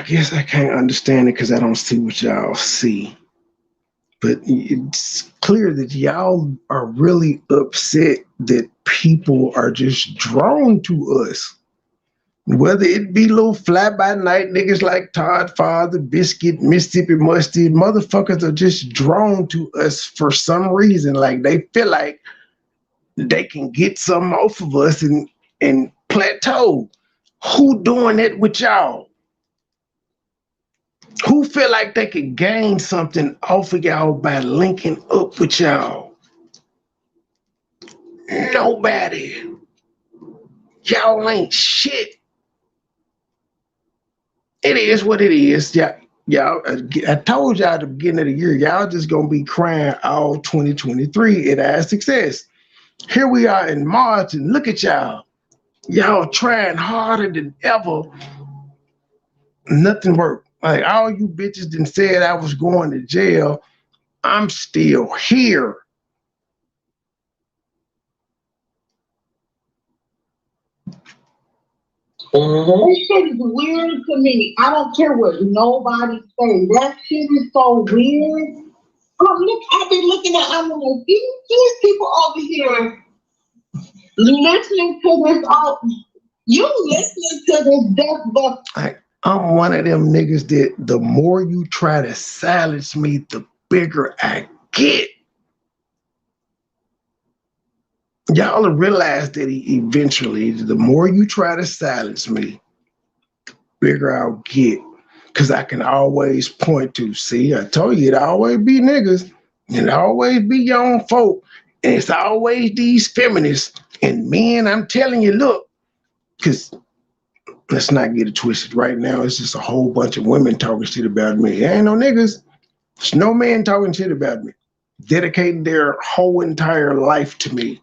guess I can't understand it because I don't see what y'all see. But it's clear that y'all are really upset that people are just drawn to us. Whether it be little fly-by-night niggas like Todd Father, Biscuit, Mississippi Mustard, motherfuckers are just drawn to us for some reason. Like, they feel like they can get something off of us and plateau. Who doing it with y'all? Who feel like they could gain something off of y'all by linking up with y'all? Nobody. Y'all ain't shit. It is what it is. Y'all, I told y'all at the beginning of the year, y'all just gonna be crying all 2023 at our success. Here we are in March, and look at y'all. Y'all trying harder than ever. Nothing worked. Like, all you bitches done said I was going to jail. I'm still here. This shit is weird to me. I don't care what nobody say. That shit is so weird. I've been looking at, I'm like, these people over here listening to this. You listening to this death book. I'm one of them niggas that the more you try to silence me, the bigger I get. Y'all will realize that eventually, the more you try to silence me, the bigger I'll get. Because I can always point to, see, I told you it always be niggas, and it always be your own folk, and it's always these feminists and men. I'm telling you, look, because let's not get it twisted right now. It's just a whole bunch of women talking shit about me. There ain't no niggas. There's no man talking shit about me, dedicating their whole entire life to me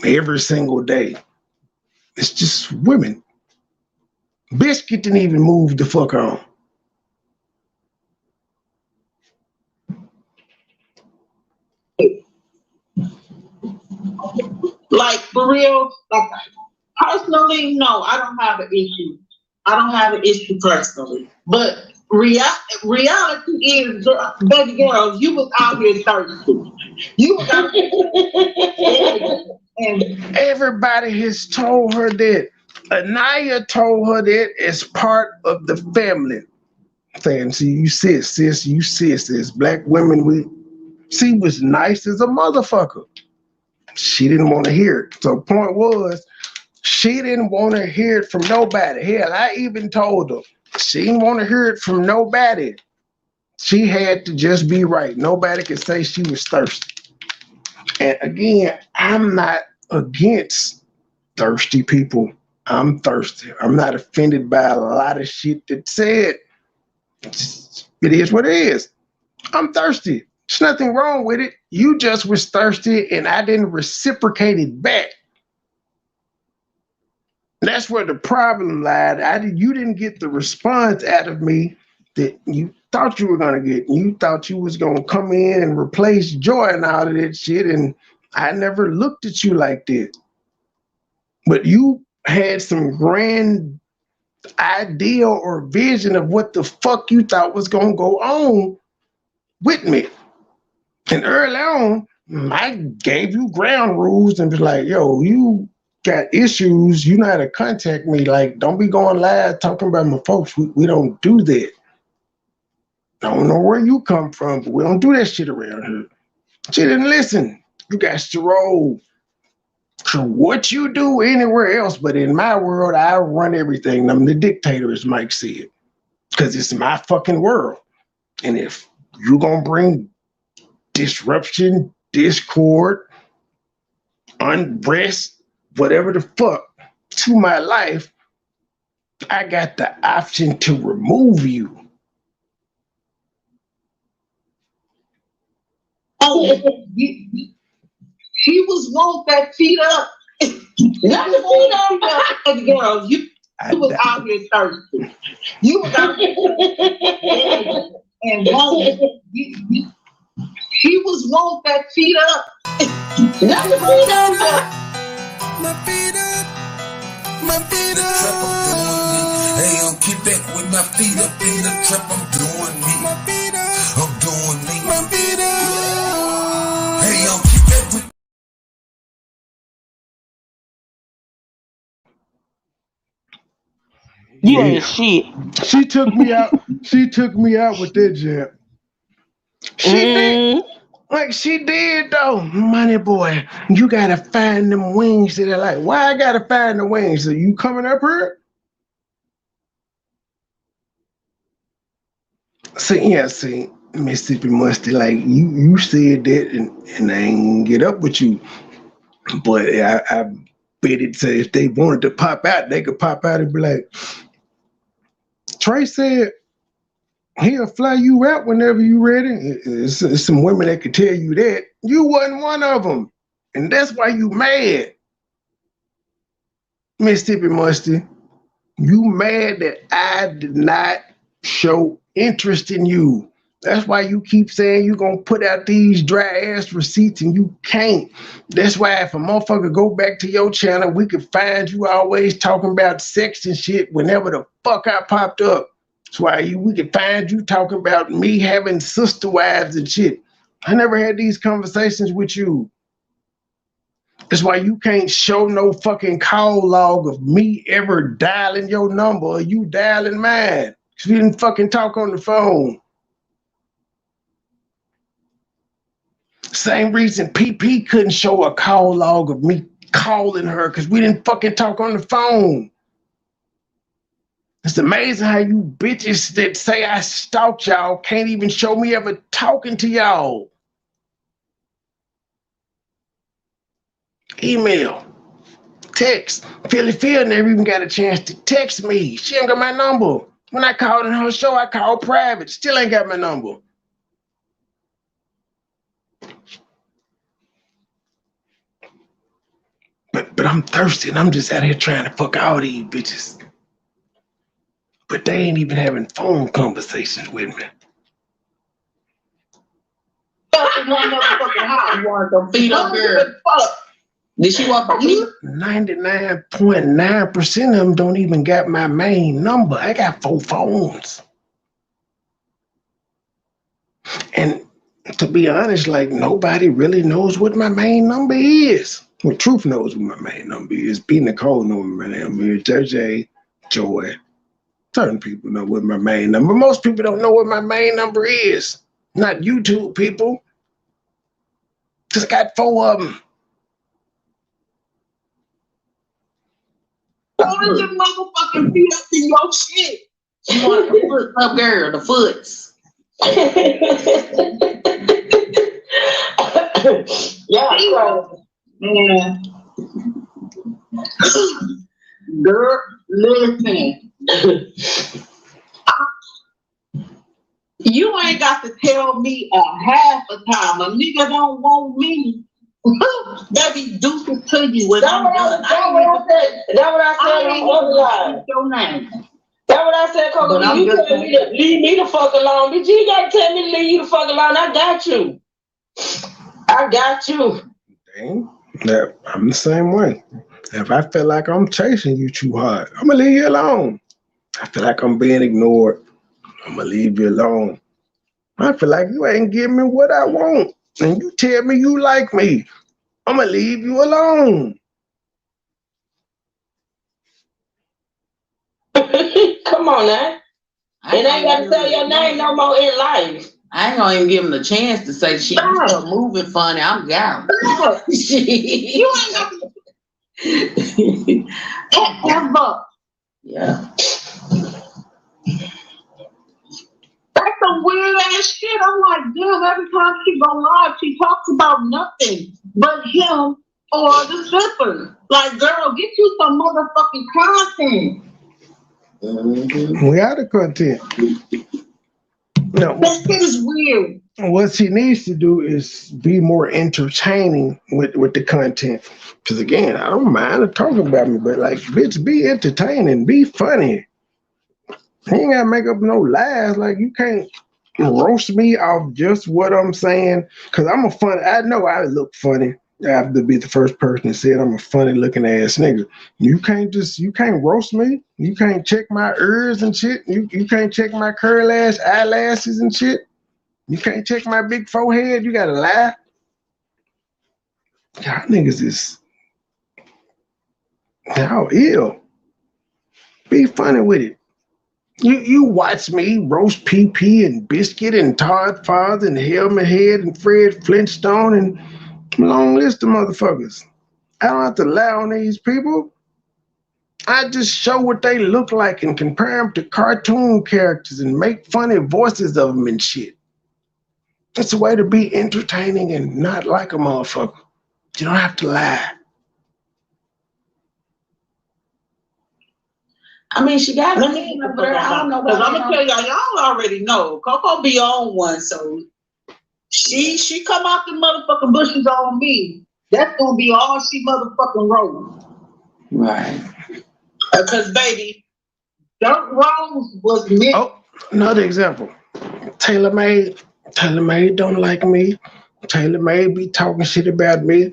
every single day. It's just women. Biscuit didn't even move the fuck on. Like for real, like personally, no, I don't have an issue. I don't have an issue personally. But reality is, baby girls, you was out here thirsty. You was out here and everybody has told her that. Anaya told her that as part of the family. Saying, see, you sis, you sis. Black women, she was nice as a motherfucker. She didn't want to hear it. So point was, she didn't want to hear it from nobody. Hell, I even told her, she didn't want to hear it from nobody. She had to just be right. Nobody could say she was thirsty. And again, I'm not against thirsty people. I'm thirsty. I'm not offended by a lot of shit that's said. It is what it is. I'm thirsty. There's nothing wrong with it. You just was thirsty and I didn't reciprocate it back. That's where the problem lied. You didn't get the response out of me that you thought you were going to get. You thought you was going to come in and replace joy and all of that shit, and I never looked at you like that. But you had some grand idea or vision of what the fuck you thought was going to go on with me. And early on, I gave you ground rules and was like, yo, you got issues, you know how to contact me. Like, don't be going live talking about my folks. We don't do that. I don't know where you come from, but we don't do that shit around here. She didn't listen. You got to roll. So what you do anywhere else, but in my world, I run everything. I'm the dictator, as Mike said, because it's my fucking world. And if you're going to bring disruption, discord, unrest, whatever the fuck, to my life, I got the option to remove you. oh, he was want that feet up. Not the feet up, baby girls. You was out here thirsty. You was out here and want. He was want that feet up. Not the feet up. My feet up, my feet up. Hey, yo, keep back with my feet up in the trap. I'm doing me. My feet up, I'm doing me. My feet up. Hey, yo, keep back with. You ain't shit. She took me out. She took me out with that jam. She did. Like she did though. Money boy, you gotta find them wings that are like, why I gotta find the wings? Are you coming up here? See, Mississippi Musty, like you said that and I ain't get up with you. But I bet it said if they wanted to pop out, they could pop out and be like, Trey said he'll fly you out whenever you ready. It's some women that could tell you that. You wasn't one of them. And that's why you mad. Mississippi Musty, you mad that I did not show interest in you. That's why you keep saying you're going to put out these dry ass receipts and you can't. That's why if a motherfucker go back to your channel, we could find you always talking about sex and shit whenever the fuck I popped up. That's why we could find you talking about me having sister wives and shit. I never had these conversations with you. That's why you can't show no fucking call log of me ever dialing your number or you dialing mine. Because we didn't fucking talk on the phone. Same reason PP couldn't show a call log of me calling her because we didn't fucking talk on the phone. It's amazing how you bitches that say I stalked y'all can't even show me ever talking to y'all. Email, text. Philly Phil never even got a chance to text me. She ain't got my number. When I called in her show, I called private. Still ain't got my number. But I'm thirsty and I'm just out here trying to fuck all these bitches. But they ain't even having phone conversations with me. Did she want to eat? 99.9% of them don't even got my main number. I got 4 phones. And to be honest, like nobody really knows what my main number is. Well, Truth knows what my main number is. B. Nicole knows what my main number is. JJ, Joy. Certain people know what my main number. Most people don't know what my main number is. Not YouTube people. Just got 4 of them. Put your motherfucking feet up in your shit. You want the foot up, girl, the foots. Yeah, man. Girl, listen. You ain't got to tell me a half a time. A nigga don't want me. That be deuces to you when I'm done. That's what I said. That's what I said on the other line. Your name. That's what I said, Coco. You tell me to leave me the fuck alone. Bitch, you ain't gotta tell me to leave you the fuck alone. I got you. I got you. Dang. Yeah, I'm the same way. If I feel like I'm chasing you too hard, I'm gonna leave you alone. I feel like I'm being ignored, I'm gonna leave you alone. I feel like you ain't giving me what I want, and you tell me you like me, I'm gonna leave you alone. Come on now. And I ain't got to tell your name no more in life. I ain't gonna even give him the chance to say shit. You start moving funny, I'm down. You ain't got to. Ever. Yeah. That's some weird ass shit. I'm like, damn, every time she go live, she talks about nothing but him or the strippers. Like, girl, get you some motherfucking content. We are the content. No, that shit is weird. What she needs to do is be more entertaining with the content. Because again, I don't mind her talking about me, but like, bitch, be entertaining, be funny. You ain't gotta make up no lies. Like, you can't roast me off just what I'm saying. Because I'm a funny, I know I look funny. I have to be the first person that said I'm a funny looking ass nigga. You can't roast me. You can't check my ears and shit. You can't check my curl ass eyelashes and shit. You can't check my big forehead. You gotta lie. Y'all niggas is y'all ill. Be funny with it. You watch me roast PP and Biscuit and Todd Father and Helmet Head and Fred Flintstone and a long list of motherfuckers. I don't have to lie on these people. I just show what they look like and compare them to cartoon characters and make funny voices of them and shit. It's a way to be entertaining and not like a motherfucker. You don't have to lie. I mean, she got me, but I don't know. Because I'm gonna tell y'all already know. Coco be on one, so she come out the motherfucking bushes on me. That's gonna be all she motherfucking wrote. Right. Because baby, Dirt Rose was me. Oh, another example. Taylor Made don't like me. Taylor Made be talking shit about me.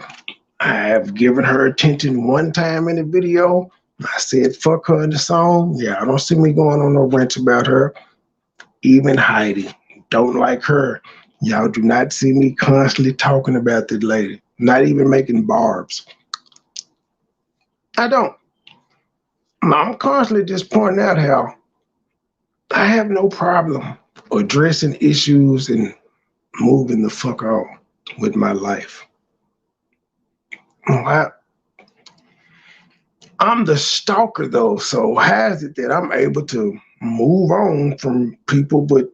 I have given her attention one time in the video. I said fuck her in the song. Yeah, I don't see me going on no rants about her. Even Heidi don't like her. Y'all do not see me constantly talking about this lady. Not even making barbs. I don't. I'm constantly just pointing out how I have no problem addressing issues and moving the fuck on with my life. I'm the stalker though, so how is it that I'm able to move on from people, but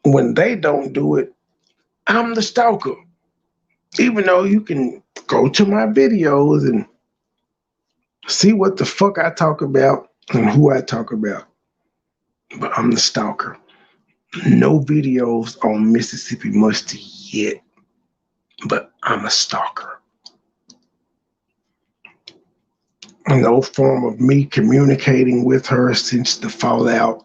when they don't do it, I'm the stalker. Even though you can go to my videos and see what the fuck I talk about and who I talk about, but I'm the stalker. No videos on Mississippi Musty yet, but I'm a stalker. No form of me communicating with her since the fallout,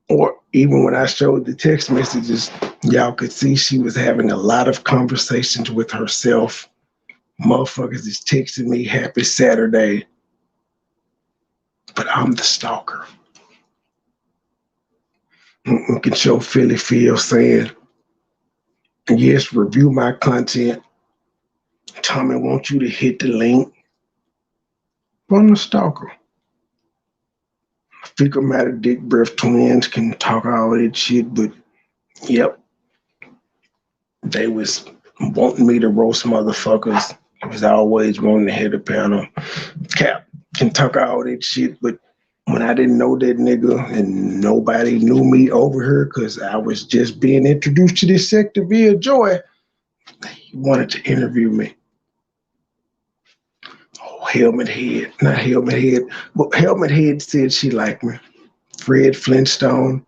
or even when I showed the text messages, y'all could see she was having a lot of conversations with herself. Motherfuckers is texting me happy Saturday, but I'm the stalker. We can show Philly Phil saying, yes, review my content. Tommy wants you to hit the link. I'm the stalker. Fecal matter dick breath twins can talk all that shit, but yep, they was wanting me to roast motherfuckers. It was always wanting to hit the panel. Cap can talk all that shit, but when I didn't know that nigga and nobody knew me over here because I was just being introduced to this sector via Joy, he wanted to interview me. Oh, Helmet Head, not Helmet Head, but Helmet Head said she liked me. Fred Flintstone,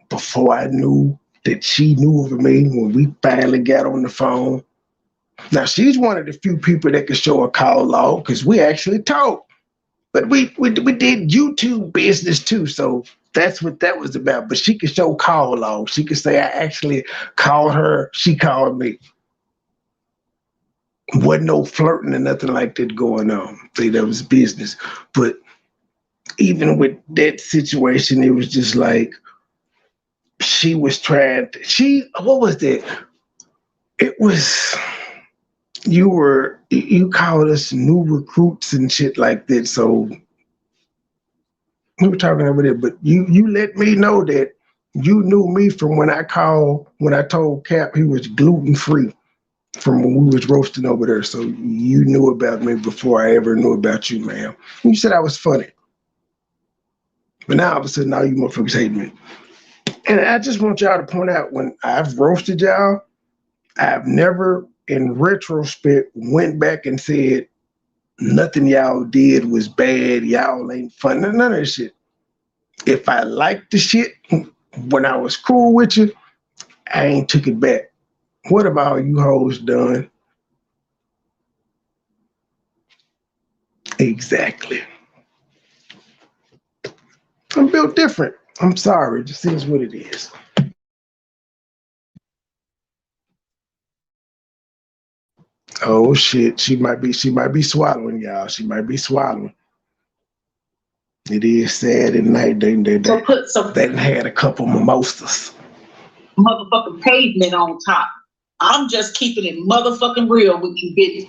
before I knew that she knew of me, when we finally got on the phone. Now, she's one of the few people that could show a call log because we actually talk. But we did YouTube business too, so that's what that was about. But she could show call log. She could say, I actually called her, she called me. Wasn't no flirting or nothing like that going on. See, that was business. But even with that situation, it was just like, she was trying to, what was that? It was, you called us new recruits and shit like that. So we were talking over there, but you let me know that you knew me from when I told Cap he was gluten-free from when we was roasting over there. So you knew about me before I ever knew about you, ma'am. You said I was funny. But now all of a sudden, now you motherfuckers hate me. And I just want y'all to point out, when I've roasted y'all, I've never, in retrospect, went back and said nothing y'all did was bad, y'all ain't fun, none of that shit. If I liked the shit when I was cool with you, I ain't took it back. What have all you hoes done? Exactly. I'm built different. I'm sorry, just is what it is. Oh shit, she might be swallowing, y'all. She might be swallowing. It is sad at night. They put some had a couple mimosas. Motherfucking pavement on top. I'm just keeping it motherfucking real with you, bitch.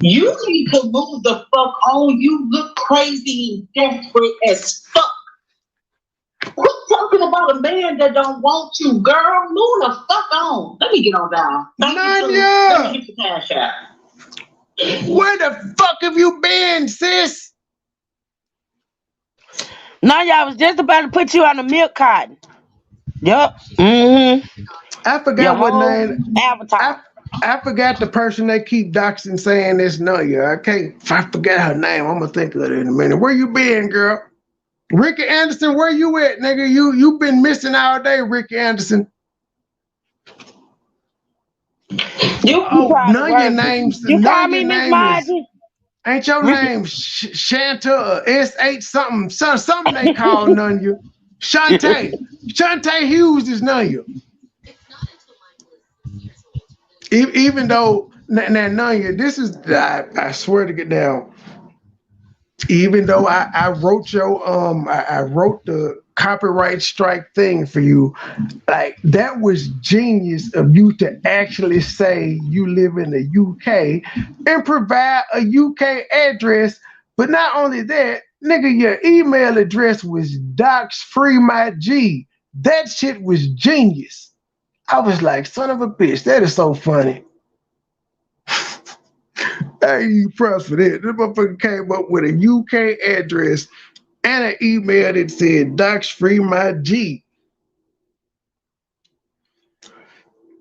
You need to move the fuck on. You look crazy and desperate as fuck. Quit talking about a man that don't want you, girl. Move the fuck on. Let me get on down. Let me get the cash out. Where the fuck have you been, sis? Nanya, I was just about to put you on the milk carton. Yup. Mm-hmm. I forgot what name. Avatar. I forgot the person they keep doxing saying this Nanya. I forgot her name. I'm gonna think of it in a minute. Where you been, girl? Ricky Anderson, where you at, nigga? You been missing all day, Ricky Anderson. None of your names. You call me Miss Margie? Ain't your name Shanta or S8 something? Something they call none of you. Shantae. Shantae Hughes is none of you. Even though now none of you, this is I swear to get down. Even though I wrote I wrote the copyright strike thing for you, like that was genius of you to actually say you live in the UK and provide a UK address. But not only that, nigga, your email address was docsfreemyg. That shit was genius. I was like, son of a bitch, that is so funny. I ain't even pressed for that. This motherfucker came up with a UK address and an email that said, "Docs free my G."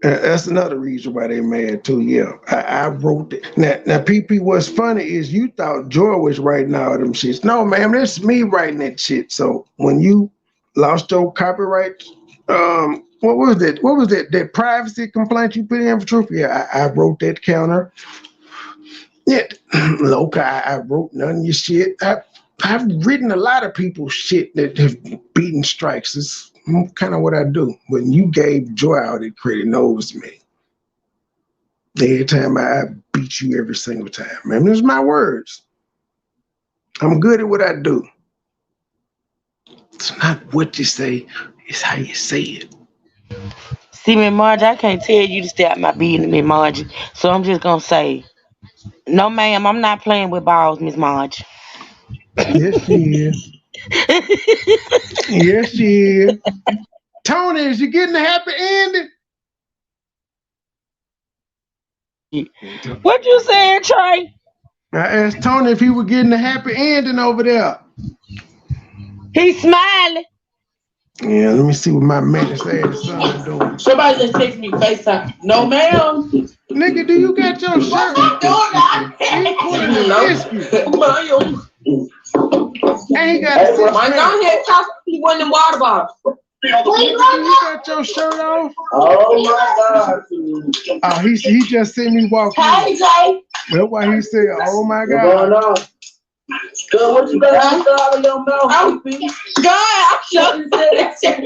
That's another reason why they mad too. Yeah, I wrote it. Now, PP, what's funny is you thought Joy was writing all them shits. No, man, that's me writing that shit. So when you lost your copyright, what was that? What was that? That privacy complaint you put in for Truth? Yeah, I wrote that counter. Yeah, look, I wrote none of your shit. I've written a lot of people's shit that have beaten strikes. It's kind of what I do. When you gave Joy all that credit, no, it was me. Every time I beat you every single time. Man, those are my words. I'm good at what I do. It's not what you say, it's how you say it. See, Miss Margie, I can't tell you to stop my beating, Miss Margie. So I'm just gonna say, no, ma'am, I'm not playing with balls, Miss Margie. Yes, she is. Yes, she is. Tony, is you getting a happy ending? What you saying, Trey? I asked Tony if he was getting a happy ending over there. He's smiling. Yeah, let me see what my man's ass son doing. Somebody just text me FaceTime. No, ma'am. Nigga, do you got your shirt? He pulling the biscuit. And he got a Why not here toss me one of them water bottles? You got your shirt off? Oh my God. Oh, he just seen me walk in. Hey Jay. That's why he said, "Oh my What's going God." on? Girl, what you got in your mouth? God, I'm sure you said that shit.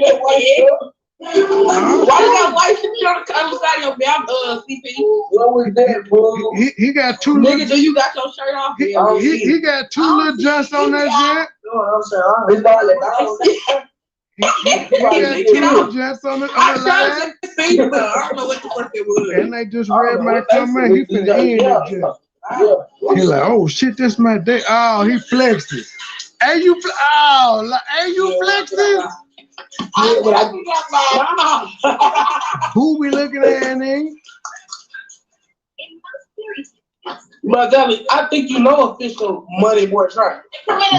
Why you got white shit on the other side of your mouth, CP? What was that, bro? He got two. Nigga, do you got your shirt off? He got two little joints on that jet. He got two little joints on the line. I don't know what the fuck it was. And they just read my comment. He finna end that jet. He like, oh shit, that's my day. Oh, he flexed it. Hey, you flexing? Who we looking at, nigga? But I think you know official MoneyBoy Trey.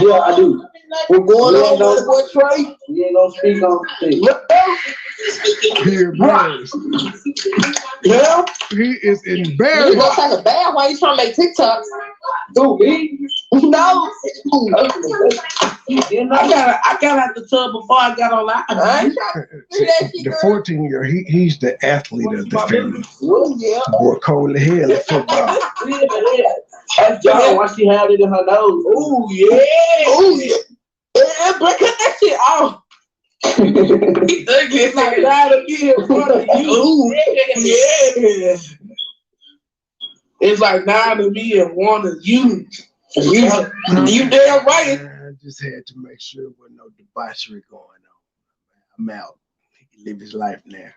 Yeah, I do. We're going on, MoneyBoy Trey. You ain't gonna speak on shit. Here, bros. Yeah. He is You embarrassed. gonna take a bath while you trying to make TikToks? Who, me? No. I got out the tub before I got online. The 14-year, he's the athlete of the family. Oh, yeah. Boy, cold as hell at football. That's John, why she had it in her nose. Oh, yeah. Oh, yeah. But cut that shit off. It's like that again in front of you. Ooh, yeah. It's like 9 of me and 1 of you. You damn right. I just had to make sure there wasn't no debauchery going on. I'm out. He can live his life now.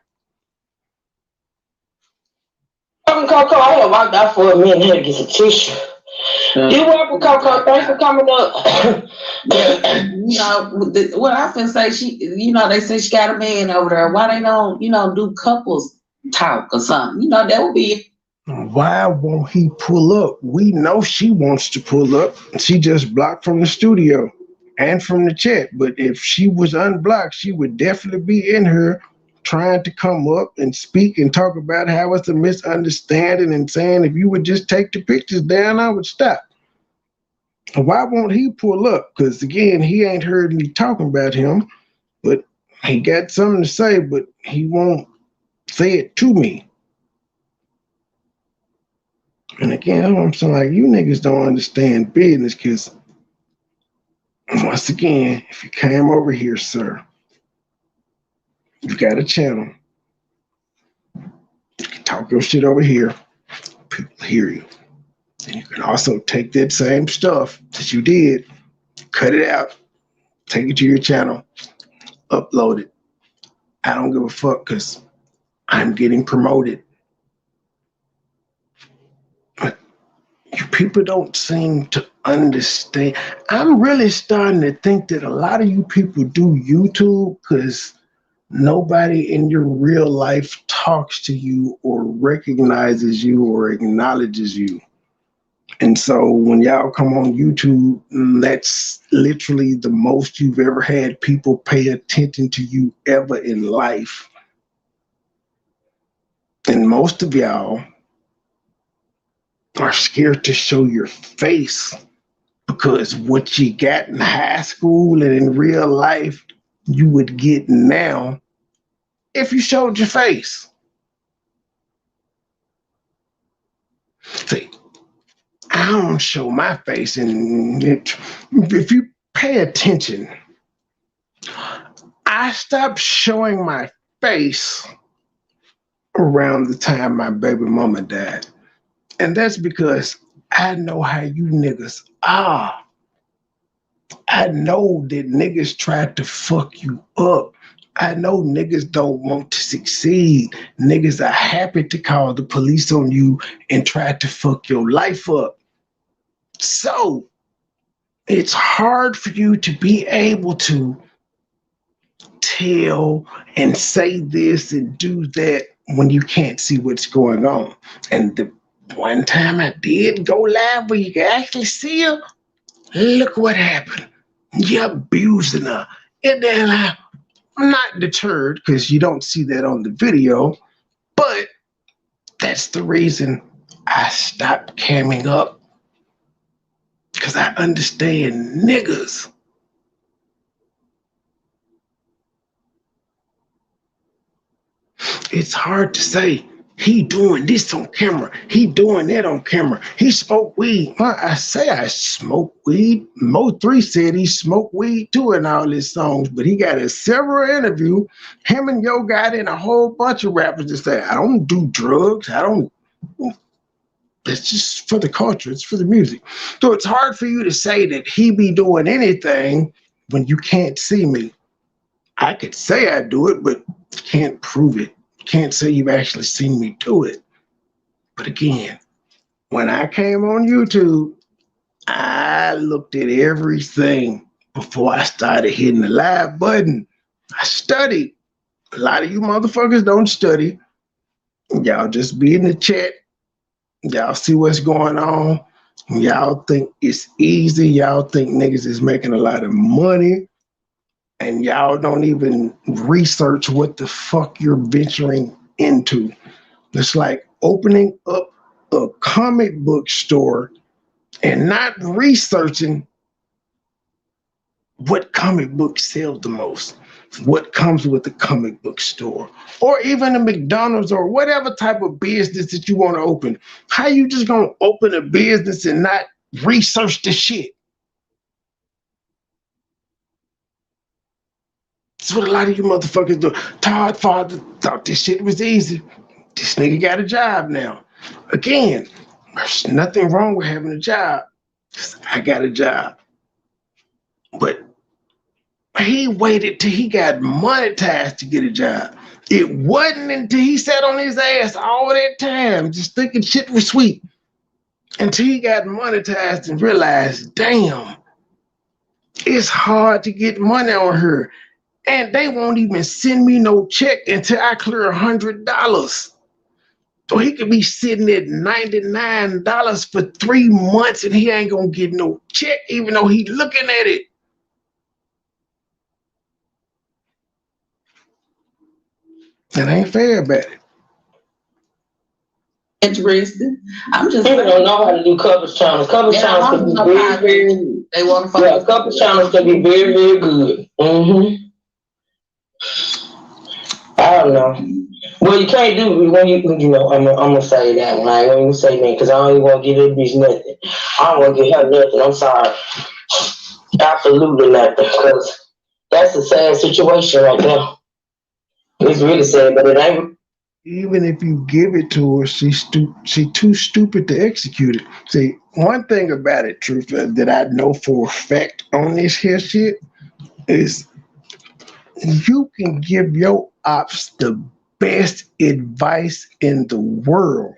Coco, I had walked out for a minute here to get some tissue. You welcome, Coco. Thanks for coming up. You know, what I can say, they say she got a man over there. Why they don't, do couples talk or something? That would be. Why won't he pull up? We know she wants to pull up. She just blocked from the studio and from the chat. But if she was unblocked, she would definitely be in here trying to come up and speak and talk about how it's a misunderstanding and saying if you would just take the pictures down, I would stop. Why won't he pull up? Because again, he ain't heard me talking about him, but he got something to say, but he won't say it to me. And again, I'm saying, like, you niggas don't understand business, because once again, if you came over here, sir, you got a channel. You can talk your shit over here. People hear you. And you can also take that same stuff that you did, cut it out, take it to your channel, upload it. I don't give a fuck, because I'm getting promoted. But you people don't seem to understand. I'm really starting to think that a lot of you people do YouTube because nobody in your real life talks to you or recognizes you or acknowledges you. And so when y'all come on YouTube, that's literally the most you've ever had people pay attention to you ever in life. And most of y'all are scared to show your face because what you got in high school and in real life, you would get now if you showed your face. See, I don't show my face, and if you pay attention, I stopped showing my face around the time my baby mama died. And that's because I know how you niggas are. I know that niggas tried to fuck you up. I know niggas don't want to succeed. Niggas are happy to call the police on you and try to fuck your life up. So it's hard for you to be able to tell and say this and do that when you can't see what's going on. And the one time I did go live where you can actually see her, look what happened. You're abusing her. And then I'm not deterred because you don't see that on the video, but that's the reason I stopped camming up. Because I understand niggas. It's hard to say, he doing this on camera. He doing that on camera. He smoked weed. Well, I say I smoke weed. Mo3 said he smoked weed too in all his songs, but he got a several interview. Him and Yo got in a whole bunch of rappers that say, I don't do drugs. I don't. It's just for the culture. It's for the music. So it's hard for you to say that he be doing anything when you can't see me. I could say I do it, but can't prove it. Can't say you've actually seen me do it. But again, when I came on YouTube, I looked at everything before I started hitting the live button. I studied. A lot of you motherfuckers don't study. Y'all just be in the chat. Y'all see what's going on. Y'all think it's easy. Y'all think niggas is making a lot of money. And y'all don't even research what the fuck you're venturing into. It's like opening up a comic book store and not researching what comic book sells the most, what comes with the comic book store, or even a McDonald's or whatever type of business that you want to open. How you just gonna open a business and not research the shit? That's what a lot of you motherfuckers do. Todd Father thought this shit was easy. This nigga got a job now. Again, there's nothing wrong with having a job. I got a job. But he waited till he got monetized to get a job. It wasn't until he sat on his ass all that time just thinking shit was sweet until he got monetized and realized, damn, it's hard to get money on her. And they won't even send me no check until I clear $100. So he could be sitting at $99 for 3 months and he ain't gonna get no check, even though he looking at it. That ain't fair about it. Interesting. I'm just people don't know how to do coverage channels. Coverage channels can be very, very. They want to. Yeah, coverage channels can be very, very good. I don't know. Well, you can't do when you know. I'm gonna say that one. I ain't gonna even say that because I don't even want to give that bitch nothing. I don't want to give her nothing. I'm sorry. Absolutely nothing. Because that's a sad situation right now. It's really sad, but it ain't. Even if you give it to her, she's too stupid to execute it. See, one thing about it, truth, that I know for a fact on this here shit is you can give your ops the best advice in the world,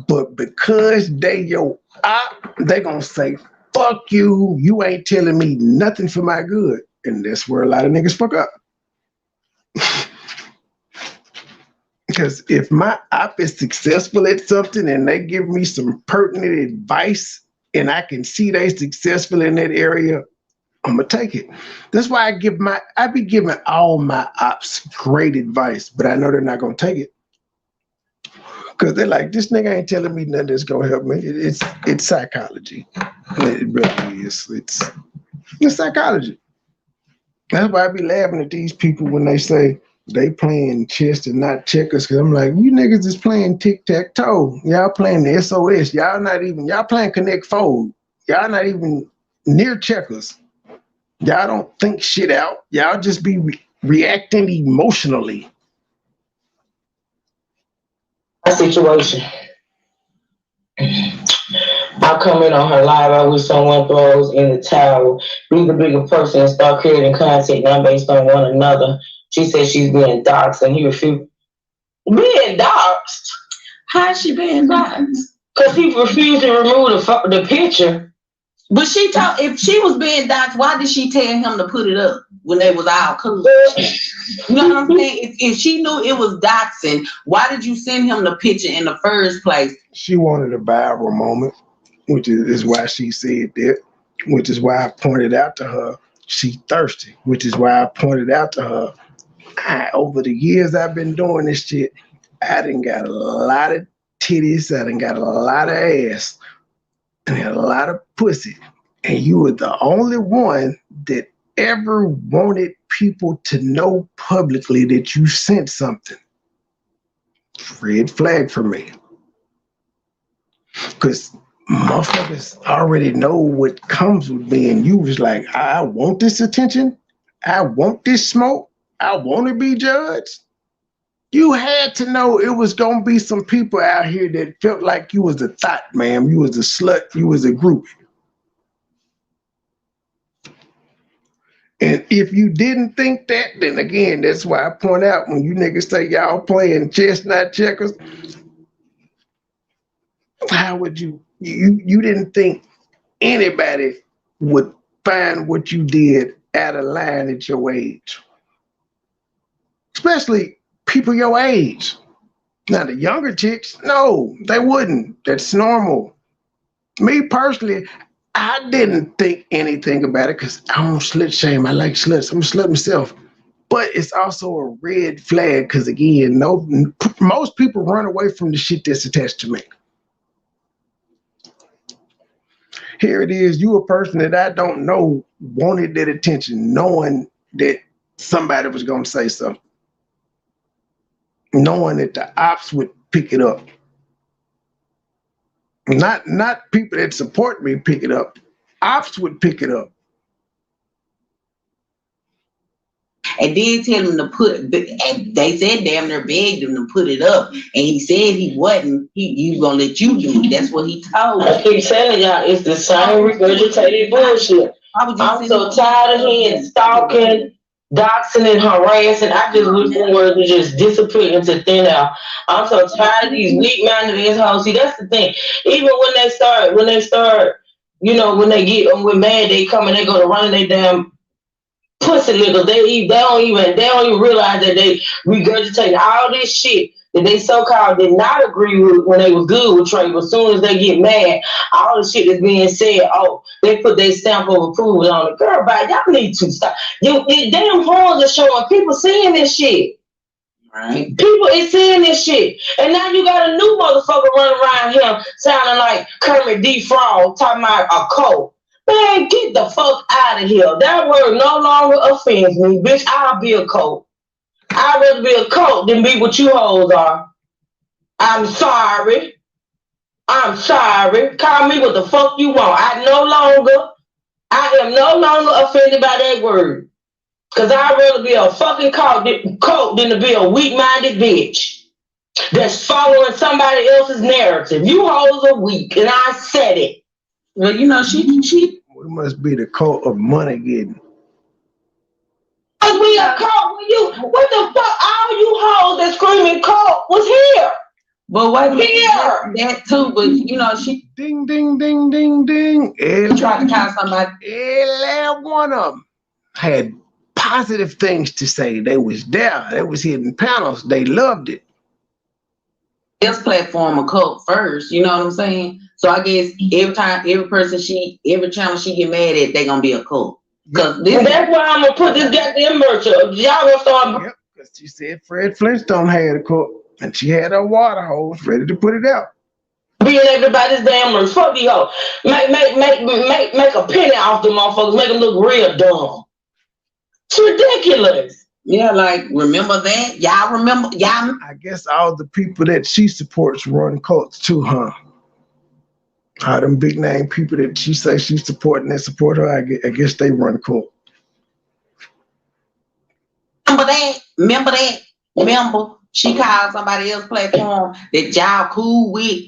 but because they your op, they gonna say, fuck you, you ain't telling me nothing for my good. And that's where a lot of niggas fuck up. Because if my op is successful at something and they give me some pertinent advice and I can see they successful in that area, I'm gonna take it. That's why I be giving all my ops great advice, but I know they're not gonna take it. Because they're like, this nigga ain't telling me nothing that's gonna help me. It's psychology. It really is. It's psychology. That's why I be laughing at these people when they say they playing chess and not checkers. Because I'm like, you niggas is playing tic-tac-toe. Y'all playing the SOS. Y'all playing Connect Fold. Y'all not even near checkers. Y'all don't think shit out. Y'all just be reacting emotionally. Situation. I come in on her live. I wish someone throws in the towel. Be the bigger person and start creating content not based on one another. She said she's being doxxed and he refused. Being doxxed? How's she being doxxed? Because he refused to remove the picture. But she told, if she was being doxxed, why did she tell him to put it up when they was all cool? You know what I'm saying? If she knew it was doxing, why did you send him the picture in the first place? She wanted a viral moment, which is why she said that, which is why I pointed out to her she thirsty, which is why I pointed out to her, over the years I've been doing this shit, I done got a lot of titties, I done got a lot of ass, and a lot of pussy. And you were the only one that ever wanted people to know publicly that you sent something. Red flag for me. Because motherfuckers already know what comes with being you. Was like, I want this attention. I want this smoke. I want to be judged. You had to know it was going to be some people out here that felt like you was a thought, ma'am. You was a slut. You was a groupie. And if you didn't think that, then again, that's why I point out when you niggas say y'all playing chess, not checkers, how would you didn't think anybody would find what you did out of line at your age? Especially people your age. Now the younger chicks, no, they wouldn't. That's normal. Me personally, I didn't think anything about it because I don't slut shame. I like sluts. I'm a slut myself. But it's also a red flag because, again, most people run away from the shit that's attached to me. Here it is. You a person that I don't know wanted that attention, knowing that somebody was going to say something. Knowing that the ops would pick it up. Not people that support me pick it up. Ops would pick it up. And then tell him to put, and they said damn near begged him to put it up. And he said he wasn't, he was gonna let you do it. That's what he told me. I keep telling y'all, it's the same regurgitated bullshit. I'm so tired of hearing stalking, doxing, and harassing. I just wish the word to just disappear into thin air. I'm so tired of these weak-minded assholes. See, that's the thing. Even when they start, you know, when they get mad, they come and they go to running their damn pussy niggas. They don't even realize that they regurgitate all this shit that they so-called did not agree with when they was good with Trey. But as soon as they get mad, all the shit that's being said, oh, they put their stamp of approval on it. Girl, bye, y'all need to stop. Your damn horns are showing. People seeing this shit. Right. People is seeing this shit. And now you got a new motherfucker running around here sounding like Kermit D. Frog talking about a cult. Man, get the fuck out of here. That word no longer offends me. Bitch, I'll be a cult. I'd rather be a cult than be what you hoes are. I'm sorry. I'm sorry. Call me what the fuck you want. I am no longer offended by that word. Because I'd rather be a fucking cult than to be a weak-minded bitch that's following somebody else's narrative. You hoes are weak, and I said it. Well, you know, she We must be the cult of money getting. Cause we a cult. What the fuck? All you hoes that screaming cult was here. But wait a minute, that too. But you know, she ding, ding, ding, ding, ding. Tried to call somebody. Every one of them had positive things to say. They was there. They was hitting panels. They loved it. this platform a cult first, you know what I'm saying? So I guess every channel she get mad at, they gonna be a cult. Cause that's why I'm gonna put this goddamn merch up. Y'all gonna start. Yep, because she said Fred Flintstone had a cook, and she had her water hose ready to put it out. Being everybody's damn merch. Fuck these hoes. Make a penny off the motherfuckers. Make them look real dumb. It's ridiculous. Yeah, like remember that? Y'all remember? Y'all. I guess all the people that she supports run cults too, huh? All them big name people that she says she's supporting and support her, I guess they run cult. Remember that? Remember she called somebody else's platform that y'all cool with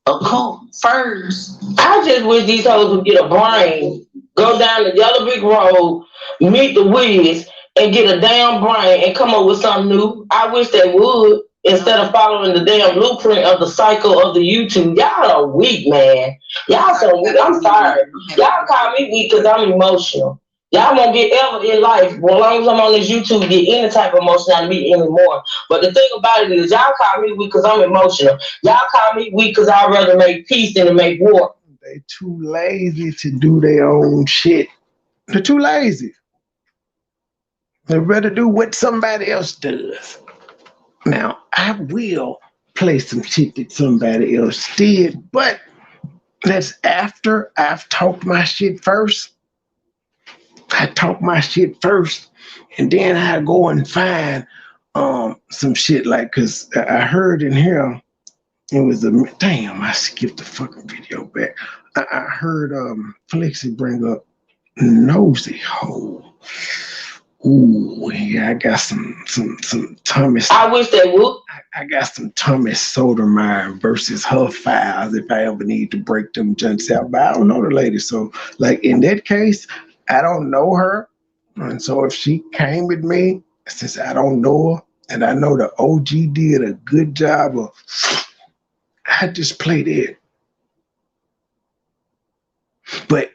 a cult first. I just wish these hoes would get a brain, go down the yellow brick road, meet the Wiz, and get a damn brain and come up with something new. I wish they would, instead of following the damn blueprint of the cycle of the YouTube. Y'all are weak, man. Y'all so weak. I'm sorry. Y'all call me weak because I'm emotional. Y'all won't get ever in life, well, as long as I'm on this YouTube, get any type of emotion out of me anymore. But the thing about it is, y'all call me weak because I'm emotional. Y'all call me weak because I'd rather make peace than to make war. They too lazy to do their own shit. They're too lazy. They'd rather do what somebody else does. Now, I will play some shit that somebody else did, but that's after I've talked my shit first. I talk my shit first, and then I go and find some shit like, cause I heard in here, it was damn, I skipped the fucking video back. I heard Flexi bring up nosy hole. Ooh, yeah, I got some Thomas. I wish they would. I got some Thomas Sotomayor versus her files if I ever need to break them junks out. But I don't know the lady, so like in that case, I don't know her, and so if she came with me, since I don't know her, and I know the OG did a good job of, I just played it. But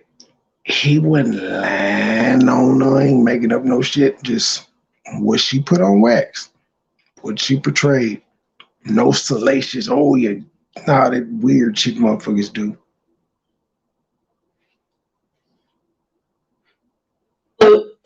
he wasn't lying on her, ain't making up no shit, just what she put on wax, what she portrayed. No salacious, oh yeah, nah, that weird shit motherfuckers do.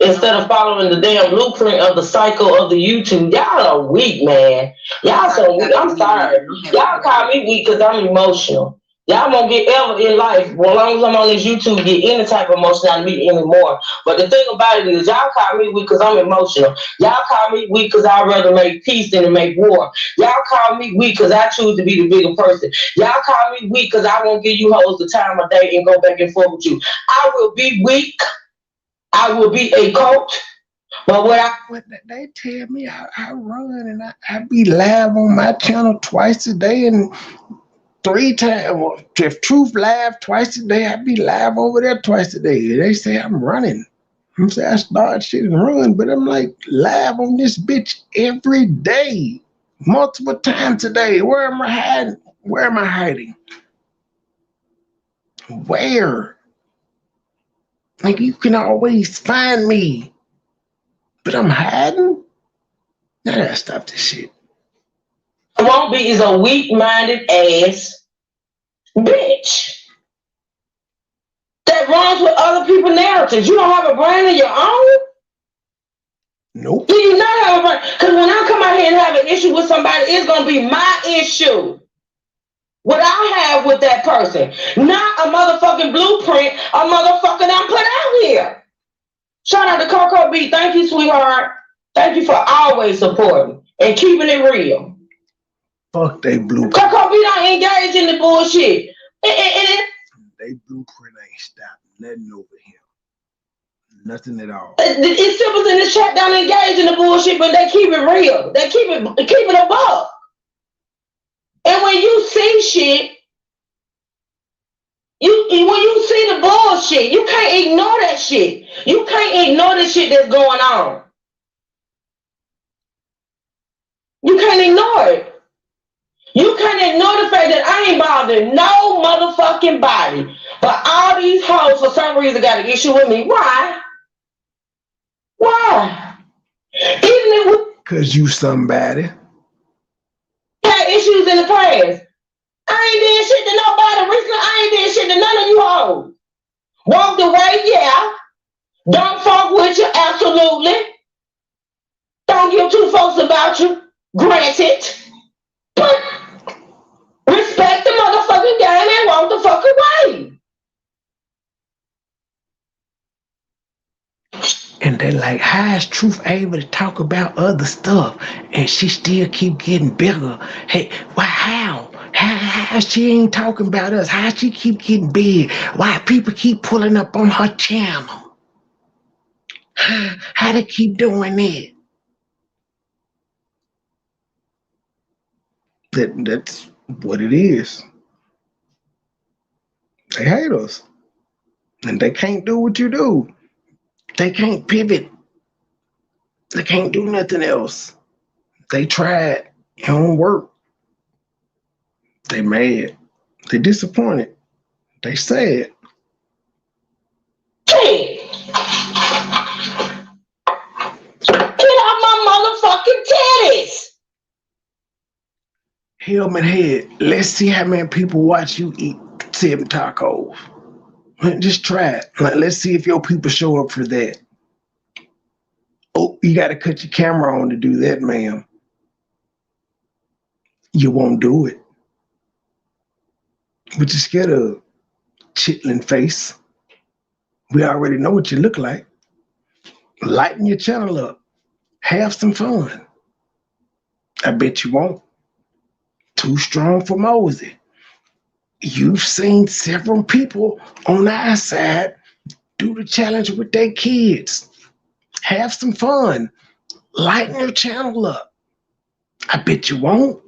Instead of following the damn blueprint of the cycle of the YouTube, y'all are weak, man. Y'all so weak. I'm sorry. Y'all call me weak because I'm emotional. Y'all won't get ever in life, well, as long as I'm on this YouTube, get any type of emotion out of me anymore. But the thing about it is, y'all call me weak because I'm emotional. Y'all call me weak because I'd rather make peace than to make war. Y'all call me weak because I choose to be the bigger person. Y'all call me weak because I won't give you hoes the time of day and go back and forth with you. I will be weak. I will be a coach, but what they tell me, I run and I be live on my channel twice a day and 3 times. If Truth live twice a day, I be live over there twice a day. They say I'm running. I'm saying I start shit and run, but I'm like live on this bitch every day, multiple times a day. Where am I hiding? Where am I hiding? Where? Like, you can always find me, but I'm hiding? Now I gotta stop this shit. won't be is a weak-minded ass bitch that runs with other people's narratives. You don't have a brand of your own? Nope. Do you not have a brand? Because when I come out here and have an issue with somebody, it's going to be my issue. What I have with that person. Not a motherfucking blueprint, a motherfucker that I'm put out here. Shout out to Coco B. Thank you, sweetheart. Thank you for always supporting and keeping it real. Fuck they blueprint. Coco B don't engage in the bullshit. They blueprint ain't stopping nothing over here. Nothing at all. It's simple in this chat, don't engage in the bullshit, but they keep it real. They keep it above. And when you see shit, when you see the bullshit, you can't ignore that shit. You can't ignore the shit that's going on. You can't ignore it. You can't ignore the fact that I ain't bothering no motherfucking body. But all these hoes for some reason got an issue with me. Why? Why? Even if Cause you somebody. had issues in the past. I ain't did shit to nobody recently. I ain't did shit to none of you hoes. Walked away, yeah. Don't fuck with you, absolutely. Don't give two fucks about you, granted. But respect the motherfucking game and walk the fuck away. And they're like, how is Truth able to talk about other stuff and she still keep getting bigger? Hey, why, how? How she ain't talking about us? How she keep getting big? Why people keep pulling up on her channel? How they keep doing it? That's what it is. They hate us. And they can't do what you do. They can't pivot. They can't do nothing else. They tried. It don't work. They mad. They disappointed. They sad. Hey! Get out my motherfucking titties! Helmet head. Let's see how many people watch you eat 7 tacos. Just try it. Let's see if your people show up for that. Oh, you got to cut your camera on to do that, ma'am. You won't do it. What you scared of? Chitlin face. We already know what you look like. Lighten your channel up. Have some fun. I bet you won't. Too strong for Mosey. You've seen several people on our side do the challenge with their kids. Have some fun. Lighten your channel up. I bet you won't.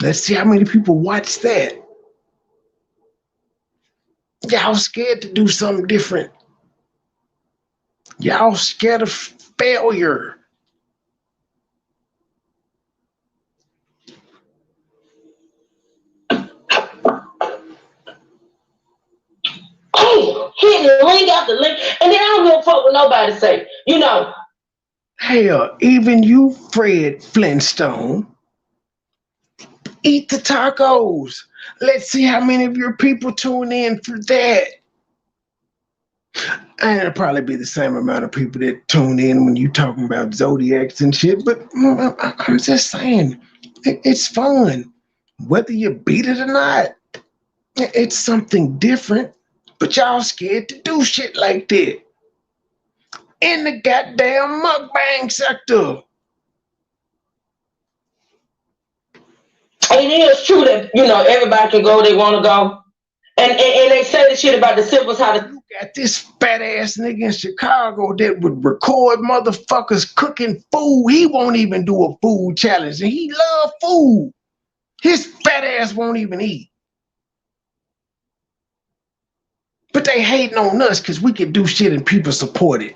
Let's see how many people watch that. Y'all scared to do something different. Y'all scared of failure. Hit the link after link, and then I don't give a fuck what nobody say. You know. Hell, even you, Fred Flintstone, eat the tacos. Let's see how many of your people tune in for that. And it'll probably be the same amount of people that tune in when you talking about zodiacs and shit, but I'm just saying, it's fun. Whether you beat it or not, it's something different, but y'all scared to do shit like that. In the goddamn mukbang sector. It is true that, you know, everybody can go where they want to go. And they say the shit about the simples, how to... You got this fat ass nigga in Chicago that would record motherfuckers cooking food. He won't even do a food challenge, and he love food. His fat ass won't even eat. But they hating on us because we can do shit and people support it.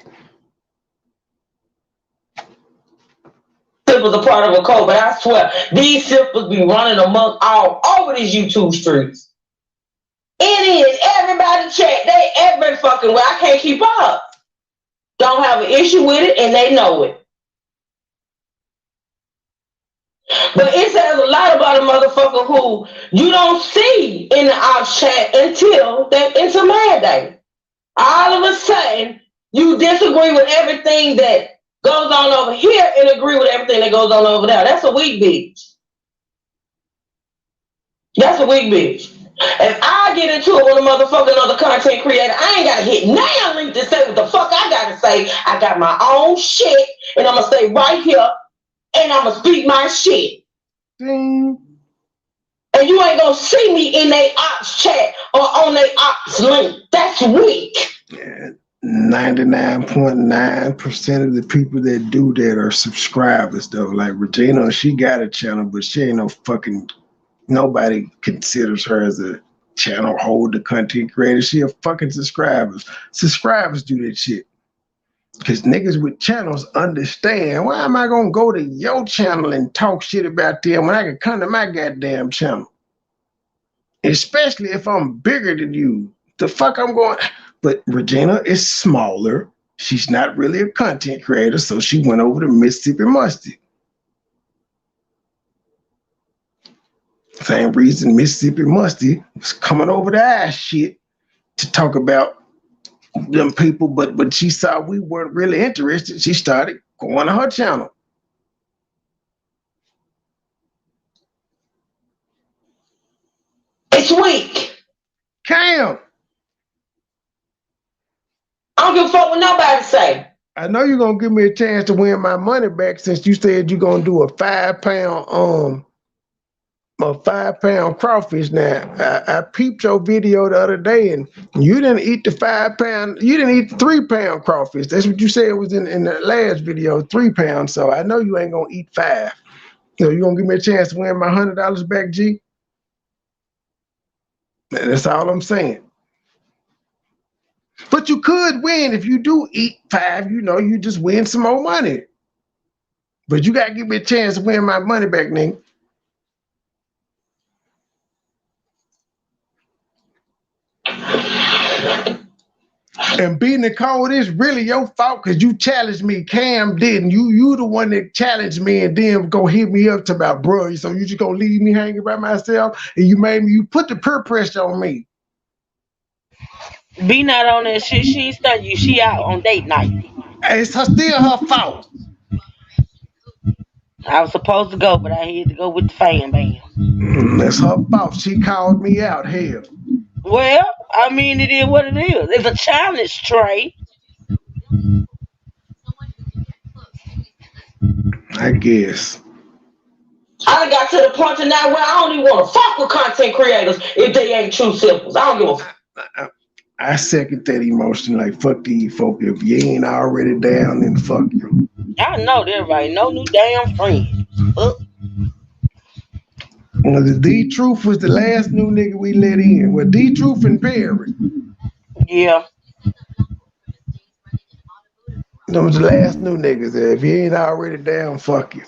Simples a part of a code, but I swear, these simples be running amok all over these YouTube streets. It is. Everybody check. They every fucking way. I can't keep up. Don't have an issue with it, and they know it. But it says a lot about a motherfucker who you don't see in the ops chat until into Monday. All of a sudden, you disagree with everything that goes on over here and agree with everything that goes on over there. That's a weak bitch. That's a weak bitch. If I get into it with a motherfucking other content creator, I ain't gotta hit now link to say what the fuck I gotta say. I got my own shit, and I'm gonna stay right here, and I'm gonna speak my shit. And you ain't gonna see me in they ops chat or on they ops link. That's weak. 99.9% of the people that do that are subscribers, though. Like Regina, she got a channel, but she ain't no fucking... Nobody considers her as a channel holder, content creator. She a fucking subscribers. Subscribers do that shit. Because niggas with channels understand, why am I gonna go to your channel and talk shit about them when I can come to my goddamn channel? Especially if I'm bigger than you. The fuck I'm going... But Regina is smaller. She's not really a content creator, so she went over to Mississippi Mustard. Same reason Mississippi Musty was coming over the ass shit to talk about them people, but she saw we weren't really interested. She started going to her channel. It's weak. Cam, I don't give a fuck what nobody say. I know you're gonna give me a chance to win my money back since you said you're gonna do a 5-pound a 5-pound crawfish. Now I peeped your video the other day and you didn't eat the 5-pound, you didn't eat the 3-pound crawfish. That's what you said was in the last video, 3 pounds. So I know you ain't gonna eat 5. So you gonna give me a chance to win my $100 back, G? That's all I'm saying. But you could win if you do eat 5, you just win some more money. But you gotta give me a chance to win my money back, nigga. And being the code is really your fault because you challenged me. Cam didn't. You the one that challenged me and then go hit me up to about, bro, so you just gonna leave me hanging by myself and you put the peer pressure on me. B not on that shit. She ain't studying you. She out on date night. It's still her fault. I was supposed to go, but I had to go with the fan band. That's her fault. She called me out. Hell. Well, I mean, it is what it is. It's a challenge, Trey. I guess. I done got to the point now where I don't even want to fuck with content creators if they ain't true simples. I don't give a fuck. I second that emotion. Like, fuck these folk. If you ain't already down, then fuck you. I know that right. No new damn friend. The D-Truth was the last new nigga we let in. Well, D-Truth and Perry. Yeah. Those the last new niggas. If you ain't already down, fuck you.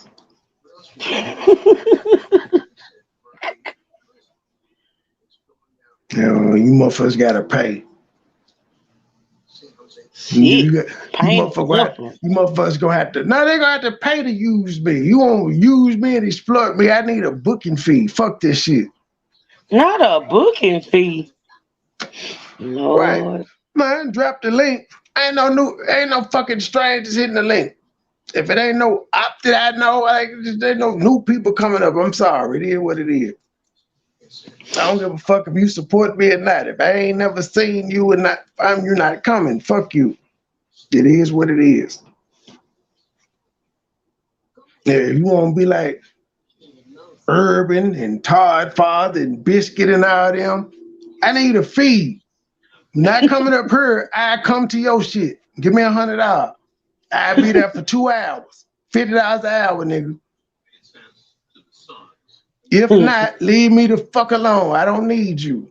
You motherfuckers gotta pay. You motherfuckers gonna have to. No, they gonna have to pay to use me. You won't use me and exploit me. I need a booking fee. Fuck this shit. Not a booking fee. Lord. Right. Man, drop the link. Ain't no fucking strangers hitting the link. If it ain't no op that I know, there's no new people coming up. I'm sorry. It is what it is. I don't give a fuck if you support me or not. If I ain't never seen you and you're not coming, fuck you. It is what it is. Yeah, if you want to be like Urban and Todd Father and Biscuit and all them, I need a fee. Not coming up here, I come to your shit. Give me $100. I'll be there for 2 hours. $50 an hour, nigga. If not, leave me the fuck alone. I don't need you.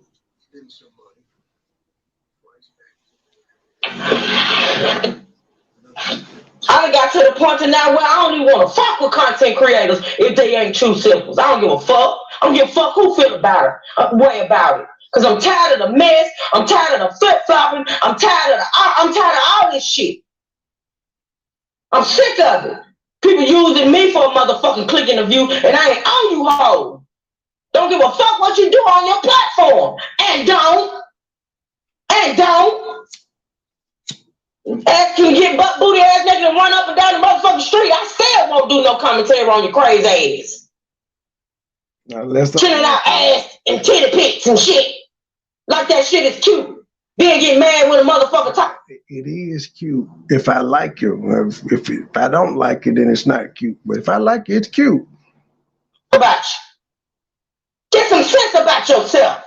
I done got to the point now where I don't even want to fuck with content creators if they ain't true simples. I don't give a fuck. I don't give a fuck who feel about it, way about it. Cause I'm tired of the mess. I'm tired of the flip-flopping. I'm tired of all this shit. I'm sick of it. People using me for a motherfucking click in the view, and I ain't on you hoes. Don't give a fuck what you do on your platform. And don't. Ass can get butt booty ass nigga and run up and down the motherfucking street. I still won't do no commentary on your crazy ass. Chilling out ass and titty pics and shit. Like that shit is cute. Then get mad when a motherfucker talk. It is cute if I like you. If I don't like it, then it's not cute. But if I like it, it's cute. About you. Get some sense about yourself.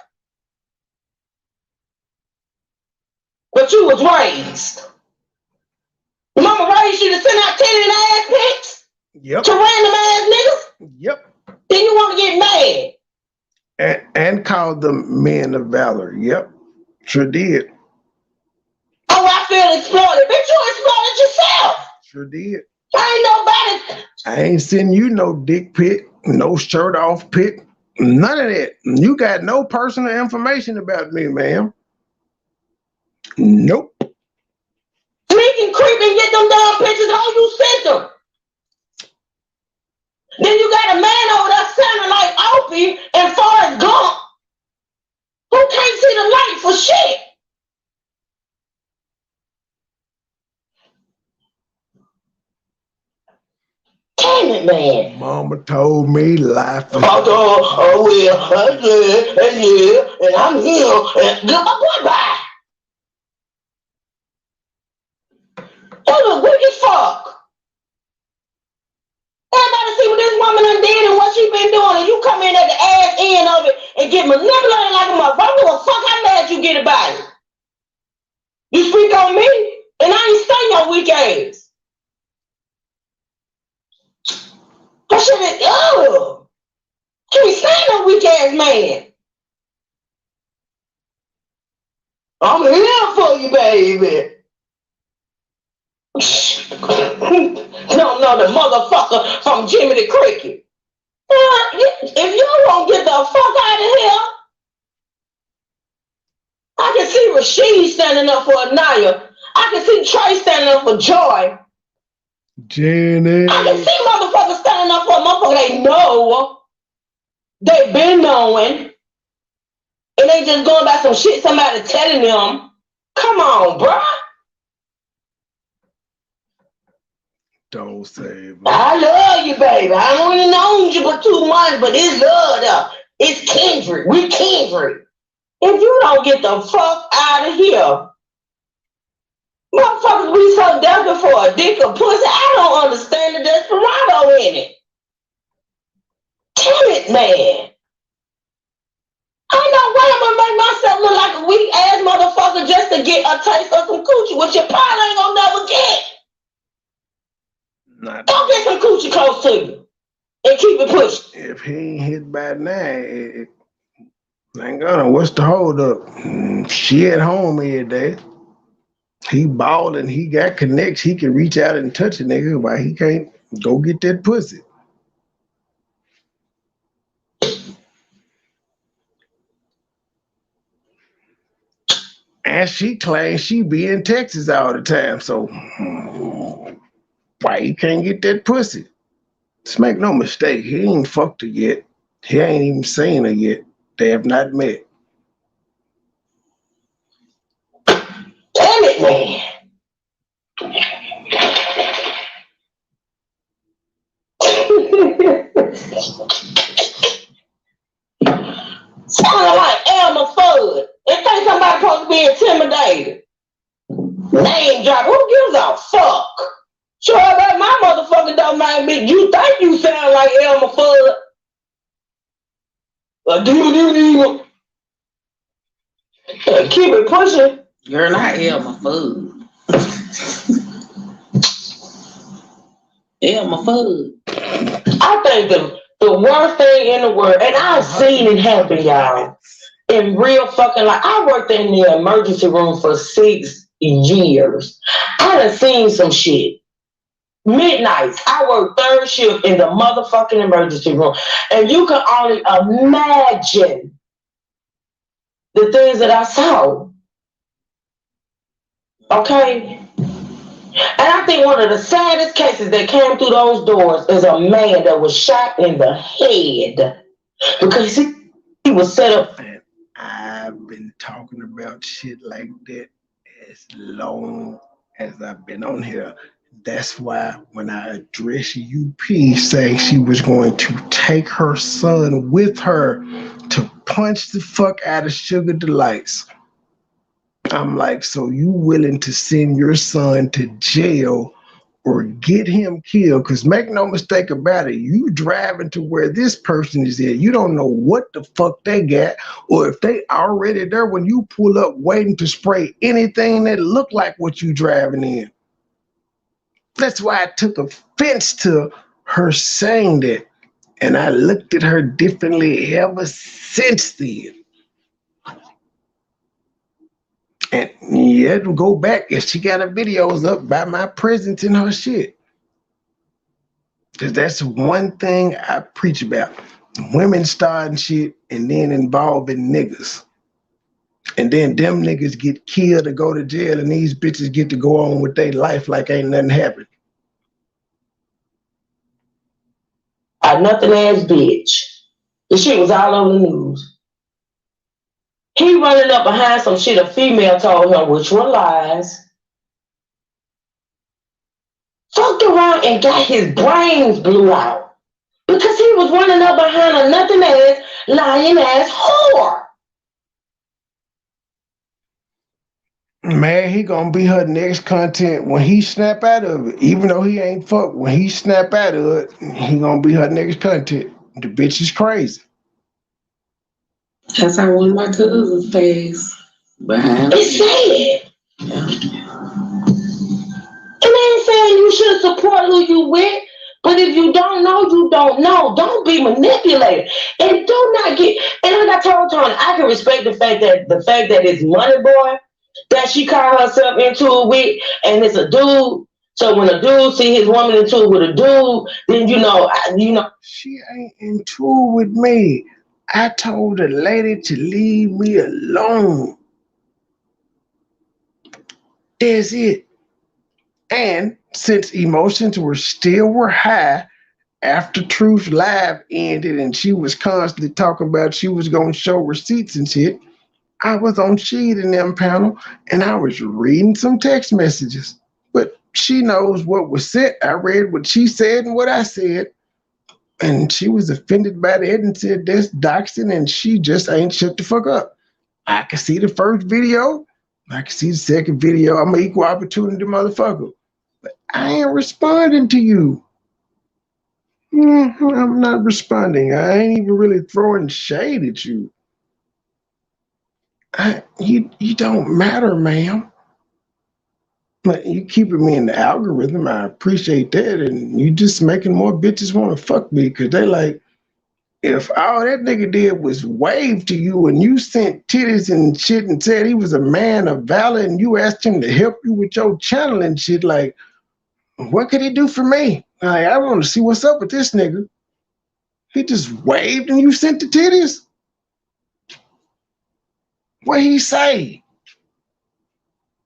But you was raised. Your mama raised you to send out titty and ass pics? Yep. To random ass niggas? Yep. Then you want to get mad. And call them men of valor. Yep. Sure did. Oh, I feel exploited. Bitch, you exploited yourself. Sure did. I ain't sending you no dick pic, no shirt off pic, none of that. You got no personal information about me, ma'am. Nope. Sneak and creep and get them damn pictures. How you sent them? Then you got a man over there sounding like Opie and Forrest Gump who can't see the light for shit. Damn it, man. Mama told me life. Oh, well, yeah, and I'm here, and get my boy back. That was weak as fuck. Everybody see what this woman done did and what she been doing, and you come in at the ass end of it and get manipulated like a motherfucker. Well, fuck how mad you get about it. You speak on me, and I ain't studying your weak ass. That shit is, can't stand no weak ass man. I'm here for you, baby. No, the motherfucker from Jimmy the Cricket. If you don't get the fuck out of here, I can see Rashid standing up for Anaya. I can see Trey standing up for Joy. Jenny. I can see motherfuckers standing up for a motherfucker they know. They been knowing. And they just going by some shit somebody telling them. Come on, bruh. Don't say it. I love you, baby. I only known you for 2 months, but it's love though. It's kindred. We kindred. If you don't get the fuck out of here, motherfuckers be so desperate for a dick or pussy. I don't understand the desperado in it. Damn it, man. I know why I'm gonna make myself look like a weak ass motherfucker just to get a taste of some coochie, which you probably ain't gonna never get. Don't get some coochie close to you and keep it pushing. If he ain't hit by now, it ain't gonna. What's the hold up? She at home every day. He balling, he got connects, he can reach out and touch a nigga, but he can't go get that pussy. And she claims she be in Texas all the time, so why he can't get that pussy? Let's make no mistake, he ain't fucked her yet. He ain't even seen her yet. They have not met. Damn it, man. Sounding like Elmer Fudd. They think somebody supposed to be intimidated. Name drop. Who gives a fuck? Sure about my motherfucking domain, bitch. You think you sound like Elmer Fudd? Keep it pushing. Girl, not Elmer Fudd. Elmer Fudd. I think the worst thing in the world, and I've seen it happen, y'all, in real fucking life. I worked in the emergency room for 6 years. I done seen some shit. Midnights. I worked 3rd shift in the motherfucking emergency room. And you can only imagine the things that I saw. Okay? And I think one of the saddest cases that came through those doors is a man that was shot in the head because he was set up. And I've been talking about shit like that as long as I've been on here. That's why when I address UP, say she was going to take her son with her to punch the fuck out of Sugar Delights. I'm like, so you willing to send your son to jail or get him killed? Because make no mistake about it, you driving to where this person is at. You don't know what the fuck they got or if they already there when you pull up waiting to spray anything that look like what you driving in. That's why I took offense to her saying that. And I looked at her differently ever since then. And you had to go back if she got her videos up by my presence in her shit. Because that's one thing I preach about. Women starting shit and then involving niggas. And then them niggas get killed or go to jail and these bitches get to go on with their life like ain't nothing happened. A nothing ass bitch. The shit was all over the news. He running up behind some shit a female told him, which were lies. Fucked around and got his brains blew out. Because he was running up behind a nothing ass, lying ass whore. Man, he gonna be her next content when he snap out of it. Even though he ain't fuck, when he snap out of it, he gonna be her next content. The bitch is crazy. That's how one of my cousins passed behind. It's sad. And I ain't saying you should support who you with, but if you don't know, you don't know. Don't be manipulated. And do not get, and like I told Tony, I can respect the fact that it's MoneyBoy that she caught herself into it with, and it's a dude. So when a dude see his woman into it with a dude, then you know. She ain't into it with me. I told the lady to leave me alone. That's it. And since emotions were high after Truth Live ended and she was constantly talking about she was gonna show receipts and shit, I was on Sheed and them panel and I was reading some text messages. But she knows what was said. I read what she said and what I said. And she was offended by that and said that's doxing, and she just ain't shut the fuck up. I can see the first video. I can see the second video. I'm an equal opportunity motherfucker. But I ain't responding to you. I'm not responding. I ain't even really throwing shade at you. You don't matter, ma'am. But you keeping me in the algorithm. I appreciate that. And you just making more bitches want to fuck me because they like, if all that nigga did was wave to you and you sent titties and shit and said he was a man of valor and you asked him to help you with your channel and shit, like, what could he do for me? Like, I want to see what's up with this nigga. He just waved and you sent the titties? What he say?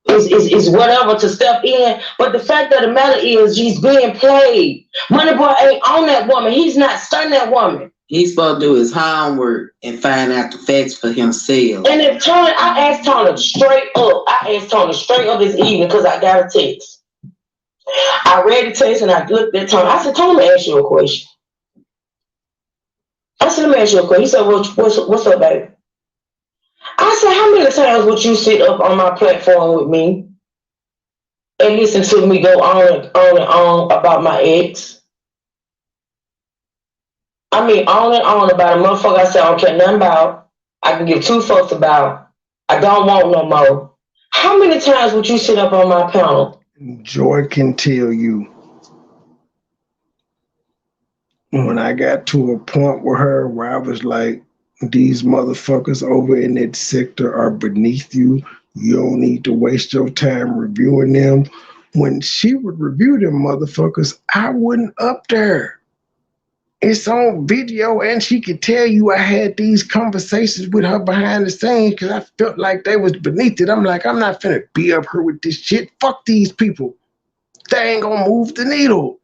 Is whatever to step in, but the fact of the matter is she's being played. MoneyBoy ain't on that woman. He's not stunning that woman. He's supposed to do his homework and find out the facts for himself. And if Tony, I asked Tony straight up this evening because I got a text. I read the text and I looked at Tony. I said, Tony, let me ask you a question. He said, what's up, baby? I said, how many times would you sit up on my platform with me and listen to me go on and on about my ex? I mean, on and on about a motherfucker I said I don't care nothing about. I can give two fucks about. I don't want no more. How many times would you sit up on my panel? Joy can tell you. When I got to a point with her where I was like, these motherfuckers over in that sector are beneath you. You don't need to waste your time reviewing them. When she would review them motherfuckers, I wasn't up there. It's on video, and she could tell you I had these conversations with her behind the scenes because I felt like they was beneath it. I'm like, I'm not finna be up here with this shit. Fuck these people. They ain't gonna move the needle.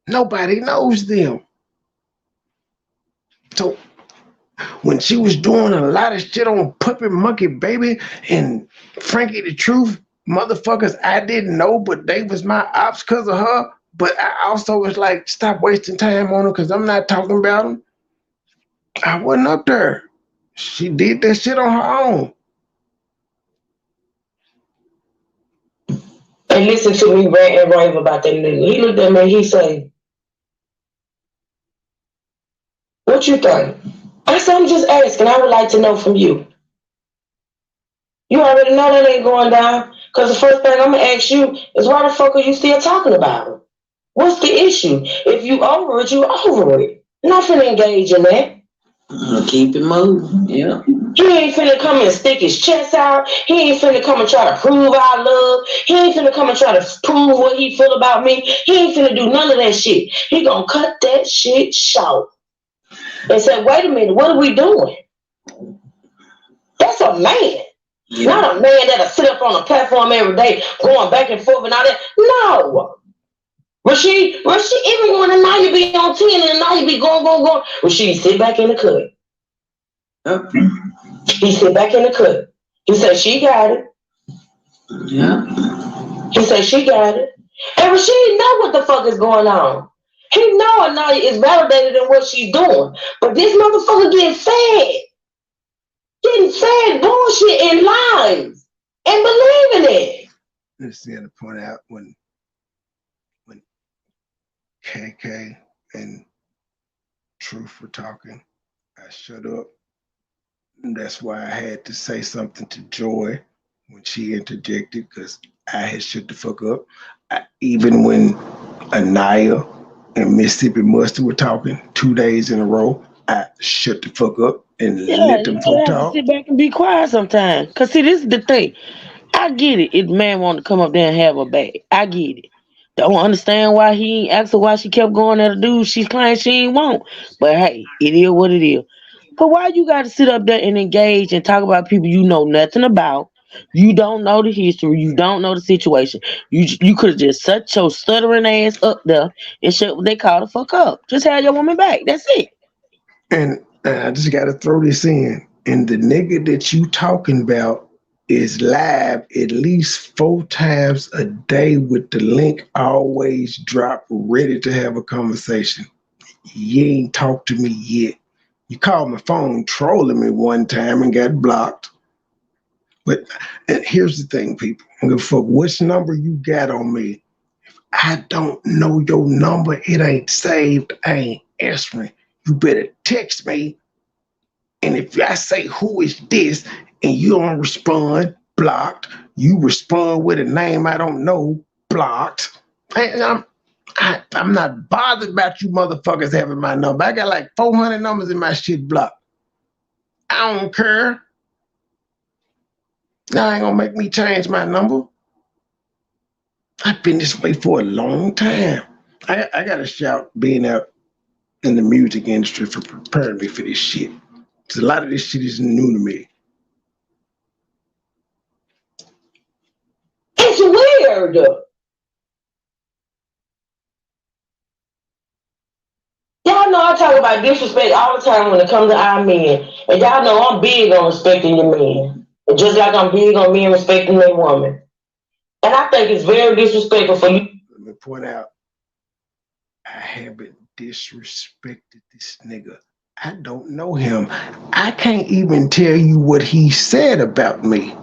Nobody knows them. So when she was doing a lot of shit on Puppet Monkey Baby and Frankie the Truth, motherfuckers I didn't know, but they was my ops because of her. But I also was like, stop wasting time on them because I'm not talking about them. I wasn't up there. She did that shit on her own. And listen to me rant and rave about that nigga. He looked at me and he said, what you think? I said, I'm just asking. I would like to know from you. You already know that ain't going down. Because the first thing I'm going to ask you is why the fuck are you still talking about it? What's the issue? If you over it, you over it. Not finna engage in that. Keep it moving, yeah. He ain't finna come and stick his chest out. He ain't finna come and try to prove our love. He ain't finna come and try to prove what he feel about me. He ain't finna do none of that shit. He gonna cut that shit short. And say, wait a minute, what are we doing? That's a man. Yeah. Not a man that'll sit up on a platform every day going back and forth and all that. No. Rasheed, even when Anaya be on 10 and Anaya be going. Rasheed, sit back in the cut. He sit back in the cut. He said, she got it. Yeah. He said, she got it. And Rasheed know what the fuck is going on. He know Anaya is validated in what she's doing. But this motherfucker getting fed bullshit and lies and believing it. Just to point out when KK and Truth were talking, I shut up. And that's why I had to say something to Joy when she interjected, because I had shut the fuck up. Even when Anaya and Mississippi Mustard were talking 2 days in a row, I shut the fuck up and let them folk You have to talk. sit back and be quiet sometimes. Cause see, this is the thing. I get it. If the man want to come up there and have a bag, I get it. Don't understand why he ain't asked her why she kept going at a dude she's claiming she ain't want. But hey, it is what it is. But why you got to sit up there and engage and talk about people you know nothing about? You don't know the history. You don't know the situation. You could have just set your stuttering ass up there and shut what they call the fuck up. Just have your woman back. That's it. And I just got to throw this in. And the nigga that you talking about is live at least 4 times a day with the link always drop, ready to have a conversation. You ain't talked to me yet. You called my phone trolling me one time and got blocked. But here's the thing, people. I don't give a fuck which number you got on me. If I don't know your number, it ain't saved, I ain't answering. You better text me. And if I say, who is this? And you don't respond, blocked. You respond with a name I don't know, blocked. I'm not bothered about you motherfuckers having my number. I got like 400 numbers in my shit blocked. I don't care. Now ain't gonna make me change my number. I've been this way for a long time. I gotta shout being out in the music industry for preparing me for this shit. Because a lot of this shit is new to me. It's weird. Y'all know I talk about disrespect all the time when it comes to our men. And y'all know I'm big on respecting your men. Just like I'm big on men respecting their woman. And I think it's very disrespectful for you. Let me point out, I haven't disrespected this nigga. I don't know him. I can't even tell you what he said about me.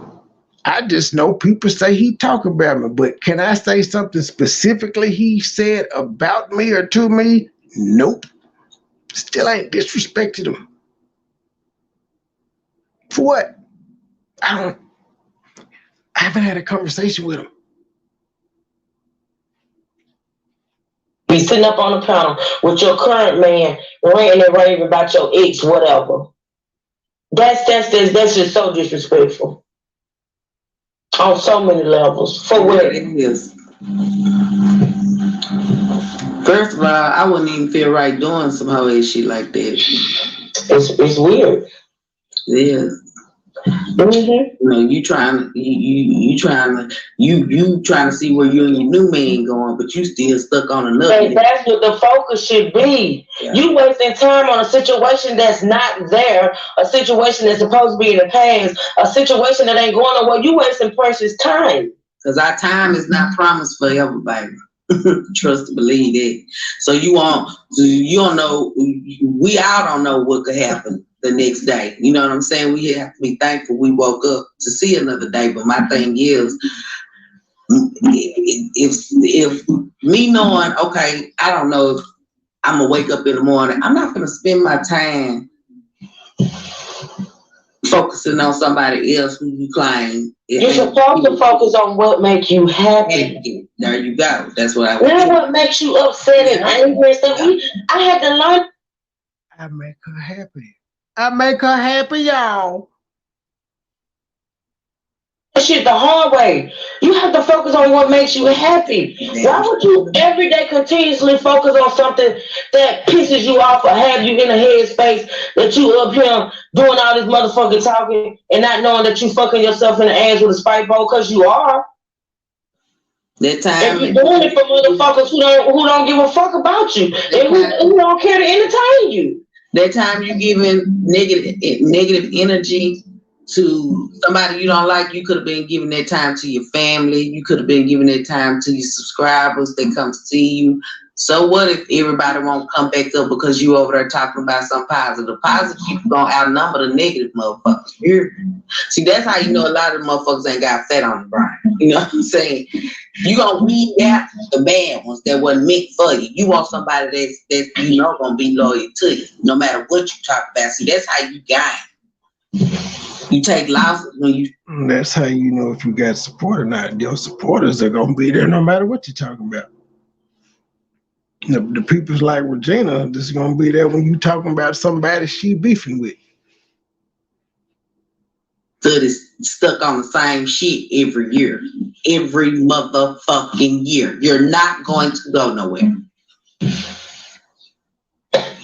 I just know people say he talk about me, but can I say something specifically he said about me or to me? Nope. Still ain't disrespected him. For what? I haven't had a conversation with him. Be sitting up on the panel with your current man ranting and raving about your ex, whatever. That's just so disrespectful. On so many levels. For what? It is. First of all, I wouldn't even feel right doing some hoe shit like that. It's weird. It is. Mm-hmm. You know, you trying to see where you and your new man going, but you still stuck on another. And that's what the focus should be. Yeah. You wasting time on a situation that's not there, a situation that's supposed to be in the past, a situation that ain't going nowhere. You wasting precious time. Because our time is not promised forever, baby. Trust and believe that. So you don't know. We all don't know what could happen the next day. You know what I'm saying? We have to be thankful we woke up to see another day. But my thing is, if me knowing, okay, I don't know if I'm gonna wake up in the morning, I'm not gonna spend my time focusing on somebody else who you claim. You're supposed to focus on what makes you happy. There you go. That's what I want. Not what makes you upset and angry and stuff. I had to learn. I make her happy. I make her happy, y'all. Shit the hard way. You have to focus on what makes you happy. Why would you every day continuously focus on something that pisses you off or have you in a headspace that you up here doing all this motherfucking talking and not knowing that you fucking yourself in the ass with a spike pole, because you are. That time. And you're doing it for motherfuckers who don't give a fuck about you and who don't care to entertain you. That time you giving negative energy to somebody you don't like, you could have been giving that time to your family. You could have been giving that time to your subscribers that come see you. So what if everybody won't come back up because you over there talking about some positive? The positive people gonna outnumber the negative motherfuckers. See, that's how you know a lot of the motherfuckers ain't got fat on the brain. You know what I'm saying? You gonna weed out the bad ones that wasn't meant for you. You want somebody that's you know gonna be loyal to you, no matter what you talk about. See, that's how you gain. You take losses when you. That's how you know if you got support or not. Your supporters are gonna be there no matter what you're talking about. The people's like Regina, this is gonna be there when you talking about somebody she beefing with. So it's stuck on the same shit every year, every motherfucking year. You're not going to go nowhere. And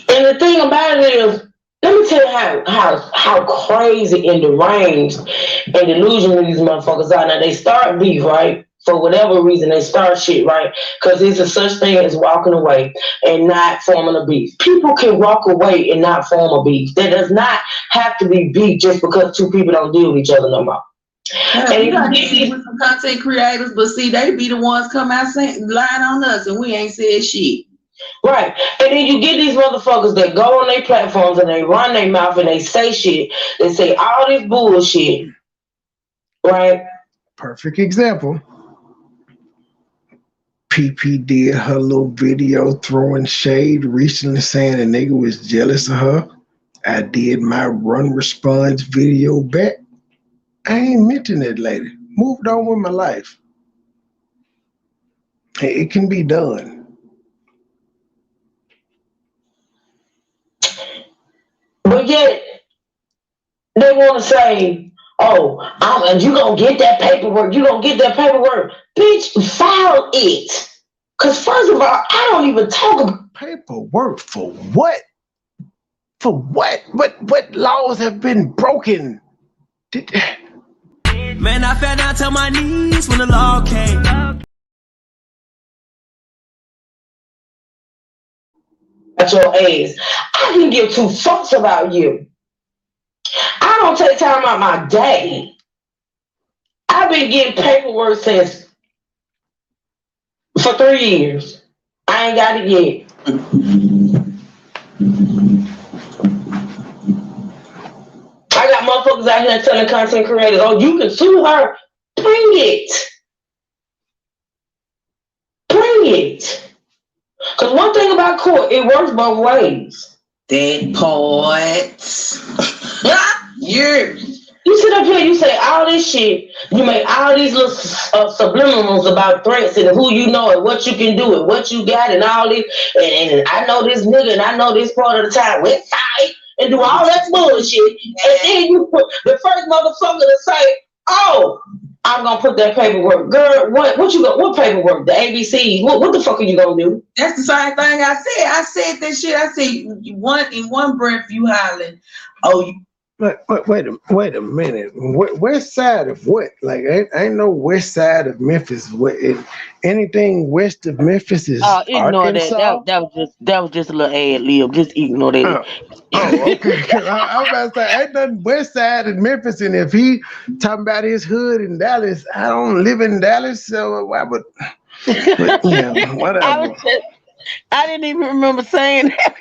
the thing about it is, let me tell you how crazy and deranged and delusional these motherfuckers are. Now they start beef, right? For whatever reason, they start shit, right? Because there's a such thing as walking away and not forming a beef. People can walk away and not form a beef. There does not have to be beef just because two people don't deal with each other no more. And you got to with some content creators, but see, they be the ones come out saying, lying on us, and we ain't said shit. Right. And then you get these motherfuckers that go on their platforms and they run their mouth and they say shit. They say all this bullshit. Right? Perfect example. PP did her little video throwing shade recently saying a nigga was jealous of her. I did my run response video back. I ain't mentioned that lady. Moved on with my life. It can be done. But yet, they want to say, oh, and you going to get that paperwork. You going to get that paperwork. Bitch, file it. Because first of all, I don't even talk about paperwork for what? For what? What laws have been broken? Man, I fell down to my knees when the law came. At your age, I can give two fucks about you. I don't take time out my day. I've been getting paperwork for 3 years. I ain't got it yet. I got motherfuckers out here telling content creators, oh, you can sue her. Bring it. Bring it. Because one thing about court, it works both ways. That part. Yeah. You sit up here, you say all this shit, you make all these little subliminals about threats and who you know and what you can do and what you got and all this. And I know this nigga and I know this part of the time. We fight and do all that bullshit. And then you put the first motherfucker to say, oh, I'm gonna put that paperwork. Girl, what paperwork? The ABCs. What the fuck are you gonna do? That's the same thing I said. I said that shit. I said in one breath you hollering, oh, you. Wait a minute. West side of what? Like, ain't no west side of Memphis. Anything west of Memphis is ignore Arkansas? That was just a little ad lib. Just ignore that. Okay. I was about to say, ain't nothing west side of Memphis, and if he talking about his hood in Dallas, I don't live in Dallas, so why would? But, yeah, whatever. I didn't even remember saying that.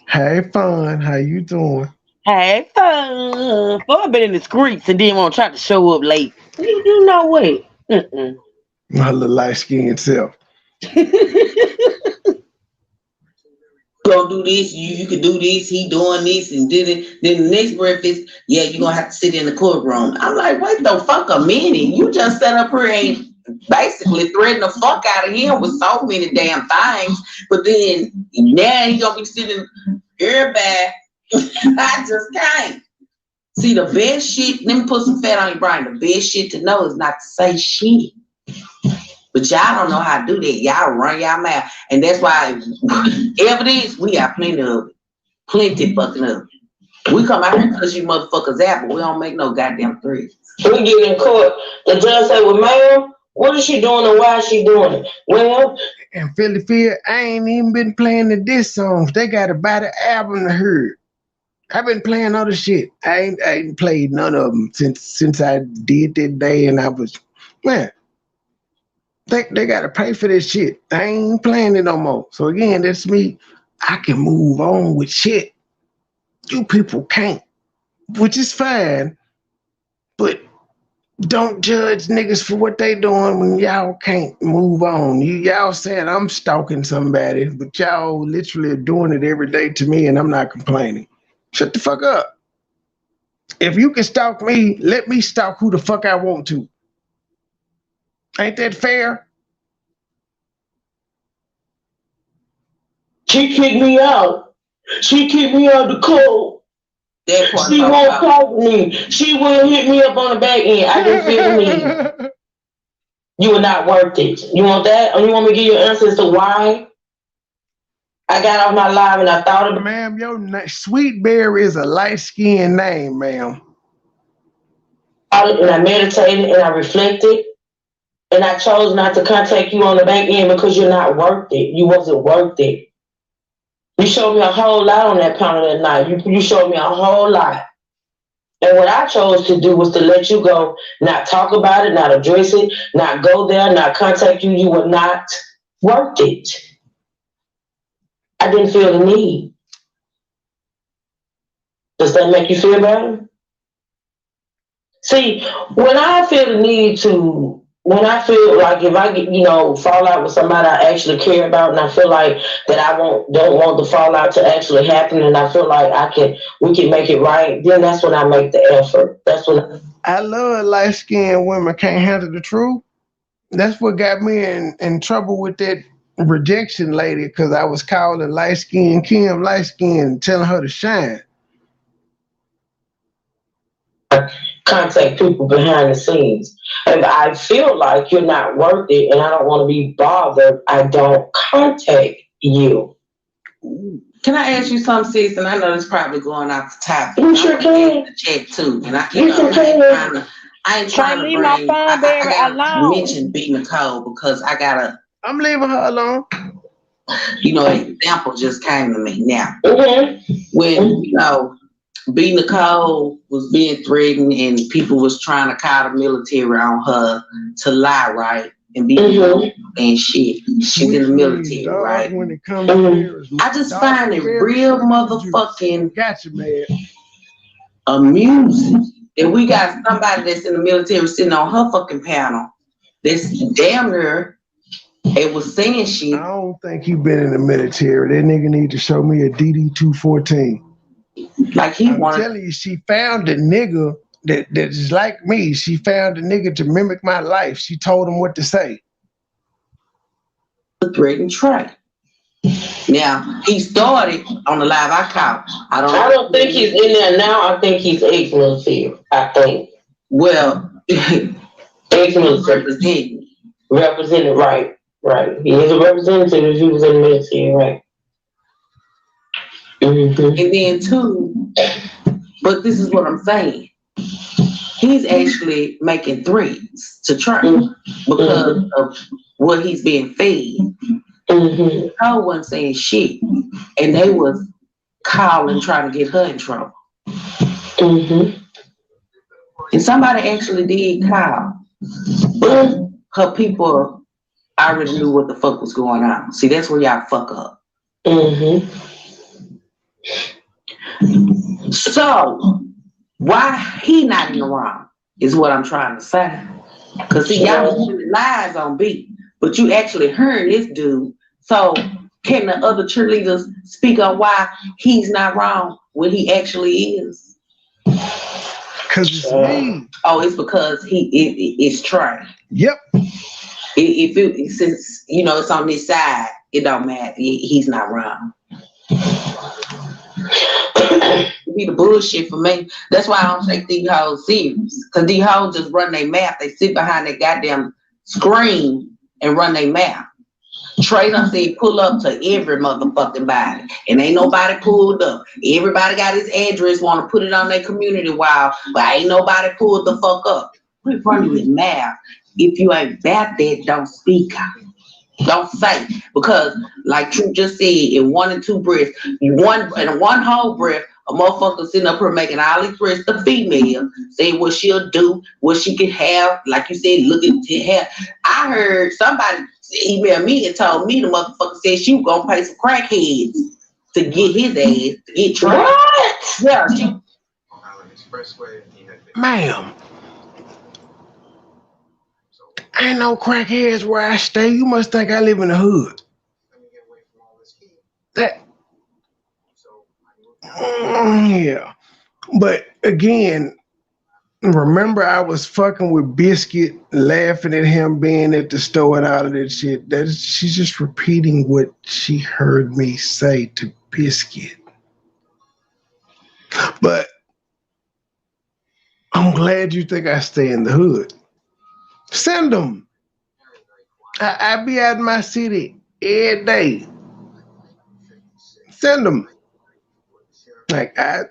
Hey, fun. How you doing? Hey, fun. Boy, I've been in the streets and didn't want to try to show up late. You know what? My little light-skinned self. Gonna do this, you can do this, he doing this, and then the next breath is, yeah, you're gonna have to sit in the courtroom. I'm like, wait the fuck a minute. You just sat up here and basically threatened the fuck out of him with so many damn things, but then now he gonna be sitting everybody. I just can't. See, the best shit, let me put some fat on your brain. The best shit to know is not to say shit. But y'all don't know how to do that. Y'all run y'all mouth. And that's why evidence, we got plenty of it. Plenty fucking of it. We come out here because you motherfuckers out, but we don't make no goddamn threats. We get in court. The judge say, well, ma'am, What is she doing and why is she doing it? Well, and Philly Phil, I ain't even been playing the diss songs. They got to buy the album to hear. I've been playing other shit. I ain't played none of them since I did that day, and I was, man, they got to pay for this shit. I ain't playing it no more. So again, that's me. I can move on with shit. You people can't, which is fine, but don't judge niggas for what they doing when y'all can't move on. Y'all saying I'm stalking somebody, but y'all literally are doing it every day to me, and I'm not complaining. Shut the fuck up. If you can stalk me, let me stalk who the fuck I want to. Ain't that fair? She kicked me out. She kicked me out the cold. She won't talk to me. She will hit me up on the back end. I just feel the need. You are not worth it. You want that? Or you want me to give you an answer as to why? I got off my live and I thought of it. Ma'am, your Sweet Berry is a light-skinned name, ma'am. And I meditated and I reflected. And I chose not to contact you on the back end because you're not worth it. You wasn't worth it. You showed me a whole lot on that panel that night. You showed me a whole lot. And what I chose to do was to let you go, not talk about it, not address it, not go there, not contact you. You were not worth it. I didn't feel the need. Does that make you feel better? See, when I feel the need to, when I feel like if I get, fall out with somebody I actually care about, and I feel like that I don't want the fallout to actually happen, and I feel like we can make it right, then that's when I make the effort. That's when I love light-skinned women can't handle the truth. That's what got me in trouble with that rejection lady, because I was calling light-skinned Kim light-skinned, telling her to shine. Contact people behind the scenes. If I feel like you're not worth it and I don't want to be bothered, I don't contact you. Can I ask you something, sis? And I know it's probably going off the top. You sure can. The chat too, and I ain't trying to leave my bring. phone, baby, I alone. mention B. Nicole because I gotta. I'm leaving her alone. An example just came to me now. Mm-hmm. When B. Nicole was being threatened and people was trying to call the military on her to lie, right? And be and shit. She's in the military, right? When it comes to I just find it real motherfucking man. amusing that we got somebody that's in the military sitting on her fucking panel that's damn near it was saying shit. I don't think you been in the military. That nigga need to show me a DD-214. Like I'm telling you, she found a nigga that is like me. She found a nigga to mimic my life. She told him what to say. The threat and try. Now he started on the live I caught. I don't think he's in there now. I think he's ex-military. I think. Well, ex-military. Represented, right. He is a representative if he was in the military, right. Mm-hmm. And then too, but this is what I'm saying. He's actually making threats to Trump because of what he's being fed. No one saying shit, and they was calling trying to get her in trouble. And somebody actually did call, but her people already knew what the fuck was going on. See, that's where y'all fuck up. So why he not in the wrong is what I'm trying to say. Cause see, y'all was putting lies on B, but you actually heard this dude. So can the other cheerleaders speak on why he's not wrong when he actually is? Cause it's me. Oh, it's because it's Trey. Yep. Since it's on this side, it don't matter. He's not wrong. It be the bullshit for me. That's why I don't take these hoes serious. Cause these hoes just run their mouth. They sit behind their goddamn screen and run their mouth. Trey done said pull up to every motherfucking body. And ain't nobody pulled up. Everybody got his address, want to put it on their community wall, but ain't nobody pulled the fuck up. Quit running his mouth. if you ain't about that, don't speak out. Don't say, because like True just said, in 1 and 2 breaths, one whole breath, a motherfucker sitting up here making all these breaths, the female, saying what she'll do, what she can have, like you said, looking to have. I heard somebody email me and told me the motherfucker said she was gonna pay some crackheads to get his ass, to get trapped. Yeah, Ma'am, ain't no crackheads where I stay. You must think I live in the hood. That, yeah. But again, remember I was fucking with Biscuit, laughing at him being at the store and all of that shit. She's just repeating what she heard me say to Biscuit. But I'm glad you think I stay in the hood. Send them. I be out in my city every day. Send them. Like I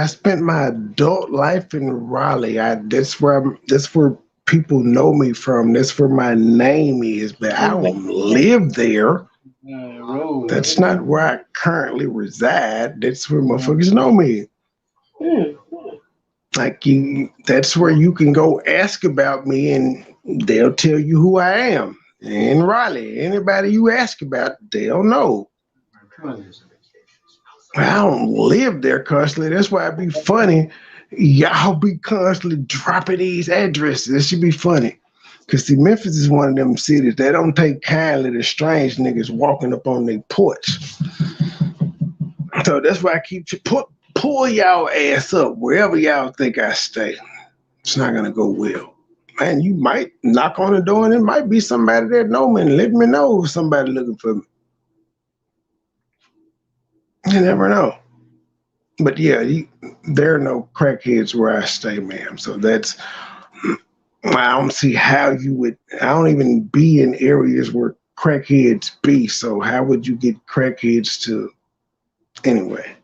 spent my adult life in Raleigh. That's where people know me from. That's where my name is, but I don't live there. That's not where I currently reside. That's where motherfuckers know me. Like that's where you can go ask about me and they'll tell you who I am. In Raleigh, anybody you ask about, they'll know. I don't live there constantly. That's why it'd be funny. Y'all be constantly dropping these addresses. It should be funny. Because see, Memphis is one of them cities that don't take kindly to strange niggas walking up on their porch. So that's why I keep pull y'all ass up wherever y'all think I stay. It's not gonna go well. Man, you might knock on the door and it might be somebody that know me and let me know if somebody looking for me. You never know. But yeah, there are no crackheads where I stay, ma'am. So that's, I don't see how you would, I don't even be in areas where crackheads be. So how would you get crackheads to, anyway.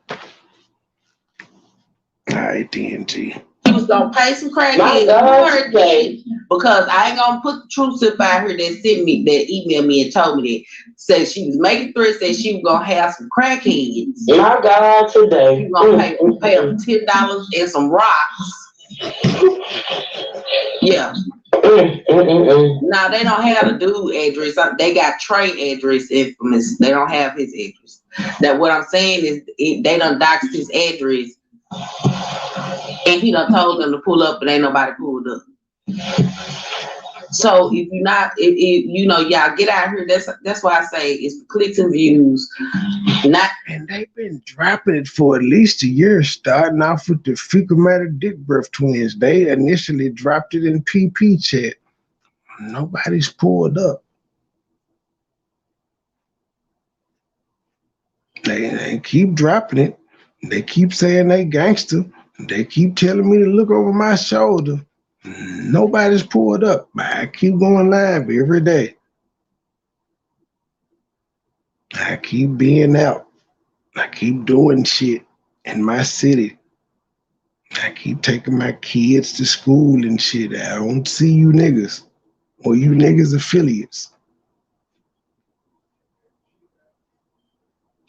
All right, DNG. He was gonna pay some crackheads today because I ain't gonna put the truth up out here that sent me, that emailed me and told me that. Said she was making threats, said she was gonna have some crackheads. My God, today. You gonna pay them $10 and some rocks. Yeah. Now they don't have the dude address. They got Trey address infamous. They don't have his address. That what I'm saying is they done doxed his address. And he done told them to pull up, but ain't nobody pulled up. So if you're not, if you know, y'all get out here. That's why I say it's clicks and views. And they've been dropping it for at least a year, starting off with the fecal matter dick birth twins. They initially dropped it in PP chat. Nobody's pulled up. They keep dropping it. They keep saying they gangster. They keep telling me to look over my shoulder. Nobody's pulled up. I keep going live every day. I keep being out. I keep doing shit in my city. I keep taking my kids to school and shit. I don't see you niggas or you niggas affiliates.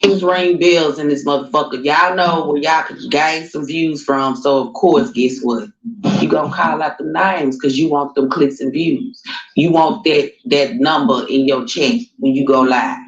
Things ring bells in this motherfucker. Y'all know where y'all can gain some views from. So of course, guess what? You gonna call out the names because you want them clicks and views. You want that number in your chat when you go live.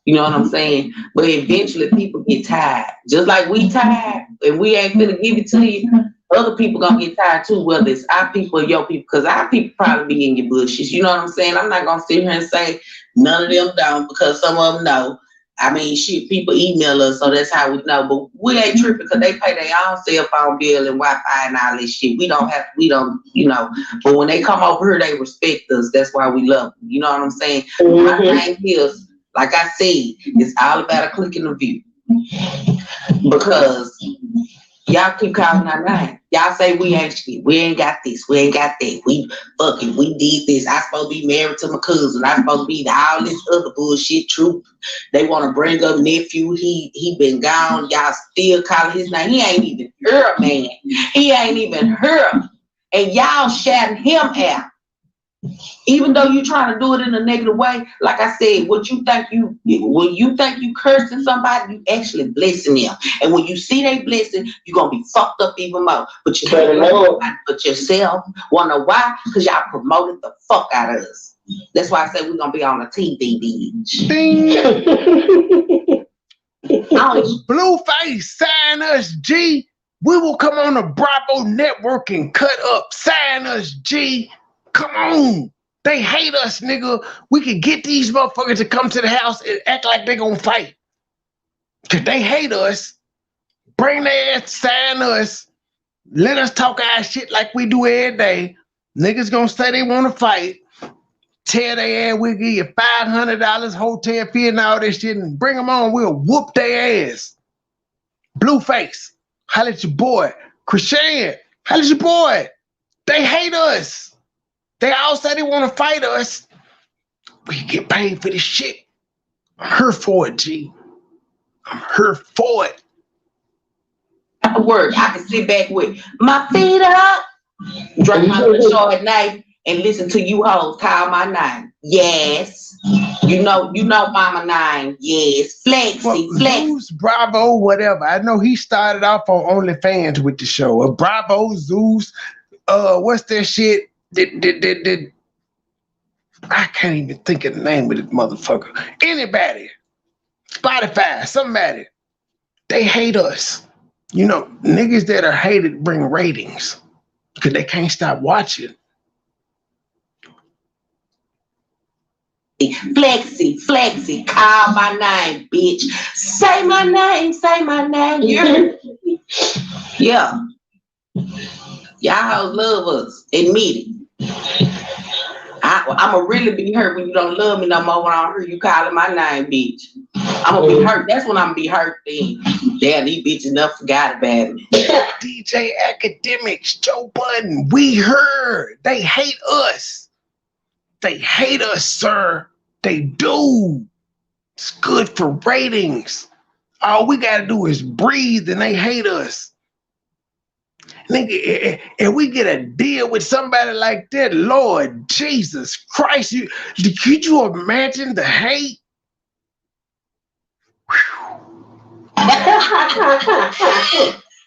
You know what I'm saying? But eventually people get tired. Just like we tired and we ain't gonna give it to you. Other people gonna get tired too, whether it's our people or your people, because our people probably be in your bushes. You know what I'm saying? I'm not gonna sit here and say none of them don't, because some of them know. I mean, shit, people email us, so that's how we know. But we ain't tripping because they pay their own cell phone bill and Wi-Fi and all this shit. We don't, you know. But when they come over here, they respect us. That's why we love them. You know what I'm saying? My thing is, like I said, it's all about a click and a view. Because y'all keep calling our name. Y'all say we ain't shit. We ain't got this. We ain't got that. We did this. I supposed to be married to my cousin. I supposed to be all this other bullshit. Truth. They want to bring up nephew. He been gone. Y'all still calling his name. He ain't even here, man. He ain't even here. and y'all shouting him out. Even though you trying to do it in a negative way, like I said, when you think you cursing somebody, you actually blessing them. And when you see they blessing, you're gonna be fucked up even more. But you can't know nobody but yourself. Wanna know why? Because y'all promoted the fuck out of us. That's why I said we're gonna be on a TV bitch. Blueface, sign us, G. We will come on the Bravo Network and cut up. Sign us, G. Come on. They hate us, nigga. We can get these motherfuckers to come to the house and act like they gonna fight. Cause they hate us. Bring their ass, sign us. Let us talk our shit like we do every day. Niggas gonna say they wanna fight. Tell their ass we'll give you $500 hotel fee and all this shit and bring them on. We'll whoop their ass. Blueface, holla at your boy. Christian, holla at your boy. They hate us. They all say they want to fight us. We get paid for this shit. I'm here for it, G. I'm here for it. I can work. I can sit back with my feet up, drink my little short night, and listen to you hoes call my name. Yes. You know Mama Nine. Yes. Flexy, Zeus, Bravo, whatever. I know he started off on OnlyFans with the show. Bravo, Zeus, what's that shit? I can't even think of the name of this motherfucker. Anybody, Spotify, somebody, they hate us. You know, niggas that are hated bring ratings because they can't stop watching. Flexy, call my name, bitch. Say my name. Yeah. Y'all love us. Admit it. I'ma really be hurt when you don't love me no more when I hear you calling my name, bitch. I'ma be hurt. That's when I'm be hurt then. Damn, these bitches never forgot about me. DJ Academics, Joe Budden, we heard. They hate us. They hate us, sir. They do. It's good for ratings. All we gotta do is breathe and they hate us. Nigga, if we get a deal with somebody like that, Lord Jesus Christ, could you imagine the hate?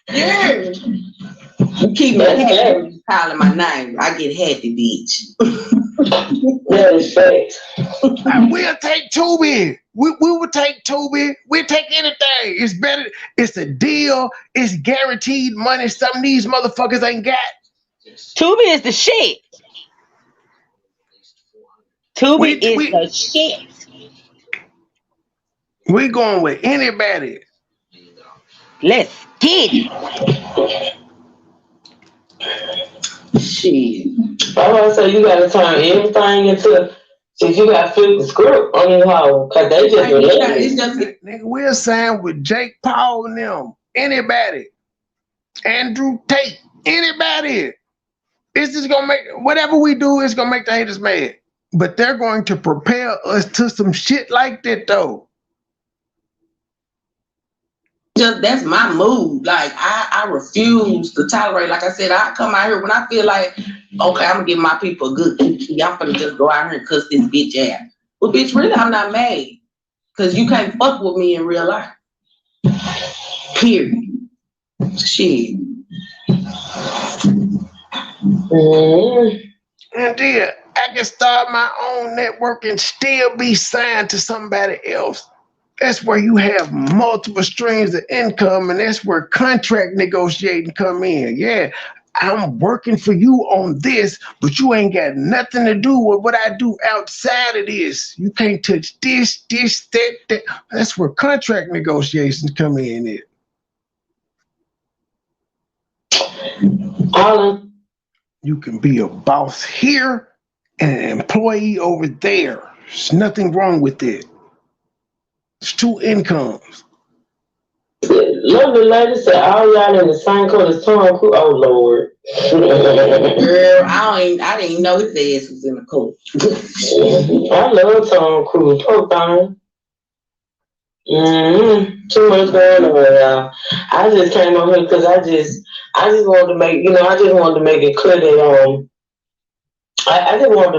Yeah. You keep me happy calling my name. I get happy, bitch. That is facts. We'll take Tubi. We will take Tubi. We'll take anything. It's better. It's a deal. It's guaranteed money. Some of these motherfuckers ain't got. Tubi is the shit. Tubi is the shit. We going with anybody. Let's get it. Shit. I want to say you gotta turn everything into. Since you got to flip the script on this hoe, cause they just nigga, we'll sign with Jake Paul and them. Anybody. Andrew Tate. Anybody. It's just gonna make whatever we do, it's gonna make the haters mad. But they're going to prepare us to some shit like that though. That's my mood. Like I refuse to tolerate. Like I said, I come out here when I feel like, okay, I'm gonna give my people a good kiki. I'm gonna just go out here and cuss this bitch out. Well, bitch, really, I'm not mad. Cause you can't fuck with me in real life. Period. Shit. And then I can start my own network and still be signed to somebody else. That's where you have multiple streams of income, and that's where contract negotiating come in. Yeah, I'm working for you on this, but you ain't got nothing to do with what I do outside of this. You can't touch this, that. That's where contract negotiations come in. You can be a boss here and an employee over there. There's nothing wrong with it. It's two incomes. Lovely lady said, all y'all in the same color as Tom Cruise. Oh Lord. Girl, I didn't know his ass was in the coat. I love Tom Cruise. Poor thing. Too much going on, y'all. I just came on here because I just wanted to make, it clear that I just wanted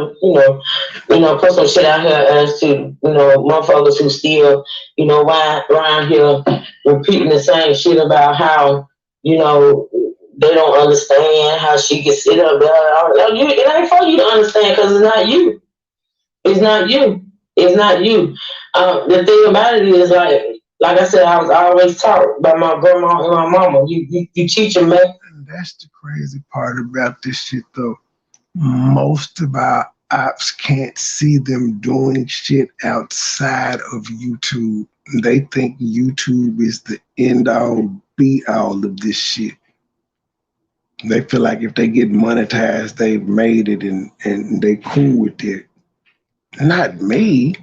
to, put some shit out here as to, motherfuckers who still, around here repeating the same shit about how, they don't understand how she can sit up there. It ain't for you to understand because it's not you. It's not you. It's not you. The thing about it is, like I said, I was always taught by my grandma and my mama. You teach them, man. And that's the crazy part about this shit, though. Most of our ops can't see them doing shit outside of YouTube. They think YouTube is the end all, be all of this shit. They feel like if they get monetized, they've made it and they cool with it. Not me.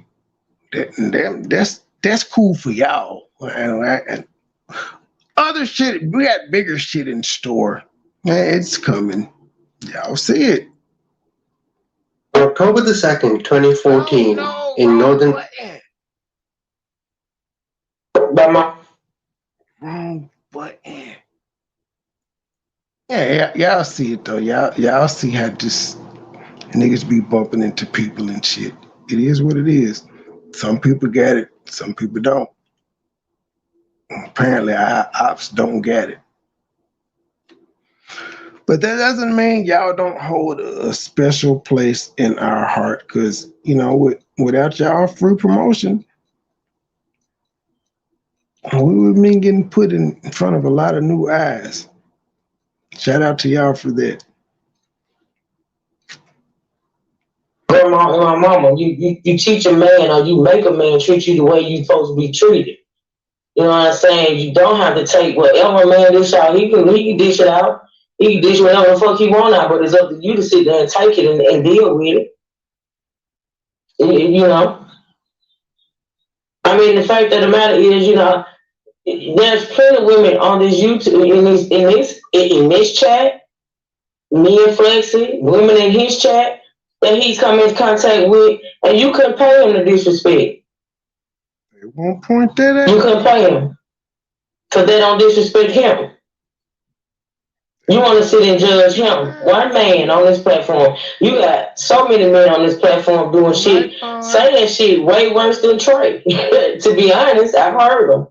That's cool for y'all. And other shit, we got bigger shit in store. Man, it's coming. Y'all see it. October the 2nd, 2014, in Northern... Wrong button. Yeah, y'all see it though. Y'all see how just niggas be bumping into people and shit. It is what it is. Some people get it, some people don't. Apparently, our ops don't get it. But that doesn't mean y'all don't hold a special place in our heart, because, without y'all free promotion, we would be getting put in front of a lot of new eyes. Shout out to y'all for that. Grandma and my mama, you teach a man or you make a man treat you the way you supposed to be treated. You know what I'm saying? You don't have to take whatever man dish out. He can dish it out. He can dish whatever the fuck he want out, but it's up to you to sit there and take it and deal with it. I mean, the fact of the matter is, there's plenty of women on this YouTube in this chat, me and Flexi, women in his chat that he's come in contact with, and you couldn't pay him to disrespect. They won't point that out. You couldn't pay him because they don't disrespect him. You want to sit and judge him. One man on this platform. You got so many men on this platform doing shit, saying shit way worse than Trey. To be honest, I've heard them.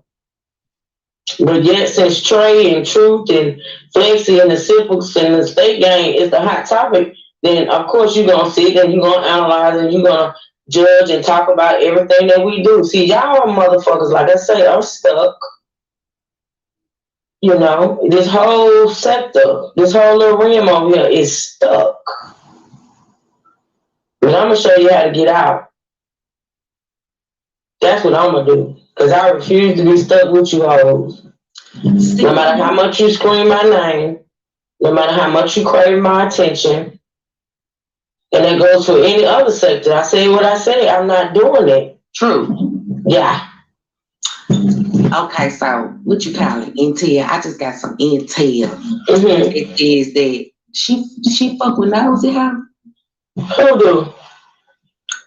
But yet, since Trey and Truth and Flexi and the Simples and the State Gang is the hot topic, then of course you're going to sit and you're going to analyze and you're going to judge and talk about everything that we do. See, y'all motherfuckers, like I say, are stuck. This whole sector, this whole little realm over here is stuck. But I'm going to show you how to get out. That's what I'm going to do. Because I refuse to be stuck with you hoes. No matter how much you scream my name, no matter how much you crave my attention, and that goes for any other sector. I say what I say. I'm not doing it. True. Yeah. Okay, so what you call it? Intel. I just got some intel. Mm-hmm. It is that she fuck with Nosy How? Who do?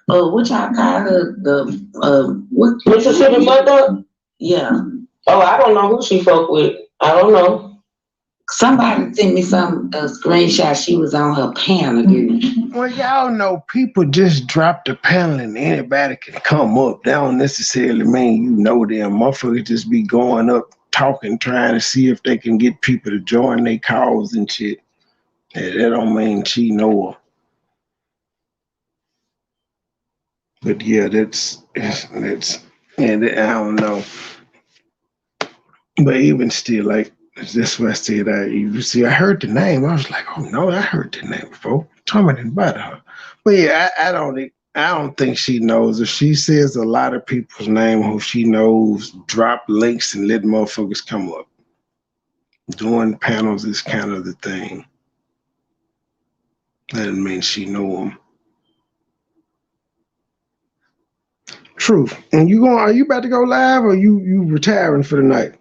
What y'all call her? What? Mississippi Mother? Yeah. Oh, I don't know who she fuck with. I don't know. Somebody sent me some screenshot. She was on her panel, girl. Well, y'all know people just drop the panel and anybody can come up. That don't necessarily mean you know them. Motherfuckers just be going up, talking, trying to see if they can get people to join their calls and shit. Yeah, that don't mean she know her. But yeah, that's and I don't know. But even still, like, that's what I said. I heard the name. I was like, oh no, I heard the name before. Tell me about her. But yeah, I don't think she knows. If she says a lot of people's name who she knows, drop links and let motherfuckers come up. Doing panels is kind of the thing. That doesn't mean she know them. Truth. And are you about to go live or you retiring for the night?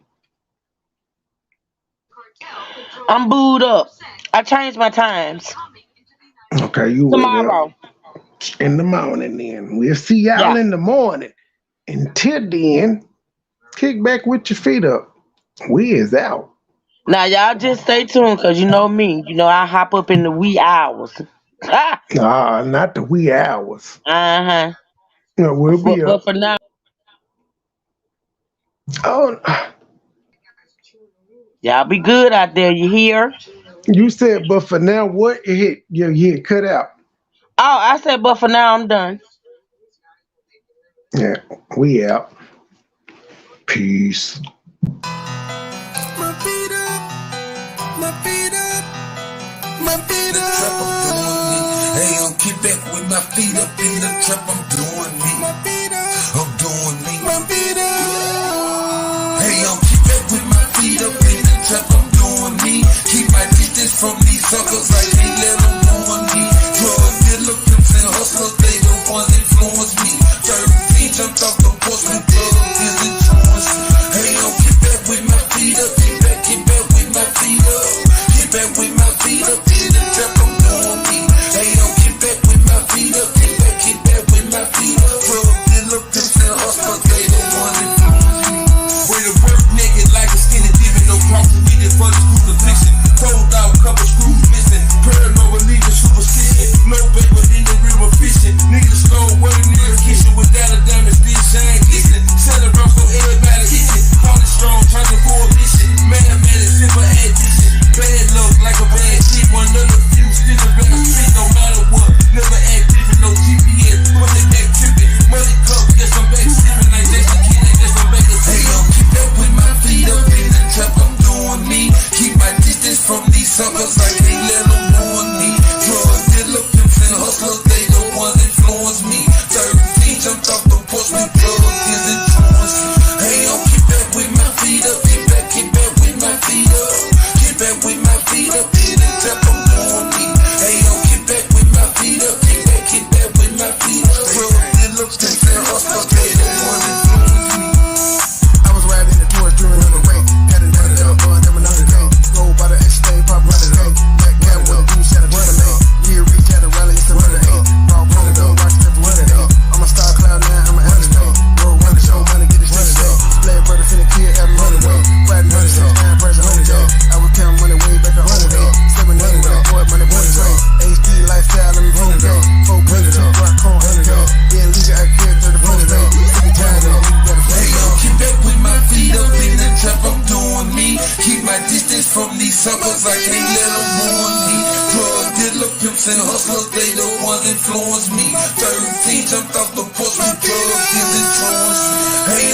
I'm booed up. I changed my times. Okay, you tomorrow. In the morning then. We'll see y'all in the morning. Until then, kick back with your feet up. We is out. Now y'all just stay tuned, cause you know me. You know I hop up in the wee hours. Nah, not the wee hours. Uh-huh. No, we'll be But up. for now, Oh, y'all be good out there. You hear? you said, but for now, what it hit? You hit cut out. Oh, I said, but for now I'm done. Yeah, we out. Peace. My feet up, my feet up, my feet up. Hey, I'm keep back with my feet up in the trap. I'm doing me. My feet up, I'm doing me. My feet up. Hey, I'm keep back with my feet up in the trap. I'm doing me. Keep my distance from these suckers. I can't let them ruin me. Drug dealer, pimps and hustlers, they the ones influence me. 13 jumped off the porch with drugs is influence. Hey, I'm keep back with my feet up. Get back with my feet up. Get back with my feet up in the trap. I'm doing me. Hey, don't get back with my feet up. Get back with my feet up. Drug dealer, pimps and hustlers, they the ones influence me. Way to work naked like a skinny dipping. No cross needed for the crucifixion. Cold out, couple screws missing. Paranoid, leaving superstition. No paper in the river fishing. Niggas stole way near the kitchen without a diamond, still shine glistening. Celebrate so everybody itching. Call it strong, trying to coalition. Man, it's simple addition. Bad luck like a bad chick. One of the few still a better street, no matter what. Never act different, no GPS. When they back tripping, money cup, guess I'm back sipping. Like Jason Kidd, I guess I'm back a hey, I'm keep back with my feet up in the trap. I'm doing me. Keep my distance from these suckers. I can't let them ruin me. Drug dealer, pimps and hustlers, they the ones influence me. 13 jumped off the porch with drugs is influence. Hey, I'm keep back with my feet up. Get back with my feet up. Get back with my feet up in the trap. I'm doing me. Hey, I'm keep back with my feet up. Get back with my feet up. Drug dealer, pimps and hustlers, they the ones influence me. I was riding the tours during the rain. Got it running up, never another day. Go by the extra pop running up. Black cat with a blue shadow running up. Yeah, reach out and rally, it's a running up. Raw running up, watch step running up. I'm a star cloud now, I'm an astronaut. Roll running show, money get it straight up. Black brother finna kill, have a money way. Riding money up, time pressure 100 up. I was counting money way back a 100 up. 7 money up, boy, money up. HD lifestyle, let me phone it up. 4 bricks, 2 rock, cone 100 up. Yeah, leisure, I carry 34 up. Sticky time up, hey, yo, keep back with my feet up in the trap, I'm doing me. Keep my distance from these suckers, I can't let them ruin me. Drug dealer, pimps and hustlers, they the ones influence me. 13 jumped off the porch with drugs is influence. Hey,